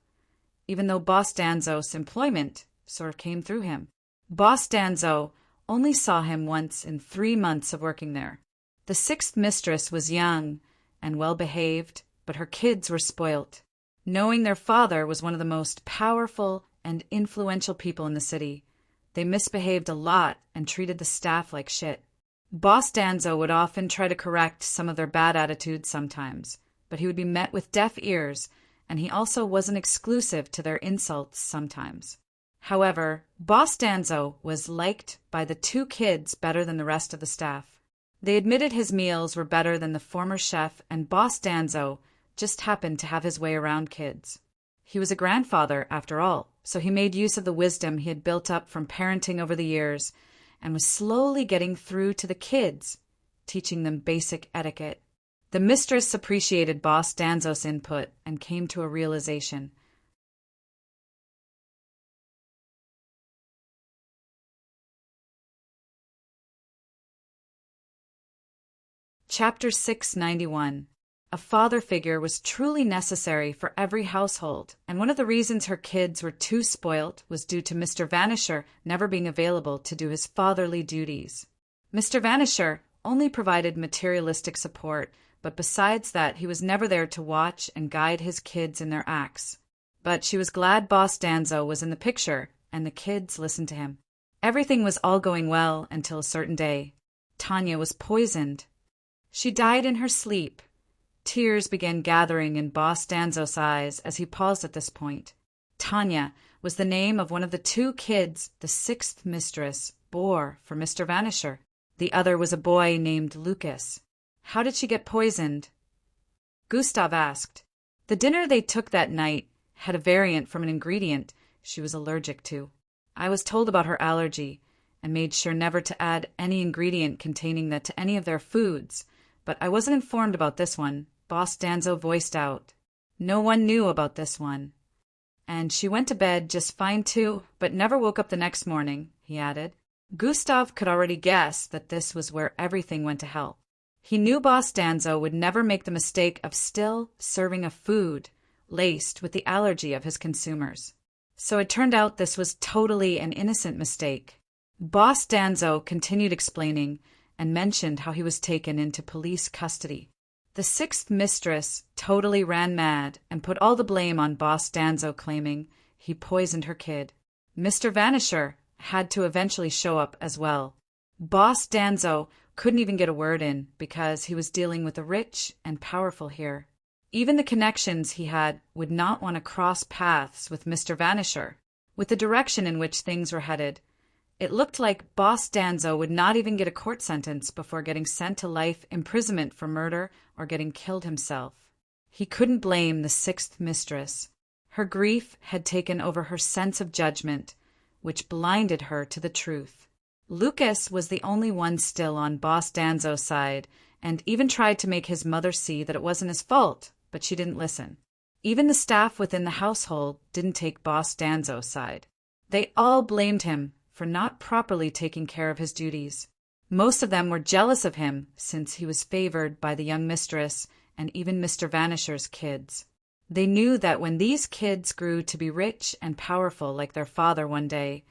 even though Boss Danzo's employment sort of came through him. Boss Danzo only saw him once in 3 months of working there. The sixth mistress was young and well-behaved, but her kids were spoilt. Knowing their father was one of the most powerful and influential people in the city, they misbehaved a lot and treated the staff like shit. Boss Danzo would often try to correct some of their bad attitudes sometimes, but he would be met with deaf ears, and he also wasn't exclusive to their insults sometimes. However, Boss Danzo was liked by the two kids better than the rest of the staff. They admitted his meals were better than the former chef, and Boss Danzo just happened to have his way around kids. He was a grandfather, after all, so he made use of the wisdom he had built up from parenting over the years and was slowly getting through to the kids, teaching them basic etiquette. The mistress appreciated Boss Danzo's input and came to a realization. Chapter 691. A father figure was truly necessary for every household, and one of the reasons her kids were too spoilt was due to Mr. Vanisher never being available to do his fatherly duties. Mr. Vanisher only provided materialistic support, but besides that he was never there to watch and guide his kids in their acts. But she was glad Boss Danzo was in the picture, and the kids listened to him. Everything was all going well until a certain day. Tanya was poisoned. She died in her sleep. Tears began gathering in Boss Danzo's eyes as he paused at this point. Tanya was the name of one of the two kids the sixth mistress bore for Mr. Vanisher. The other was a boy named Lucas. How did she get poisoned? Gustav asked. The dinner they took that night had a variant from an ingredient she was allergic to. I was told about her allergy and made sure never to add any ingredient containing that to any of their foods, but I wasn't informed about this one. Boss Danzo voiced out. No one knew about this one. And she went to bed just fine too, but never woke up the next morning, he added. Gustav could already guess that this was where everything went to hell. He knew Boss Danzo would never make the mistake of still serving a food laced with the allergy of his consumers. So it turned out this was totally an innocent mistake. Boss Danzo continued explaining, and mentioned how he was taken into police custody. The sixth mistress totally ran mad and put all the blame on Boss Danzo, claiming he poisoned her kid. Mr. Vanisher had to eventually show up as well. Boss Danzo couldn't even get a word in because he was dealing with the rich and powerful here. Even the connections he had would not want to cross paths with Mr. Vanisher. With the direction in which things were headed, it looked like Boss Danzo would not even get a court sentence before getting sent to life imprisonment for murder or getting killed himself. He couldn't blame the sixth mistress. Her grief had taken over her sense of judgment, which blinded her to the truth. Lucas was the only one still on Boss Danzo's side, and even tried to make his mother see that it wasn't his fault, but she didn't listen. Even the staff within the household didn't take Boss Danzo's side. They all blamed him for not properly taking care of his duties. Most of them were jealous of him since he was favored by the young mistress and even Mr. Vanisher's kids. They knew that when these kids grew to be rich and powerful like their father one day,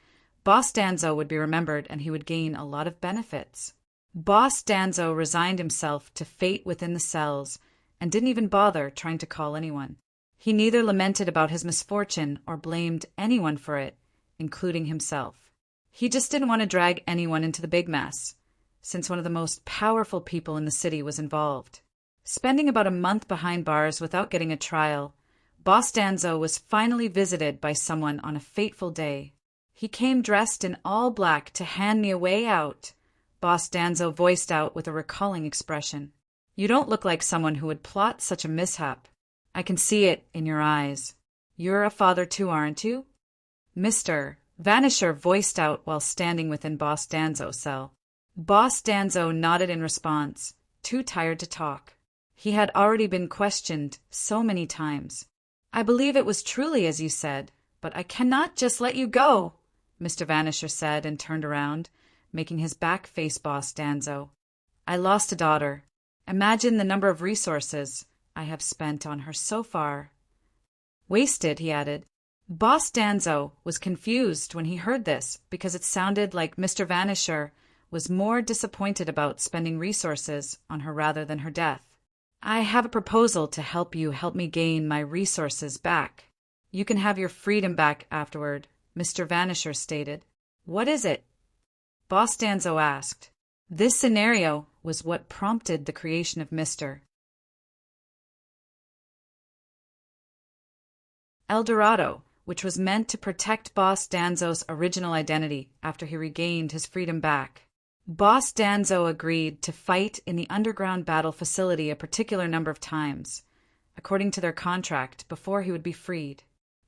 Boss Danzo would be remembered and he would gain a lot of benefits. Boss Danzo resigned himself to fate within the cells and didn't even bother trying to call anyone. He neither lamented about his misfortune or blamed anyone for it, including himself. He just didn't want to drag anyone into the big mess, since one of the most powerful people in the city was involved. Spending about a month behind bars without getting a trial, Boss Danzo was finally visited by someone on a fateful day. He came dressed in all black to hand me a way out, Boss Danzo voiced out with a recalling expression. You don't look like someone who would plot such a mishap. I can see it in your eyes. You're a father too, aren't you? Mr. Vanisher voiced out while standing within Boss Danzo's cell. Boss Danzo nodded in response, too tired to talk. He had already been questioned so many times. I believe it was truly as you said, but I cannot just let you go, Mr. Vanisher said and turned around, making his back face Boss Danzo. I lost a daughter. Imagine the number of resources I have spent on her so far. Wasted, he added. Boss Danzo was confused when he heard this because it sounded like Mr. Vanisher was more disappointed about spending resources on her rather than her death. I have a proposal to help me gain my resources back. You can have your freedom back afterward, Mr. Vanisher stated. What is it? Boss Danzo asked. This scenario was what prompted the creation of Mr. El Dorado, which was meant to protect Boss Danzo's original identity after he regained his freedom back. Boss Danzo agreed to fight in the underground battle facility a particular number of times, according to their contract, before he would be freed.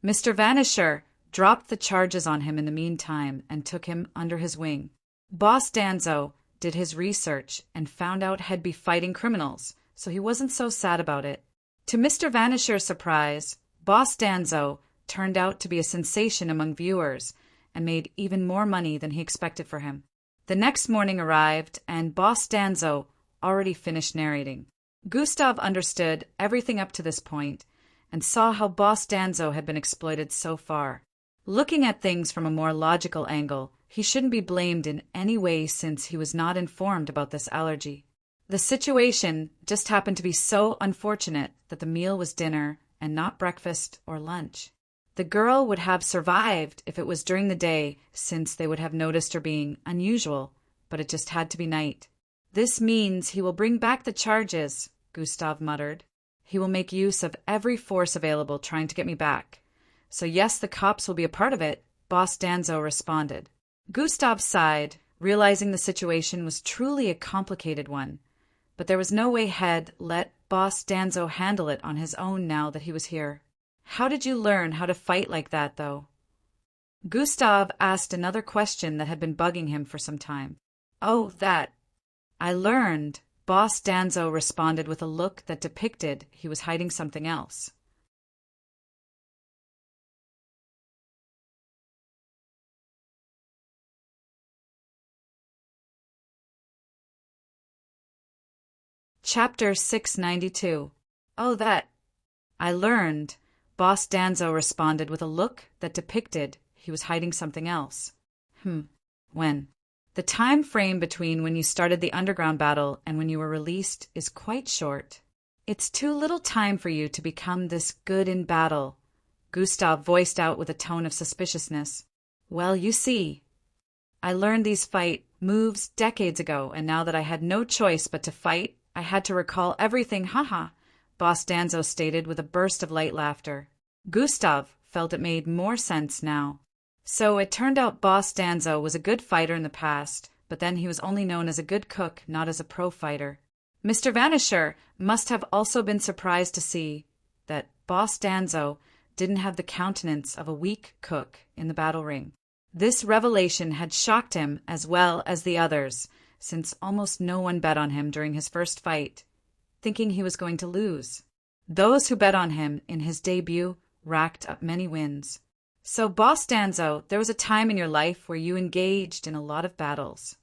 Mr. Vanisher dropped the charges on him in the meantime and took him under his wing. Boss Danzo did his research and found out he'd be fighting criminals, so he wasn't so sad about it. To Mr. Vanisher's surprise, Boss Danzo turned out to be a sensation among viewers and made even more money than he expected for him. The next morning arrived, and Boss Danzo already finished narrating. Gustav understood everything up to this point and saw how Boss Danzo had been exploited so far. Looking at things from a more logical angle, he shouldn't be blamed in any way since he was not informed about this allergy. The situation just happened to be so unfortunate that the meal was dinner and not breakfast or lunch. The girl would have survived if it was during the day, since they would have noticed her being unusual, but it just had to be night. This means he will bring back the charges, Gustav muttered. He will make use of every force available trying to get me back. So yes, the cops will be a part of it, Boss Danzo responded. Gustav sighed, realizing the situation was truly a complicated one, but there was no way he'd let Boss Danzo handle it on his own now that he was here. How did you learn how to fight like that, though? Gustav asked another question that had been bugging him for some time. Oh, that. I learned, Boss Danzo responded with a look that depicted he was hiding something else. Chapter 692. Oh, that. I learned, Boss Danzo responded with a look that depicted he was hiding something else. When? The time frame between when you started the underground battle and when you were released is quite short. It's too little time for you to become this good in battle, Gustav voiced out with a tone of suspiciousness. Well, you see, I learned these fight moves decades ago, and now that I had no choice but to fight, I had to recall everything, haha, Boss Danzo stated with a burst of light laughter. Gustav felt it made more sense now. So it turned out Boss Danzo was a good fighter in the past, but then he was only known as a good cook, not as a pro fighter. Mr. Vanisher must have also been surprised to see that Boss Danzo didn't have the countenance of a weak cook in the battle ring. This revelation had shocked him as well as the others, since almost no one bet on him during his first fight, thinking he was going to lose. Those who bet on him in his debut racked up many wins. So, Boss Danzo, there was a time in your life where you engaged in a lot of battles.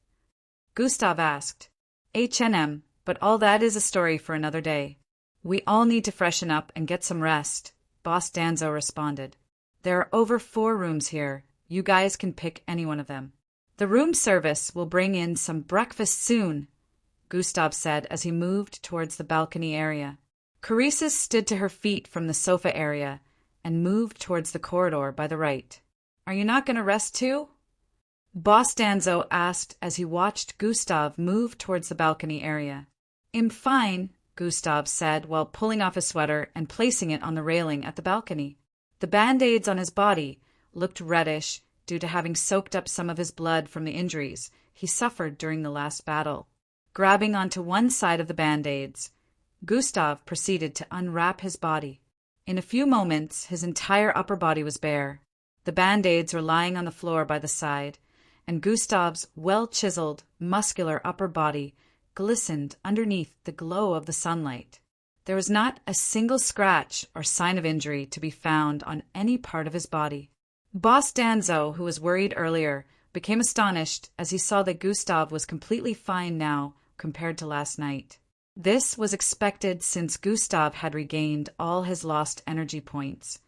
Gustav asked. But all that is a story for another day. We all need to freshen up and get some rest, Boss Danzo responded. There are over 4 rooms here. You guys can pick any one of them. The room service will bring in some breakfast soon, Gustav said as he moved towards the balcony area. Carice stood to her feet from the sofa area and moved towards the corridor by the right. Are you not going to rest too? Boss Danzo asked as he watched Gustav move towards the balcony area. I'm fine, Gustav said while pulling off his sweater and placing it on the railing at the balcony. The band-aids on his body looked reddish due to having soaked up some of his blood from the injuries he suffered during the last battle. Grabbing onto one side of the band-aids, Gustav proceeded to unwrap his body. In a few moments, his entire upper body was bare. The band-aids were lying on the floor by the side, and Gustav's well-chiseled, muscular upper body glistened underneath the glow of the sunlight. There was not a single scratch or sign of injury to be found on any part of his body. Boss Danzo, who was worried earlier, became astonished as he saw that Gustav was completely fine now compared to last night. This was expected since Gustav had regained all his lost energy points,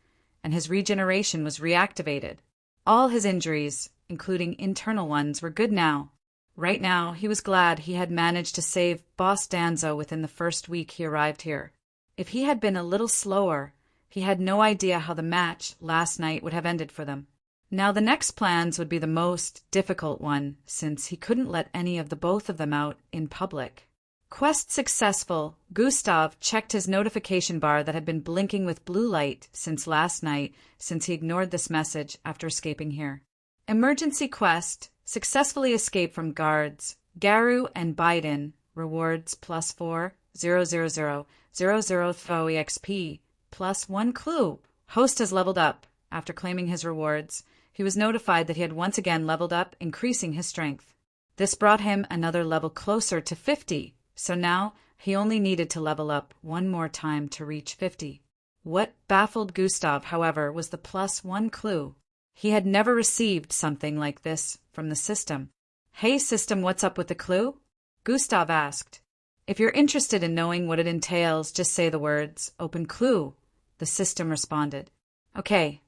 and his regeneration was reactivated. All his injuries, including internal ones, were good now. Right now, he was glad he had managed to save Boss Danzo within the first week he arrived here. If he had been a little slower, he had no idea how the match last night would have ended for them. Now the next plans would be the most difficult one, since he couldn't let any of the both of them out in public. Quest successful, Gustav checked his notification bar that had been blinking with blue light since last night, since he ignored this message after escaping here. Emergency quest, successfully escaped from guards, Garu and Biden, rewards +4, 000, 00 EXP, +1 clue. Host has leveled up. After claiming his rewards, he was notified that he had once again leveled up, increasing his strength. This brought him another level closer to 50, so now he only needed to level up one more time to reach 50. What baffled Gustav, however, was the +1 clue. He had never received something like this from the system. Hey system, what's up with the clue? Gustav asked. If you're interested in knowing what it entails, just say the words, open clue, the system responded. Okay.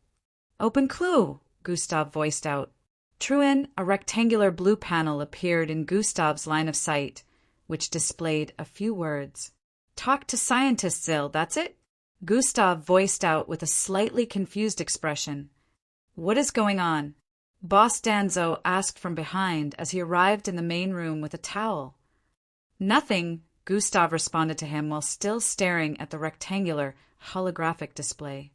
Open clue, Gustav voiced out. Truin, a rectangular blue panel appeared in Gustav's line of sight, which displayed a few words. Talk to scientist Zill, that's it? Gustav voiced out with a slightly confused expression. What is going on? Boss Danzo asked from behind as he arrived in the main room with a towel. Nothing, Gustav responded to him while still staring at the rectangular, holographic display.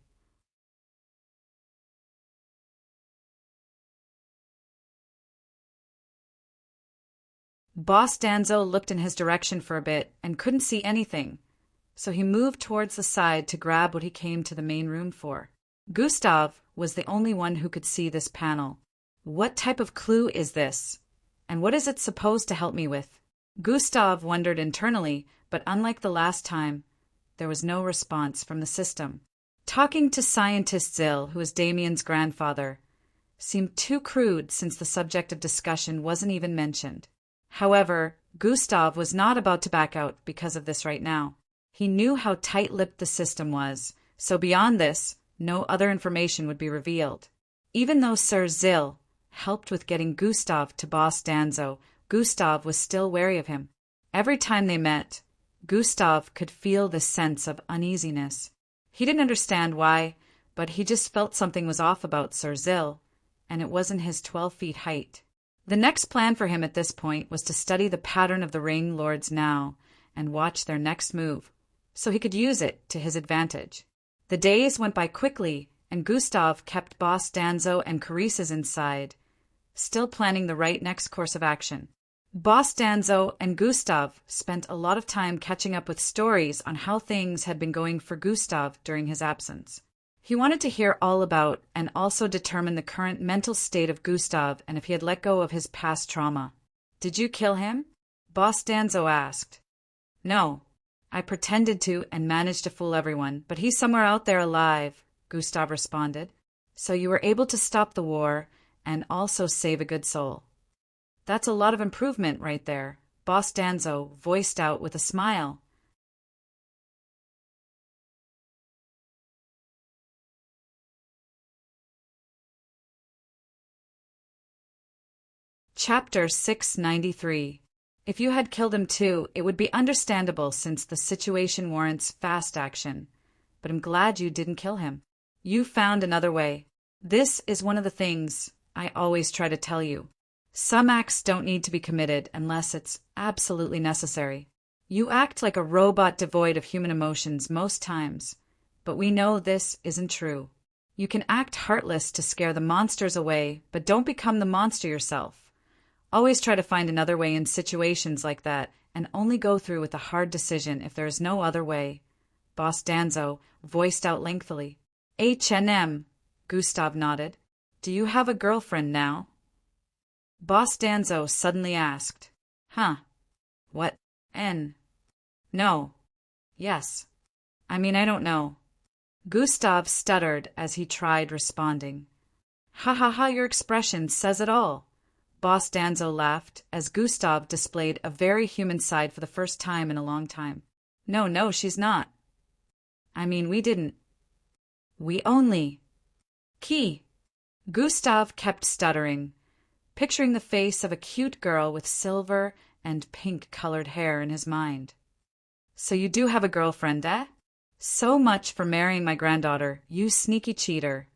Boss Danzo looked in his direction for a bit and couldn't see anything, so he moved towards the side to grab what he came to the main room for. Gustav was the only one who could see this panel. What type of clue is this? And what is it supposed to help me with? Gustav wondered internally, but unlike the last time, there was no response from the system. Talking to scientist Zill, who was Damien's grandfather, seemed too crude since the subject of discussion wasn't even mentioned. However, Gustav was not about to back out because of this right now. He knew how tight-lipped the system was, so beyond this, no other information would be revealed. Even though Sir Zill helped with getting Gustav to Boss Danzo. Gustav was still wary of him. Every time they met, Gustav could feel this sense of uneasiness. He didn't understand why, but he just felt something was off about Sir Zil, and it wasn't his 12 feet height. The next plan for him at this point was to study the pattern of the Ring Lords now and watch their next move, so he could use it to his advantage. The days went by quickly, and Gustav kept Boss Danzo and Carices inside, still planning the right next course of action. Boss Danzo and Gustav spent a lot of time catching up with stories on how things had been going for Gustav during his absence. He wanted to hear all about and also determine the current mental state of Gustav and if he had let go of his past trauma. "Did you kill him?" Boss Danzo asked. "No. I pretended to and managed to fool everyone, but he's somewhere out there alive," Gustav responded. "So you were able to stop the war and also save a good soul." "That's a lot of improvement right there," Boss Danzo voiced out with a smile. Chapter 693. If you had killed him too, it would be understandable since the situation warrants fast action. But I'm glad you didn't kill him. You found another way. This is one of the things I always try to tell you. Some acts don't need to be committed unless it's absolutely necessary. You act like a robot devoid of human emotions most times, but we know this isn't true. You can act heartless to scare the monsters away, but don't become the monster yourself. Always try to find another way in situations like that, and only go through with a hard decision if there is no other way. Boss Danzo voiced out lengthily. "H&M," Gustav nodded. "Do you have a girlfriend now?" Boss Danzo suddenly asked. "Huh? What? No. Yes. I mean, I don't know." Gustav stuttered as he tried responding. "Ha ha ha, your expression says it all." Boss Danzo laughed as Gustav displayed a very human side for the first time in a long time. No, she's not. I mean, we didn't. We only. Key." Gustav kept stuttering, picturing the face of a cute girl with silver and pink-colored hair in his mind. "So you do have a girlfriend, eh? So much for marrying my granddaughter, you sneaky cheater."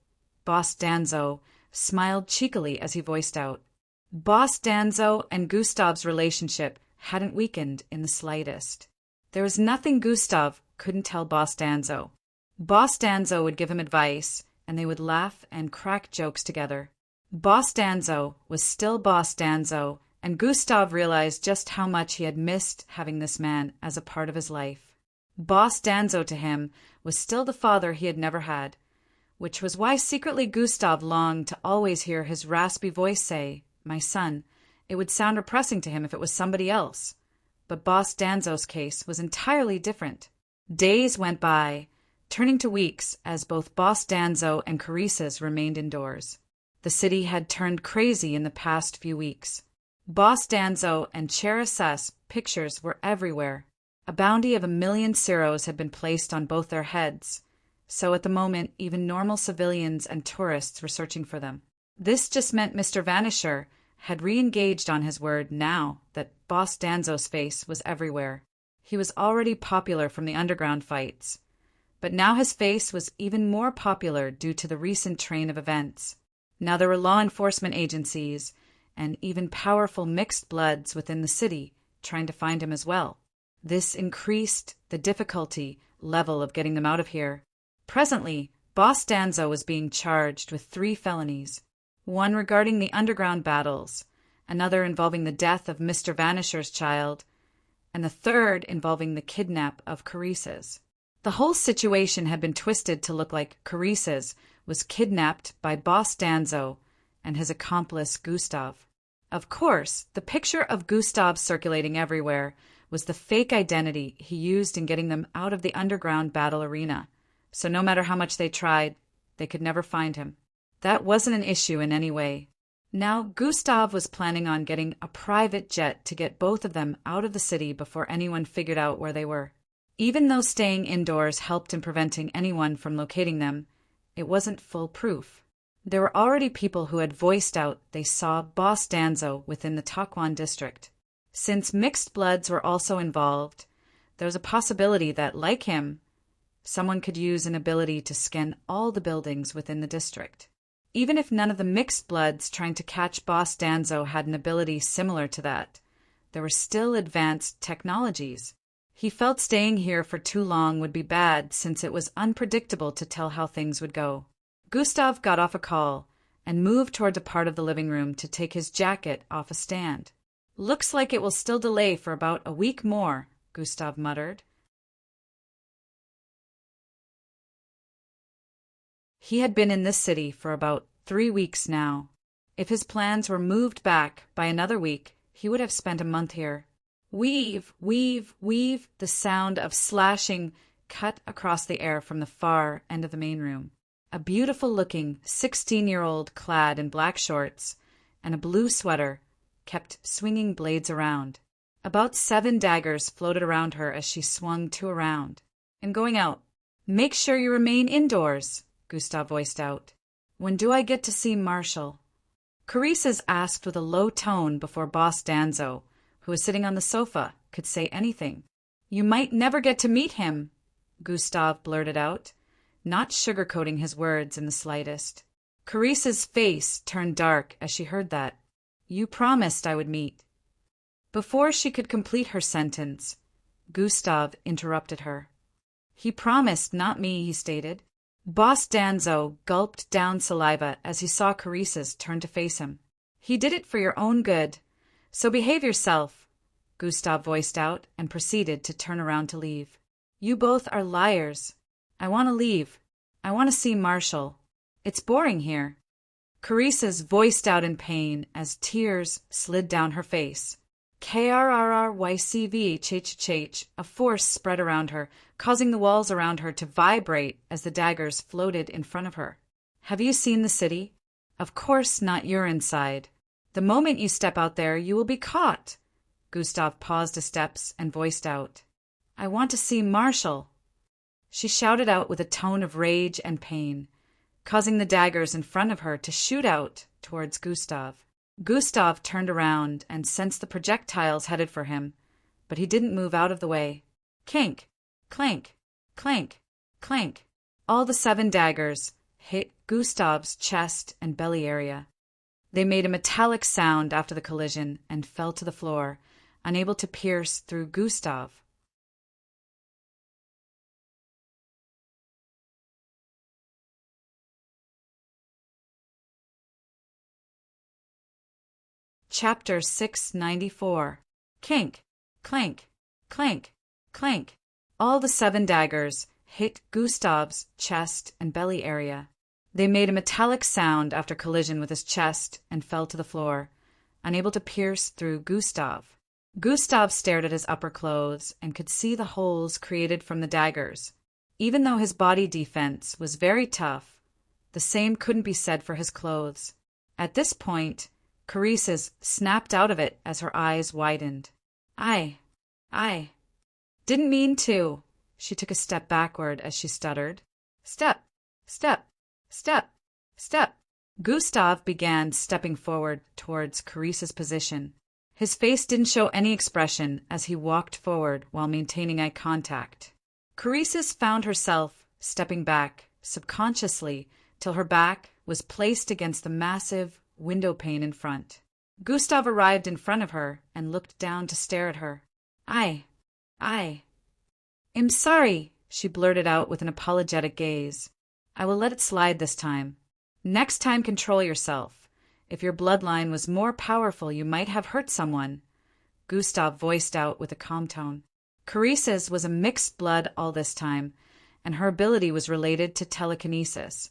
Boss Danzo smiled cheekily as he voiced out. Boss Danzo and Gustav's relationship hadn't weakened in the slightest. There was nothing Gustav couldn't tell Boss Danzo. Boss Danzo would give him advice, and they would laugh and crack jokes together. Boss Danzo was still Boss Danzo, and Gustav realized just how much he had missed having this man as a part of his life. Boss Danzo to him was still the father he had never had, which was why secretly Gustav longed to always hear his raspy voice say, "My son." It would sound repressing to him if it was somebody else. But Boss Danzo's case was entirely different. Days went by, turning to weeks as both Boss Danzo and Carices remained indoors. The city had turned crazy in the past few weeks. Boss Danzo and Cherices' pictures were everywhere. A bounty of 1,000,000 Ciros had been placed on both their heads, so at the moment even normal civilians and tourists were searching for them. This just meant Mr. Vanisher had re-engaged on his word now that Boss Danzo's face was everywhere. He was already popular from the underground fights, but now his face was even more popular due to the recent train of events. Now there were law enforcement agencies and even powerful mixed bloods within the city trying to find him as well. This increased the difficulty level of getting them out of here. Presently, Boss Danzo was being charged with 3 felonies. One regarding the underground battles, another involving the death of Mr. Vanisher's child, and the third involving the kidnap of Carices. The whole situation had been twisted to look like Carices was kidnapped by Boss Danzo and his accomplice Gustav. Of course, the picture of Gustav circulating everywhere was the fake identity he used in getting them out of the underground battle arena, so no matter how much they tried, they could never find him. That wasn't an issue in any way. Now Gustav was planning on getting a private jet to get both of them out of the city before anyone figured out where they were. Even though staying indoors helped in preventing anyone from locating them, it wasn't foolproof. There were already people who had voiced out they saw Boss Danzo within the Taquan district. Since mixed bloods were also involved, there was a possibility that, like him, someone could use an ability to scan all the buildings within the district. Even if none of the mixed bloods trying to catch Boss Danzo had an ability similar to that, there were still advanced technologies. He felt staying here for too long would be bad since it was unpredictable to tell how things would go. Gustav got off a call and moved towards a part of the living room to take his jacket off a stand. "Looks like it will still delay for about a week more," Gustav muttered. He had been in this city for about 3 weeks now. If his plans were moved back by another week, he would have spent a month here. Weave, weave, weave, the sound of slashing cut across the air from the far end of the main room. A beautiful-looking 16-year-old clad in black shorts and a blue sweater kept swinging blades around. About 7 daggers floated around her as she swung 2 around. "I'm going out. Make sure you remain indoors," Gustav voiced out. "When do I get to see Marshall?" Carissa's asked with a low tone before Boss Danzo, who was sitting on the sofa, could say anything. "You might never get to meet him," Gustav blurted out, not sugarcoating his words in the slightest. Carissa's face turned dark as she heard that. "You promised I would meet." Before she could complete her sentence, Gustav interrupted her. "He promised, not me," he stated. Boss Danzo gulped down saliva as he saw Carissa's turn to face him. "He did it for your own good, so behave yourself," Gustav voiced out and proceeded to turn around to leave. "You both are liars. I want to leave. I want to see Marshall. It's boring here." Carissa's voiced out in pain as tears slid down her face. KRRRYCV, a force spread around her, causing the walls around her to vibrate as the daggers floated in front of her. "Have you seen the city? Of course not, you're inside. The moment you step out there, you will be caught." Gustav paused a steps and voiced out. "I want to see Marshall." She shouted out with a tone of rage and pain, causing the daggers in front of her to shoot out towards Gustav. Gustav turned around and sensed the projectiles headed for him, but he didn't move out of the way. Clank, clank, clank, clank. All the 7 daggers hit Gustav's chest and belly area. They made a metallic sound after the collision and fell to the floor, unable to pierce through Gustav. Chapter 694. Clank, clank, clank, clank. All the 7 daggers hit Gustav's chest and belly area. They made a metallic sound after collision with his chest and fell to the floor, unable to pierce through Gustav. Gustav stared at his upper clothes and could see the holes created from the daggers. Even though his body defense was very tough, the same couldn't be said for his clothes. At this point, Carissa's snapped out of it as her eyes widened. I didn't mean to." She took a step backward as she stuttered. "Step, step, step, step." Gustav began stepping forward towards Carissa's position. His face didn't show any expression as he walked forward while maintaining eye contact. Carissa found herself stepping back subconsciously till her back was placed against the massive window pane in front. Gustav arrived in front of her and looked down to stare at her. I'm sorry," she blurted out with an apologetic gaze. "I will let it slide this time. Next time, control yourself. If your bloodline was more powerful, you might have hurt someone," Gustav voiced out with a calm tone. Carissa's was a mixed blood all this time, and her ability was related to telekinesis,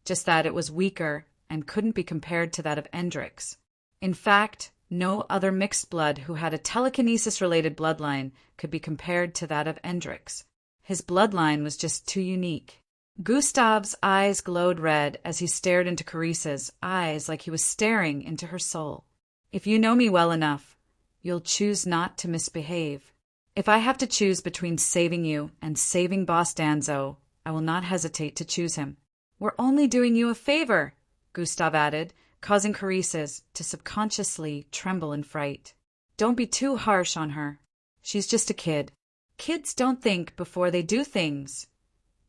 just that it was weaker and couldn't be compared to that of Endrix. In fact, no other mixed blood who had a telekinesis-related bloodline could be compared to that of Endrix. His bloodline was just too unique. Gustav's eyes glowed red as he stared into Carissa's eyes like he was staring into her soul. "If you know me well enough, you'll choose not to misbehave. If I have to choose between saving you and saving Boss Danzo, I will not hesitate to choose him." "We're only doing you a favor," Gustav added, causing Carices to subconsciously tremble in fright. Don't be too harsh on her. She's just a kid. Kids don't think before they do things.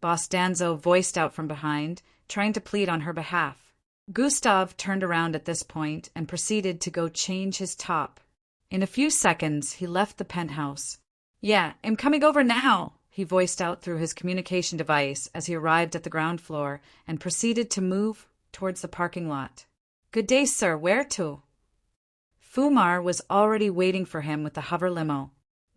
Boss Danzo voiced out from behind, trying to plead on her behalf. Gustav turned around at this point and proceeded to go change his top. In a few seconds, he left the penthouse. Yeah, I'm coming over now, he voiced out through his communication device as he arrived at the ground floor and proceeded to move towards the parking lot. Good day, sir. Where to? Fumar was already waiting for him with the hover limo.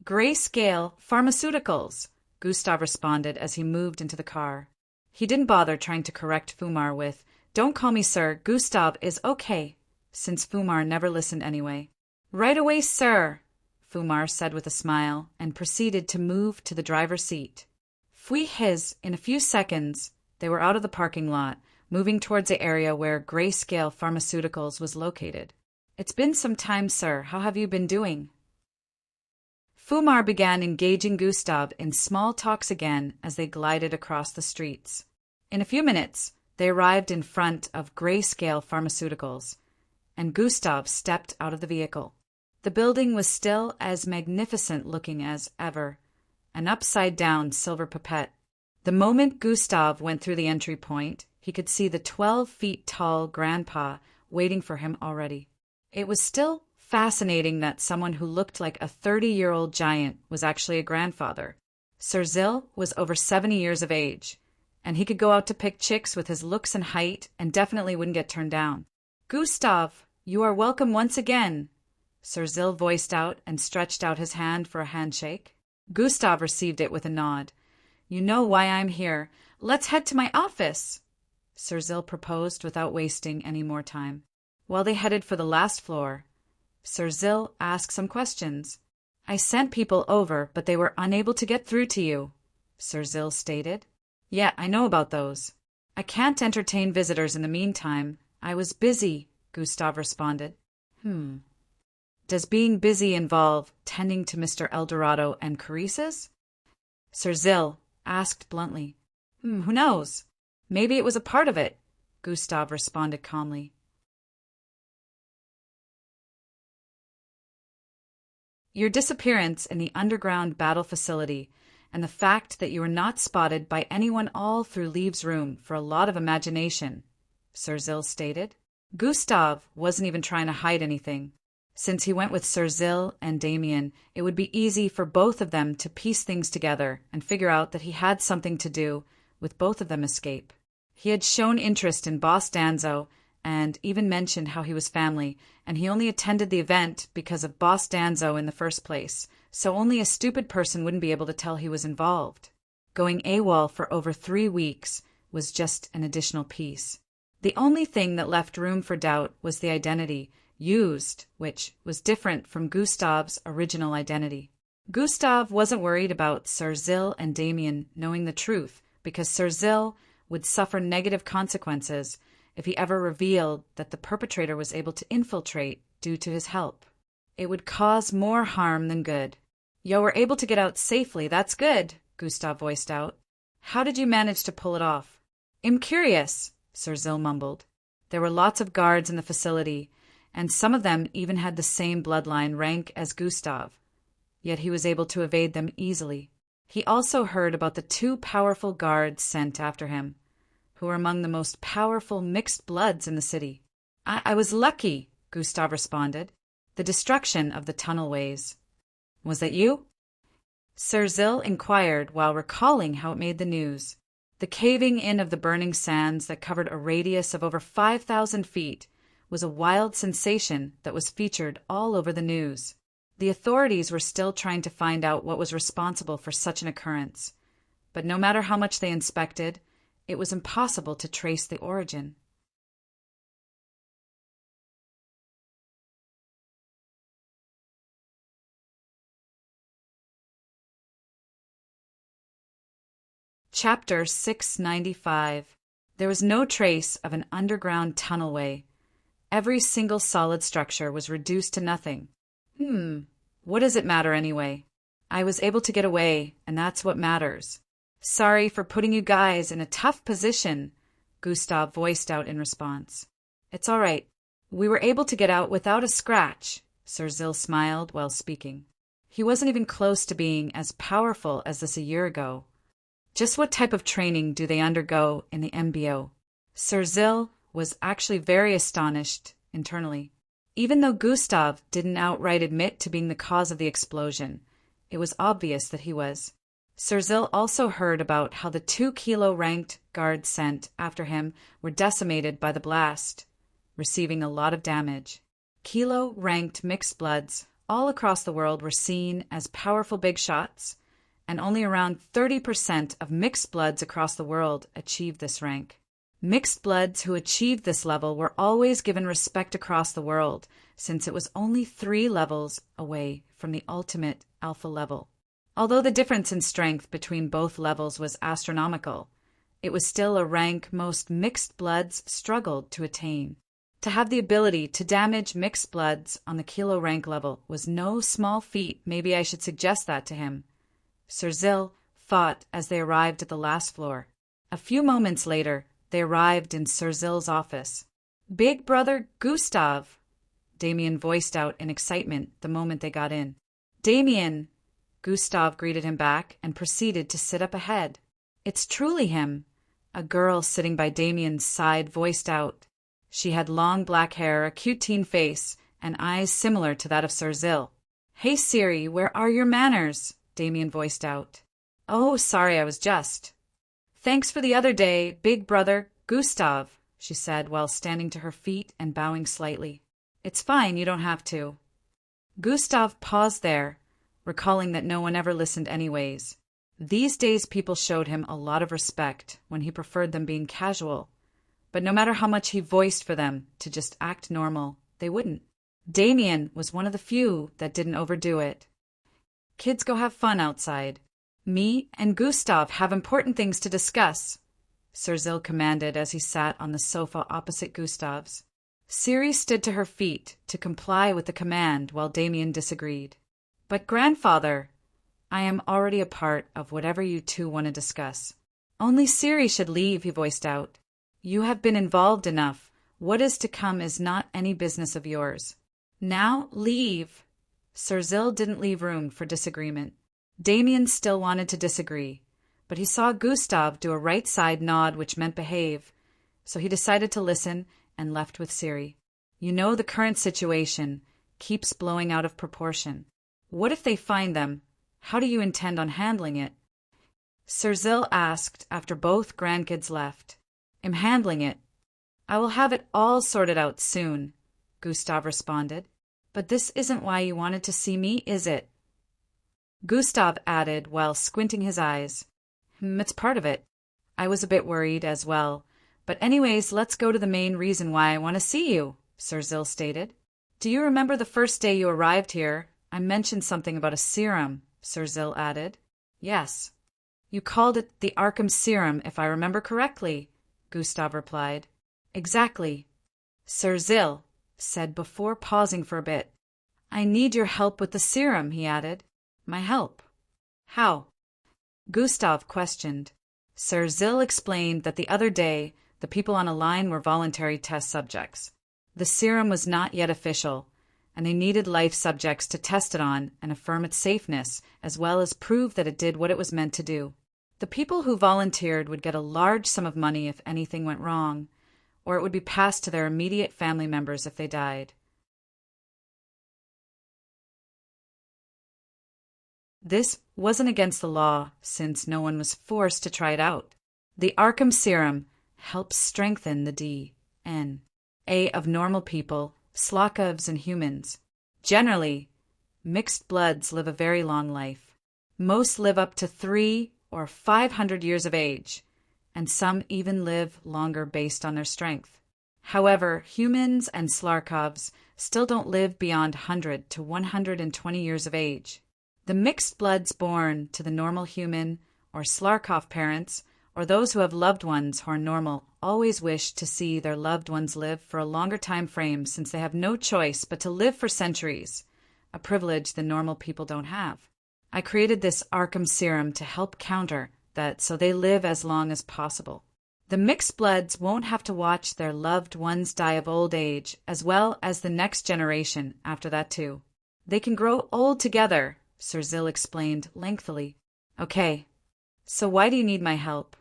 Grayscale Pharmaceuticals, Gustav responded as he moved into the car. He didn't bother trying to correct Fumar with, Don't call me sir, Gustav is okay, since Fumar never listened anyway. Right away, sir, Fumar said with a smile and proceeded to move to the driver's seat. In a few seconds, they were out of the parking lot, moving towards the area where Grayscale Pharmaceuticals was located. It's been some time, sir. How have you been doing? Fumar began engaging Gustav in small talks again as they glided across the streets. In a few minutes, they arrived in front of Grayscale Pharmaceuticals, and Gustav stepped out of the vehicle. The building was still as magnificent looking as ever, an upside-down silver pipette. The moment Gustav went through the entry point, he could see the 12-feet-tall grandpa waiting for him already. It was still fascinating that someone who looked like a 30-year-old giant was actually a grandfather. Serzil was over 70 years of age, and he could go out to pick chicks with his looks and height and definitely wouldn't get turned down. Gustav, you are welcome once again, Serzil voiced out and stretched out his hand for a handshake. Gustav received it with a nod. You know why I'm here. Let's head to my office, Serzil proposed without wasting any more time. While they headed for the last floor, Serzil asked some questions. I sent people over, but they were unable to get through to you, Serzil stated. Yeah, I know about those. I can't entertain visitors in the meantime. I was busy, Gustav responded. Does being busy involve tending to Mr. Eldorado and Carices? Serzil asked bluntly. Who knows? Maybe it was a part of it, Gustav responded calmly. Your disappearance in the underground battle facility and the fact that you were not spotted by anyone all through Leave's room for a lot of imagination, Serzil stated. Gustav wasn't even trying to hide anything. Since he went with Serzil and Damien, it would be easy for both of them to piece things together and figure out that he had something to do with both of them escape. He had shown interest in Boss Danzo and even mentioned how he was family, and he only attended the event because of Boss Danzo in the first place, so only a stupid person wouldn't be able to tell he was involved. Going AWOL for over 3 weeks was just an additional piece. The only thing that left room for doubt was the identity used, which was different from Gustav's original identity. Gustav wasn't worried about Serzil and Damien knowing the truth, because Serzil would suffer negative consequences if he ever revealed that the perpetrator was able to infiltrate due to his help. It would cause more harm than good. Yo, we're able to get out safely, that's good, Gustav voiced out. How did you manage to pull it off? I'm curious, Serzil mumbled. There were lots of guards in the facility, and some of them even had the same bloodline rank as Gustav, yet he was able to evade them easily. He also heard about the 2 powerful guards sent after him, who were among the most powerful mixed bloods in the city. I was lucky, Gustav responded. The destruction of the tunnelways. Was that you? Serzil inquired while recalling how it made the news. The caving in of the burning sands that covered a radius of over 5,000 feet was a wild sensation that was featured all over the news. The authorities were still trying to find out what was responsible for such an occurrence, but no matter how much they inspected, it was impossible to trace the origin. Chapter 695. There was no trace of an underground tunnelway. Every single solid structure was reduced to nothing. What does it matter anyway? I was able to get away, and that's what matters. Sorry for putting you guys in a tough position, Gustav voiced out in response. It's all right. We were able to get out without a scratch, Sir Zil smiled while speaking. He wasn't even close to being as powerful as this a year ago. Just what type of training do they undergo in the MBO? Sir Zil was actually very astonished internally. Even though Gustav didn't outright admit to being the cause of the explosion, it was obvious that he was. Sir Zil also heard about how the 2-kilo ranked guards sent after him were decimated by the blast, receiving a lot of damage. Kilo ranked mixed bloods all across the world were seen as powerful big shots, and only around 30% of mixed bloods across the world achieved this rank. Mixed bloods who achieved this level were always given respect across the world, since it was only 3 levels away from the ultimate alpha level. Although the difference in strength between both levels was astronomical, it was still a rank most mixed bloods struggled to attain. To have the ability to damage mixed bloods on the kilo rank level was no small feat. Maybe I should suggest that to him. Sir Zil thought as they arrived at the last floor. A few moments later, they arrived in Sir Zil's office. "Big brother Gustav," Damien voiced out in excitement the moment they got in. "Damien," Gustav greeted him back and proceeded to sit up ahead. "It's truly him," a girl sitting by Damien's side voiced out. She had long black hair, a cute teen face, and eyes similar to that of Sir Zil. "Hey Siri, where are your manners?" Damien voiced out. "Oh, sorry, I was just." "Thanks for the other day, big brother Gustav," she said while standing to her feet and bowing slightly. "It's fine, you don't have to." Gustav paused there, recalling that no one ever listened anyways. These days people showed him a lot of respect when he preferred them being casual, but no matter how much he voiced for them to just act normal, they wouldn't. Damien was one of the few that didn't overdo it. "Kids go have fun outside. Me and Gustav have important things to discuss," Sir Zil commanded as he sat on the sofa opposite Gustav's. Siri stood to her feet to comply with the command while Damien disagreed. "But grandfather, I am already a part of whatever you two want to discuss. Only Siri should leave," he voiced out. "You have been involved enough. What is to come is not any business of yours. Now leave." Sir Zil didn't leave room for disagreement. Damien still wanted to disagree, but he saw Gustav do a right side nod which meant behave, so he decided to listen and left with Siri. "You know the current situation keeps blowing out of proportion. What if they find them? How do you intend on handling it?" Sir Zil asked after both grandkids left. "I'm handling it. I will have it all sorted out soon," Gustav responded. "But this isn't why you wanted to see me, is it?" Gustav added while squinting his eyes. "It's part of it. I was a bit worried as well. But anyways, let's go to the main reason why I want to see you," Sir Zil stated. "Do you remember the first day you arrived here? I mentioned something about a serum," Sir Zil added. "Yes. You called it the Arkham Serum, if I remember correctly," Gustav replied. "Exactly," Sir Zil said before pausing for a bit. "I need your help with the serum," he added. "My help? How?" Gustav questioned. Sir Zil explained that the other day the people on a line were voluntary test subjects. The serum was not yet official, and they needed life subjects to test it on and affirm its safeness, as well as prove that it did what it was meant to do. The people who volunteered would get a large sum of money if anything went wrong, or it would be passed to their immediate family members if they died. This wasn't against the law, since no one was forced to try it out. The Arkham Serum helps strengthen the DNA of normal people, Slaakovs, and humans. Generally, mixed bloods live a very long life. Most live up to 300 or 500 years of age, and some even live longer based on their strength. However, humans and Slaakovs still don't live beyond 100 to 120 years of age. The mixed bloods born to the normal human or Slaakov parents, or those who have loved ones who are normal, always wish to see their loved ones live for a longer time frame, since they have no choice but to live for centuries, a privilege the normal people don't have. I created this Arkham Serum to help counter that, so they live as long as possible. The mixed bloods won't have to watch their loved ones die of old age, as well as the next generation after that too. They can grow old together, Sir Zil explained lengthily. Okay, so why do you need my help?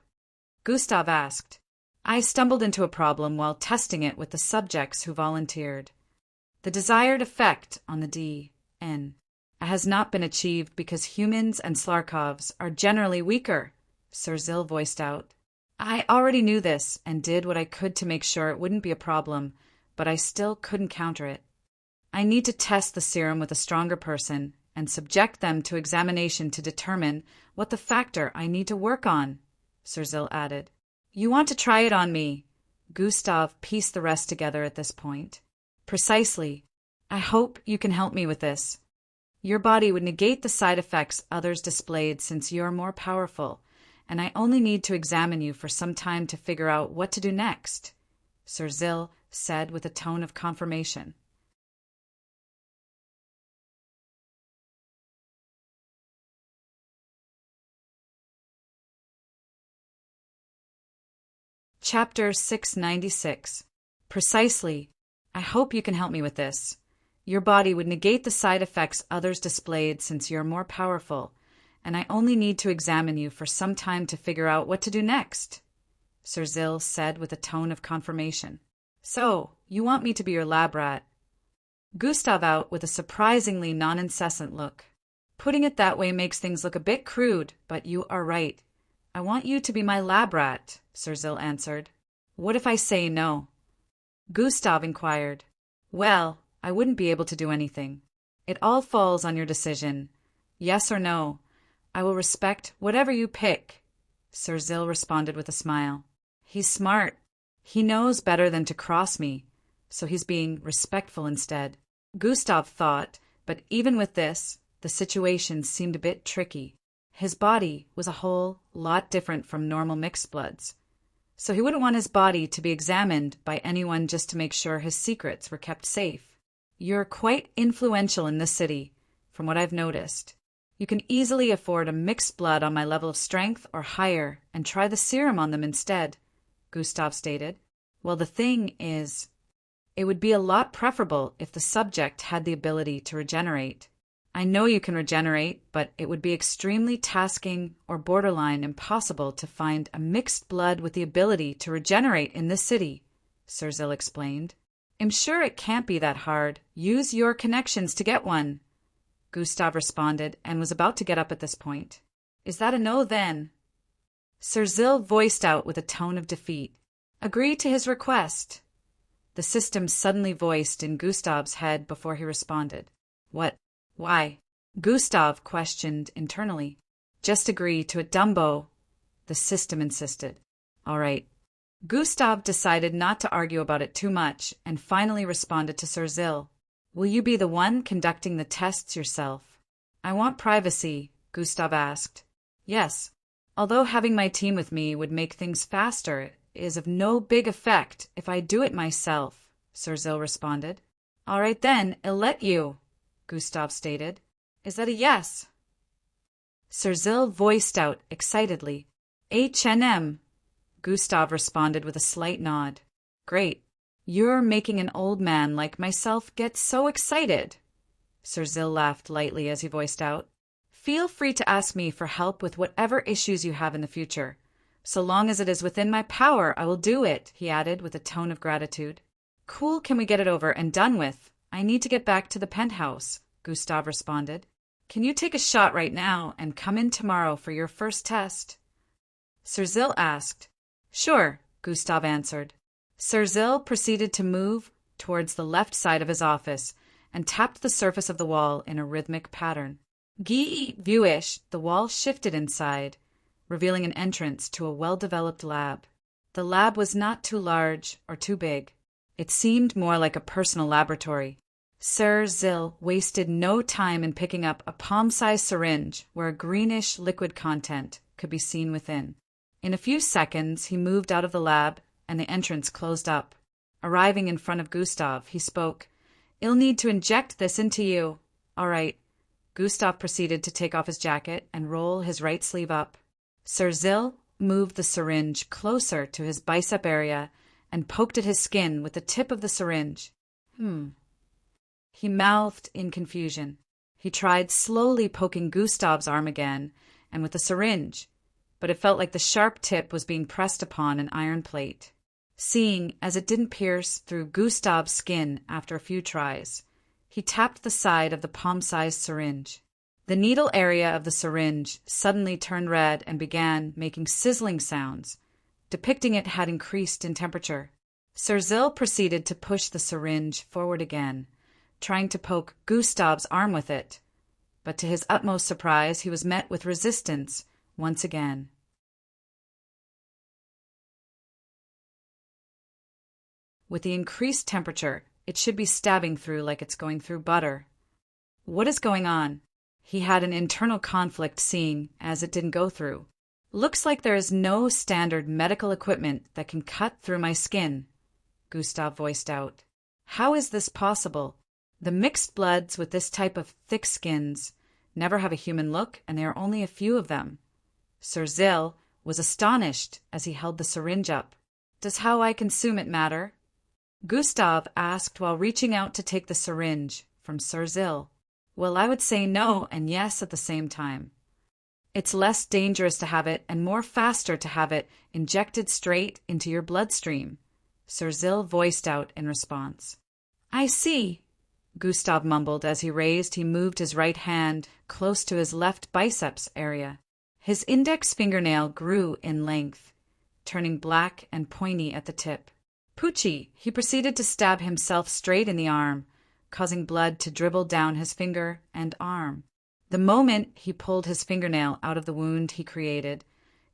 Gustav asked. I stumbled into a problem while testing it with the subjects who volunteered. The desired effect on the DN has not been achieved because humans and Slarkovs are generally weaker, Sir Zil voiced out. I already knew this and did what I could to make sure it wouldn't be a problem, but I still couldn't counter it. I need to test the serum with a stronger person and subject them to examination to determine what the factor I need to work on, Sir Zil added. You want to try it on me? Gustav pieced the rest together at this point. Precisely. I hope you can help me with this. Your body would negate the side effects others displayed since you're more powerful, and I only need to examine you for some time to figure out what to do next, Sir Zil said with a tone of confirmation. Chapter 696. Precisely. I hope you can help me with this. Your body would negate the side effects others displayed since you're more powerful, and I only need to examine you for some time to figure out what to do next, Sir Zil said with a tone of confirmation. So, you want me to be your lab rat? Gustav out with a surprisingly non-incessant look. Putting it that way makes things look a bit crude, but you are right. I want you to be my lab rat, Sir Zil answered. What if I say no? Gustav inquired. Well, I wouldn't be able to do anything. It all falls on your decision. Yes or no. I will respect whatever you pick, Sir Zil responded with a smile. He's smart. He knows better than to cross me, so he's being respectful instead. Gustav thought, but even with this, the situation seemed a bit tricky. His body was a whole lot different from normal mixed bloods, so he wouldn't want his body to be examined by anyone just to make sure his secrets were kept safe. You're quite influential in this city, from what I've noticed. You can easily afford a mixed blood on my level of strength or higher and try the serum on them instead, Gustav stated. Well, the thing is, it would be a lot preferable if the subject had the ability to regenerate. I know you can regenerate, but it would be extremely tasking or borderline impossible to find a mixed blood with the ability to regenerate in this city, Sir Zil explained. I'm sure it can't be that hard. Use your connections to get one, Gustav responded and was about to get up at this point. Is that a no then? Sir Zil voiced out with a tone of defeat. Agree to his request. The system suddenly voiced in Gustav's head before he responded. What? Why? Gustav questioned internally. Just agree to it, Dumbo, the system insisted. All right. Gustav decided not to argue about it too much and finally responded to Sir Zil. Will you be the one conducting the tests yourself? I want privacy, Gustav asked. Yes. Although having my team with me would make things faster, it is of no big effect if I do it myself, Sir Zil responded. All right then, I'll let you, Gustav stated. Is that a yes? Sir Zil voiced out excitedly. H&M, Gustav responded with a slight nod. Great. You're making an old man like myself get so excited. Sir Zil laughed lightly as he voiced out. Feel free to ask me for help with whatever issues you have in the future. So long as it is within my power, I will do it, he added with a tone of gratitude. Cool, can we get it over and done with? I need to get back to the penthouse, Gustav responded. Can you take a shot right now and come in tomorrow for your first test? Sir Zil asked. Sure, Gustav answered. Sir Zil proceeded to move towards the left side of his office and tapped the surface of the wall in a rhythmic pattern. Viewish, the wall shifted inside, revealing an entrance to a well-developed lab. The lab was not too large or too big. It seemed more like a personal laboratory. Sir Zil wasted no time in picking up a palm-sized syringe where a greenish liquid content could be seen within. In a few seconds, he moved out of the lab and the entrance closed up. Arriving in front of Gustav, he spoke. I'll need to inject this into you. All right. Gustav proceeded to take off his jacket and roll his right sleeve up. Sir Zil moved the syringe closer to his bicep area and poked at his skin with the tip of the syringe. He mouthed in confusion. He tried slowly poking Gustav's arm again, and with the syringe, but it felt like the sharp tip was being pressed upon an iron plate. Seeing as it didn't pierce through Gustav's skin after a few tries, he tapped the side of the palm-sized syringe. The needle area of the syringe suddenly turned red and began making sizzling sounds, depicting it had increased in temperature. Sir proceeded to push the syringe forward again, trying to poke Gustav's arm with it, but to his utmost surprise he was met with resistance once again. With the increased temperature, it should be stabbing through like it's going through butter. What is going on? He had an internal conflict seeing as it didn't go through. Looks like there is no standard medical equipment that can cut through my skin, Gustav voiced out. How is this possible? The mixed bloods with this type of thick skins never have a human look, and there are only a few of them. Sir Zil was astonished as he held the syringe up. Does how I consume it matter? Gustav asked while reaching out to take the syringe from Sir Zil. Well, I would say no and yes at the same time. It's less dangerous to have it and more faster to have it injected straight into your bloodstream, Sir Zil voiced out in response. I see, Gustav mumbled as he moved his right hand close to his left biceps area. His index fingernail grew in length, turning black and pointy at the tip. Poochie, he proceeded to stab himself straight in the arm, causing blood to dribble down his finger and arm. The moment he pulled his fingernail out of the wound he created,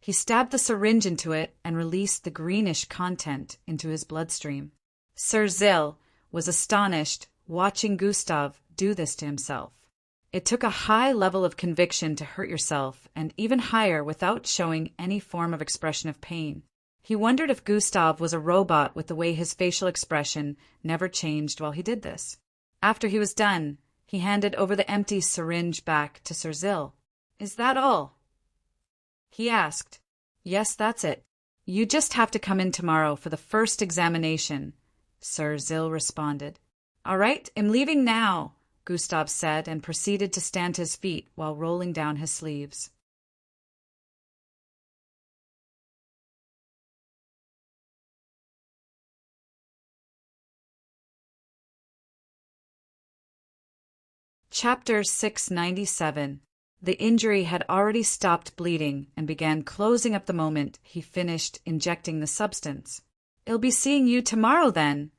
he stabbed the syringe into it and released the greenish content into his bloodstream. Sir Zil was astonished watching Gustav do this to himself. It took a high level of conviction to hurt yourself, and even higher without showing any form of expression of pain. He wondered if Gustav was a robot with the way his facial expression never changed while he did this. After he was done, he handed over the empty syringe back to Sir Zil. Is that all? He asked. Yes, that's it. You just have to come in tomorrow for the first examination, Sir Zil responded. All right, I'm leaving now, Gustav said and proceeded to stand to his feet while rolling down his sleeves. Chapter 697. The injury had already stopped bleeding and began closing up the moment he finished injecting the substance. I'll be seeing you tomorrow then,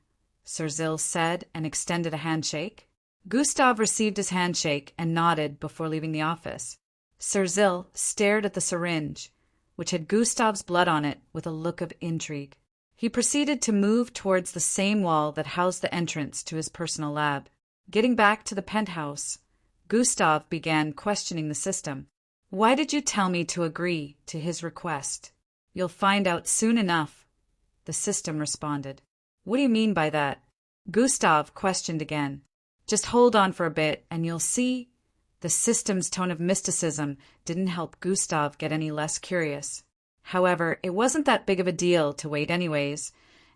Sir Zil said and extended a handshake. Gustav received his handshake and nodded before leaving the office. Sir Zil stared at the syringe, which had Gustav's blood on it, with a look of intrigue. He proceeded to move towards the same wall that housed the entrance to his personal lab. Getting back to the penthouse, Gustav began questioning the system. Why did you tell me to agree to his request? You'll find out soon enough, the system responded. What do you mean by that? Gustav questioned again. Just hold on for a bit and you'll see. The system's tone of mysticism didn't help Gustav get any less curious. However, it wasn't that big of a deal to wait anyways,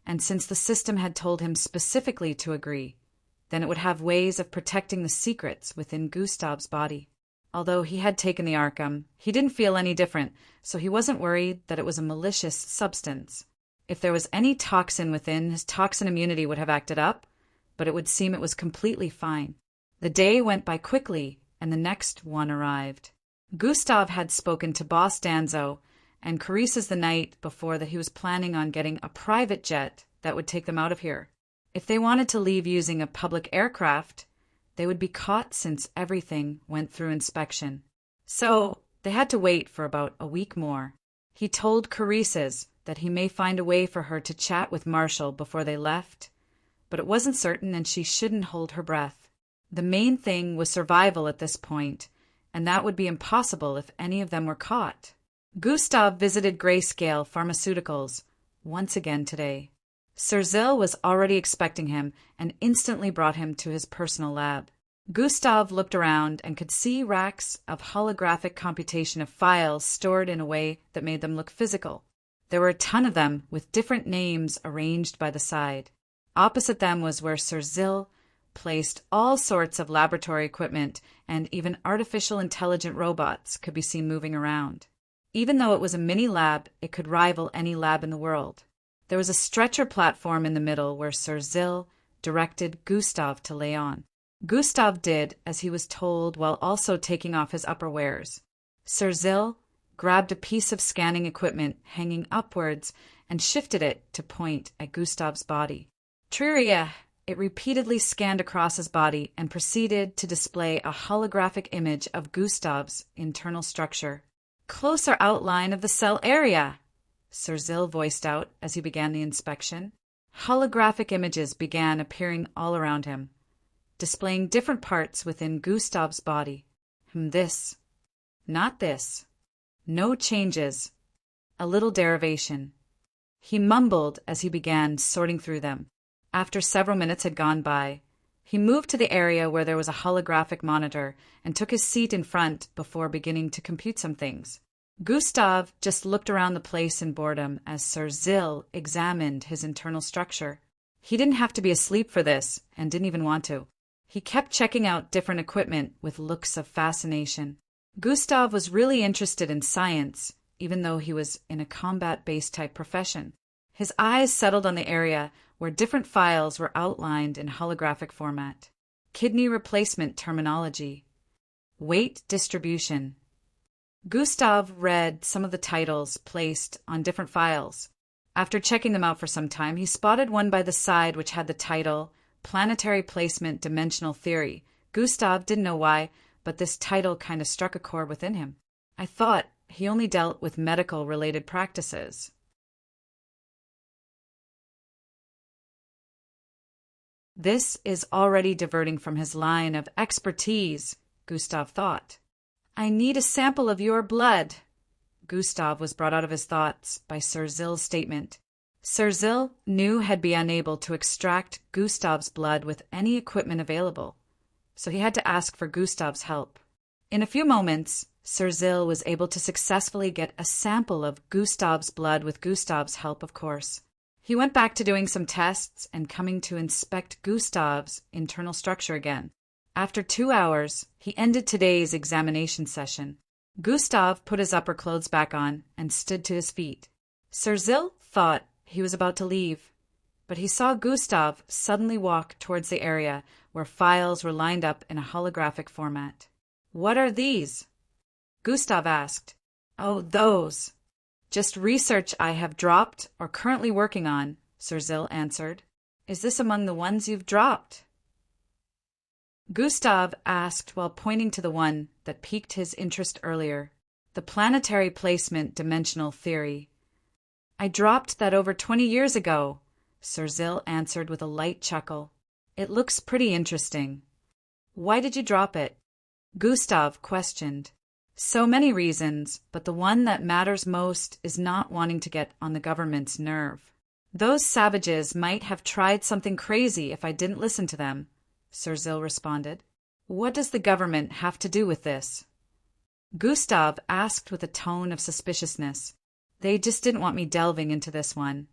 and since the system had told him specifically to agree, then it would have ways of protecting the secrets within Gustav's body. Although he had taken the Arkham, he didn't feel any different, so he wasn't worried that it was a malicious substance. If there was any toxin within, his toxin immunity would have acted up, but it would seem it was completely fine. The day went by quickly, and the next one arrived. Gustav had spoken to Boss Danzo and Carices the night before that he was planning on getting a private jet that would take them out of here. If they wanted to leave using a public aircraft, they would be caught since everything went through inspection. So they had to wait for about a week more. He told Carices that he may find a way for her to chat with Marshall before they left, but it wasn't certain and she shouldn't hold her breath. The main thing was survival at this point, and that would be impossible if any of them were caught. Gustav visited Grayscale Pharmaceuticals once again today. Sir Zil was already expecting him and instantly brought him to his personal lab. Gustav looked around and could see racks of holographic computation of files stored in a way that made them look physical. There were a ton of them with different names arranged by the side. Opposite them was where Sir Zill placed all sorts of laboratory equipment, and even artificial intelligent robots could be seen moving around. Even though it was a mini lab, it could rival any lab in the world. There was a stretcher platform in the middle where Sir Zill directed Gustav to lay on. Gustav did as he was told while also taking off his upperwears. Sir Zill grabbed a piece of scanning equipment hanging upwards and shifted it to point at Gustav's body. Triria! It repeatedly scanned across his body and proceeded to display a holographic image of Gustav's internal structure. Closer outline of the cell area, Sir Zill voiced out as he began the inspection. Holographic images began appearing all around him, displaying different parts within Gustav's body. This. Not this. No changes. A little derivation. He mumbled as he began sorting through them. After several minutes had gone by, he moved to the area where there was a holographic monitor and took his seat in front before beginning to compute some things. Gustav just looked around the place in boredom as Sir Zill examined his internal structure. He didn't have to be asleep for this, and didn't even want to. He kept checking out different equipment with looks of fascination. Gustav was really interested in science, even though he was in a combat-based type profession. His eyes settled on the area where different files were outlined in holographic format. Kidney replacement terminology. Weight distribution. Gustav read some of the titles placed on different files. After checking them out for some time, he spotted one by the side which had the title, Planetary Placement Dimensional Theory. Gustav didn't know why, but this title kind of struck a chord within him. I thought he only dealt with medical-related practices. This is already diverting from his line of expertise, Gustav thought. I need a sample of your blood. Gustav was brought out of his thoughts by Sir Zill's statement. Sir Zill knew he'd be unable to extract Gustav's blood with any equipment available, so he had to ask for Gustav's help. In a few moments, Sir Zill was able to successfully get a sample of Gustav's blood with Gustav's help, of course. He went back to doing some tests and coming to inspect Gustav's internal structure again. After 2 hours, he ended today's examination session. Gustav put his upper clothes back on and stood to his feet. Sir Zill thought he was about to leave, but he saw Gustav suddenly walk towards the area where files were lined up in a holographic format. What are these? Gustav asked. Oh, those. Just research I have dropped or currently working on, Sir Zill answered. Is this among the ones you've dropped? Gustav asked while pointing to the one that piqued his interest earlier, the planetary placement dimensional theory. I dropped that over 20 years ago, Sir Zill answered with a light chuckle. It looks pretty interesting. Why did you drop it? Gustav questioned. So many reasons, but the one that matters most is not wanting to get on the government's nerve. Those savages might have tried something crazy if I didn't listen to them, Sir Zill responded. What does the government have to do with this? Gustav asked with a tone of suspiciousness. They just didn't want me delving into this one.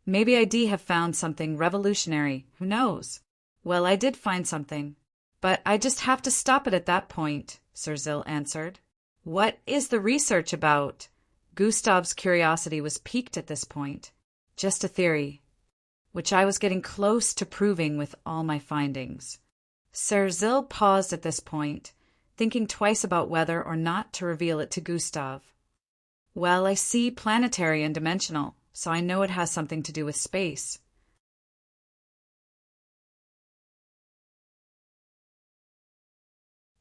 Maybe I have found something revolutionary, who knows? Well, I did find something. But I just have to stop it at that point, Sir Zill answered. What is the research about? Gustav's curiosity was piqued at this point. Just a theory, which I was getting close to proving with all my findings. Sir Zill paused at this point, thinking twice about whether or not to reveal it to Gustav. Well, I see planetary and dimensional, so I know it has something to do with space.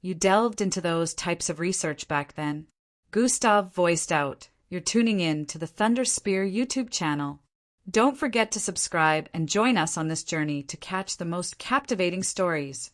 You delved into those types of research back then. Gustav voiced out, You're tuning in to the Thunder Spear YouTube channel. Don't forget to subscribe and join us on this journey to catch the most captivating stories.